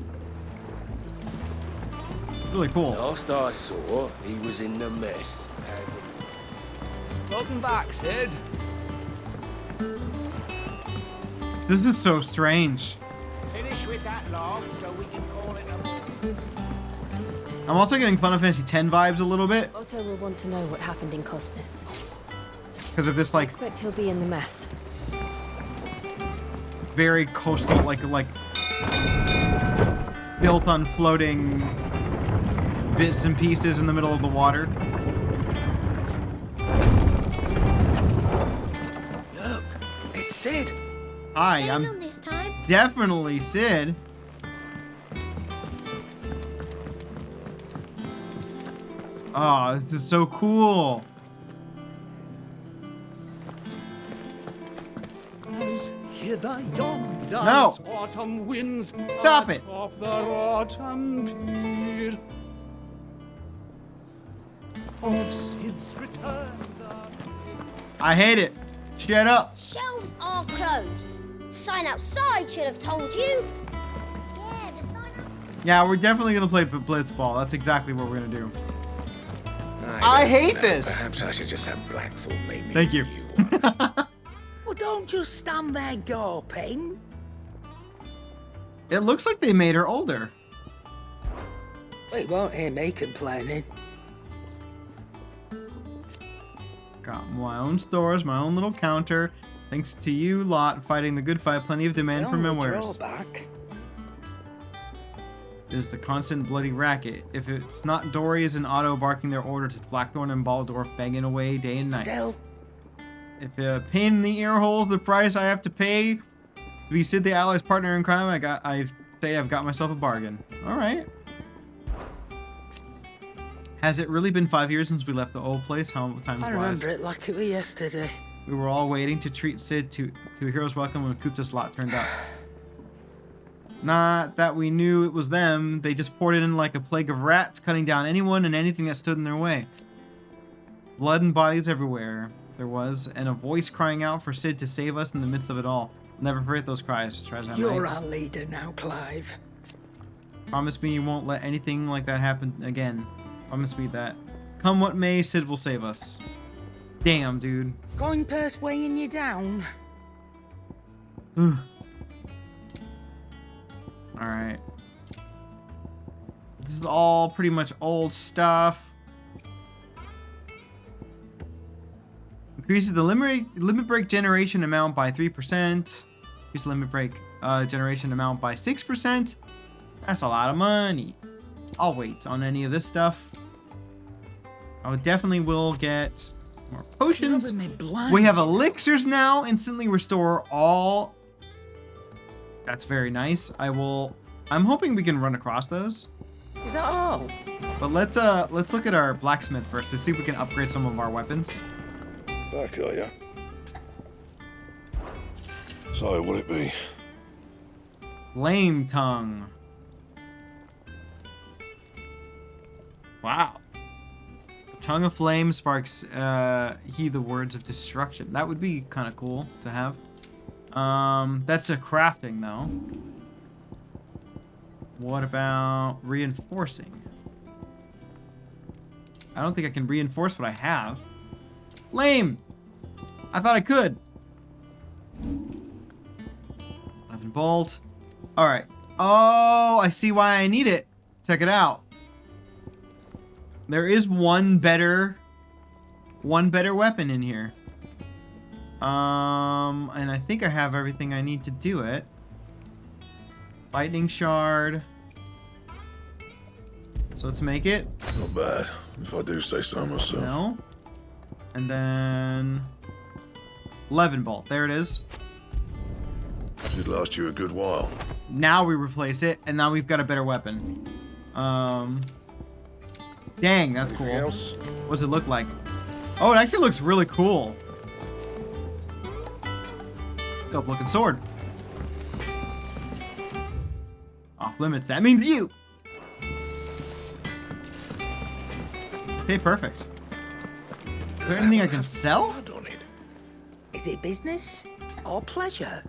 Really cool. Last I saw, he was in the mess, as always. Welcome back, Sid. This is so strange. Finish with that log so we can call it a... I'm also getting Final Fantasy X vibes a little bit. Otto will want to know what happened in Cosness. Because of this, like... I expect he'll be in the mess. Very coastal, like built on floating bits and pieces in the middle of the water. Look, it's Sid. Hi, I'm on this time. definitely Sid. Oh, this is so cool. As hither yonder No. autumn winds Stop it. atop the autumn pier of Sid's return. I hate it. Shut up. Shelves are closed. Sign outside should have told you. Yeah, the sign up. Yeah, we're definitely gonna play Blitzball. That's exactly what we're gonna do. I hate don't know, this. Perhaps I should just have Blackthorn make me. Thank you. Well, don't just stand there gawping. It looks like they made her older. We won't hear me complaining. Got my own stores, my own little counter. Thanks to you lot fighting the good fight, plenty of demand The for my only wares. drawback Is the constant bloody racket. If it's not Dory and Otto barking their orders, it's Blackthorn and Baldorf banging away day and night. Still, If a pain in the ear hole's the price I have to pay to be Sid the Allies' partner in crime, I've got myself a bargain. All right. Has it really been 5 years since we left the old place? How time I flies. remember it like it was yesterday. We were all waiting to treat Sid to a hero's welcome when Kupta's lot turned up. Not that we knew it was them. They just poured it in like a plague of rats, cutting down anyone and anything that stood in their way. Blood and bodies everywhere there was, and a voice crying out for Sid to save us in the midst of it all. Never forget those cries. Try as I You're might. our leader now, Clive. Promise me you won't let anything like that happen again. Promise me that. Come what may, Sid will save us. Damn, dude. Going purse weighing you down. Alright. This is all pretty much old stuff. Increases the limit break generation amount by 3%. Increases the limit break generation amount by 6%. That's a lot of money. I'll wait on any of this stuff. I definitely will get more potions. We have elixirs now. Instantly restore all. That's very nice. I'm hoping we can run across those. Is that all? But let's look at our blacksmith first to see if we can upgrade some of our weapons. Back, are ya? So, what it be? Flame tongue. Wow. Tongue of flame sparks heed the words of destruction. That would be kind of cool to have. That's a crafting though. What about reinforcing? I don't think I can reinforce what I have. Lame! I thought I could. 11 bolt. Alright. Oh, I see why I need it. Check it out. There is one better weapon in here. And I think I have everything I need to do it. Lightning shard. So let's make it. Not bad, if I do say so myself. No. And then 11 bolt. There it is. Should last you a good while. Now we replace it, and now we've got a better weapon. Dang, that's Anything cool. else? What does it look like? Oh, it actually looks really cool. Dope looking sword. Off limits. That means you. Okay, perfect. Is there anything I can sell? Is it business or pleasure?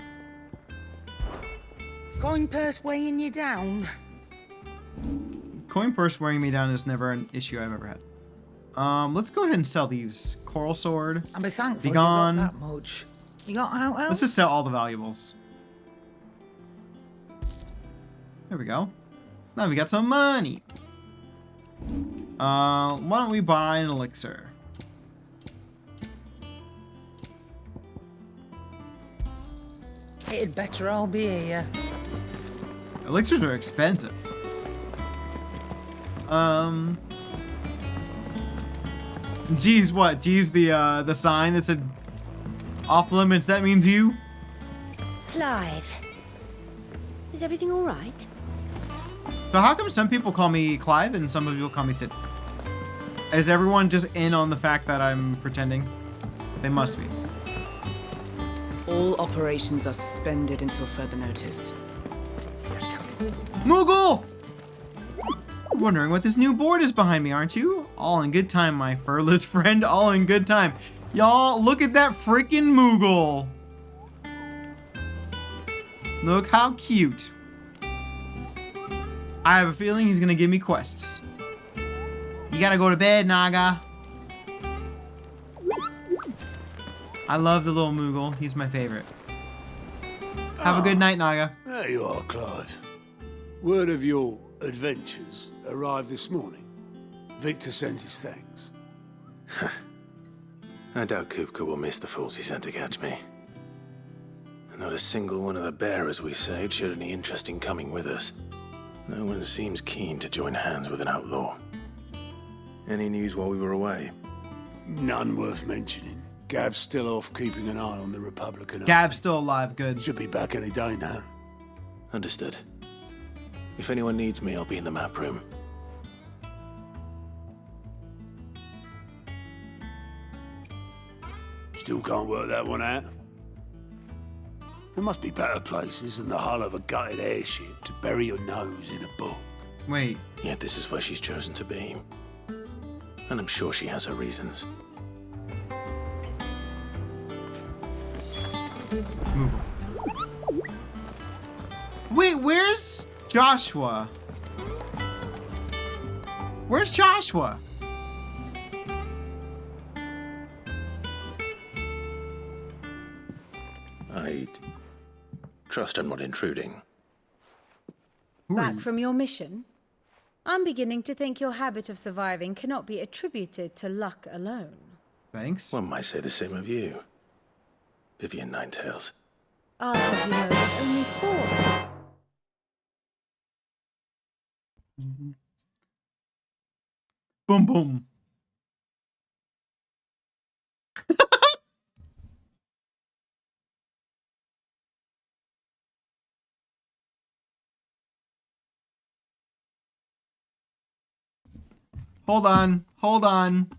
Coin purse weighing you down? Coin purse wearing me down is never an issue I've ever had. Let's go ahead and sell these. Coral sword. I'll be thankful Be gone. you got that much. You got out else? Let's just sell all the valuables. There we go. Now we got some money. Why don't we buy an elixir? It'd better all be here. Elixirs are expensive. Geez, what? Geez, the sign that said off limits, that means you? Clive, is everything all right? So how come some people call me Clive and some people call me Sid? Is everyone just in on the fact that I'm pretending? They must be. All operations are suspended until further notice. Yes, Captain. Moogle! Wondering what this new board is behind me, aren't you? All in good time, my furless friend. All in good time. Y'all, look at that freaking Moogle. Look how cute. I have a feeling he's gonna give me quests. You gotta go to bed, Naga. I love the little Moogle. He's my favorite. Have a good night, Naga. There you are, Clive. Word of your adventures arrived this morning. Victor sent his thanks. I doubt Kupka will miss the fools he sent to catch me. Not a single one of the bearers we saved showed any interest in coming with us. No one seems keen to join hands with an outlaw. Any news while we were away? None worth mentioning. Gav's still off keeping an eye on the Republican. Gav's still alive, good. Should be back any day now. Understood. If anyone needs me, I'll be in the map room. Still can't work that one out. There must be better places than the hull of a gutted airship to bury your nose in a book. Wait. Yet this is where she's chosen to be. And I'm sure she has her reasons. Wait, where's Joshua? Where's Joshua? I trust I'm not intruding. Back from your mission? I'm beginning to think your habit of surviving cannot be attributed to luck alone. Thanks. One might say the same of you, Vivian Ninetails. I'll have you know that only 4. Boom, boom. Hold on. Hold on.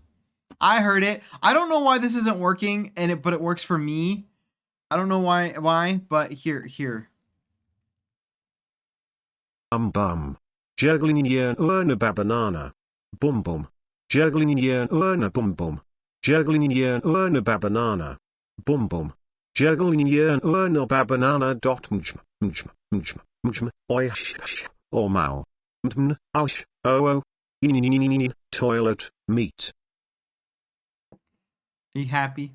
I heard it. I don't know why this isn't working, but it works for me. I don't know why, but here. Bum. Juggling yen urna babanana. Bum bum. Juggling yen urna bum bum. Juggling yen urna babanana. Bum bum. Juggling yen urna babanana dot mjm. Oi or mal. Aush, toilet, meat. Are you happy?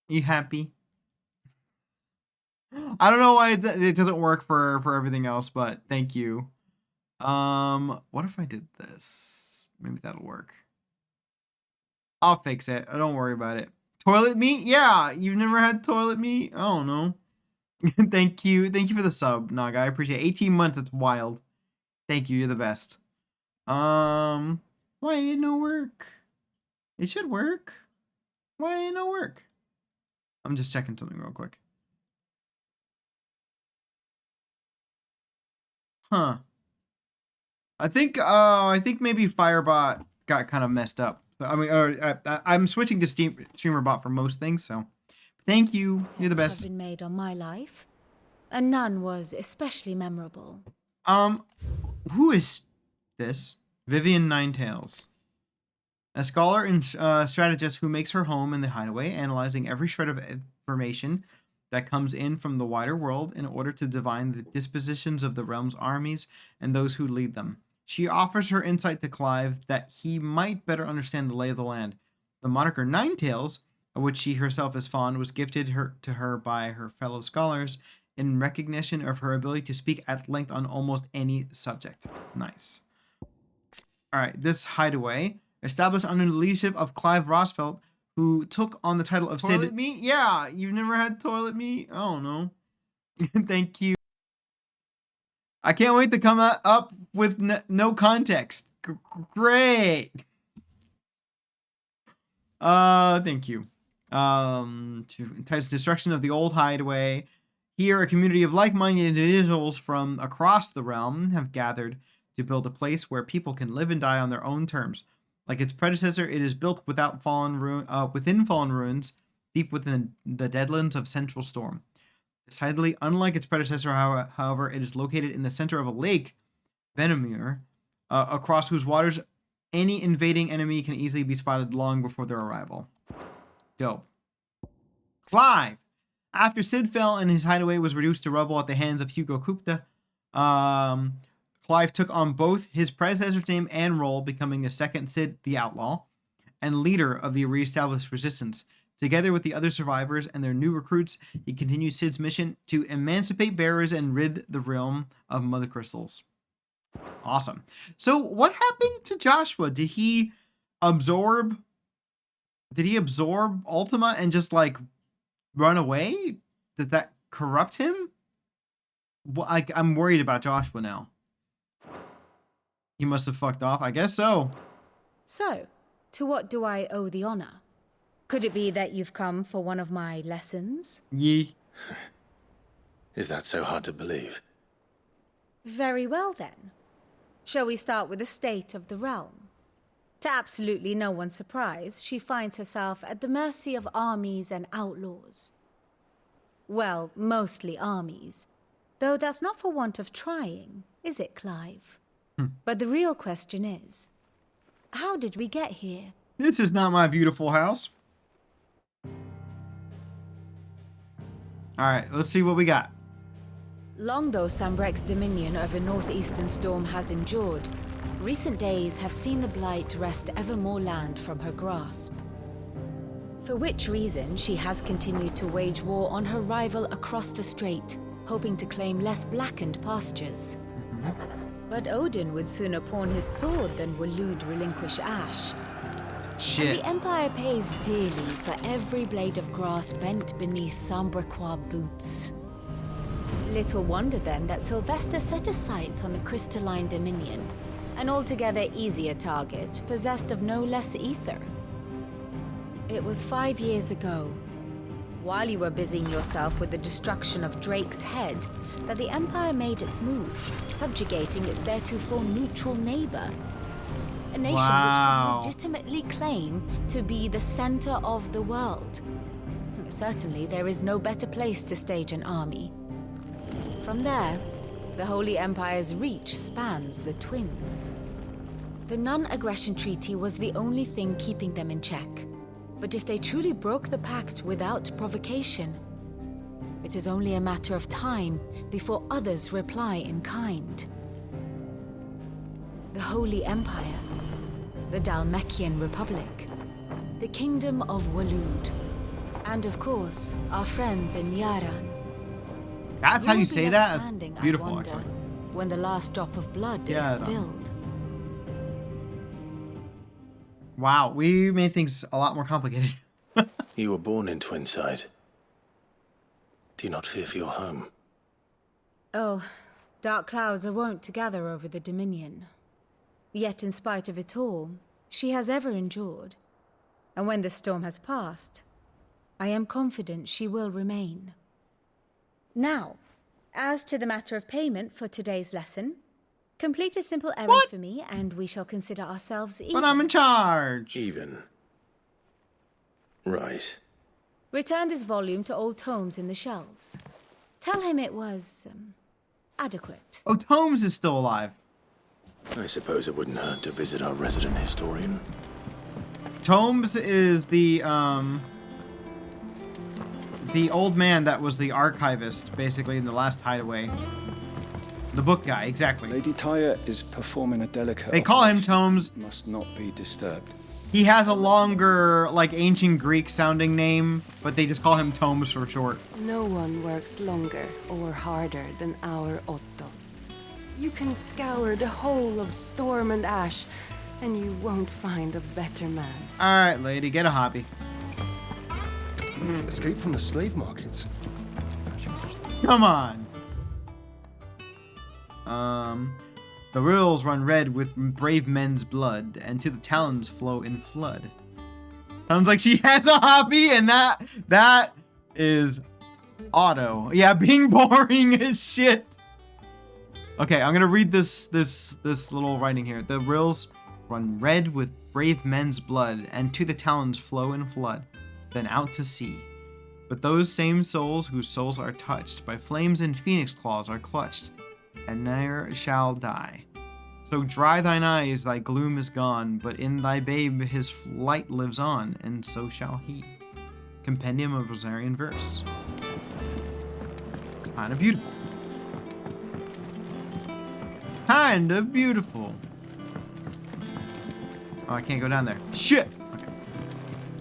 Are you happy? I don't know why it doesn't work for everything else, but thank you. What if I did this? Maybe that'll work. I'll fix it. Don't worry about it. Toilet meat? Yeah, you've never had toilet meat? I don't know. Thank you. Thank you for the sub, Naga. I appreciate it. 18 months, that's wild. Thank you, you're the best. Why ain't no work? It should work. Why ain't no work? I'm just checking something real quick. Huh. I think maybe Firebot got kind of messed up. So, I mean, I'm switching to StreamerBot for most things, so thank you. You're the best. Have been made on my life, and none was especially memorable. Who is this? Vivian Ninetails. A scholar and strategist who makes her home in the hideaway, analyzing every shred of information that comes in from the wider world in order to divine the dispositions of the realm's armies and those who lead them. She offers her insight to Clive that he might better understand the lay of the land. The moniker Ninetails, of which she herself is fond, was gifted to her by her fellow scholars in recognition of her ability to speak at length on almost any subject. Nice. Alright, this hideaway, established under the leadership of Clive Rosfeld, who took on the title of Toilet meat? Yeah, you've never had toilet meat? I don't know. Thank you. I can't wait to come up with no context. Great. Thank you. Entices destruction of the old hideaway. Here, a community of like-minded individuals from across the realm have gathered to build a place where people can live and die on their own terms. Like its predecessor, it is built within fallen ruins, deep within the deadlands of Central Storm. Decidedly unlike its predecessor, however, it is located in the center of a lake, Venomure, across whose waters any invading enemy can easily be spotted long before their arrival. Dope. Clive! After Sid fell and his hideaway was reduced to rubble at the hands of Hugo Kupta, Clive took on both his predecessor's name and role, becoming the second Sid the Outlaw and leader of the re-established resistance. Together with the other survivors and their new recruits, he continued Sid's mission to emancipate bearers and rid the realm of mother crystals. Awesome. So what happened to Joshua? Did he absorb Ultima and just like run away? Does that corrupt him? Well, I'm worried about Joshua now. He must have fucked off. I guess so. So, to what do I owe the honor? Could it be that you've come for one of my lessons? Yee. Is that so hard to believe? Very well then. Shall we start with the state of the realm? To absolutely no one's surprise, she finds herself at the mercy of armies and outlaws. Well, mostly armies. Though that's not for want of trying, is it, Clive? But the real question is, how did we get here? This is not my beautiful house. Alright, let's see what we got. Long though Sambrek's dominion over northeastern Storm has endured, recent days have seen the Blight wrest ever more land from her grasp. For which reason she has continued to wage war on her rival across the strait, hoping to claim less blackened pastures. But Odin would sooner pawn his sword than Waloed relinquish Ash. Shit. And the Empire pays dearly for every blade of grass bent beneath Sambrequois boots. Little wonder then that Sylvester set his sights on the crystalline dominion, an altogether easier target, possessed of no less ether. It was 5 years ago, while you were busying yourself with the destruction of Drake's head, that the Empire made its move, subjugating its theretofore neutral neighbor. A nation which could legitimately claim to be the center of the world. Certainly, there is no better place to stage an army. From there, the Holy Empire's reach spans the Twins. The non-aggression treaty was the only thing keeping them in check. But if they truly broke the pact without provocation, it is only a matter of time before others reply in kind. Holy Empire, the Dalmekian Republic, the Kingdom of Waloed, and of course, our friends in Yaran. That's how you say that? Beautiful, I wonder, actually. when the last drop of blood is spilled. Wow, we made things a lot more complicated. You were born in Twinside. Do you not fear for your home? Oh, dark clouds are wont to gather over the Dominion. Yet in spite of it all, she has ever endured. And when the storm has passed, I am confident she will remain. Now, as to the matter of payment for today's lesson, complete a simple errand for me and we shall consider ourselves even. But I'm in charge. Even. Right. Return this volume to old tomes in the shelves. Tell him it was, adequate. Oh, Tomes is still alive. I suppose it wouldn't hurt to visit our resident historian. Tomes is the old man that was the archivist, basically, in the last hideaway. The book guy, exactly. Lady Tyre is performing a delicate They call him operation. Tomes. Must not be disturbed. He has a longer, like, ancient Greek-sounding name, but they just call him Tomes for short. No one works longer or harder than our Otto. You can scour the whole of Storm and Ash, and you won't find a better man. Alright, lady, get a hobby. Escape from the slave markets. Come on. The rills run red with brave men's blood, and to the talons flow in flood. Sounds like she has a hobby, and that is auto. Yeah, being boring as shit. Okay, I'm gonna read this little writing here. The rills run red with brave men's blood, and to the talons flow in flood, then out to sea. But those same souls whose souls are touched by flames and phoenix claws are clutched, and ne'er shall die. So dry thine eyes, thy gloom is gone, but in thy babe his light lives on, and so shall he. Compendium of Rosarian verse. Kinda beautiful. Kind of beautiful. Oh, I can't go down there. Shit! Okay.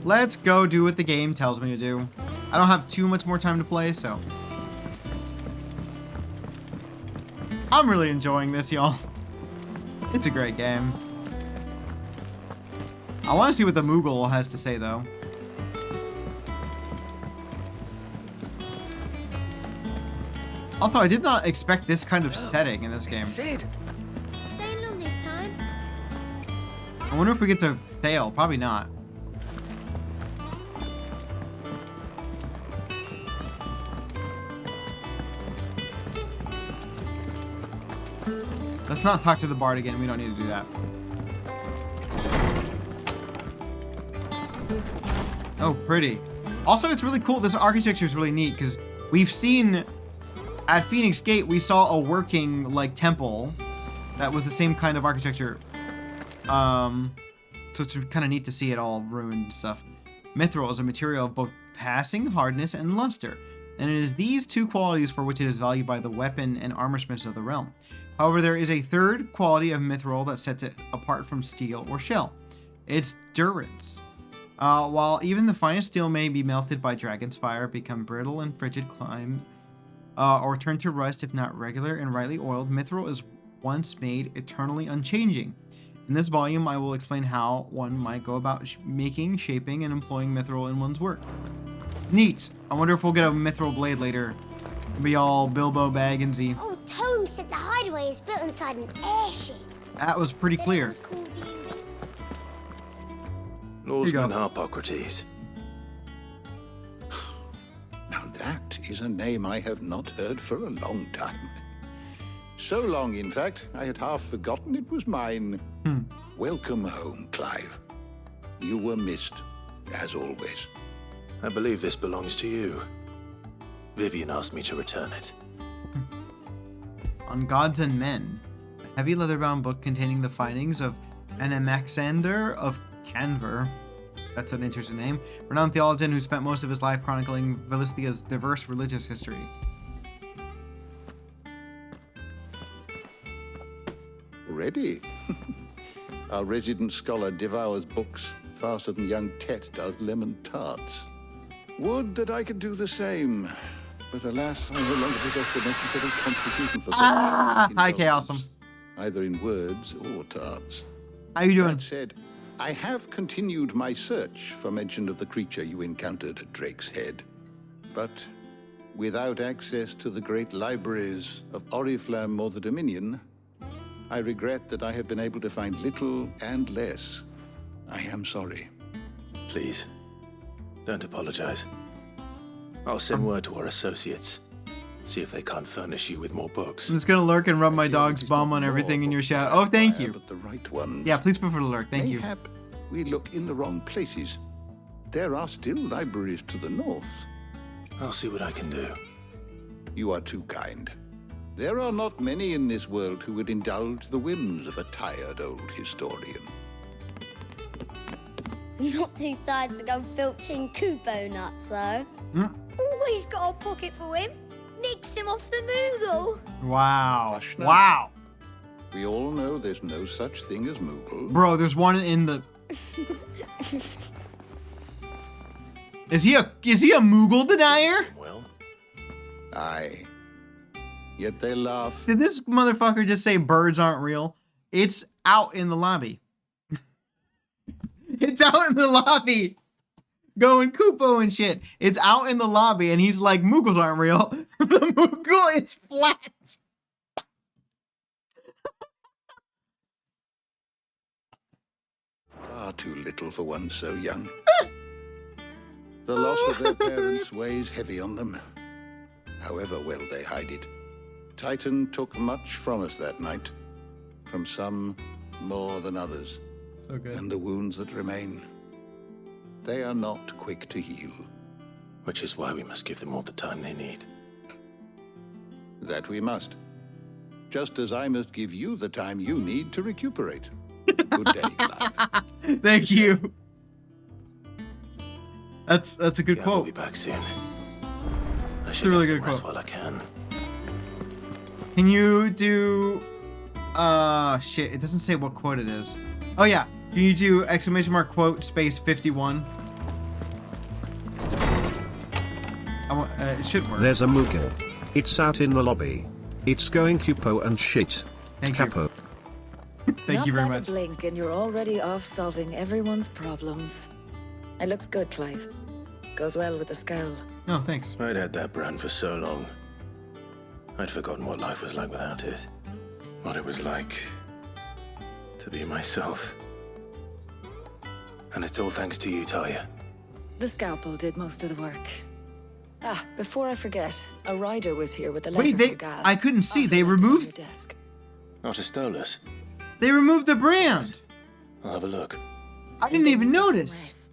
Let's go do what the game tells me to do. I don't have too much more time to play, so... I'm really enjoying this, y'all. It's a great game. I want to see what the Moogle has to say, though. Also, I did not expect this kind of setting in this game. Staying long this time? I wonder if we get to sail. Probably not. Let's not talk to the bard again. We don't need to do that. Oh, pretty. Also, it's really cool. This architecture is really neat because we've seen at Phoenix Gate, we saw a working like temple that was the same kind of architecture. So it's kind of neat to see it all ruined and stuff. Mithril is a material of both passing hardness and luster, and it is these two qualities for which it is valued by the weapon and armorsmiths of the realm. However, there is a third quality of mithril that sets it apart from steel or shell. It's durance. While even the finest steel may be melted by dragon's fire, become brittle and frigid, climb, or turn to rust if not regular and rightly oiled, mithril is once made eternally unchanging. In this volume, I will explain how one might go about making, shaping, and employing mithril in one's work. Neat. I wonder if we'll get a mithril blade later. It'll be all Bilbo Bagginsy. Oh, Tome said the hideaway is built inside an airship. That was pretty clear. Lawsman Harpocrates. Now that is a name I have not heard for a long time. So long, in fact, I had half forgotten it was mine. Welcome home, Clive. You were missed, as always. I believe this belongs to you. Vivian asked me to return it. On Gods and Men, a heavy leather-bound book containing the findings of Anaxander of Canver. That's an interesting name. Renowned theologian who spent most of his life chronicling Vilisthia's diverse religious history. Ready? Our resident scholar devours books faster than young Tet does lemon tarts. Would that I could do the same. But alas, I no longer possess the necessary constitution for such Hi, Chaosum. either in words or tarts. How you doing? That said, I have continued my search for mention of the creature you encountered at Drake's Head. But without access to the great libraries of Oriflamme or the Dominion, I regret that I have been able to find little and less. I am sorry. Please, don't apologize. I'll send word to our associates. See if they can't furnish you with more books. I'm just gonna lurk and rub my dog's bum on everything in your shadow. Oh, thank you. But the right ones. Yeah, please prefer to lurk. Thank you. Mayhap we look in the wrong places. There are still libraries to the north. I'll see what I can do. You are too kind. There are not many in this world who would indulge the whims of a tired old historian. Not too tired to go filching Kupo nuts, though. Always got a pocket for him. Nicks him off the Moogle. Wow. Hush now. Wow. We all know there's no such thing as Moogle. Bro, there's one in the... Is he a Moogle denier? Well, aye. Yet they laugh. Did this motherfucker just say birds aren't real? It's out in the lobby. It's out in the lobby. Going Kupo and shit. It's out in the lobby and he's like, Moogles aren't real. The Moogle is flat. Far too little for one so young. The loss of their parents weighs heavy on them, however well they hide it. Titan took much from us that night, from some more than others. So good. And the wounds that remain, they are not quick to heal. which is why we must give them all the time they need. That we must. Just as I must give you the time you need to recuperate. Good day, Clive. Thank you. That's a good quote. I'll be back soon. I should a really get good some rest quote. while I can. Can you do... shit, it doesn't say what quote it is. Oh yeah, can you do !quote space 51? I want, it should work. There's a Moogle. It's out in the lobby. It's going Kupo and shit. Thank Capo. Thank you very much. Not blink and you're already off solving everyone's problems. It looks good, Clive. Goes well with the scowl. No, thanks. I'd had that brand for so long. I'd forgotten what life was like without it. What it was like to be myself. And it's all thanks to you, Talia. The scalpel did most of the work. Ah, before I forget, a rider was here with a letter Wait, for Gav. I couldn't see. They removed... Not a Stolas. They removed the brand. I'll have a look. I didn't even notice.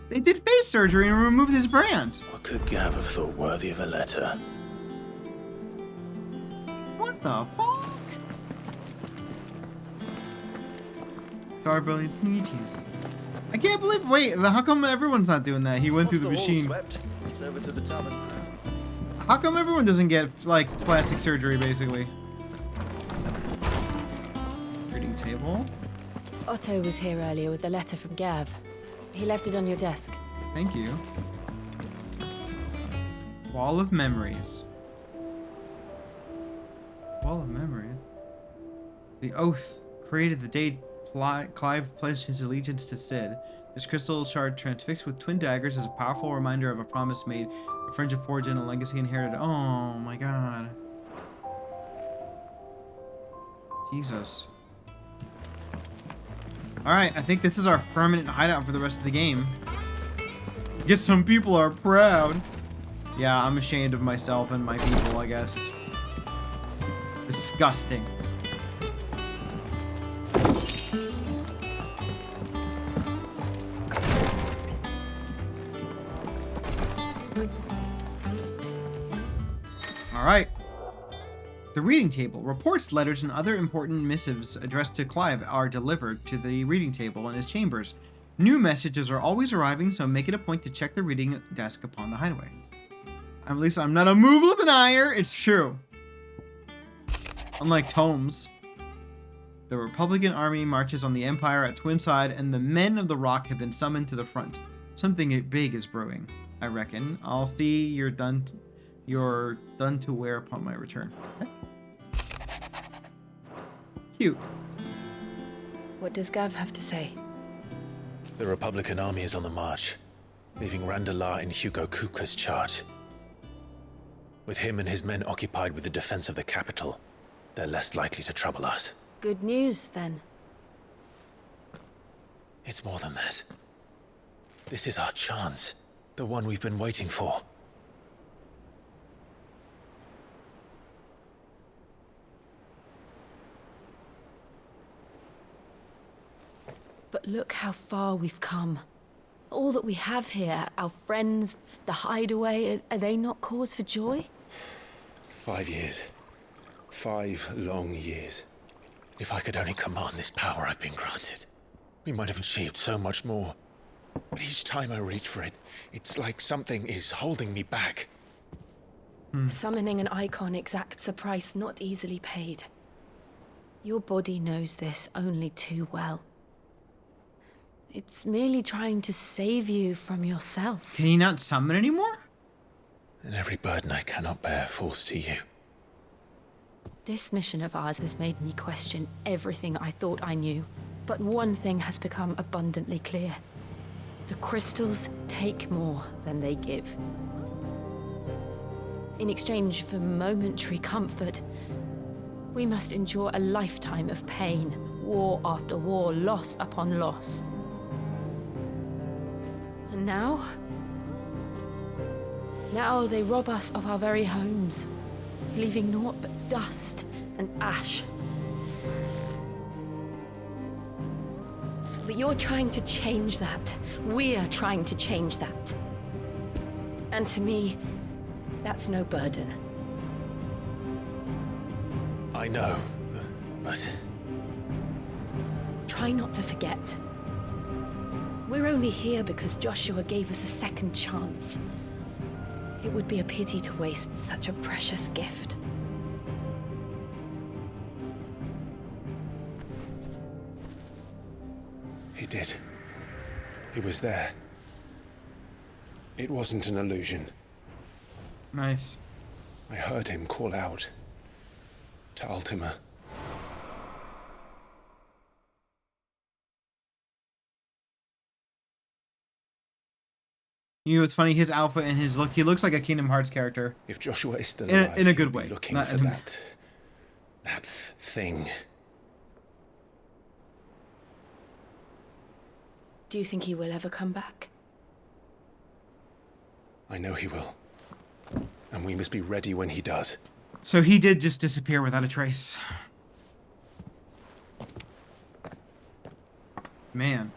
They did face surgery and removed his brand. What could Gav have thought worthy of a letter? What the fuck? Star Brilliance Nietzsche's. I can't believe. Wait, how come everyone's not doing that? He went through the machine. Swept, it's over to the tavern. How come everyone doesn't get like plastic surgery, basically? Reading table. Otto was here earlier with a letter from Gav. He left it on your desk. Thank you. Wall of Memories. Wall of Memories. The oath created the day Clive pledged his allegiance to Cid. This crystal shard transfixed with twin daggers is a powerful reminder of a promise made, a friendship forged, and a legacy inherited. Oh my god. Jesus. Alright, I think this is our permanent hideout for the rest of the game. I guess some people are proud. Yeah, I'm ashamed of myself and my people, I guess. Disgusting. Alright. The reading table. Reports, letters, and other important missives addressed to Clive are delivered to the reading table in his chambers. New messages are always arriving, so make it a point to check the reading desk upon the hideaway. At least I'm not a Moogle denier. It's true. Unlike Tomes. The Republican army marches on the Empire at Twinside, and the men of the Rock have been summoned to the front. Something big is brewing, I reckon. I'll see you're done to wear upon my return. Okay. Cute. What does Gav have to say? The Republican army is on the march, leaving Randalar in Hugo Kupka's charge. With him and his men occupied with the defense of the capital, they're less likely to trouble us. Good news, then. It's more than that. This is our chance. The one we've been waiting for. But look how far we've come. All that we have here, our friends, the hideaway, are they not cause for joy? 5 years. 5 long years. If I could only command this power I've been granted, we might have achieved so much more. But each time I reach for it, it's like something is holding me back. Summoning an icon exacts a price not easily paid. Your body knows this only too well. It's merely trying to save you from yourself. Can you not summon anymore? And every burden I cannot bear falls to you. This mission of ours has made me question everything I thought I knew. But one thing has become abundantly clear. The crystals take more than they give. In exchange for momentary comfort, we must endure a lifetime of pain, war after war, loss upon loss. And now they rob us of our very homes, leaving naught but dust and ash. But you're trying to change that. We're trying to change that. And to me, that's no burden. I know, but... Try not to forget. We're only here because Joshua gave us a second chance. It would be a pity to waste such a precious gift. He did. He was there. It wasn't an illusion. Nice. I heard him call out to Ultima. You know what's funny? His outfit and his look, he looks like a Kingdom Hearts character. If Joshua is still alive, in a he'll good be way. looking Not for in- that thing. Do you think he will ever come back? I know he will. And we must be ready when he does. So he did just disappear without a trace. Man.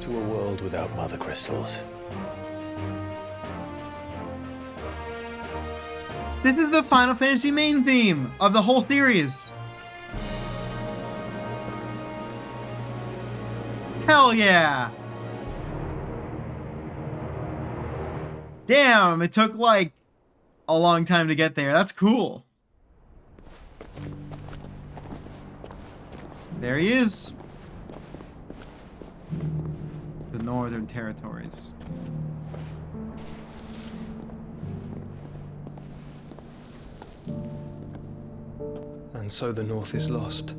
To a world without mother crystals. This is the Final Fantasy main theme of the whole series. Hell yeah! Damn, it took like a long time to get there. That's cool. There he is. The Northern Territories. And so the North is lost.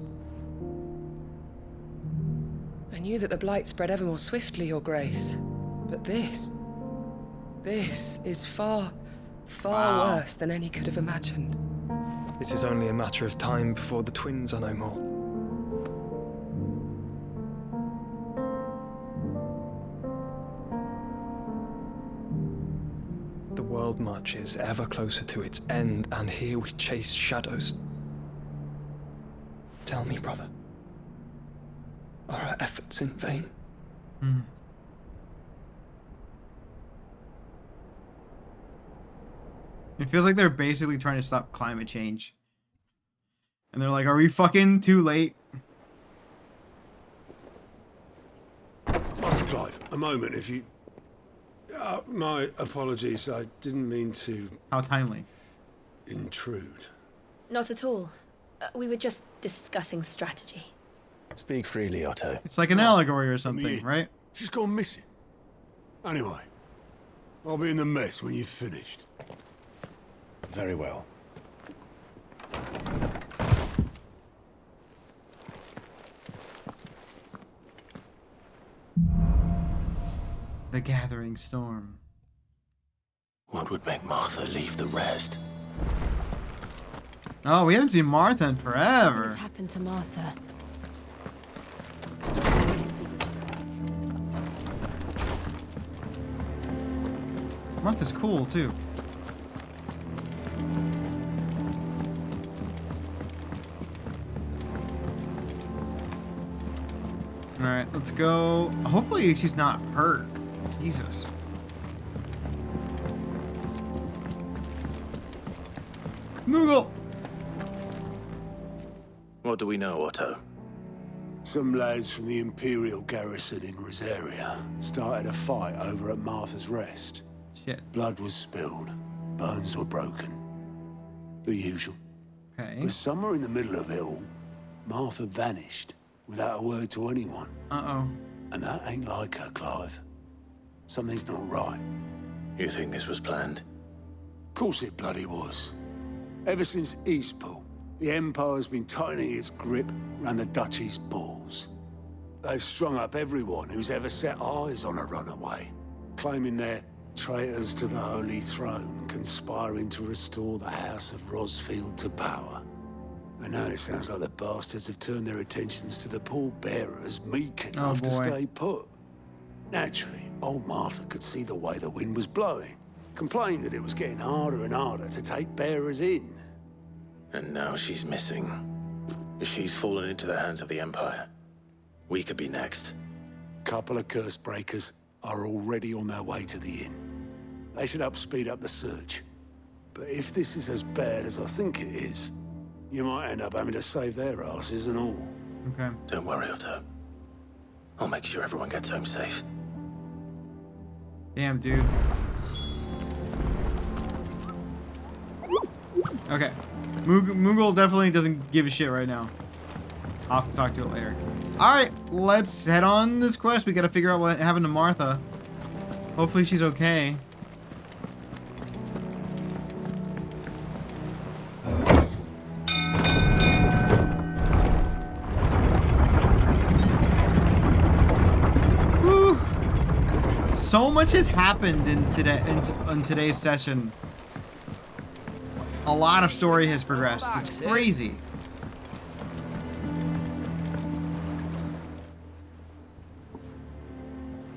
I knew that the Blight spread ever more swiftly, Your Grace. But this is far, far worse than any could have imagined. It is only a matter of time before the twins are no more. The world marches ever closer to its end, and here we chase shadows. Tell me, brother, are our efforts in vain? It feels like they're basically trying to stop climate change. And they're like, are we fucking too late? Master Clive, a moment, if you... my apologies, I didn't mean to... How timely. Intrude. Not at all. We were just discussing strategy. Speak freely, Otto. It's like an allegory or something, right? She's gone missing. Anyway, I'll be in the mess when you've finished. Very well. The gathering storm. What would make Martha leave the rest? Oh, we haven't seen Martha in forever. What's happened to Martha? Martha's cool too. Alright, let's go. Hopefully she's not hurt. Jesus. Moogle! What do we know, Otto? Some lads from the Imperial garrison in Rosaria started a fight over at Martha's Rest. Shit. Blood was spilled. Bones were broken. The usual. Okay. But somewhere in the middle of it all, Martha vanished without a word to anyone. Uh-oh. And that ain't like her, Clive. Something's not right. You think this was planned? Of course it bloody was. Ever since Eastpool, the Empire's been tightening its grip around the Duchy's balls. They've strung up everyone who's ever set eyes on a runaway, claiming they're traitors to the Holy Throne, conspiring to restore the House of Rosfield to power. And now it sounds like the bastards have turned their attentions to the pallbearers meek enough to stay put. Naturally, old Martha could see the way the wind was blowing, complained that it was getting harder and harder to take bearers in. And now she's missing. If she's fallen into the hands of the Empire, we could be next. Couple of curse breakers are already on their way to the inn. They should help speed up the search. But if this is as bad as I think it is, you might end up having to save their asses and all. Okay. Don't worry, Otto. I'll make sure everyone gets home safe. Damn, dude. Okay. Moogle definitely doesn't give a shit right now. I'll have to talk to it later. Alright, let's head on this quest. We gotta figure out what happened to Martha. Hopefully she's okay. Woo! So much has happened in today's session. A lot of story has progressed. It's crazy.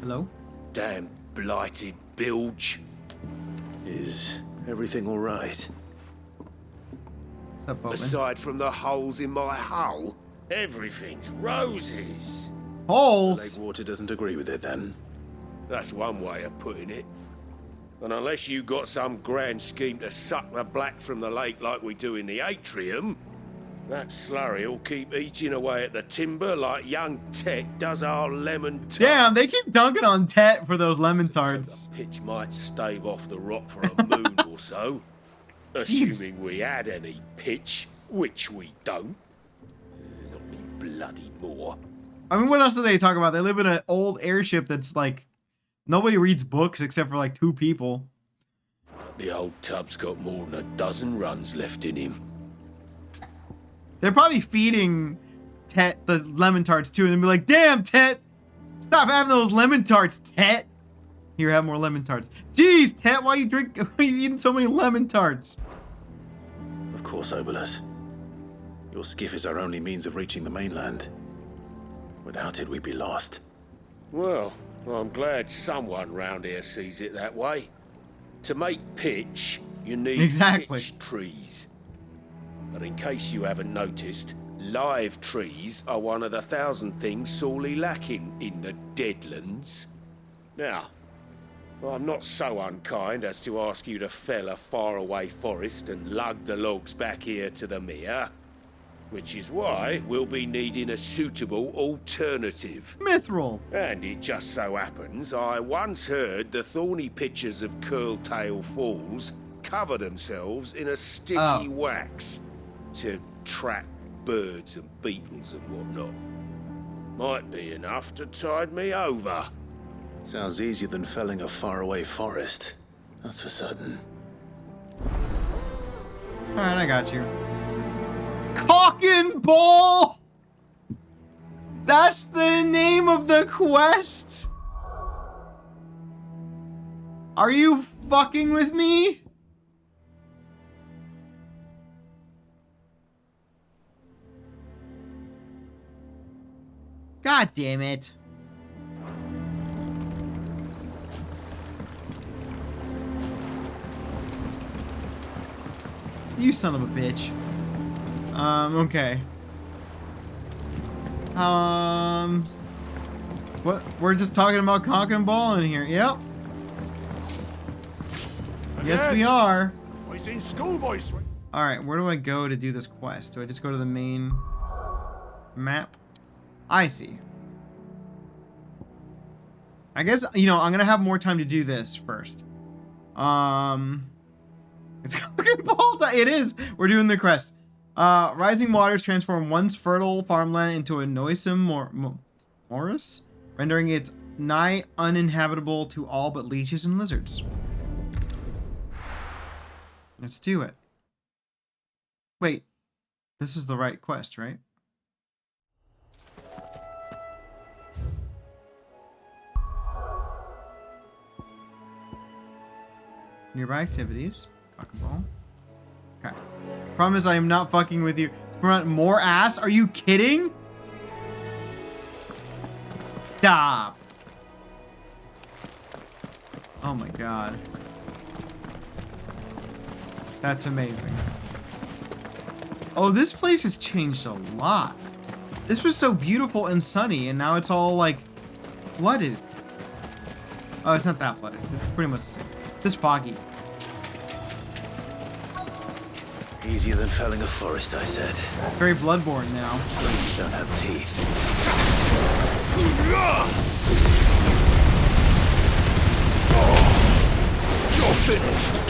Hello? Damn blighted bilge. Is everything all right? What's up, Boatman? Aside from the holes in my hull, everything's roses. Holes? The lake water doesn't agree with it, then? That's one way of putting it. And unless you got some grand scheme to suck the black from the lake like we do in the atrium, that slurry'll keep eating away at the timber like young Tet does our lemon tarts. Damn, they keep dunking on Tet for those lemon tarts. The pitch might stave off the rock for a moon or so, assuming we had any pitch, which we don't. Not any bloody more. I mean, what else do they talk about? They live in an old airship that's like, nobody reads books except for like 2 people. The old tub's got more than a dozen runs left in him. They're probably feeding Tet the lemon tarts too, and they'll be like, damn, Tet! Stop having those lemon tarts, Tet! Here, have more lemon tarts. Jeez, Tet, why are you eating so many lemon tarts? Of course, Obolus. Your skiff is our only means of reaching the mainland. Without it, we'd be lost. Well, I'm glad someone round here sees it that way. To make pitch, you need pitch trees. But in case you haven't noticed, live trees are one of the 1,000 things sorely lacking in the Deadlands. Now, I'm not so unkind as to ask you to fell a faraway forest and lug the logs back here to the mere. Which is why we'll be needing a suitable alternative. Mithril. And it just so happens I once heard the thorny pitchers of Curltail Falls cover themselves in a sticky wax to trap birds and beetles and whatnot. Might be enough to tide me over. Sounds easier than felling a faraway forest. That's for certain. Alright, I got you. Cock and Ball! That's the name of the quest? Are you fucking with me? God damn it. You son of a bitch. Okay. What? We're just talking about cock and ball in here. Yep. Yes, we are. We seen schoolboys. All right, where do I go to do this quest? Do I just go to the main map? I see. I guess, you know, I'm gonna have more time to do this first. It's cock and ball time. It is. We're doing the quest. Rising waters transform once fertile farmland into a noisome morass, rendering it nigh uninhabitable to all but leeches and lizards. Let's do it. Wait, this is the right quest, right? Nearby activities. Cock and ball. Okay. Promise I am not fucking with you. More ass? Are you kidding? Stop. Oh my god. That's amazing. Oh, this place has changed a lot. This was so beautiful and sunny, and now it's all like flooded. Oh, it's not that flooded. It's pretty much the same. It's foggy. Easier than felling a forest, I said. Very Bloodborne now. Trees don't have teeth. You're finished.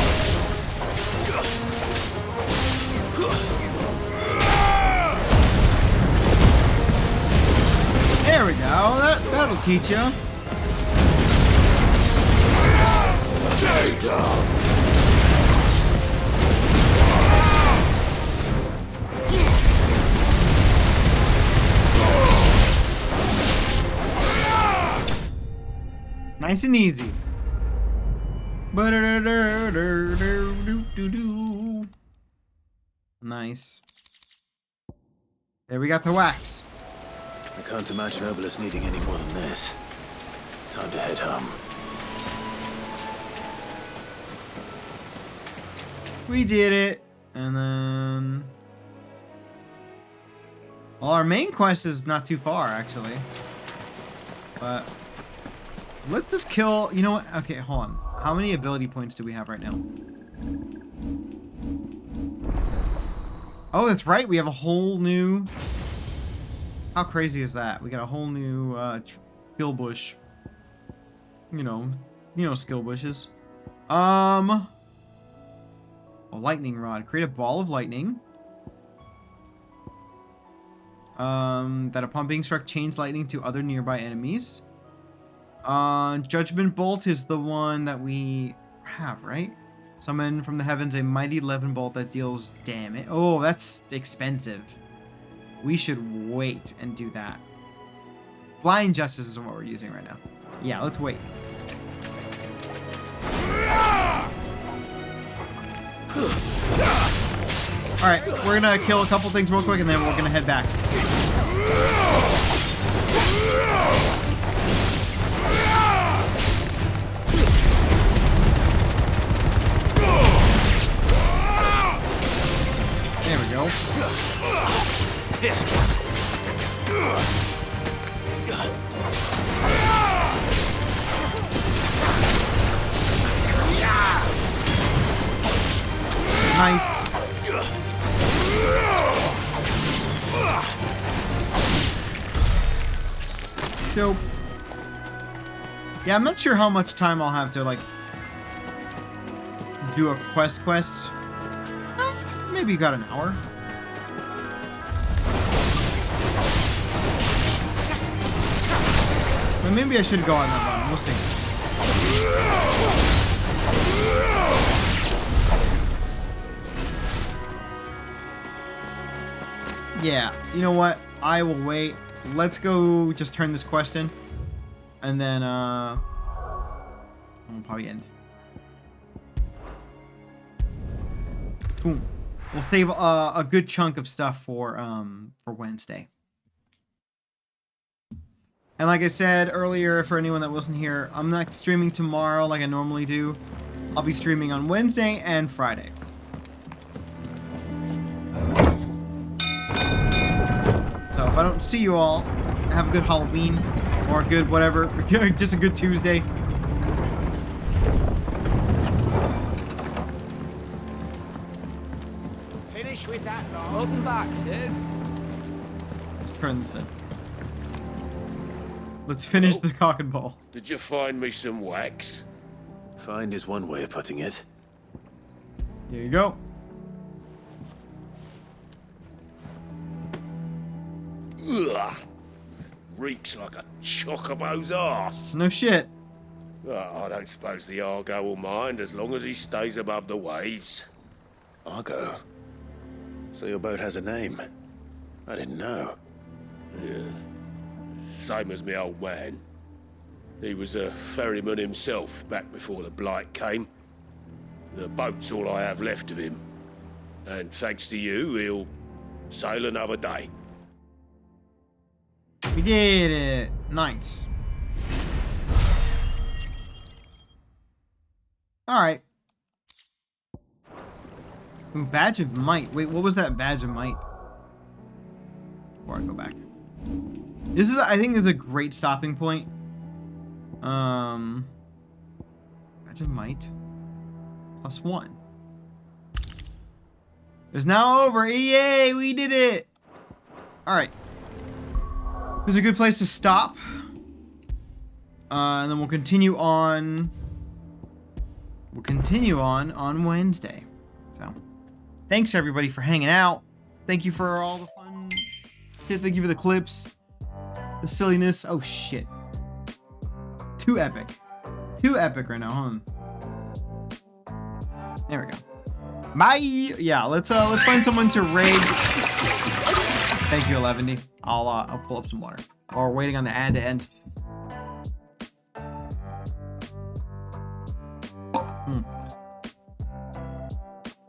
There we go. That'll teach you. Nice and easy. Nice. There we got the wax. I can't imagine Obelisk needing any more than this. Time to head home. We did it. And then... well, our main quest is not too far, actually. But... let's just kill... you know what? Okay, hold on. How many ability points do we have right now? Oh, that's right. We have a whole new... how crazy is that? We got a whole new skill bush. You know skill bushes. A lightning rod. Create a ball of lightning. That upon being struck chains lightning to other nearby enemies. Judgment Bolt is the one that we have, right? Summon from the heavens a mighty Levin Bolt that deals damage. Oh, that's expensive. We should wait and do that. Blind Justice is what we're using right now. Yeah, let's wait. Alright, we're gonna kill a couple things real quick and then we're gonna head back. There we go. This one. Nice. Dope. Yeah, I'm not sure how much time I'll have to, like, do a quest. Maybe you got an hour. But maybe I should go on that run. We'll see. Yeah, you know what? I will wait. Let's go just turn this quest in. And then, we'll probably end. Boom. We'll save a good chunk of stuff for Wednesday. And like I said earlier, for anyone that wasn't here, I'm not streaming tomorrow like I normally do. I'll be streaming on Wednesday and Friday. So if I don't see you all, have a good Halloween or a good whatever, just a good Tuesday. Finish with that, Lord. Welcome back, Sid. Let's turn this in. Let's finish the cock and ball. Did you find me some wax? Find is one way of putting it. Here you go. Ugh. Reeks like a chocobo's arse. No shit. I don't suppose the Argo will mind as long as he stays above the waves. Argo? So your boat has a name? I didn't know. Yeah. Same as me old man. He was a ferryman himself back before the Blight came. The boat's all I have left of him. And thanks to you, he'll sail another day. We did it. Nice. Alright. Ooh, Badge of Might. Wait, what was that Badge of Might? Before I go back. This is, I think, this is a great stopping point. Badge of Might. +1. It's now over. Yay, we did it. Alright. This is a good place to stop. And then we'll continue on. We'll continue on Wednesday. So, thanks everybody for hanging out. Thank you for all the fun. Thank you for the clips. The silliness. Oh shit. Too epic. Too epic right now, huh? There we go. Bye. Yeah, let's find someone to raid. Thank you, 11D. I'll pull up some water. Or waiting on the ad to end.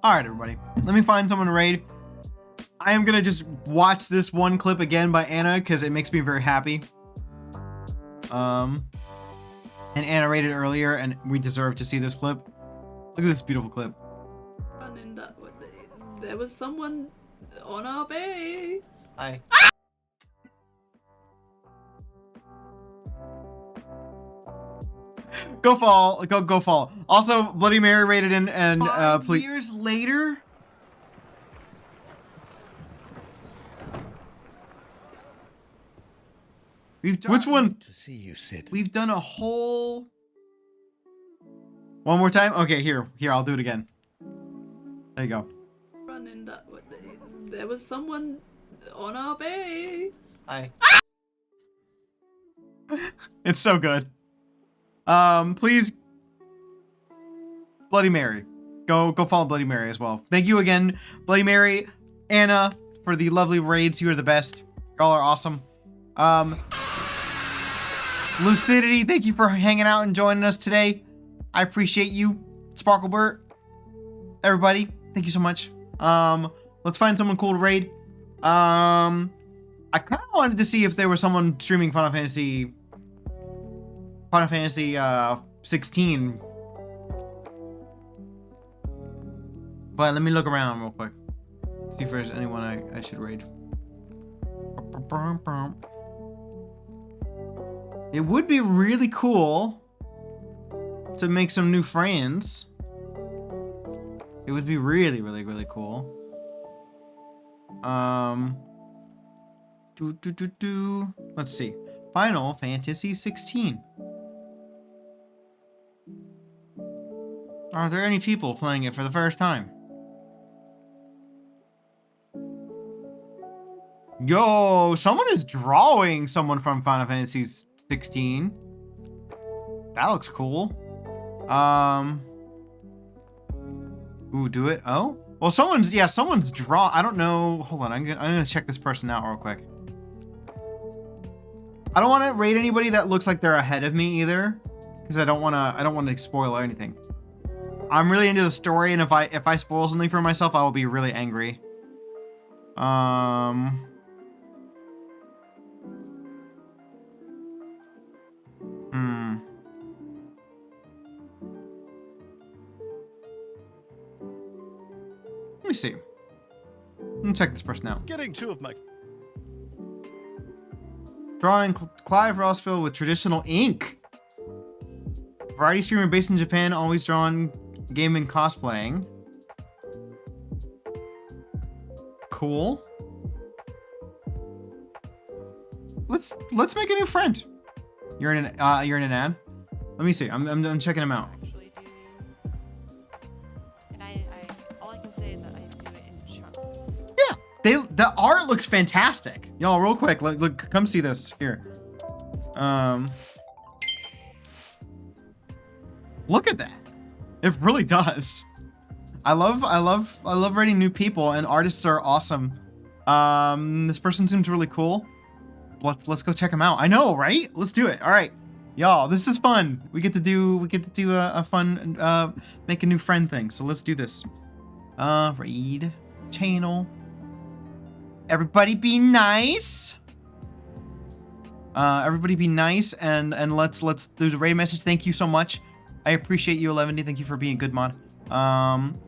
Alright, everybody. Let me find someone to raid. I am gonna just watch this one clip again by Anna because it makes me very happy. And Anna raided earlier, and we deserve to see this clip. Look at this beautiful clip. Running that way. There was someone on our base. Hi. Go fall. Go fall. Also, Bloody Mary raided in, and please. Years later. We've done, which one? To see you, Sid. We've done a whole. One more time. Okay, here. I'll do it again. There you go. Running that way. There was someone on our base. Hi. It's so good. Please, Bloody Mary, go follow Bloody Mary as well. Thank you again, Bloody Mary, Anna, for the lovely raids. You are the best. Y'all are awesome. Lucidity, thank you for hanging out and joining us today. I appreciate you. Sparklebert, everybody, thank you so much. Let's find someone cool to raid. I kind of wanted to see if there was someone streaming Final Fantasy 16. But let me look around real quick. See if there's anyone I should raid. It would be really cool to make some new friends. It would be really, really, really cool. Let's see. Final Fantasy 16. Are there any people playing it for the first time? Yo, someone is drawing someone from Final Fantasy 16. That looks cool. Ooh, do it. Oh, well, someone's draw. I don't know. Hold on, I'm gonna check this person out real quick. I don't want to rate anybody that looks like they're ahead of me either, because I don't want to spoil anything. I'm really into the story, and if I spoil something for myself, I will be really angry. Let me see. Let me check this person out. Getting two of my... Drawing Clive Rossville with traditional ink. Variety streamer based in Japan, always drawing, gaming, cosplaying. Cool. Let's make a new friend. You're in an ad. Let me see. I'm checking him out. All I can say is that I do it in chunks. Yeah, the art looks fantastic. Y'all, real quick, look, come see this here. Look at that. It really does. I love writing new people, and artists are awesome. This person seems really cool. Let's go check him out. I know, right? Let's do it. All right, y'all, this is fun. We get to do a fun make a new friend thing. So let's do this. Raid channel. Everybody be nice. Everybody be nice, and let's do the raid message. Thank you so much. I appreciate you, 11D. Thank you for being a good mod.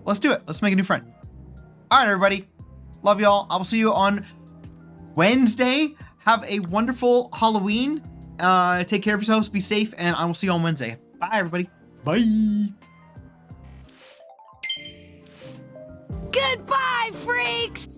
Let's do it. Let's make a new friend. All right, everybody. Love y'all. I will see you on Wednesday. Have a wonderful Halloween. Take care of yourselves. Be safe, and I will see you on Wednesday. Bye, everybody. Bye. Goodbye, freaks!